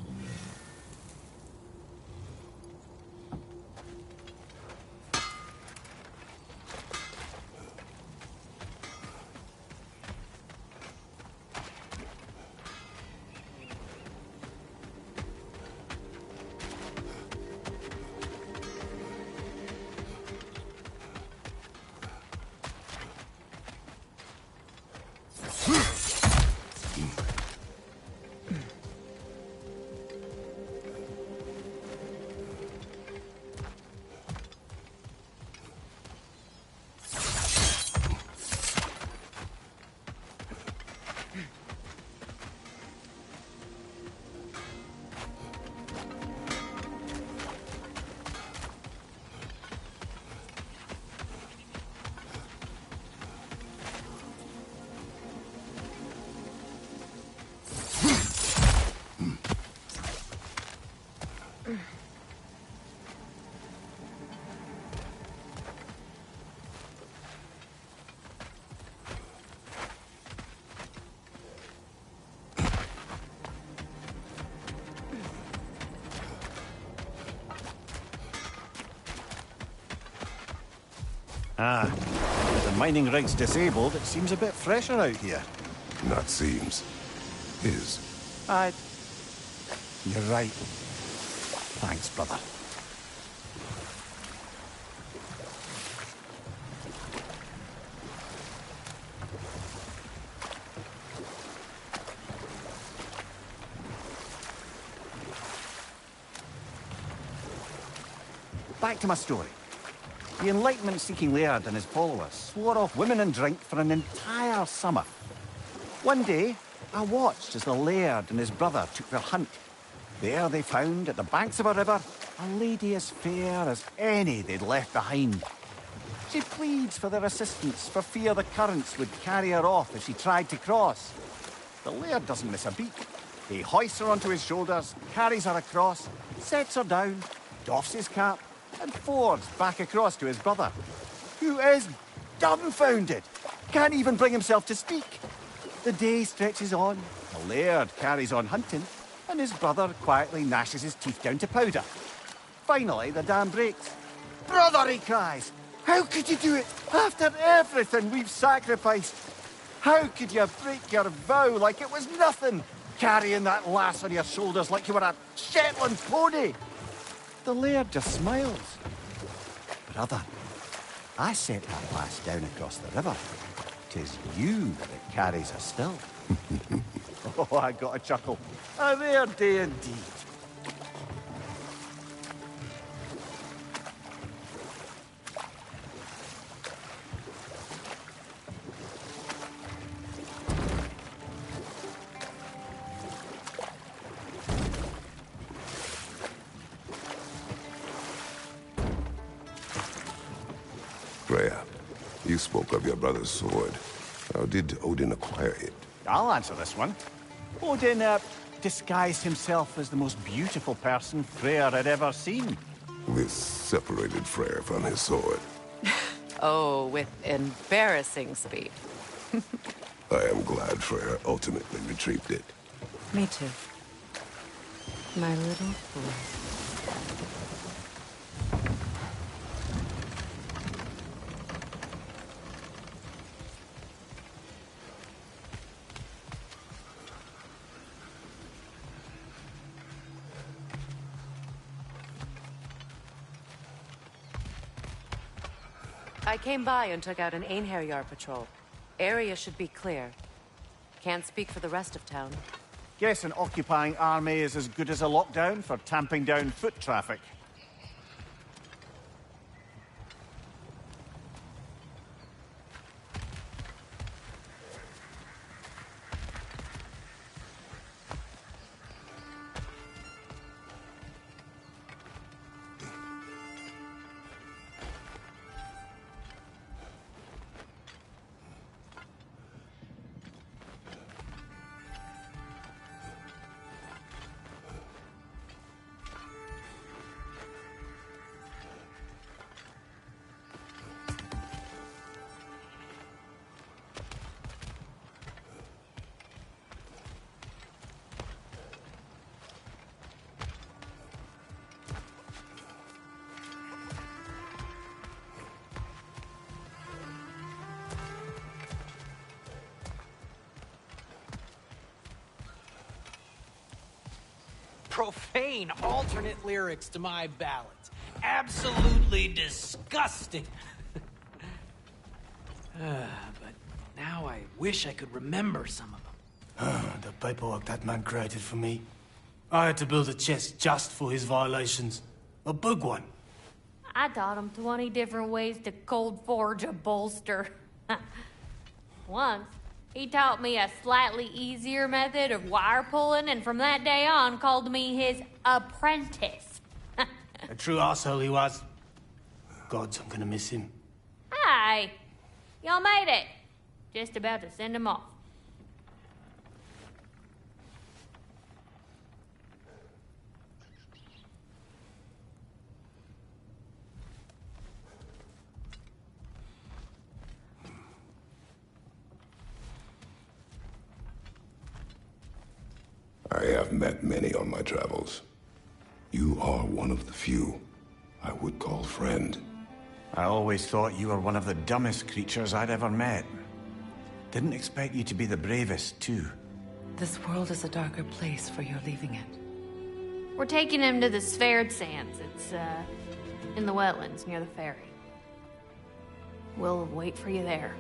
Ah, with the mining rigs disabled, it seems a bit fresher out here. Not seems. Is. You're right. Thanks, brother. Back to my story. The Enlightenment-seeking Laird and his followers swore off women and drink for an entire summer. One day, I watched as the Laird and his brother took their hunt. There they found, at the banks of a river, a lady as fair as any they'd left behind. She pleads for their assistance for fear the currents would carry her off if she tried to cross. The Laird doesn't miss a beat. He hoists her onto his shoulders, carries her across, sets her down, doffs his cap, and fords back across to his brother, who is dumbfounded, can't even bring himself to speak. The day stretches on, the Laird carries on hunting, and his brother quietly gnashes his teeth down to powder. Finally, the dam breaks. "Brother," he cries, "how could you do it after everything we've sacrificed? How could you break your vow like it was nothing, carrying that lass on your shoulders like you were a Shetland pony?" The Laird just smiles. "Brother, I set that lass down across the river. 'Tis you that carries her still." Oh, I got a chuckle. A rare day indeed. Freya, you spoke of your brother's sword. How did Odin acquire it? I'll answer this one. Odin, disguised himself as the most beautiful person Freyr had ever seen. This separated Freyr from his sword. Oh, with embarrassing speed. I am glad Freyr ultimately retrieved it. Me too. My little boy. I came by and took out an Einherjar patrol. Area should be clear. Can't speak for the rest of town. Guess an occupying army is as good as a lockdown for tamping down foot traffic. Profane alternate lyrics to my ballads. Absolutely disgusting. But now I wish I could remember some of them. The paperwork that man created for me. I had to build a chest just for his violations. A big one. I taught him 20 different ways to cold forge a bolster. Once, he taught me a slightly easier method of wire pulling, and from that day on called me his apprentice. A true asshole he was. Gods, I'm gonna miss him. Hi! Y'all made it. Just about to send him off. I have met many on my travels. You are one of the few I would call friend. I always thought you were one of the dumbest creatures I'd ever met. Didn't expect you to be the bravest, too. This world is a darker place for your leaving it. We're taking him to the Sphaired Sands. It's, in the wetlands near the ferry. We'll wait for you there.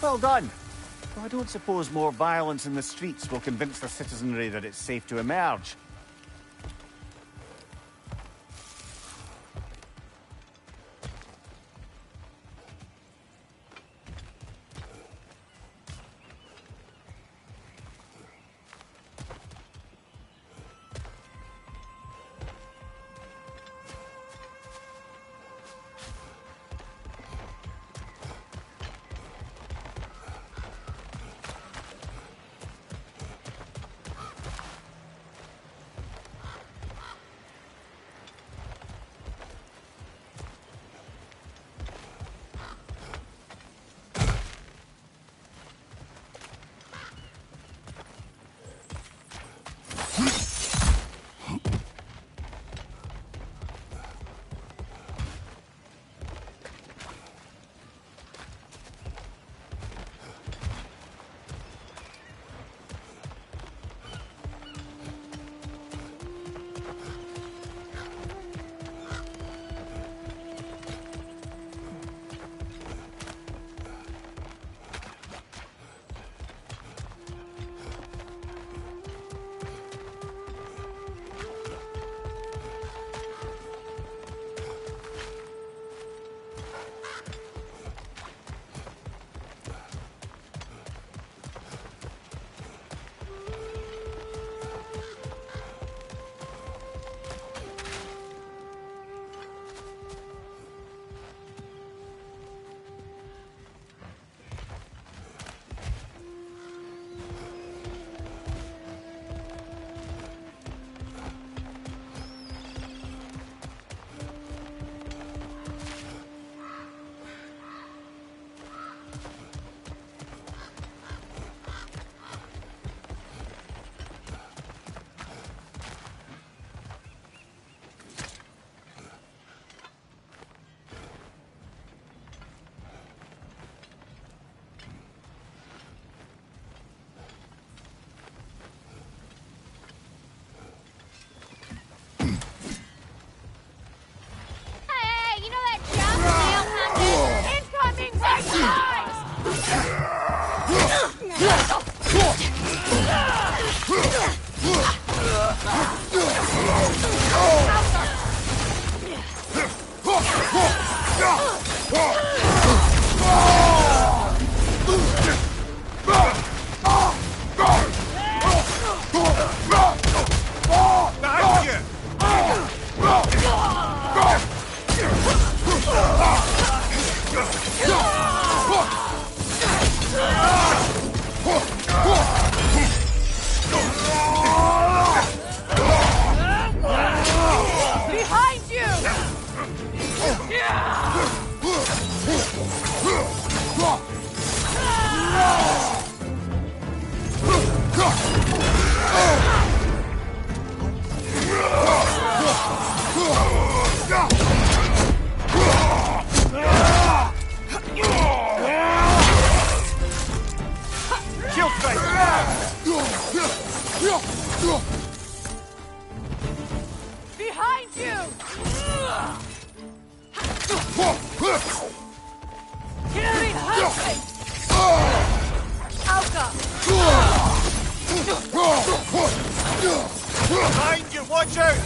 Well done. Well, I don't suppose more violence in the streets will convince the citizenry that it's safe to emerge. you! Killing husband! Alka! Behind you, watch out!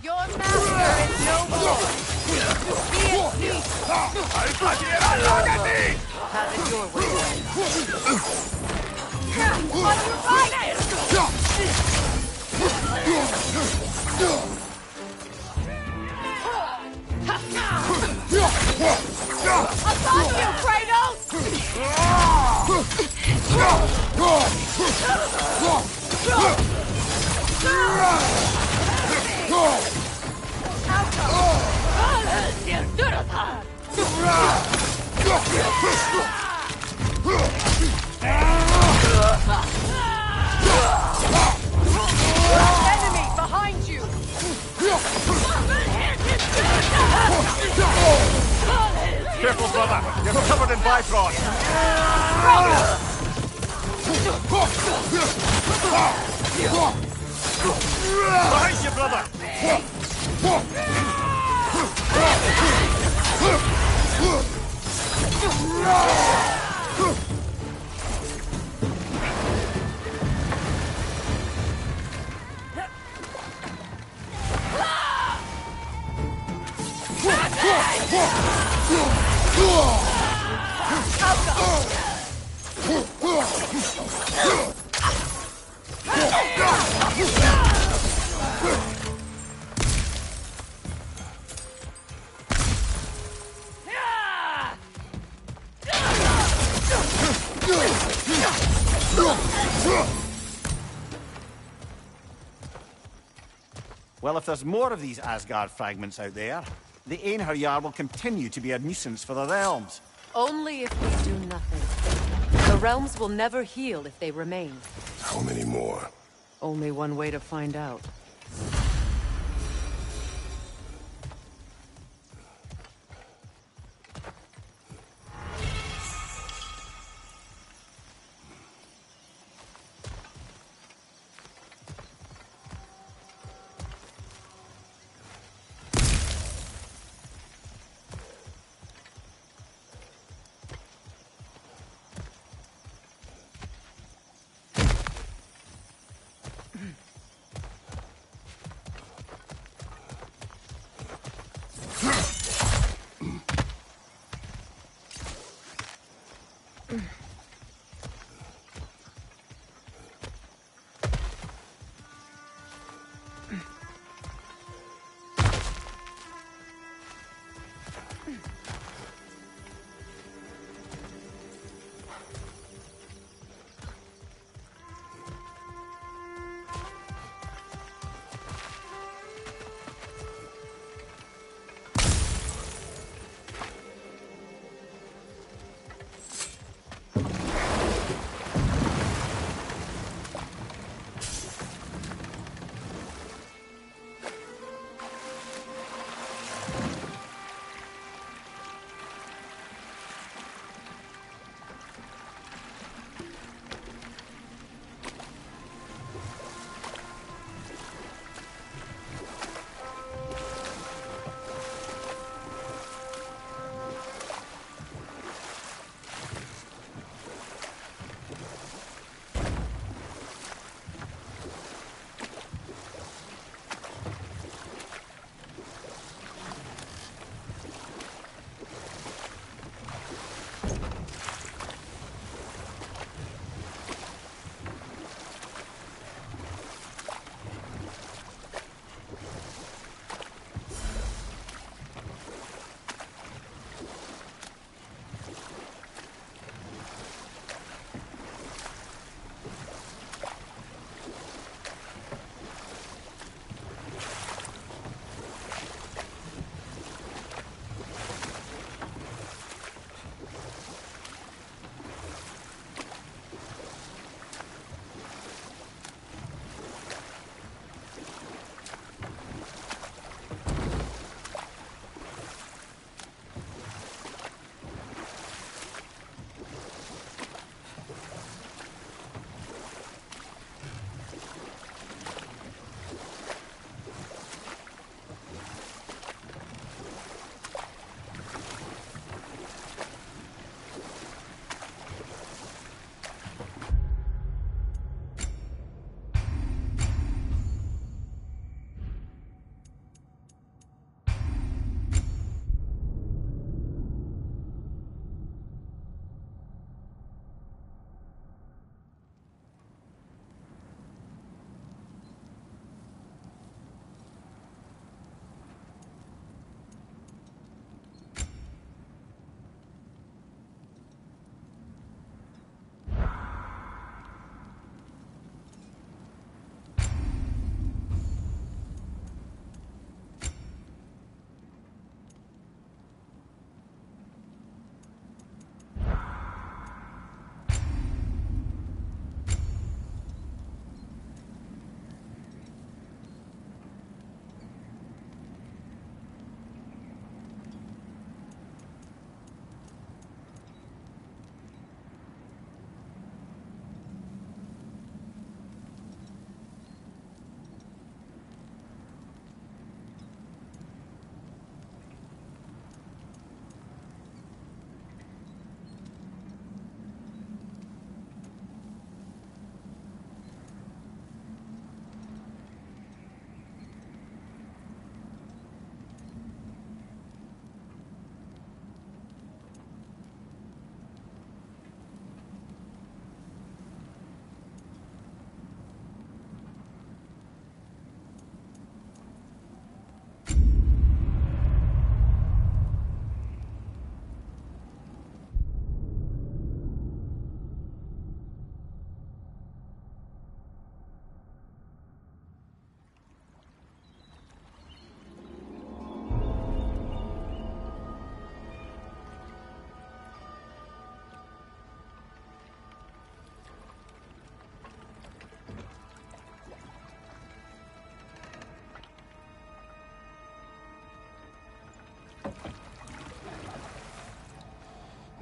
Your master is no more! Be at peace! Have it your way. On your right! Upon you, Enemy behind you! Careful, brother! You're covered in bifrost! Behind you, brother! Well, if there's more of these Asgard fragments out there, the Einherjar will continue to be a nuisance for the realms. Only if we do nothing. The realms will never heal if they remain. How many more? Only one way to find out.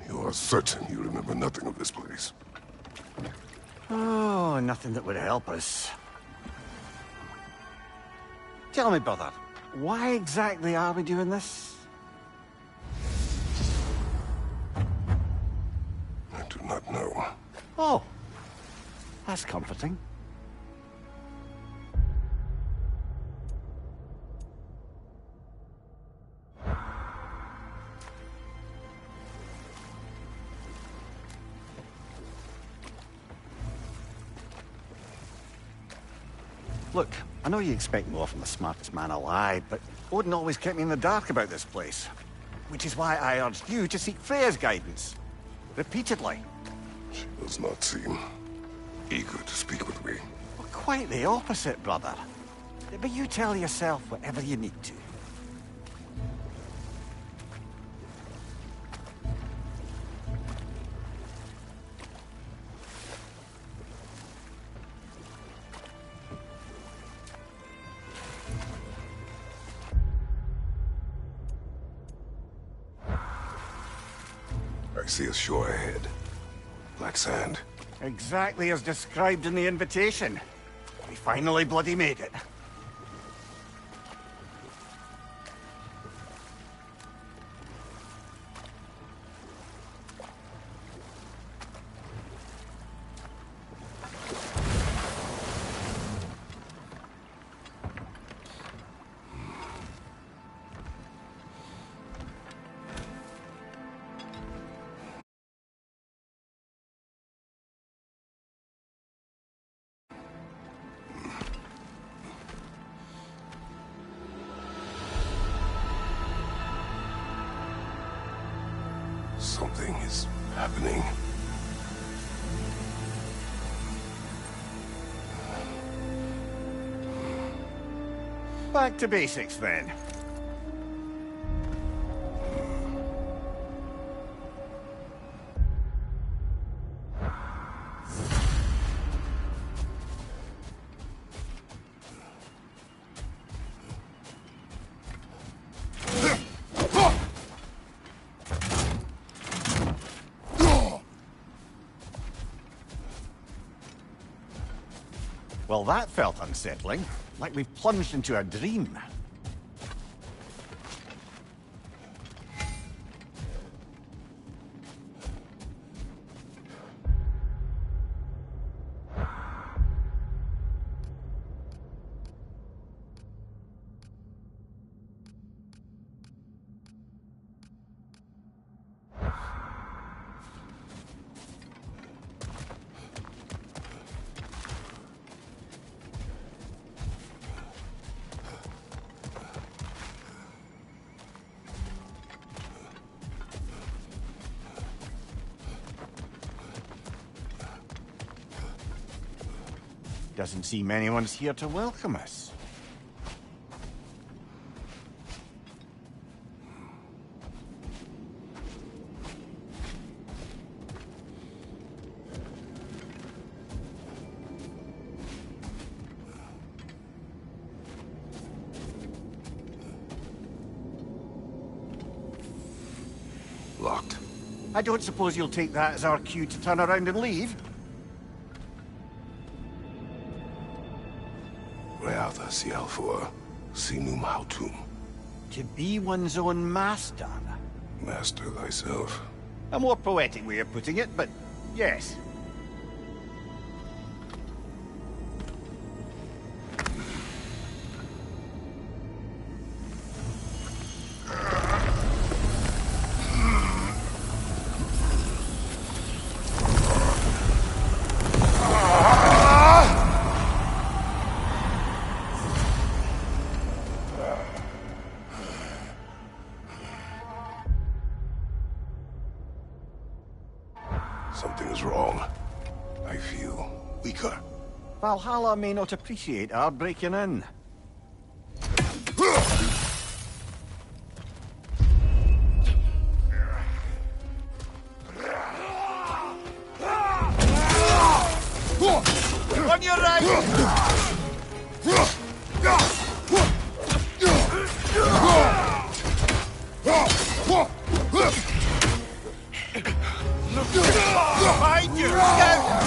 You are certain you remember nothing of this place? Oh, nothing that would help us. Tell me, brother, why exactly are we doing this? I do not know. Oh, that's comforting. Look, I know you expect more from the smartest man alive, but Odin always kept me in the dark about this place. Which is why I urged you to seek Freya's guidance. Repeatedly. She does not seem eager to speak with me. Well, quite the opposite, brother. But you tell yourself whatever you need to. I see a shore ahead. Black sand. Exactly as described in the invitation. We finally bloody made it. Something is happening. Back to basics, then. Well, that felt unsettling. Like we've plunged into a dream. Doesn't seem anyone's here to welcome us. Locked. I don't suppose you'll take that as our cue to turn around and leave? Reatha Sialfor, Sinum Hautum. To be one's own master. Master thyself. A more poetic way of putting it, but yes. Something is wrong. I feel weaker. Valhalla may not appreciate our breaking in. On your right! Behind you! Scout!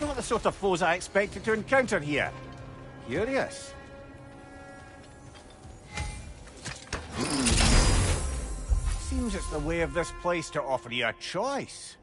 Not the sort of foes I expected to encounter here. Curious. Seems it's the way of this place to offer you a choice.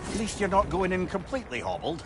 At least you're not going in completely hobbled.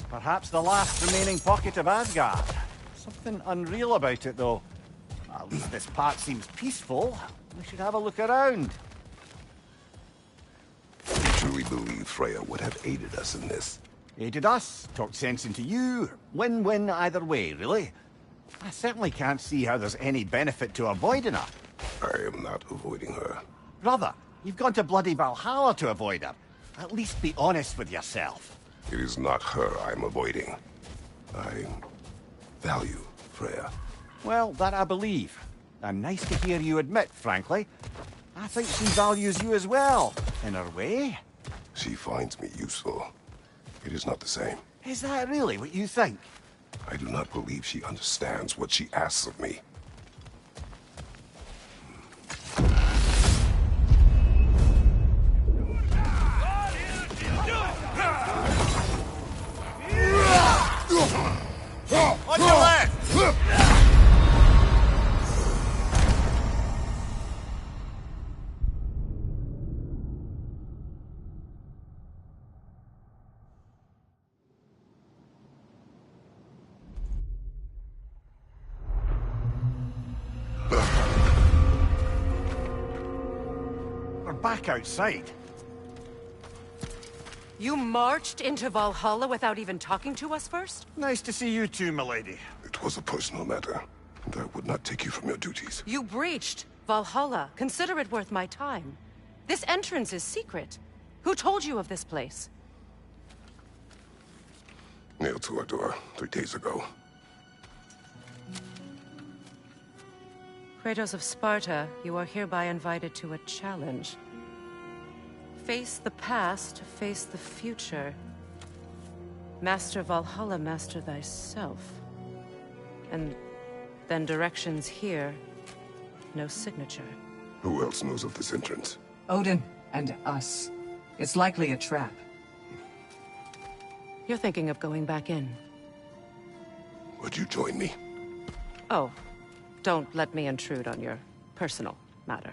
Perhaps the last remaining pocket of Asgard. Something unreal about it, though. At least this part seems peaceful. We should have a look around. I truly believe Freya would have aided us in this. Aided us, talked sense into you. Win-win either way, really. I certainly can't see how there's any benefit to avoiding her. I am not avoiding her. Brother, you've gone to bloody Valhalla to avoid her. At least be honest with yourself. It is not her I'm avoiding. I value Freya. Well, that I believe. And nice to hear you admit, frankly. I think she values you as well, in her way. She finds me useful. It is not the same. Is that really what you think? I do not believe she understands what she asks of me. On your left! We're back outside. You marched into Valhalla without even talking to us first? Nice to see you too, milady. It was a personal matter, and I would not take you from your duties. You breached Valhalla. Consider it worth my time. This entrance is secret. Who told you of this place? Nailed to our door 3 days ago. Kratos of Sparta, you are hereby invited to a challenge. Face the past, face the future. Master Valhalla, master thyself. And then directions here, no signature. Who else knows of this entrance? Odin and us. It's likely a trap. You're thinking of going back in. Would you join me? Oh, don't let me intrude on your personal matter.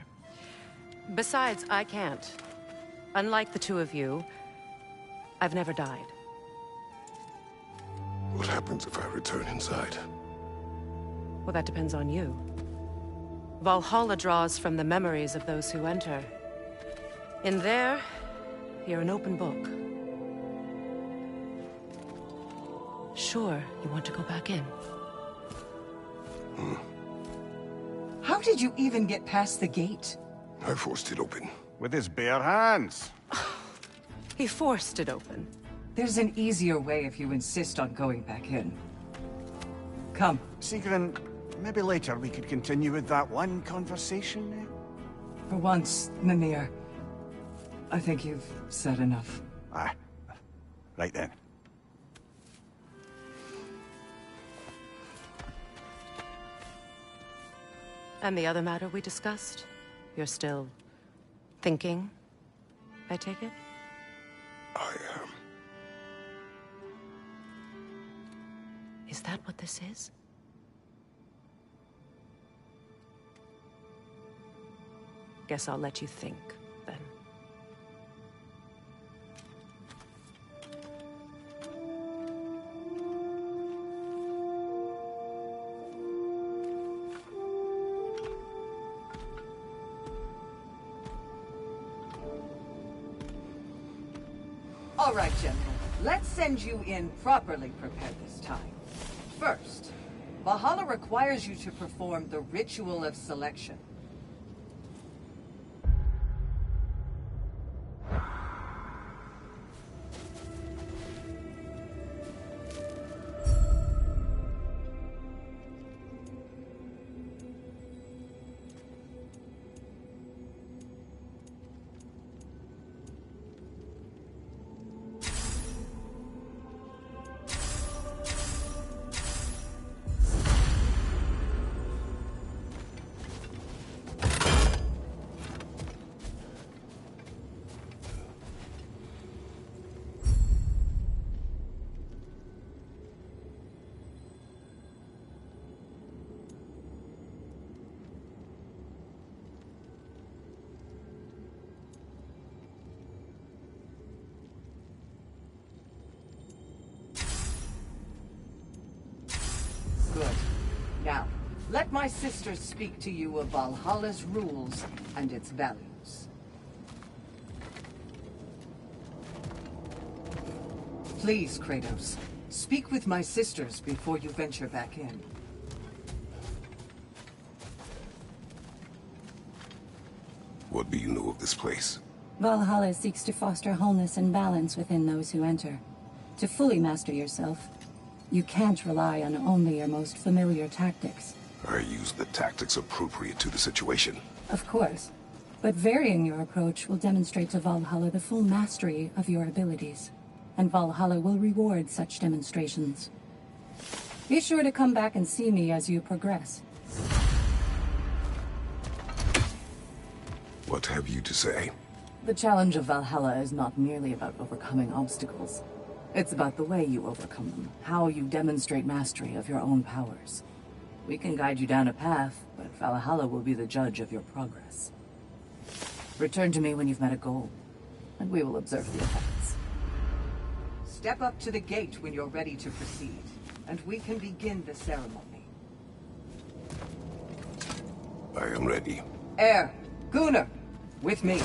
Besides, I can't. Unlike the two of you, I've never died. What happens if I return inside? Well, that depends on you. Valhalla draws from the memories of those who enter. In there, you're an open book. Sure, you want to go back in? How did you even get past the gate? I forced it open. With his bare hands. He forced it open. There's an easier way if you insist on going back in. Come. Sigrun, maybe later we could continue with that one conversation, eh? For once, Mimir, I think you've said enough. Aye. Right then. And the other matter we discussed? You're still thinking, I take it? I am. Is that what this is? Guess I'll let you think, then. All right, gentlemen. Let's send you in properly prepared this time. First, Valhalla requires you to perform the ritual of selection. Good. Now, let my sisters speak to you of Valhalla's rules and its values. Please, Kratos, speak with my sisters before you venture back in. What do you know of this place? Valhalla seeks to foster wholeness and balance within those who enter. To fully master yourself, you can't rely on only your most familiar tactics. I use the tactics appropriate to the situation. Of course. But varying your approach will demonstrate to Valhalla the full mastery of your abilities. And Valhalla will reward such demonstrations. Be sure to come back and see me as you progress. What have you to say? The challenge of Valhalla is not merely about overcoming obstacles. It's about the way you overcome them, how you demonstrate mastery of your own powers. We can guide you down a path, but Valhalla will be the judge of your progress. Return to me when you've met a goal, and we will observe the effects. Step up to the gate when you're ready to proceed, and we can begin the ceremony. I am ready. Air, Gunnar, with me.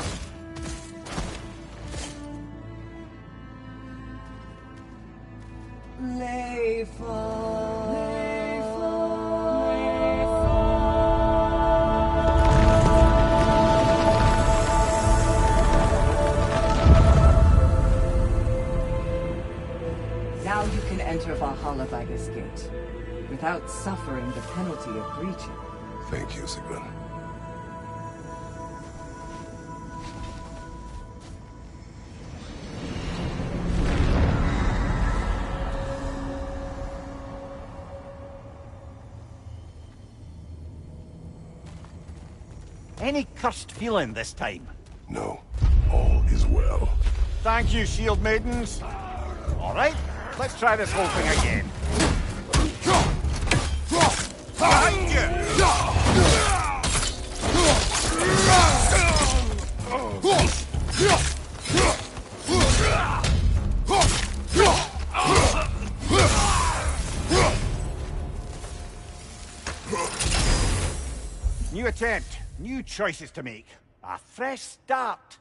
Now you can enter Valhalla by this gate, without suffering the penalty of breaching. Thank you, Sigrun. Any cursed feeling this time? No. All is well. Thank you, shield maidens. All right, let's try this whole thing again. attempt, new choices to make, a fresh start.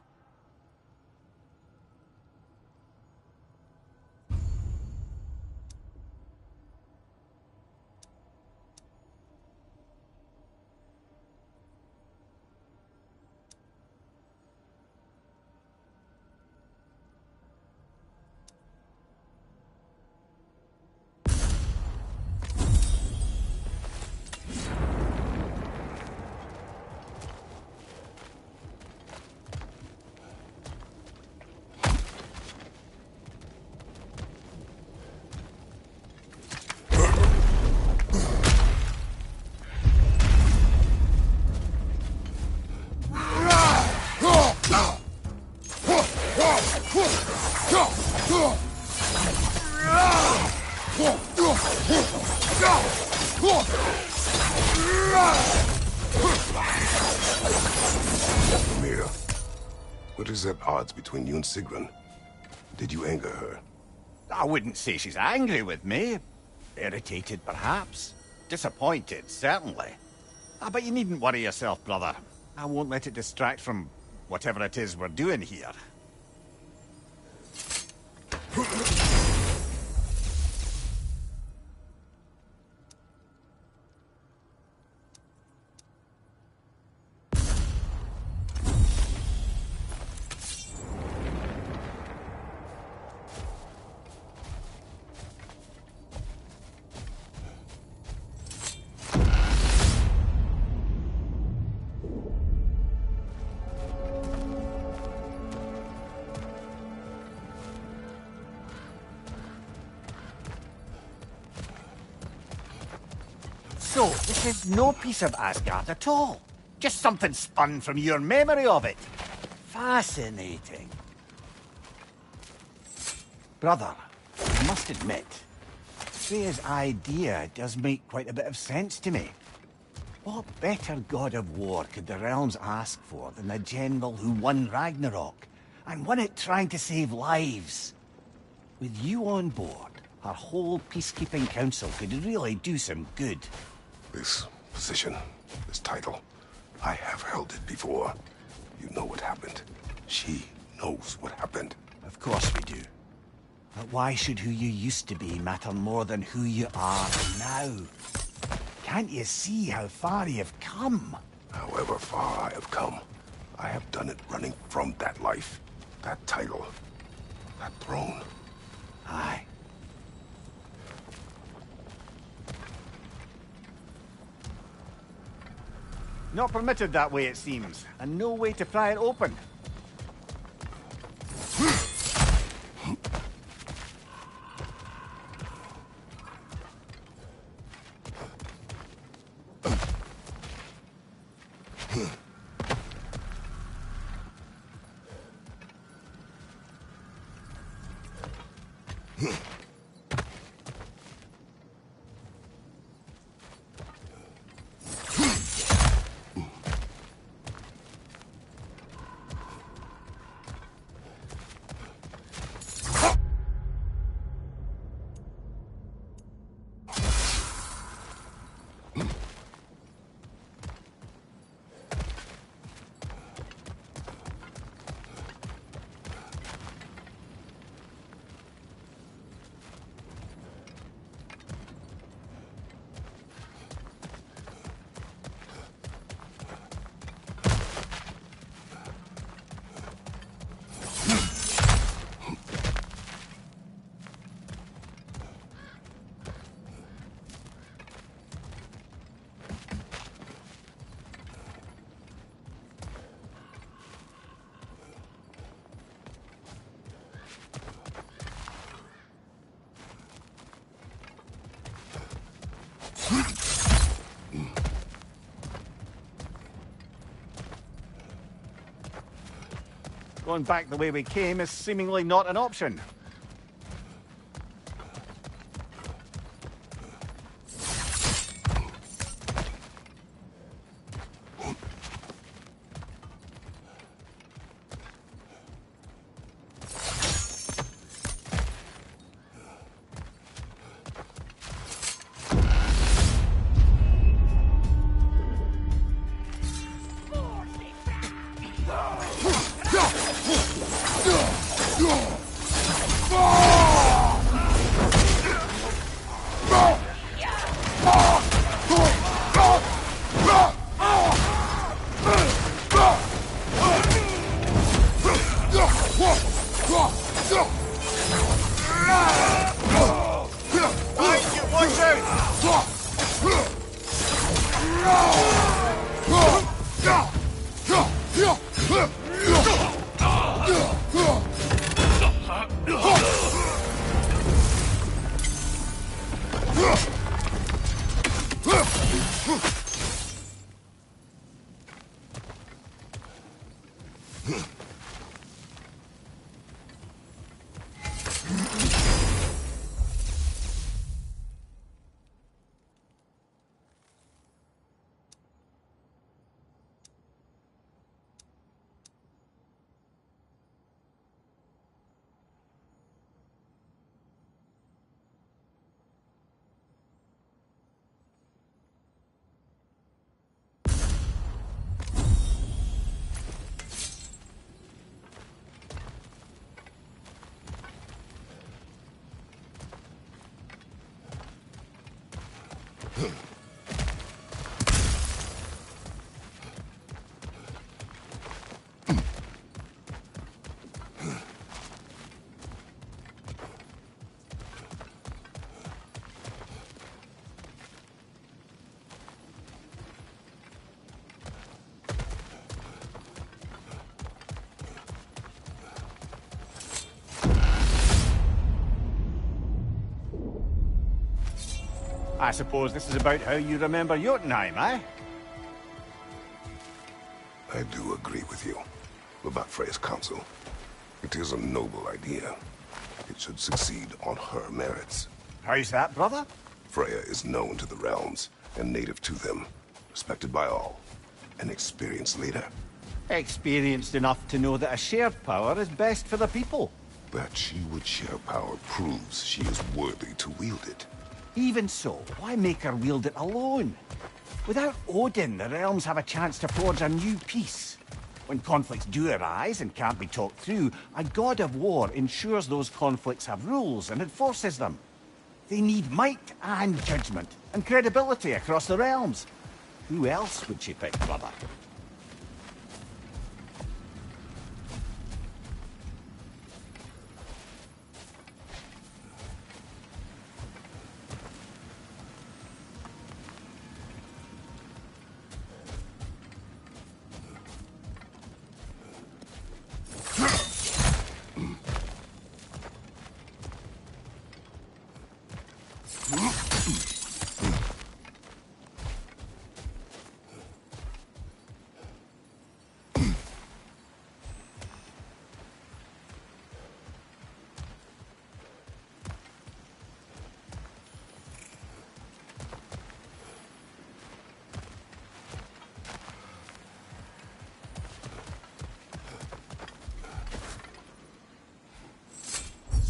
Mira, what is at odds between you and Sigrun? Did you anger her? I wouldn't say she's angry with me. Irritated, perhaps. Disappointed, certainly. But you needn't worry yourself, brother. I won't let it distract from whatever it is we're doing here. So, this is no piece of Asgard at all. Just something spun from your memory of it. Fascinating. Brother, I must admit, Freya's idea does make quite a bit of sense to me. What better god of war could the realms ask for than the general who won Ragnarok, and won it trying to save lives? With you on board, our whole peacekeeping council could really do some good. This position, this title, I have held it before. You know what happened. She knows what happened. Of course we do. But why should who you used to be matter more than who you are now? Can't you see how far you've come? However far I have come, I have done it running from that life, that title, that throne. Aye. Not permitted that way, it seems, and no way to pry it open. Going back the way we came is seemingly not an option. Watch out! I suppose this is about how you remember Jotunheim, eh? I do agree with you about Freya's council. It is a noble idea. It should succeed on her merits. How's that, brother? Freya is known to the realms and native to them, respected by all. An experienced leader. Experienced enough to know that a shared power is best for the people. That she would share power proves she is worthy to wield it. Even so, why make her wield it alone? Without Odin, the realms have a chance to forge a new peace. When conflicts do arise and can't be talked through, a god of war ensures those conflicts have rules and enforces them. They need might and judgment, and credibility across the realms. Who else would she pick, brother?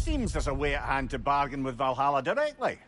Seems there's a way at hand to bargain with Valhalla directly.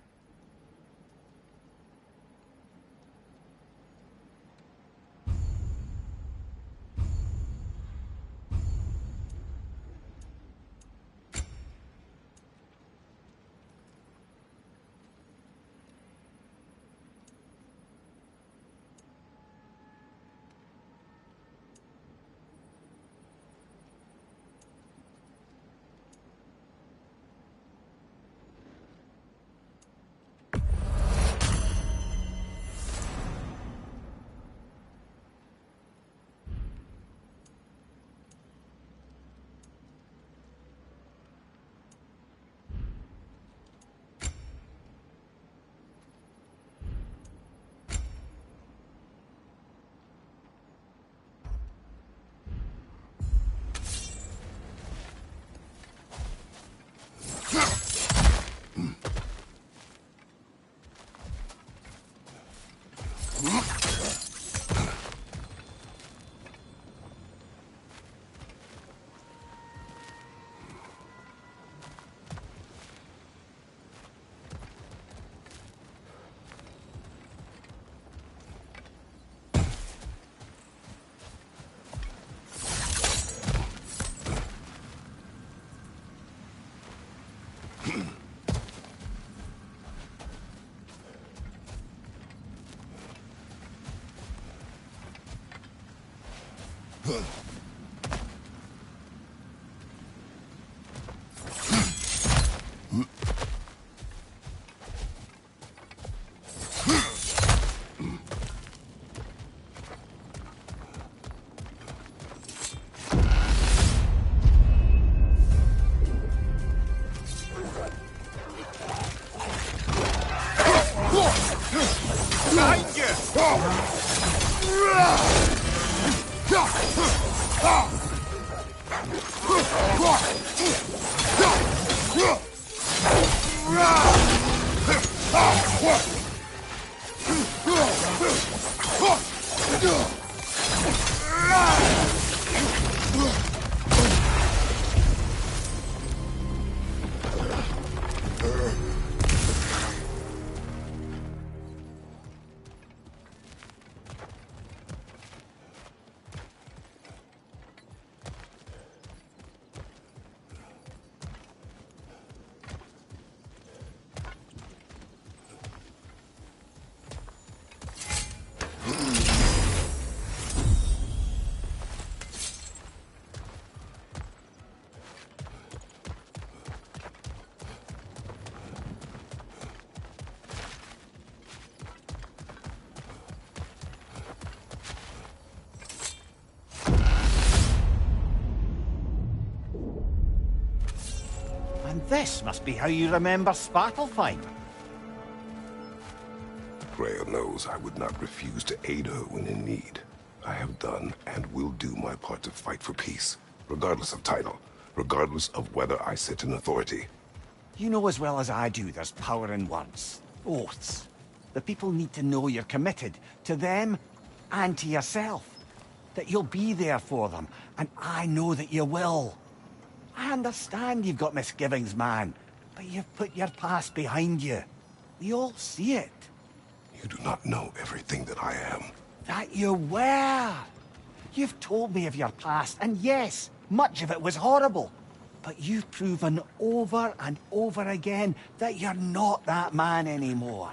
And this must be how you remember Svartalfheim. Freya knows I would not refuse to aid her when in need. I have done and will do my part to fight for peace, regardless of title, regardless of whether I sit in authority. You know as well as I do there's power in words. Oaths. The people need to know you're committed, to them and to yourself. That you'll be there for them, and I know that you will. I understand you've got misgivings, man, but you've put your past behind you. We all see it. You do not know everything that I am. That you were. You've told me of your past, and yes, much of it was horrible. But you've proven over and over again that you're not that man anymore.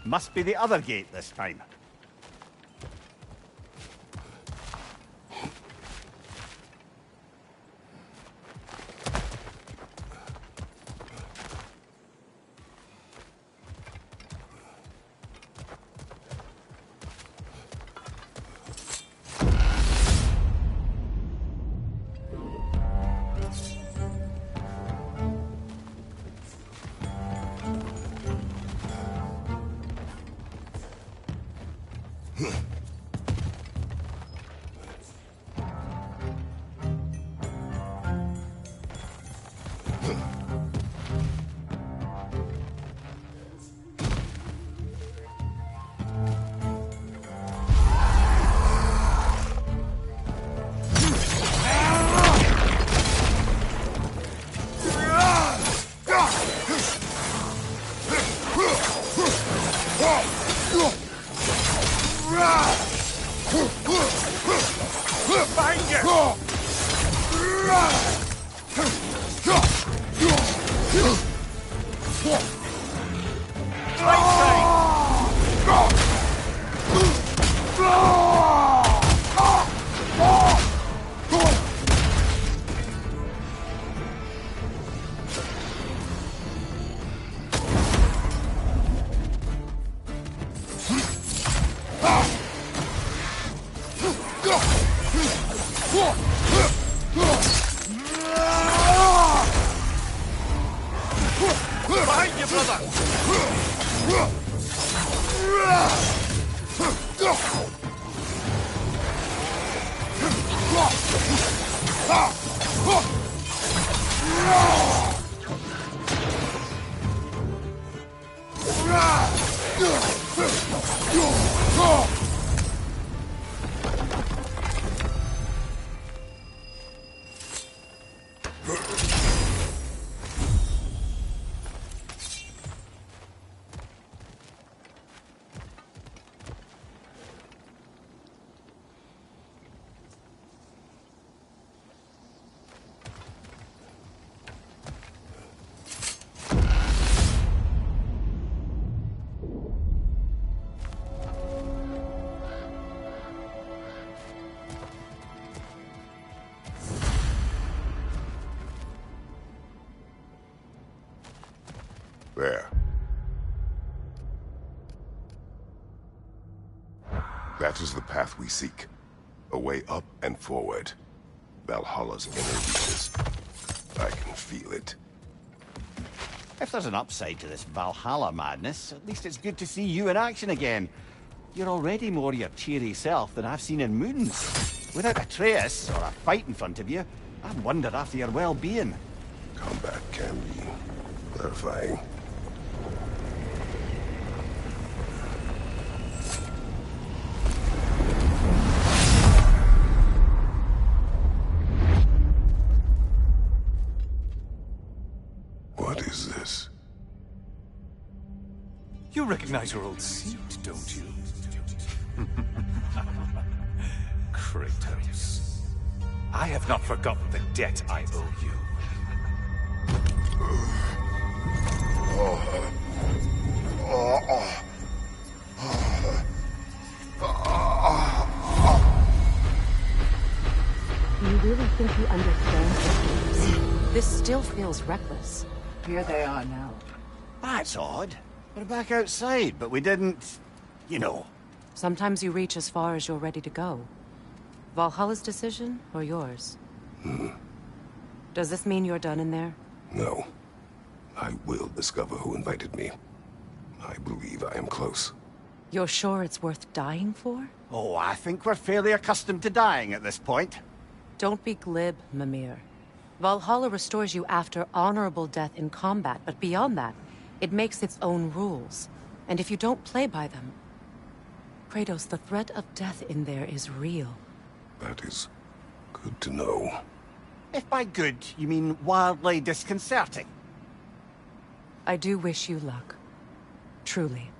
Must be the other gate this time. Behind you, brother! There. That is the path we seek. A way up and forward. Valhalla's inner reaches. I can feel it. If there's an upside to this Valhalla madness, at least it's good to see you in action again. You're already more your cheery self than I've seen in moons. Without Atreus, or a fight in front of you, I've wondered after your well-being. Combat can be clarifying. What is this? You recognize your old seat, don't you? Kratos. I have not forgotten the debt I owe you. Do you really think you understand this? This still feels reckless. Here they are now. That's odd. We're back outside, but we didn't... you know. Sometimes you reach as far as you're ready to go. Valhalla's decision, or yours? Does this mean you're done in there? No. I will discover who invited me. I believe I am close. You're sure it's worth dying for? Oh, I think we're fairly accustomed to dying at this point. Don't be glib, Mimir. Valhalla restores you after honorable death in combat, but beyond that, it makes its own rules. And if you don't play by them... Kratos, the threat of death in there is real. That is good to know. If by good, you mean wildly disconcerting. I do wish you luck. Truly.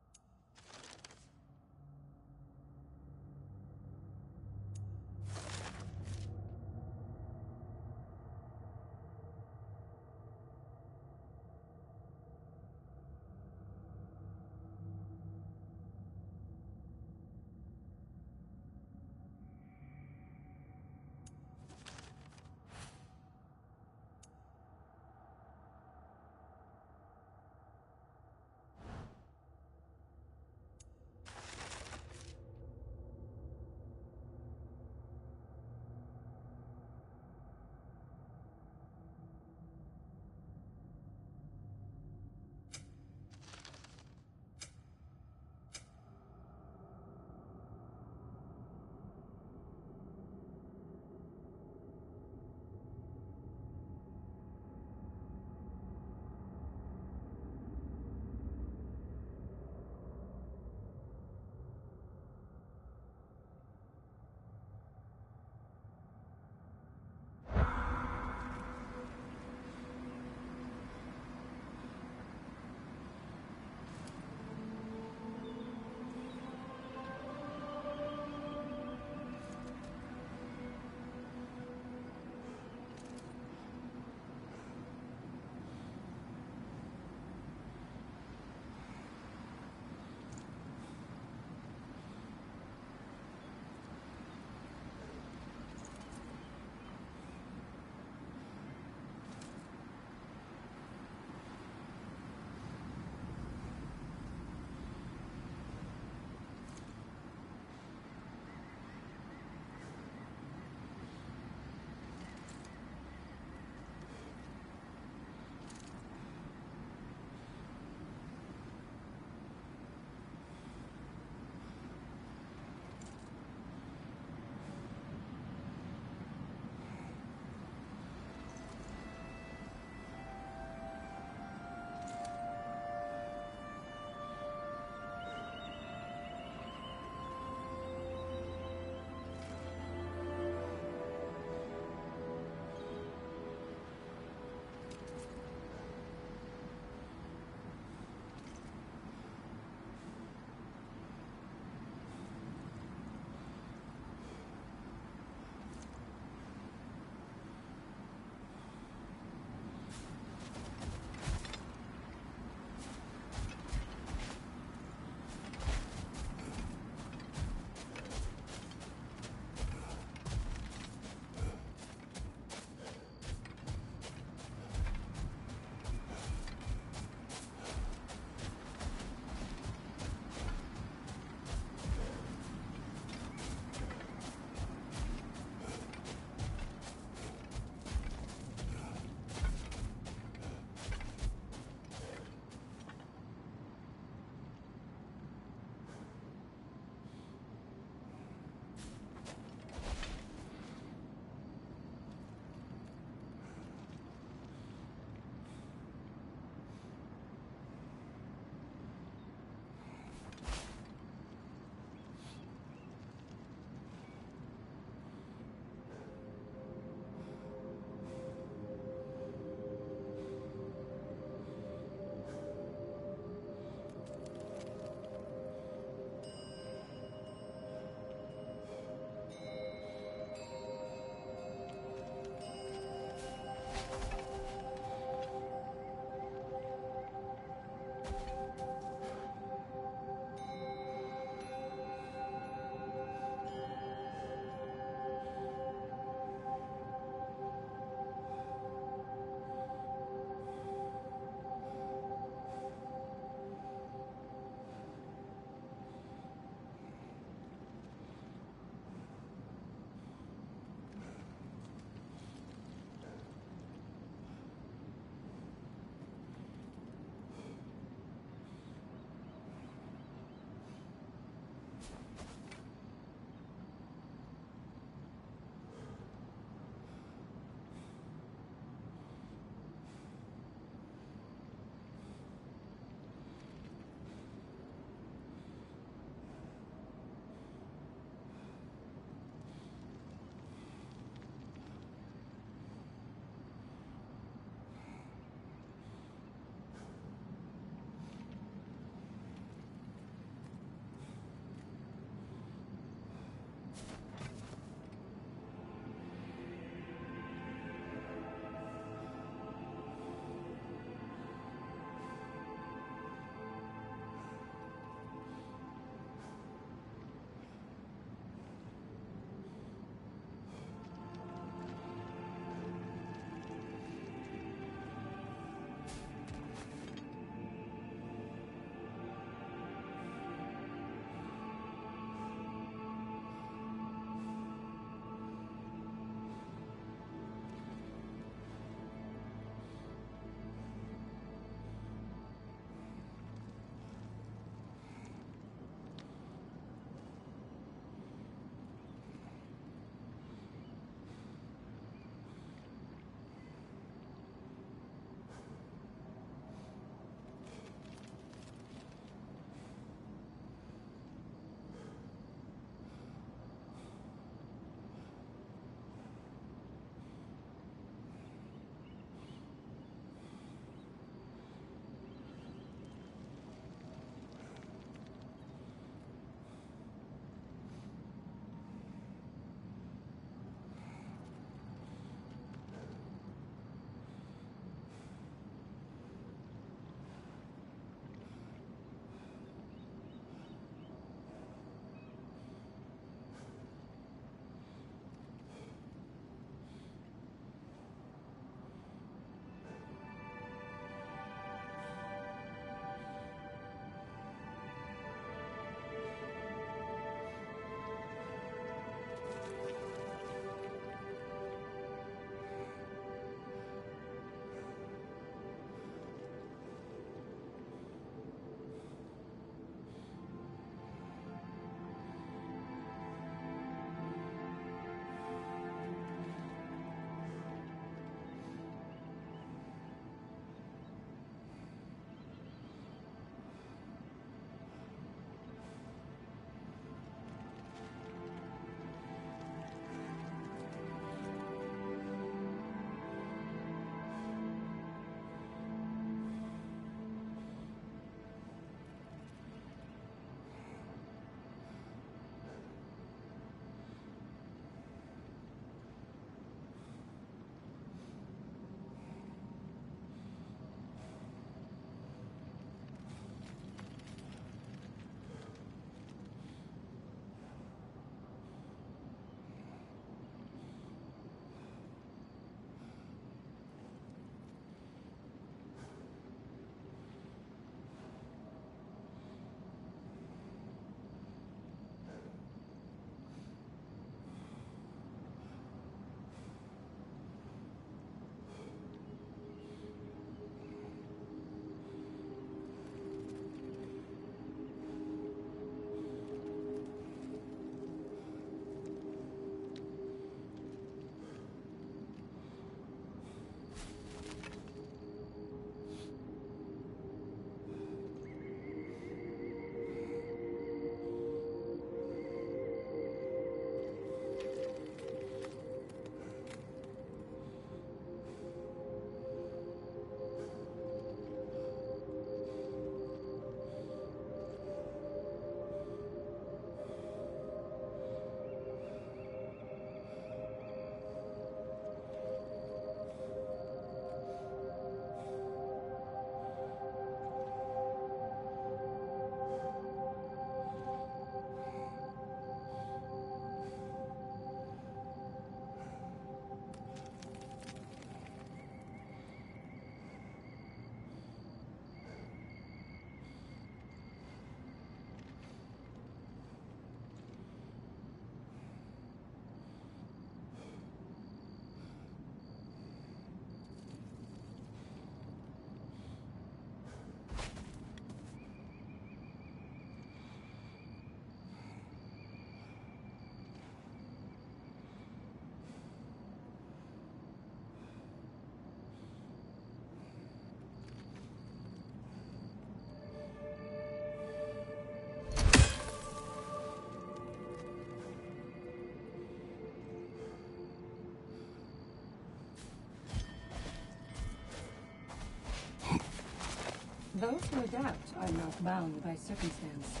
Those who adapt are not bound by circumstance.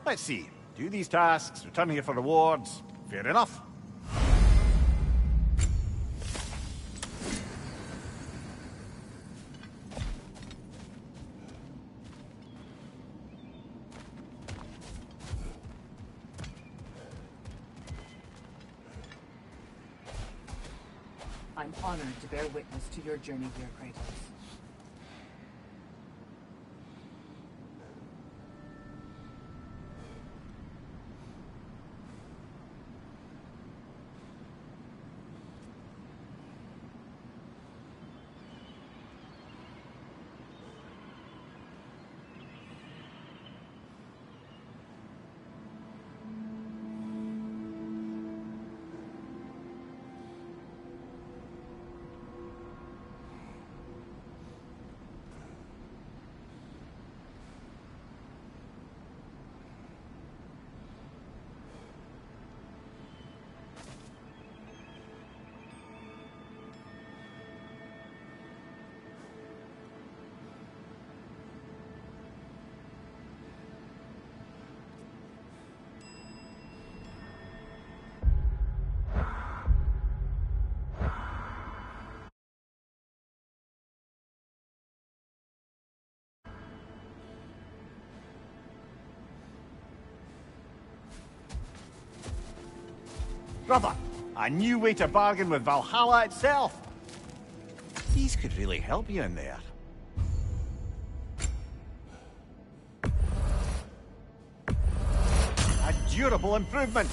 Let's see. Do these tasks, return here for rewards. Fair enough. I'm honored to bear witness to your journey here, Kratos. Brother, a new way to bargain with Valhalla itself. These could really help you in there. A durable improvement.